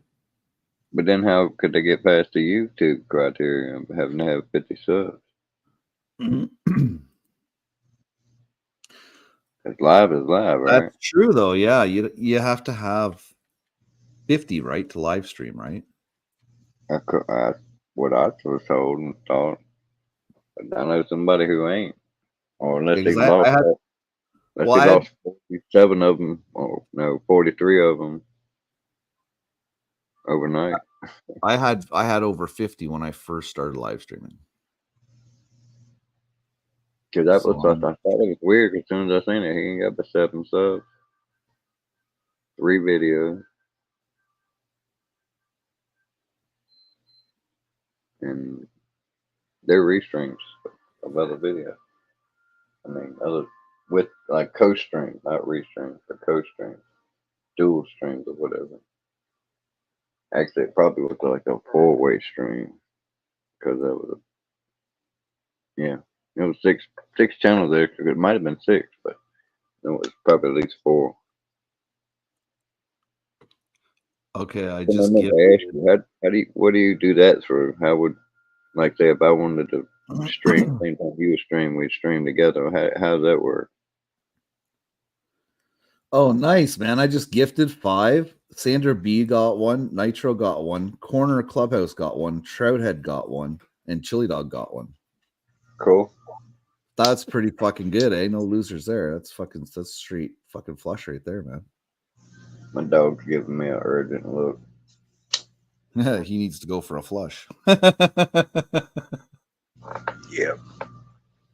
But then how could they get past the YouTube criteria of having to have 50 subs? It's live is live, right? That's true, though. Yeah, you have to have 50, right, to live stream, right? What I was told and thought. But I know somebody who ain't, or unless Because he lost. Unless he lost 47 of them, or no, 43 of them overnight. I had over 50 when I first started live streaming. Because I thought it was weird. As soon as I seen it, he ain't got but 7 subs, 3 videos, and they're restreams of other videos. I mean, with like co-streams, not restreams, but co-streams, dual streams or whatever. Actually, it probably was like a 4-way stream because that was it was six channels there. It might have been 6, but it was probably at least 4. Okay, I I just mean, what do you do that through? How would, like, say if I wanted to stream same time you stream, we'd stream together. How does that work? Oh, nice, man. I just gifted 5. Sandra B got 1. Nitro got 1. Corner Clubhouse got 1. Trouthead got 1. And Chili Dog got 1. Cool. That's pretty fucking good, eh? No losers there. That's straight fucking flush right there, man. My dog's giving me an urgent look. He needs to go for a flush. Yep.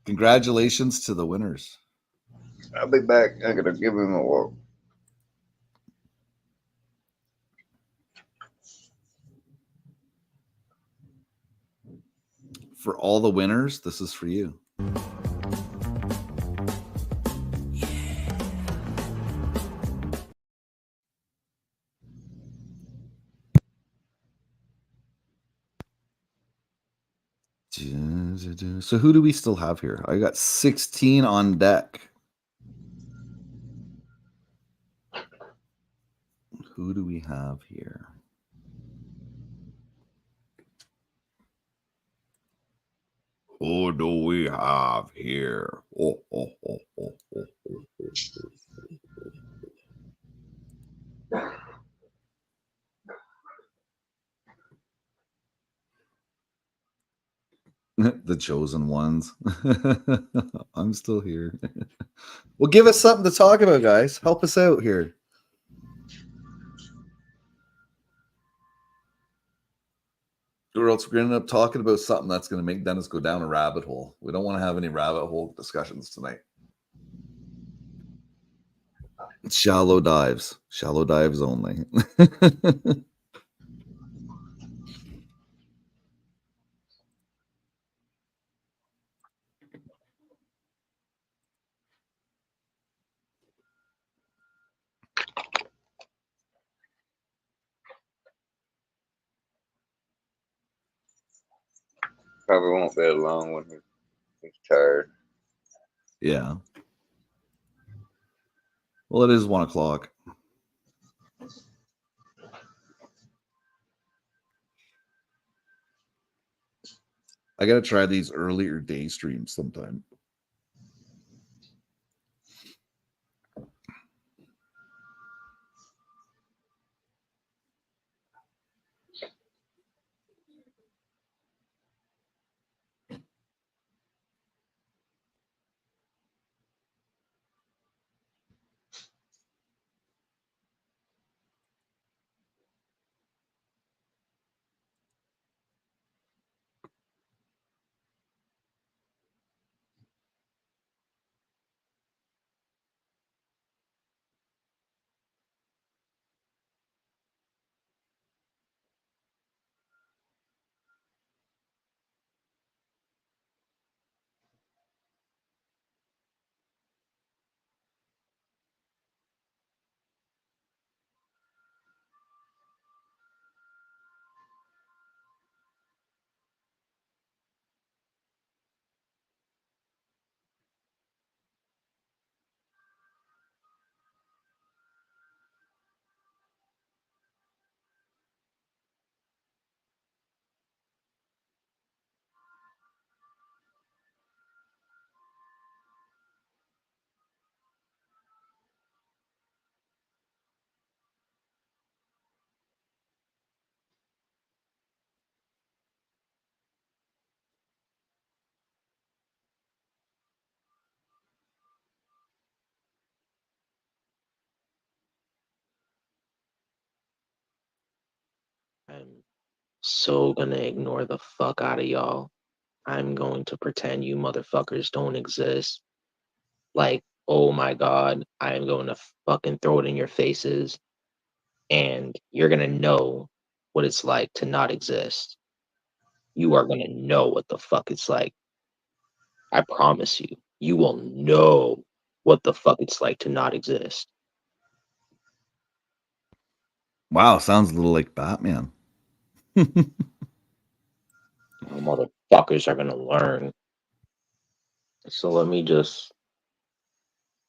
Congratulations to the winners. I'll be back. I gotta give him a walk. For all the winners, this is for you. So who do we still have here? I got 16 on deck. Who do we have here? Who do we have here? The chosen ones. I'm still here. Well, give us something to talk about, guys. Help us out here. Or else we're going to end up talking about something that's going to make Dennis go down a rabbit hole. We don't want to have any rabbit hole discussions tonight. Shallow dives only. Probably won't be long when he's tired. Yeah. Well, it is 1 o'clock. I got to try these earlier day streams sometime. I'm so gonna ignore the fuck out of y'all. I'm going to pretend you motherfuckers don't exist. Like, oh my god, I am going to fucking throw it in your faces, and you're gonna know what it's like to not exist. You are gonna know what the fuck it's like. I promise you. You will know what the fuck it's like to not exist. Wow, sounds a little like Batman. Motherfuckers are gonna learn. So let me just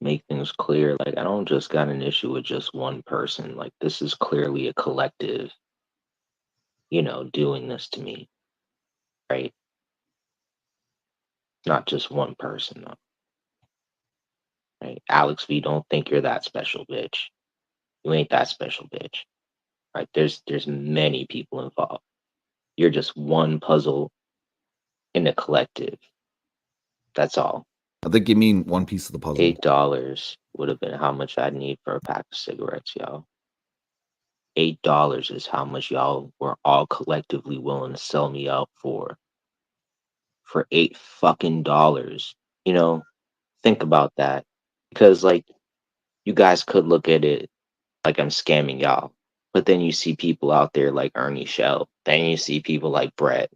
make things clear. Like, I don't just got an issue with just one person. Like, this is clearly a collective, doing this to me, right? Not just one person, though. Right? Alex V, don't think you're that special, bitch. You ain't that special, bitch. Right? There's many people involved. You're just one puzzle in the collective. That's all. I think you mean one piece of the puzzle. $8 would have been how much I'd need for a pack of cigarettes, y'all. $8 is how much y'all were all collectively willing to sell me out for $8 fucking dollars. Think about that. Because, like, you guys could look at it like I'm scamming y'all. But then you see people out there like Ernie Shell. Then you see people like Brett.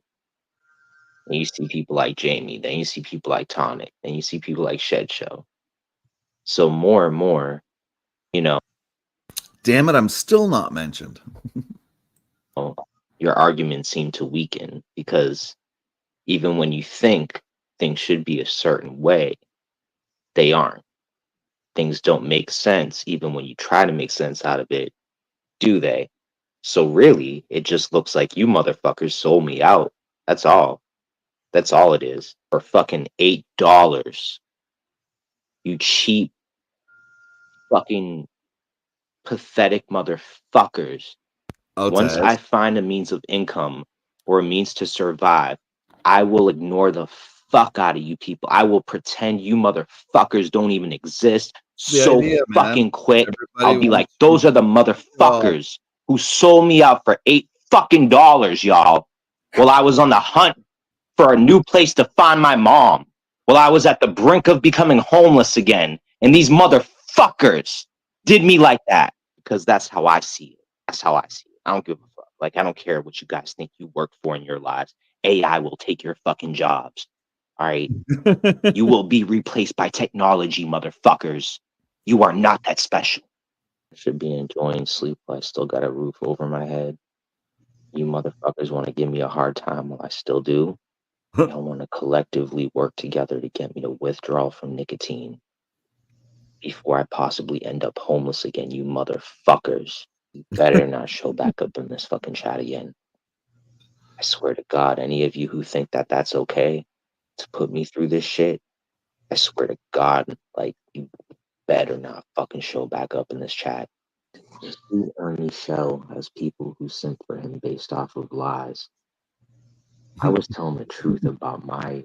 Then you see people like Jamie. Then you see people like Tonic. Then you see people like Shed Show. So more and more, Damn it, I'm still not mentioned. your arguments seem to weaken because even when you think things should be a certain way, they aren't. Things don't make sense even when you try to make sense out of it, do they? So really, it just looks like you motherfuckers sold me out. That's all. That's all it is. For fucking $8. You cheap fucking pathetic motherfuckers. Oh, Once Taz. I find a means of income or a means to survive, I will ignore the fuck out of you people. I will pretend you motherfuckers don't even exist The so idea, man. fucking quick. Everybody I'll be like, wants you those are the to- motherfuckers who sold me out for $8 fucking, y'all, while I was on the hunt for a new place to find my mom, while I was at the brink of becoming homeless again. And these motherfuckers did me like that, because that's how I see it. That's how I see it. I don't give a fuck. Like, I don't care what you guys think you work for in your lives. AI will take your fucking jobs. All right. You will be replaced by technology, motherfuckers. You are not that special. I should be enjoying sleep, but I still got a roof over my head. You motherfuckers want to give me a hard time, well, I still do. Y'all want to collectively work together to get me to withdraw from nicotine before I possibly end up homeless again, you motherfuckers. You better not show back up in this fucking chat again. I swear to God, any of you who think that that's okay to put me through this shit, I swear to God, like, you better not fucking show back up in this chat. Just see Ernie Shell as people who sent for him based off of lies. I was telling the truth about my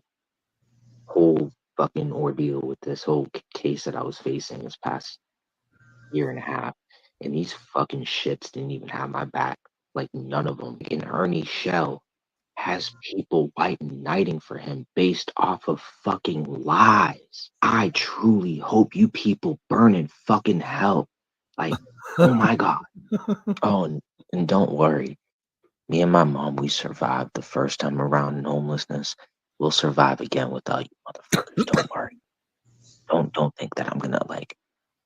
whole fucking ordeal with this whole case that I was facing this past year and a half, and these fucking shits didn't even have my back. Like, none of them. And Ernie Shell has people white knighting for him based off of fucking lies. I truly hope you people burn in fucking hell. Like, oh my God. Oh, and don't worry. Me and my mom, we survived the first time around in homelessness. We'll survive again without you motherfuckers. Don't worry. Don't think that I'm gonna like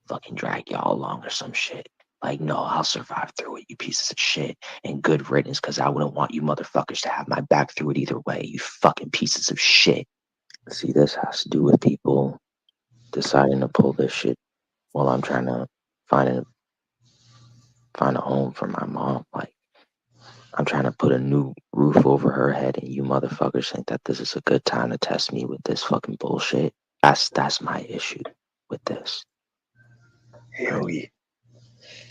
fucking drag y'all along or some shit. Like, no, I'll survive through it, you pieces of shit. And good riddance, because I wouldn't want you motherfuckers to have my back through it either way, you fucking pieces of shit. See, this has to do with people deciding to pull this shit while I'm trying to find a home for my mom. Like, I'm trying to put a new roof over her head, and you motherfuckers think that this is a good time to test me with this fucking bullshit. That's my issue with this. Hell yeah.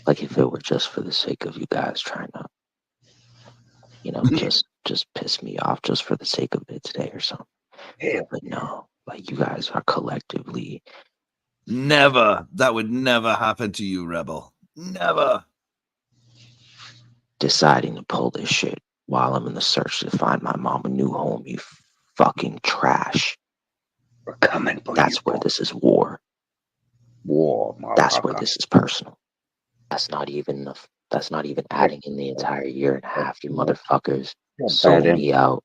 Like, if it were just for the sake of you guys trying to, you know, just piss me off just for the sake of it today or something. But no, like, you guys are collectively Never. That would never happen to you, Rebel. Never. deciding to pull this shit while I'm in the search to find my mom a new home, you fucking trash. We're coming for That's you, where boy. this is war. War, That's where motherfucker. this is personal. That's not even adding in the entire year and a half. You motherfuckers sold me out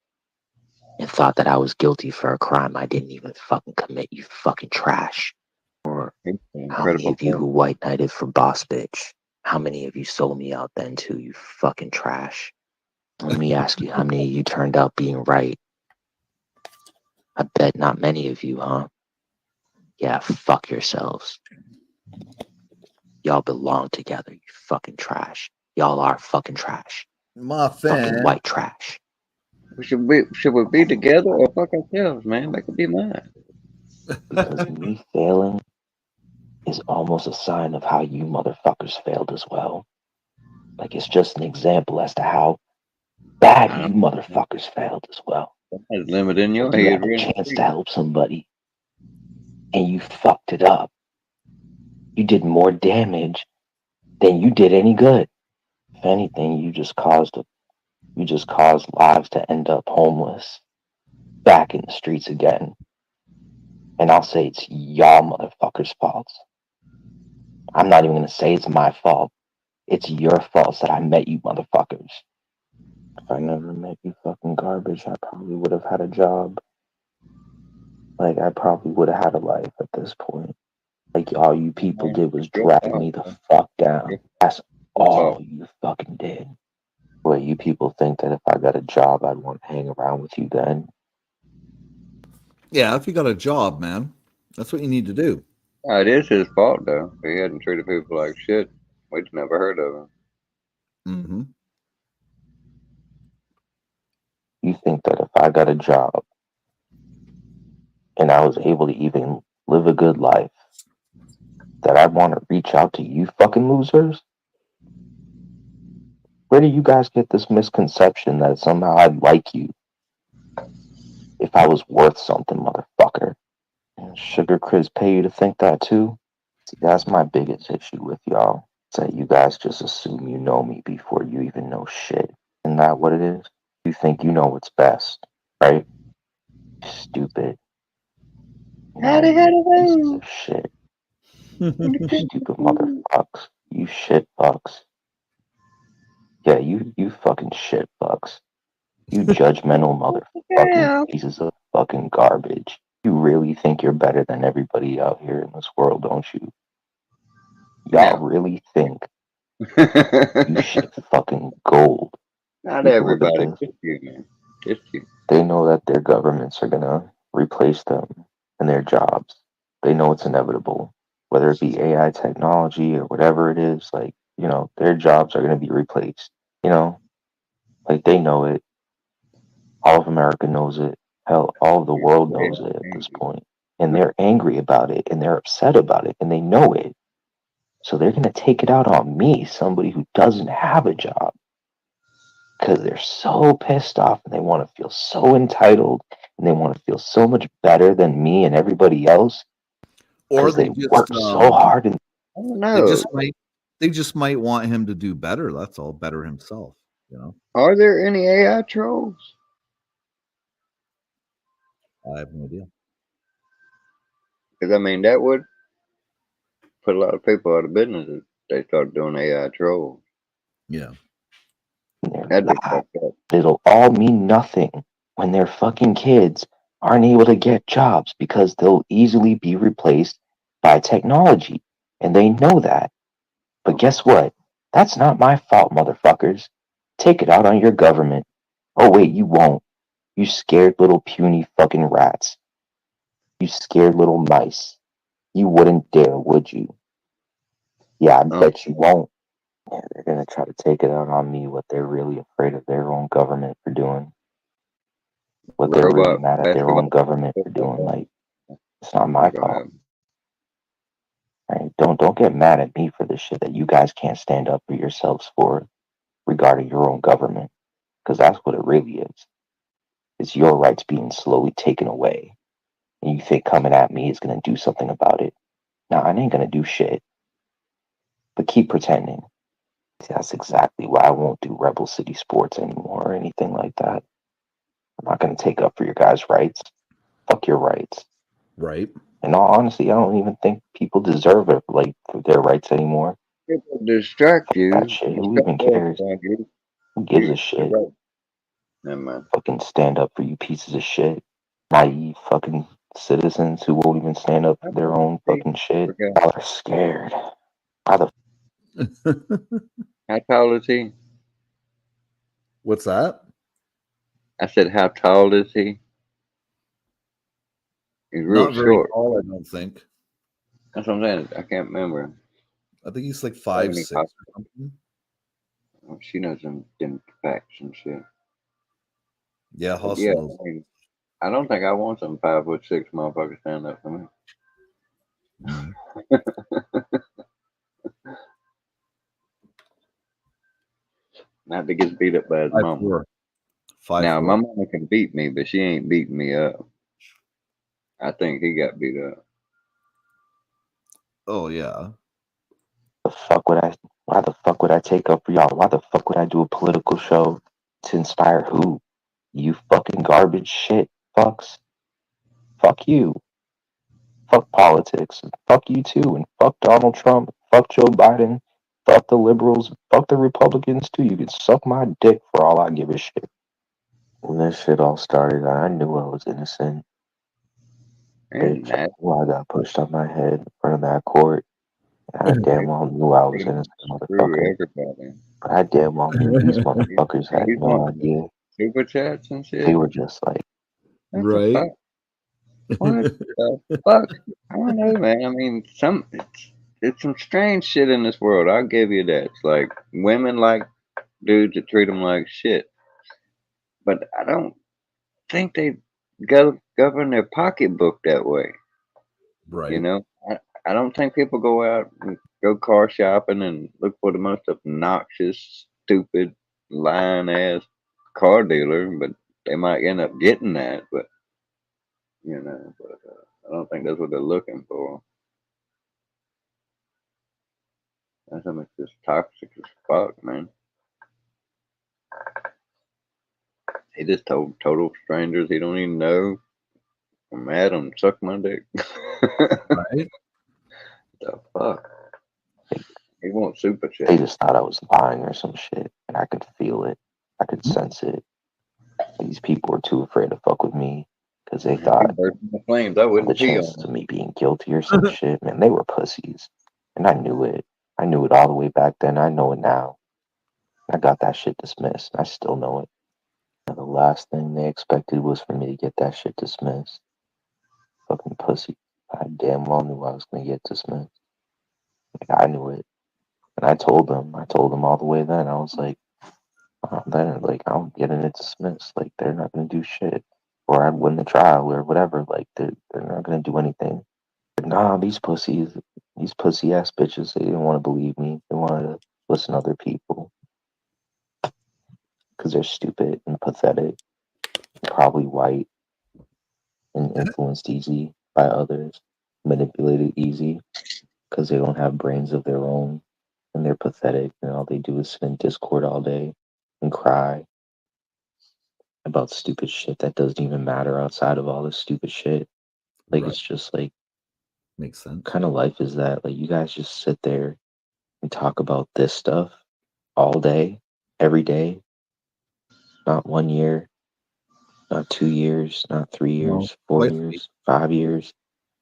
and thought that I was guilty for a crime I didn't even fucking commit, you fucking trash. Or how many of you who white knighted for Boss Bitch? How many of you sold me out then too, you fucking trash? Let me ask you, how many of you turned out being right? I bet not many of you, huh? Yeah, fuck yourselves. Y'all belong together, you fucking trash. Y'all are fucking trash. My Fucking fan. white trash. Should we be together or fuck ourselves, man? That could be mine. Because me failing is almost a sign of how you motherfuckers failed as well. Like, it's just an example as to how bad you motherfuckers failed as well. There's a limit in your Like, you head, had a really. chance to help somebody, and you fucked it up. You did more damage than you did any good. If anything, you just caused lives to end up homeless, back in the streets again. And I'll say it's y'all motherfuckers' faults. I'm not even gonna say it's my fault. It's your faults that I met you motherfuckers. If I never met you fucking garbage, I probably would have had a job. Like, I probably would have had a life at this point. Like, all you people did was drag me the fuck down. That's all you fucking did. Well, you people think that if I got a job, I'd want to hang around with you then? Yeah, if you got a job, man, that's what you need to do. It is his fault, though. He hadn't treated people like shit. We'd never heard of him. Mm-hmm. You think that if I got a job and I was able to even live a good life, that I'd want to reach out to you fucking losers? Where do you guys get this misconception that somehow I'd like you? if I was worth something, motherfucker. And Sugar Chris pay you to think that too? See, that's my biggest issue with y'all. It's that you guys just assume you know me before you even know shit. Isn't that what it is? You think you know what's best, right? Stupid. Howdy, Pieces of shit. You stupid motherfucks. You shit fucks. Yeah, you fucking shit fucks. You judgmental motherfucking pieces of fucking garbage. You really think you're better than everybody out here in this world, don't you? Y'all really think you shit fucking gold. Not People look at everybody. this. Just you, man. Just you. They know that their governments are gonna replace them and their jobs. They know it's inevitable, whether it be AI technology or whatever it is. Like, you know, their jobs are gonna be replaced. You know, like they know it. All of America knows it. Hell, all of the world knows it at this point. And they're angry about it and they're upset about it and they know it. So they're gonna take it out on me, somebody who doesn't have a job. Because they're so pissed off and they want to feel so entitled and they want to feel so much better than me and everybody else. Or Because they they just work so hard and I don't they know. just might want him to do better. That's all, better himself. You know. Are there any AI trolls? I have no idea. Because I mean, that would put a lot of people out of business if they start doing AI trolls. Yeah. That'd be fucked up. it'll all mean nothing when their fucking kids aren't able to get jobs because they'll easily be replaced by technology. And they know that. But guess what? That's not my fault, motherfuckers. Take it out on your government. Oh, wait, you won't. You scared little puny fucking rats. You scared little mice. You wouldn't dare, would you? Yeah, I bet you won't. Yeah, they're gonna try to take it out on me what they're really afraid of their own government for doing. What they're really Robot mad at their own government for doing. Like, it's not my fault. Right? Don't get mad at me for the shit that you guys can't stand up for yourselves for regarding your own government. Because that's what it really is. It's your rights being slowly taken away. And you think coming at me is gonna do something about it. Nah, I ain't gonna do shit. But keep pretending. See, that's exactly why I won't do Rebel City Sports anymore or anything like that. I'm not gonna take up for your guys' rights. Fuck your rights. Right. In all honesty, I don't even think people deserve it, like for their rights anymore. People distract you. That shit. Who even cares? Who gives a shit? Never mind. Fucking stand up for you pieces of shit. Naive fucking citizens who won't even stand up for their own fucking shit. Y'all are scared. Why the How tall is he? What's that? I said, how tall is he? He's real Not very short. tall, I don't think. That's what I'm saying. I can't remember. I think he's like 5'6" or something. Oh, she knows them facts and shit. Yeah, But Hustle yeah, knows. I mean, I don't think I want some 5'6" motherfucker stand up for me. Not to get beat up by his mama. 5'4". Now my mama can beat me, but she ain't beating me up. I think he got beat up. Oh yeah. Why the fuck would I take up for y'all? Why the fuck would I do a political show to inspire who? You fucking garbage shit fucks. Fuck you. Fuck politics. Fuck you too. And fuck Donald Trump. Fuck Joe Biden. Fuck the liberals. Fuck the Republicans too. You can suck my dick for all I give a shit. When this shit all started, I knew I was innocent. Bitch, I knew I got pushed on my head in front of that court. I damn well knew I was innocent, motherfucker. Everybody. But I damn well knew these motherfuckers had He's no wanting idea. super chats and shit. They were just like, What the fuck? What the fuck? I don't know, man. I mean, it's some strange shit in this world. I'll give you that. It's like women like dudes that treat them like shit. But I don't think they govern their pocketbook that way. Right. You know, I don't think people go out and go car shopping and look for the most obnoxious, stupid, lying ass car dealer, but they might end up getting that. But you know, but I don't think that's what they're looking for. That's how much just toxic as fuck, man. He just told total strangers he don't even know. I'm mad, suck my dick. Right? The fuck? He wants super shit. They just thought I was lying or some shit, and I could feel it. I could sense it. These people were too afraid to fuck with me because they thought the flames. I the wouldn't pee on chances of me being guilty or some shit, man, they were pussies. And I knew it. I knew it all the way back then. I know it now. I got that shit dismissed. I still know it. And the last thing they expected was for me to get that shit dismissed. Fucking pussy. I damn well knew I was gonna get dismissed. Like, I knew it. And I told them all the way then. I was like, I'm getting it dismissed. Like, they're not gonna do shit. Or I'd win the trial or whatever. Like, they're not gonna do anything. But nah, these pussy ass bitches, they didn't want to believe me. They wanted to listen to other people. Because they're stupid and pathetic. Probably white and influenced easy by others. Manipulated easy. Because they don't have brains of their own. And they're pathetic. And all they do is sit in Discord all day and cry about stupid shit that doesn't even matter outside of all this stupid shit. Like, Right. it's just like, Makes sense. what kind of life is that? Like, you guys just sit there and talk about this stuff all day, every day. Not 1 year, not 2 years, not 3 No, years, 4 twice a years, week. 5 years.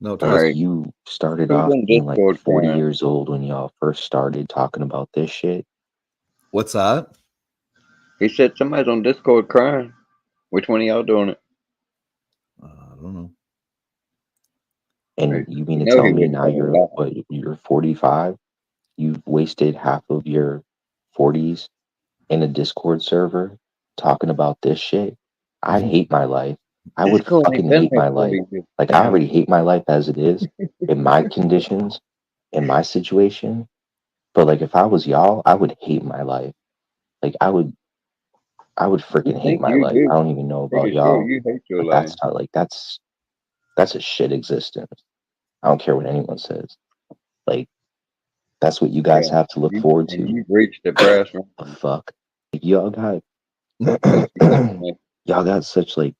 No, Like, twice. you started Who's off on being like Discord 40 crying? years old when y'all first started talking about this shit. What's that? He said somebody's on Discord crying. Which one of y'all doing it? I don't know. And you mean You to know tell he me wouldn't now fucking lie. you're 45? You've wasted half of your 40s in a Discord server talking about this shit? I'd hate my life. I would Discord ain't fucking been hate here my 40 life. years. Like, I already hate my life as it is in my conditions, in my situation. But like, if I was y'all, I would hate my life. Like, I would You freaking hate think my you life. do? I don't even know about Pretty sure y'all, you hate your but life. that's not like that's a shit existence. I don't care what anyone says. Like, that's what you guys Yeah. have to look You, forward and to. you've reached the brass The ring. fuck? Like, y'all got y'all got such like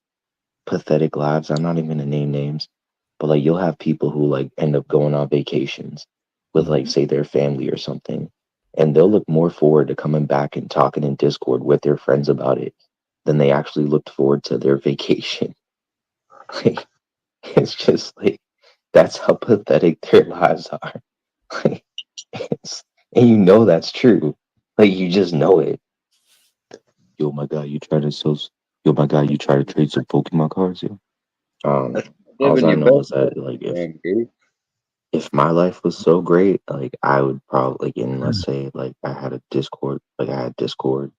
pathetic lives. I'm not even gonna name names, but like, you'll have people who like end up going on vacations with like, say, their family or something, and they'll look more forward to coming back and talking in Discord with their friends about it than they actually looked forward to their vacation. Like, it's just like, that's how pathetic their lives are. Like, and you know that's true. Like, you just know it. Yo, my guy, you try to trade some Pokemon cards, yo. All Living I your know best is that life, like, damn goof. if my life was so great, like, I would probably, like, and let's say like I had a Discord, like I had Discord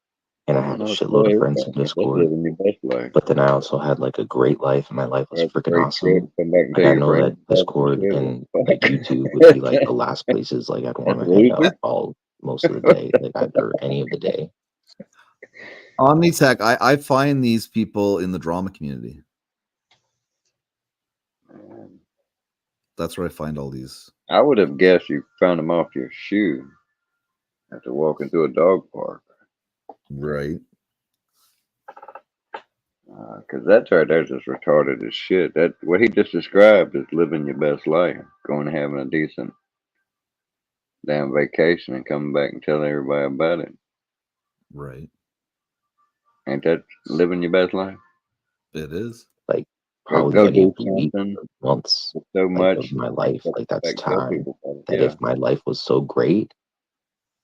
and I had a No, shitload of boy, friends in that's Discord, living your best life. but then I also had like a great life and my life was That's a freaking great trip. awesome. Come back and Like, tell I your know friends that about some Discord shit. and like YouTube would be like the last places like I'd want to hang out Loser. all most of the day, like or any of the day. Omnitech, I find these people in the drama community. That's where I find all these. I would have guessed you found them off your shoe after walking through a dog park. Right. Because that's right there's just retarded as shit. That what he just described is living your best life, going and having a decent damn vacation and coming back and telling everybody about it. Right. Ain't that living your best life? It is. Like, Go probably go any do of the weeks something or months with so like much of my and life. come Like, that's back and tell time people about it. that Yeah. if my life was so great,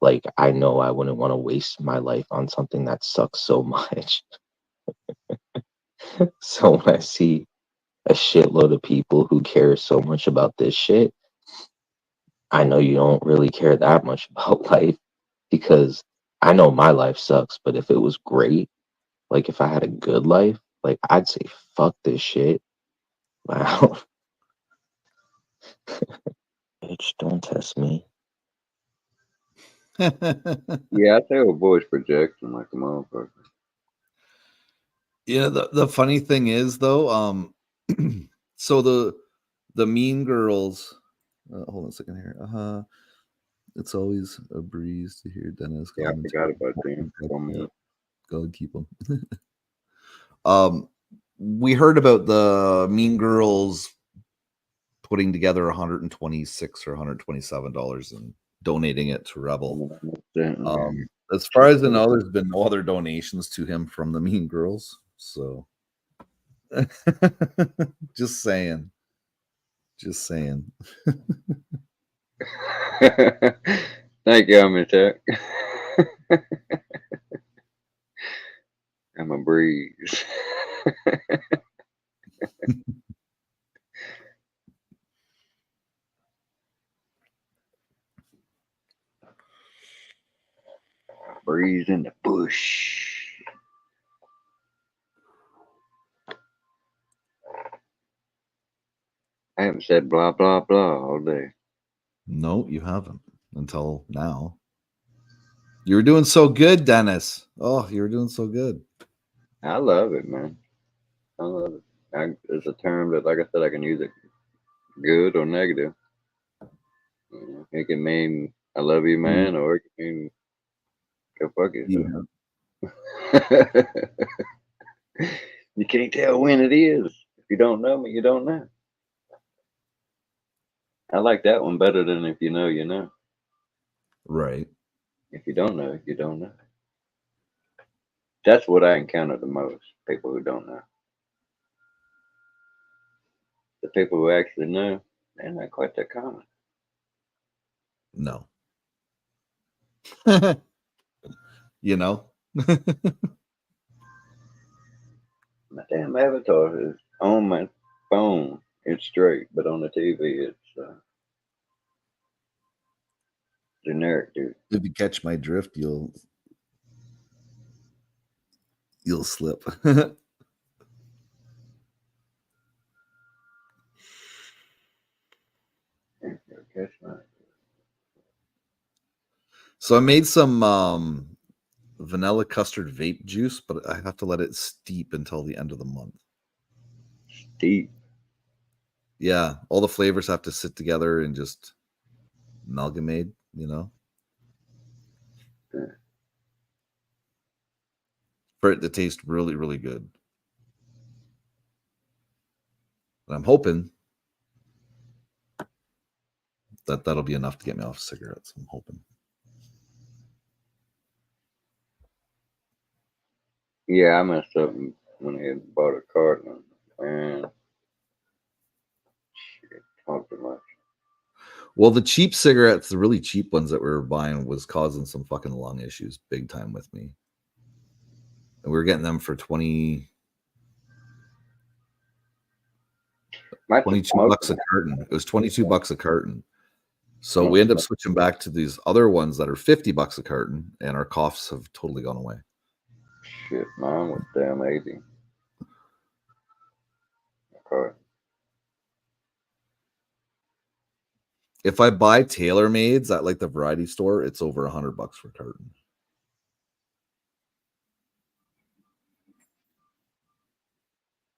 like, I know I wouldn't want to waste my life on something that sucks so much. So when I see a shitload of people who care so much about this shit, I know you don't really care that much about life, because I know my life sucks, but if it was great, like if I had a good life, like, I'd say fuck this shit. Wow. Bitch, don't test me. Yeah, I tell voice projection like a motherfucker. Yeah, the funny thing is though, So the Mean Girls. Hold on a second here. It's always a breeze to hear Dennis. Yeah, I forgot about them. Yeah, God keep them. We heard about the Mean Girls putting together $126 or $127 and donating it to Rebel. As far as I know, there's been no other donations to him from the Mean Girls. So just saying. Just saying. Thank you, Amitek. I'm a breeze. Breeze in the bush. I haven't said blah blah blah all day. No, you haven't until now. You were doing so good, Dennis. Oh, you were doing so good. I love it, man. I love it. It's a term that, like I said, I can use it good or negative. It can mean I love you, man, or it can mean go fuck yourself. You can't tell when it is. If you don't know me, you don't know. I like that one better than if you know, you know. Right. If you don't know, you don't know. That's what I encounter the most, people who don't know. The people who actually know, they're not quite that common. No. You know? My damn avatar is on my phone. It's straight, but on the TV, it's generic, dude. If you catch my drift, you'll slip. So I made some vanilla custard vape juice, but I have to let it steep until the end of the month. Steep? Yeah, all the flavors have to sit together and just amalgamate, you know? Yeah. For it to taste really, really good. And I'm hoping that that'll be enough to get me off cigarettes. I'm hoping. Yeah, I messed up when I had bought a carton. Man, shit, talk too much. Well, the cheap cigarettes, the really cheap ones that we were buying, was causing some fucking lung issues big time with me. And we were getting them for 22 bucks a carton. It was 22 bucks a carton. So we end up switching back to these other ones that are 50 bucks a carton, and our coughs have totally gone away. Shit, mine was damn 80. Okay. If I buy TaylorMades at like the variety store, it's over $100 for a carton.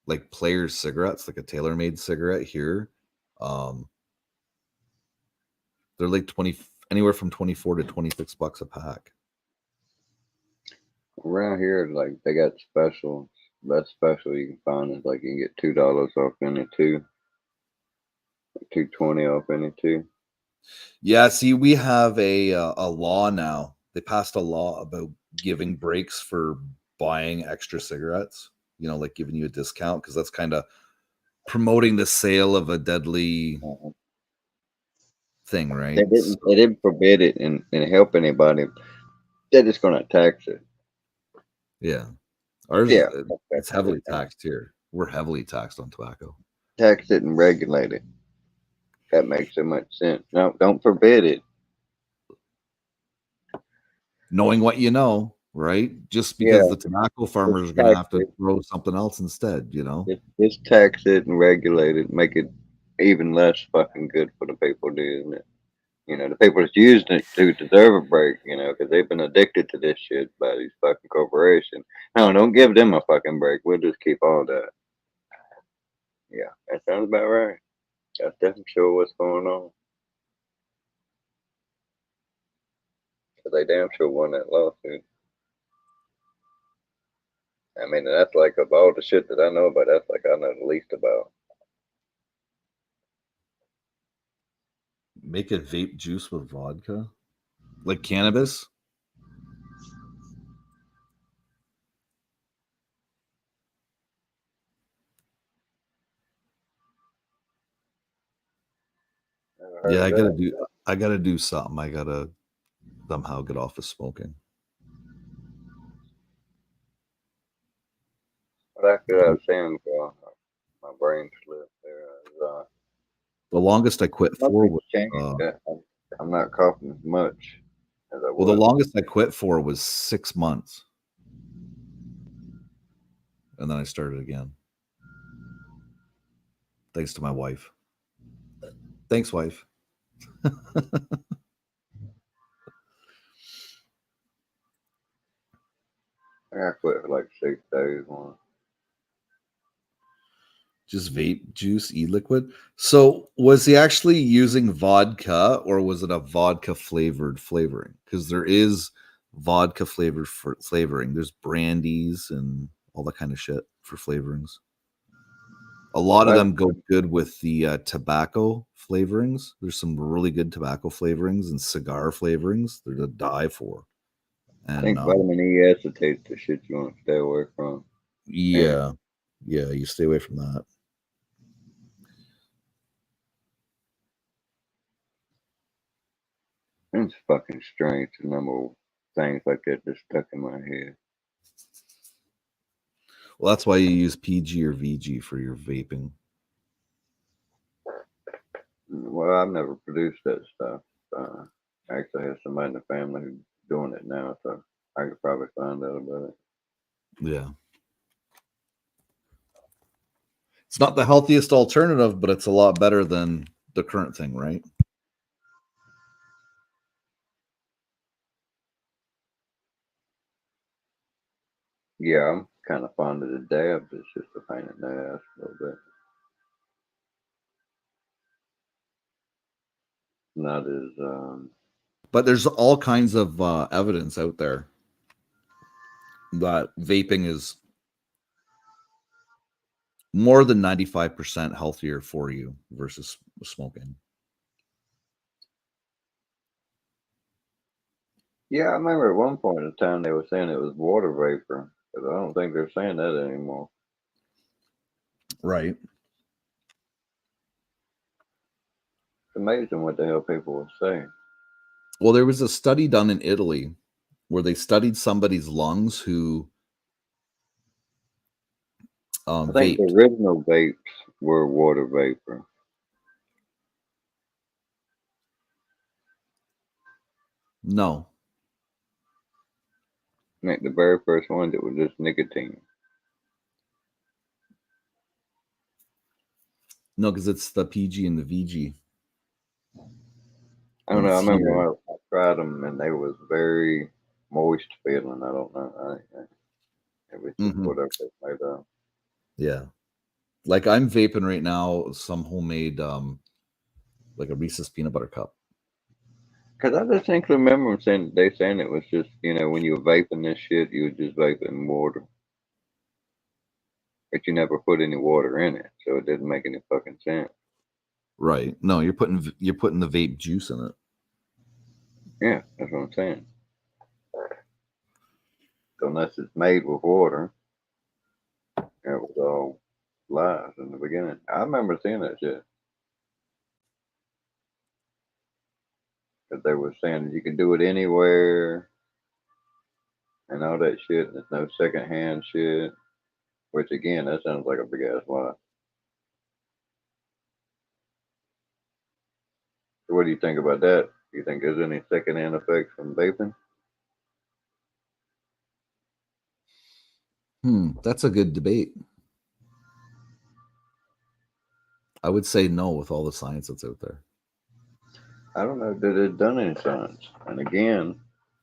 Like Players cigarettes, like a TaylorMade cigarette here, they're like anywhere from 24 to 26 bucks a pack. Around here, like they got specials. Best special you can find is like you can get $2 off any two, $2.20 off any two. Yeah, see, we have a law now. They passed a law about giving breaks for buying extra cigarettes. You know, like giving you a discount, because that's kind of promoting the sale of a deadly thing, right? They didn't forbid it and help anybody. They're just gonna tax it. Yeah. Ours, Yeah, it's heavily taxed here. We're heavily taxed on tobacco. Tax it and regulate it. That makes so much sense. No, don't forbid it. Knowing what you know, right? Just because the tobacco farmers are going to have to grow something else instead, you know? Just tax it and regulate it. Make it even less fucking good for the people doing it. You know, the people that's using it do deserve a break, you know, because they've been addicted to this shit by these fucking corporations. No, don't give them a fucking break. We'll just keep all that. Yeah, that sounds about right. That's definitely sure what's going on. But they damn sure won that lawsuit. I mean, that's like of all the shit that I know about, that's like I know the least about. Make a vape juice with vodka, like cannabis. Never heard Yeah, of that. I gotta do something. I gotta somehow get off of smoking. But after I was saying, my brain slipped there. The longest I quit for Nothing's was changed. I'm not coughing as much as I well, the was. longest I quit for was 6 months. And then I started again. Thanks to my wife. Thanks, wife. I quit for like 6 days once. Just vape juice, e-liquid. So was he actually using vodka or was it a vodka flavored flavoring? Because there is vodka flavored flavoring. There's brandies and all that kind of shit for flavorings. A lot of them go good with the tobacco flavorings. There's some really good tobacco flavorings and cigar flavorings. They're to die for. I And think vitamin E acetate's the shit you want to stay away from. yeah, you stay away from that. It's fucking strange to remember things like that just stuck in my head. Well, that's why you use PG or VG for your vaping. Well, I've never produced that stuff. I actually have somebody in the family who's doing it now, so I could probably find out about it. Yeah. It's not the healthiest alternative, but it's a lot better than the current thing, right? Yeah, I'm kind of fond of the dabs. It's just a pain in the ass a little bit. Not as But there's all kinds of evidence out there that vaping is more than 95% healthier for you versus smoking. Yeah, I remember at one point in time they were saying it was water vapor, but I don't think they're saying that anymore. Right. It's amazing what the hell people will say. Well, there was a study done in Italy where they studied somebody's lungs who I think vaped. the original vapes were water vapor. No. I think the very first ones it was just nicotine. No, because it's the PG and the VG. I don't know. I remember when I tried them and they was very moist feeling. I don't know. It was just whatever they made of. Yeah. Like I'm vaping right now some homemade like a Reese's peanut butter cup. Cause I distinctly remember them saying it was just when you were vaping this shit you were just vaping water, but you never put any water in it, so it didn't make any fucking sense. Right. No, you're putting the vape juice in it. Yeah, that's what I'm saying. So unless it's made with water, it was all lies in the beginning. I remember seeing that shit. That they were saying you can do it anywhere and all that shit. There's no secondhand shit. Which again, that sounds like a big ass lie. So what do you think about that? Do you think there's any secondhand effects from vaping? That's a good debate. I would say no with all the science that's out there. I don't know that it's done any science. And again,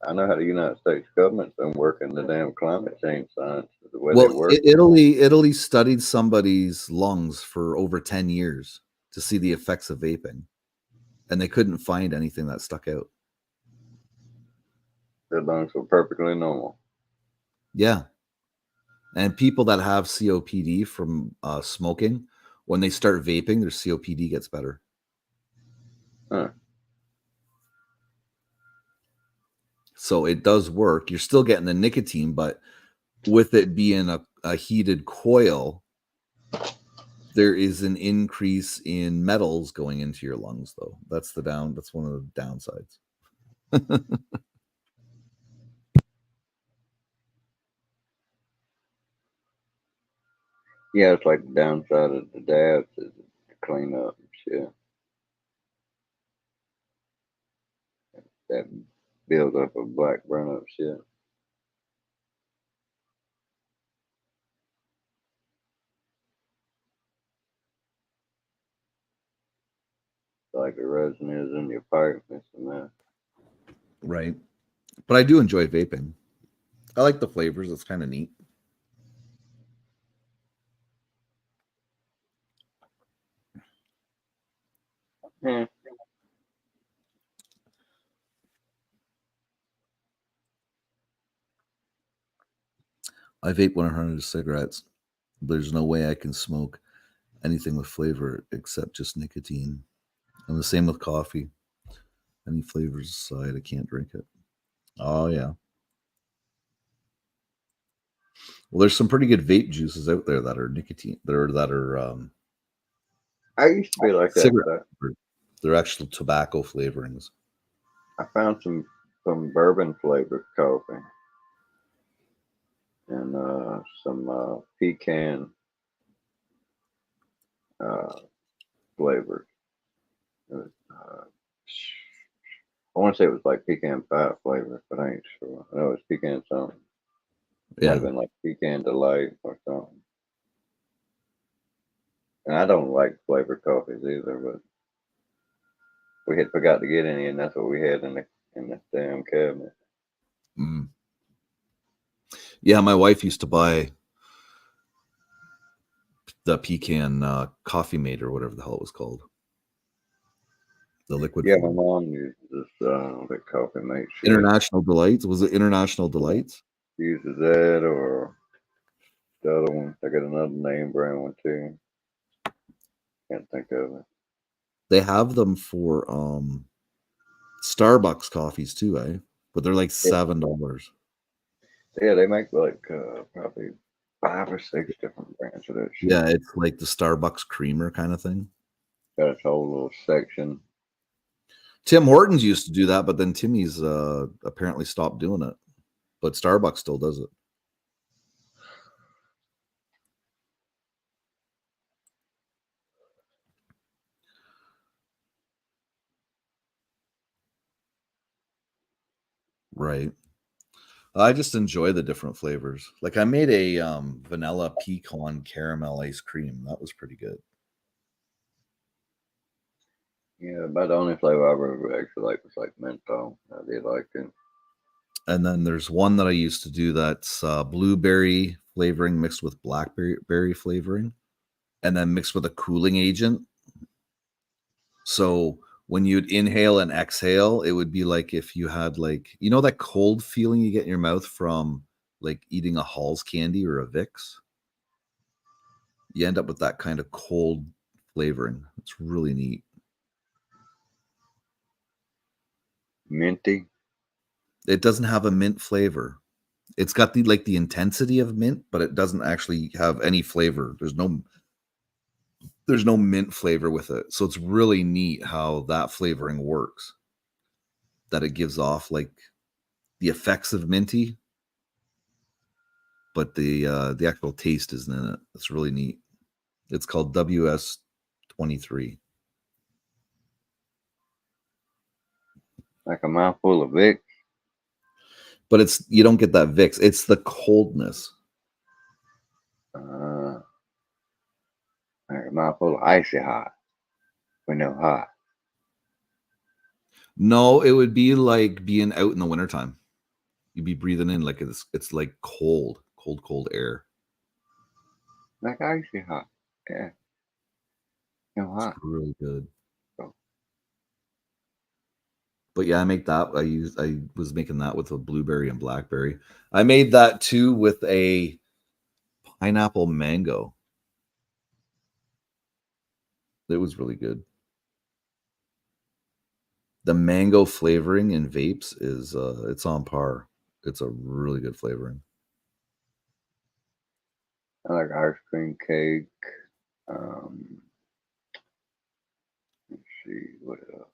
I know how the United States government's been working the damn climate change science as where Well, they work. Italy studied somebody's lungs for over 10 years to see the effects of vaping, and they couldn't find anything that stuck out. Their lungs were perfectly normal. Yeah. And people that have COPD from smoking, when they start vaping, their COPD gets better. Huh. So it does work. You're still getting the nicotine, but with it being a heated coil, there is an increase in metals going into your lungs, though. That's one of the downsides. Yeah, it's like the downside of the dabs is to clean up and shit. That builds up a black burn up shit. Like the resin is in your pipe, it's a mess. Right. But I do enjoy vaping. I like the flavors. It's kind of neat. Yeah. I vape 100 cigarettes. There's no way I can smoke anything with flavor except just nicotine. And the same with coffee. Any flavors aside, I can't drink it. Oh, yeah. Well, there's some pretty good vape juices out there that are nicotine. I used to be like that. cigarette. They're actual tobacco flavorings. I found some bourbon flavored coffee and some pecan flavored. It was, I want to say it was like pecan pie flavor, but I ain't sure. I know it's pecan something. Might have been like pecan delight or something. And I don't like flavored coffees either, but we had forgot to get any, and that's what we had in the damn cabinet. Mm. Yeah, my wife used to buy the pecan coffee mate or whatever the hell it was called. The liquid. Yeah, my mom uses the coffee mate. International Delights. Was it International Delights? Uses that or the other one. I got another name brand one too. Can't think of it. They have them for Starbucks coffees too, eh? But they're like $7. Yeah, they make like probably 5 or 6 different brands of that shit. Yeah, it's like the Starbucks creamer kind of thing. Got its whole little section. Tim Hortons used to do that, but then Timmy's apparently stopped doing it. But Starbucks still does it. Right. I just enjoy the different flavors. Like I made a vanilla pecan caramel ice cream. That was pretty good. Yeah, but the only flavor I ever actually liked was like menthol. I did like it. And then there's one that I used to do that's blueberry flavoring mixed with blackberry flavoring, and then mixed with a cooling agent. So when you'd inhale and exhale, it would be like if you had like, you know, that cold feeling you get in your mouth from like eating a Hall's candy or a Vicks. You end up with that kind of cold flavoring. It's really neat. Minty. It doesn't have a mint flavor. It's got the intensity of mint, but it doesn't actually have any flavor. There's no mint flavor with it. So it's really neat how that flavoring works. That it gives off like the effects of minty, but the actual taste isn't in it. It's really neat. It's called WS23. Like a mouthful of Vicks. But you don't get that Vicks. It's the coldness. Like a mouthful of icy hot. We know hot. No, it would be like being out in the wintertime. You'd be breathing in like it's like cold air. Like icy hot. Yeah. No hot. It's really good. But yeah, I make that. I was making that with a blueberry and blackberry. I made that too with a pineapple mango. It was really good. The mango flavoring in vapes is it's on par. It's a really good flavoring. I like ice cream cake. Let's see what else.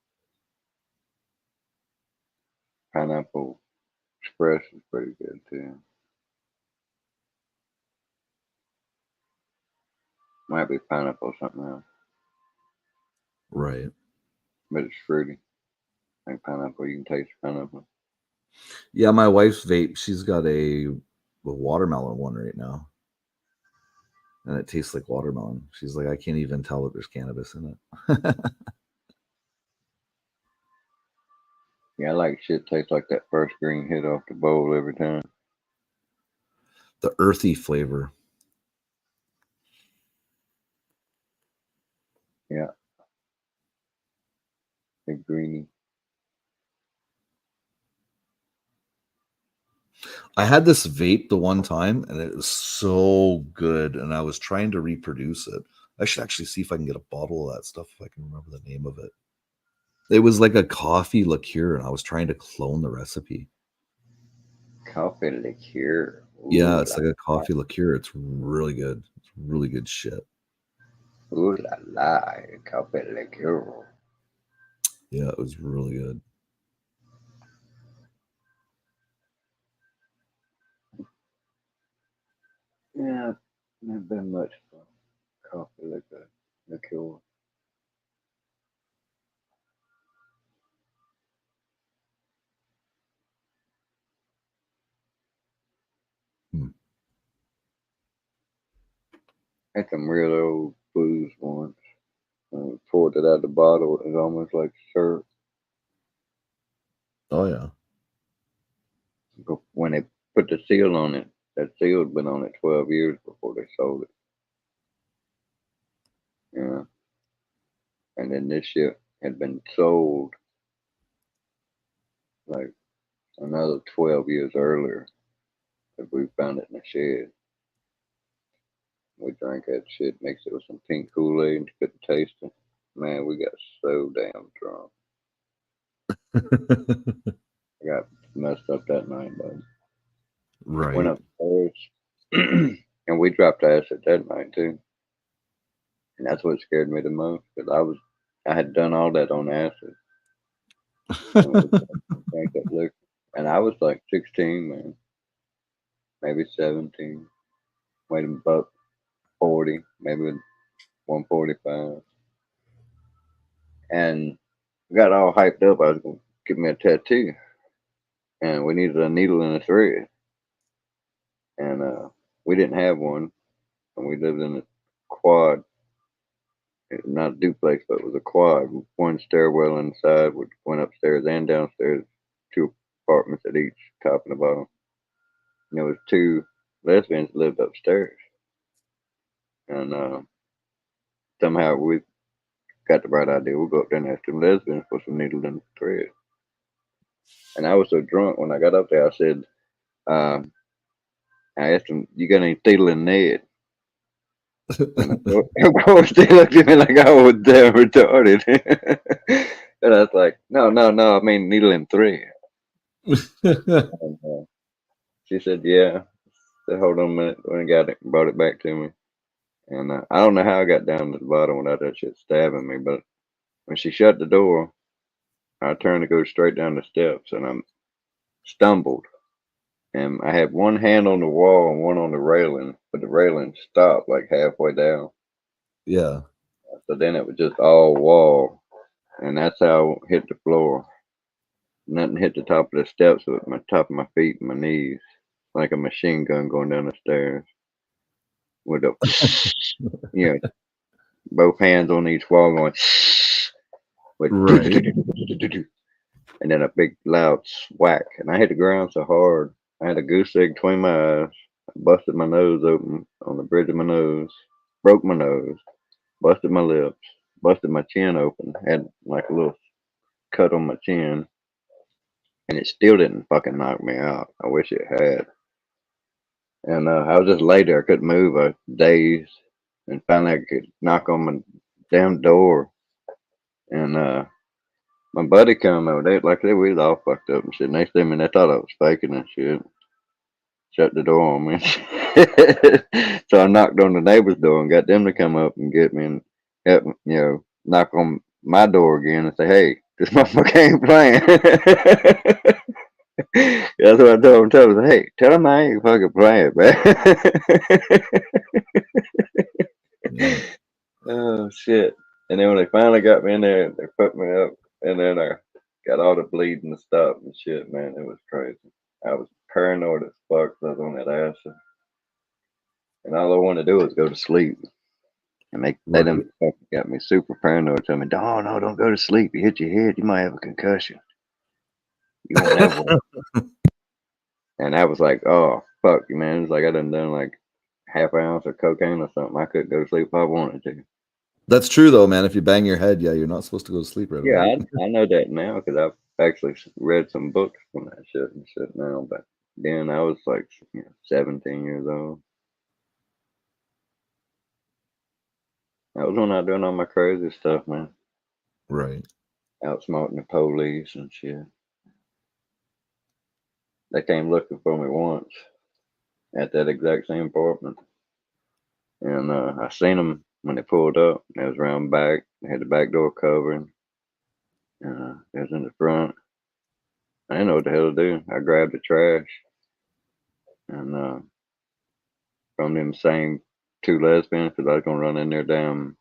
Pineapple express is pretty good too. Might be pineapple something else, Right. but it's fruity. Like pineapple, you can taste pineapple. Yeah, my wife's vape, she's got a watermelon one right now. And it tastes like watermelon. She's like, I can't even tell that there's cannabis in it. Yeah, I like shit tastes like that first green hit off the bowl every time. The earthy flavor. Yeah. Big greeny. I had this vape the one time and it was so good and I was trying to reproduce it. I should actually see if I can get a bottle of that stuff if I can remember the name of it. It was like a coffee liqueur and I was trying to clone the recipe. Coffee liqueur. Ooh, Yeah, it's like a coffee liqueur. It's really good. It's really good shit. Ooh la la, coffee liqueur. Yeah, it was really good. Yeah, not been much for coffee liqueur. Had some real old booze once. Poured it out of the bottle. It was almost like syrup. Oh yeah. When they put the seal on it, that seal had been on it 12 years before they sold it. Yeah. And then this shit had been sold like another 12 years earlier. But we found it in the shed. We drank that shit, mixed it with some pink Kool-Aid and couldn't taste it. Man, we got so damn drunk. I got messed up that night, bud. Right. Went upstairs and we dropped acid that night too. And that's what scared me the most because I had done all that on acid. Drank that liquor. And I was like 16, man. Maybe 17. Weighed about 40, maybe 145. And got all hyped up. I was going to give me a tattoo. And we needed a needle and a thread. And we didn't have one. And we lived in a quad. Not a duplex, but it was a quad. One stairwell inside, went upstairs and downstairs. 2 apartments at each, top and the bottom. And there was 2 lesbians lived upstairs. And somehow we got the right idea. We'll go up there and ask them lesbians for some needle and thread. And I was so drunk when I got up there, I said, I asked them, you got any needle and Ned? And of course they looked at me like I was damn retarded. And I was like, no, I mean needle and thread. And, she said, yeah. I said, hold on a minute. When I got it, brought it back to me. And I don't know how I got down to the bottom without that shit stabbing me, but when she shut the door, I turned to go straight down the steps and I stumbled. And I had one hand on the wall and one on the railing, but the railing stopped like halfway down. Yeah. So then it was just all wall. And that's how I hit the floor. Nothing hit the top of the steps with my top of my feet and my knees. Like a machine gun going down the stairs. With a, both hands on each wall going, with right. And then a big loud whack. And I hit the ground so hard. I had a goose egg between my eyes. busted my nose open on the bridge of my nose, broke my nose, busted my lips, busted my chin open, had like a little cut on my chin, and it still didn't fucking knock me out. I wish it had. And I was just laid there. I couldn't move. I was dazed. And finally I could knock on my damn door. And my buddy come over. We was all fucked up and shit. Next thing they thought I was faking and shit. Shut the door on me. So I knocked on the neighbor's door and got them to come up and get me and help me, knock on my door again and say, hey, this motherfucker ain't playing. That's what I told him. Hey, tell him I ain't fucking playing, man. Oh, shit. And then when they finally got me in there, they put me up, and then I got all the bleeding to stop and shit, man. It was crazy. I was paranoid as fuck. I was on that acid. And all I wanted to do was go to sleep. And they done fucking got me super paranoid, telling me, no, don't go to sleep. You hit your head, you might have a concussion. You won't have one. And I was like, oh, fuck you, man. It's like I done like half an ounce of cocaine or something. I couldn't go to sleep if I wanted to. That's true, though, man. If you bang your head, yeah, you're not supposed to go to sleep right away. Yeah, I know that now because I've actually read some books from that shit and shit now. But then I was like 17 years old. I was when I was doing all my crazy stuff, man. Right. Outsmarting the police and shit. They came looking for me once at that exact same apartment. And I seen them when they pulled up. They was around back. They had the back door covered. They was in the front. I didn't know what the hell to do. I grabbed the trash. And from them same two lesbians, because I was going to run in their damn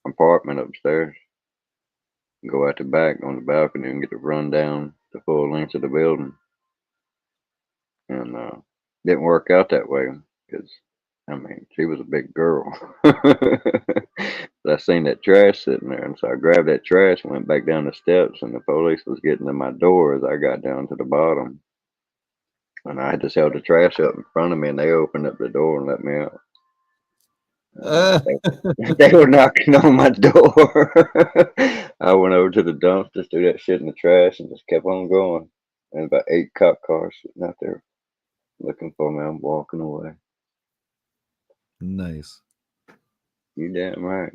apartment upstairs. Go out the back on the balcony and get to run down the full length of the building. And didn't work out that way because, I mean, she was a big girl. But I seen that trash sitting there, and so I grabbed that trash and went back down the steps, and the police was getting to my door as I got down to the bottom. And I just held the trash up in front of me, and they opened up the door and let me out. They were knocking on my door. I went over to the dumpsters, threw that shit in the trash, and just kept on going. And about 8 cop cars sitting out there looking for me. I'm walking away. Nice. You damn right.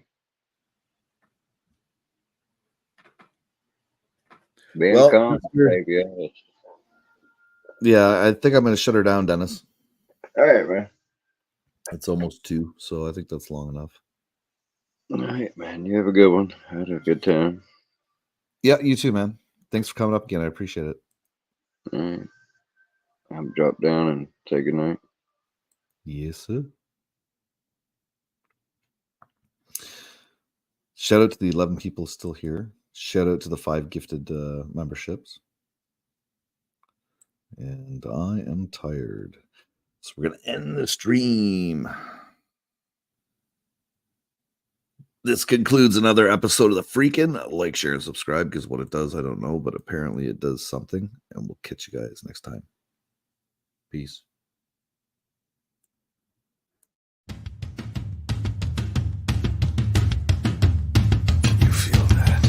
Being calm, baby. Yeah, I think I'm going to shut her down, Dennis. All right, man. It's almost 2, so I think that's long enough. All right, man. You have a good one. I had a good time. Yeah, you too, man. Thanks for coming up again. I appreciate it. All right. I'll drop down and say good night. Yes, sir. Shout out to the 11 people still here. Shout out to the 5 gifted memberships. And I am tired. So we're going to end the stream. This concludes another episode of The Freakin'. Like, share, and subscribe, because what it does, I don't know, but apparently it does something. And we'll catch you guys next time. Peace. You feel that?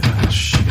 Ah, shit.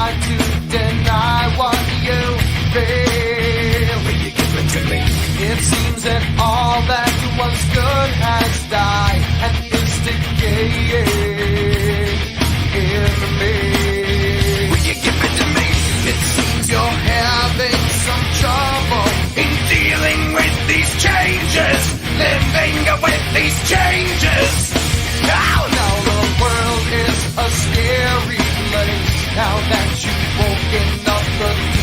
try to deny what you feel. Will you give it to me? It seems that all that was good has died and instigated in me. Will you give it to me? It seems you're having some trouble in dealing with these changes, living with these changes. Now the world is a scary place. Now that you've woken up the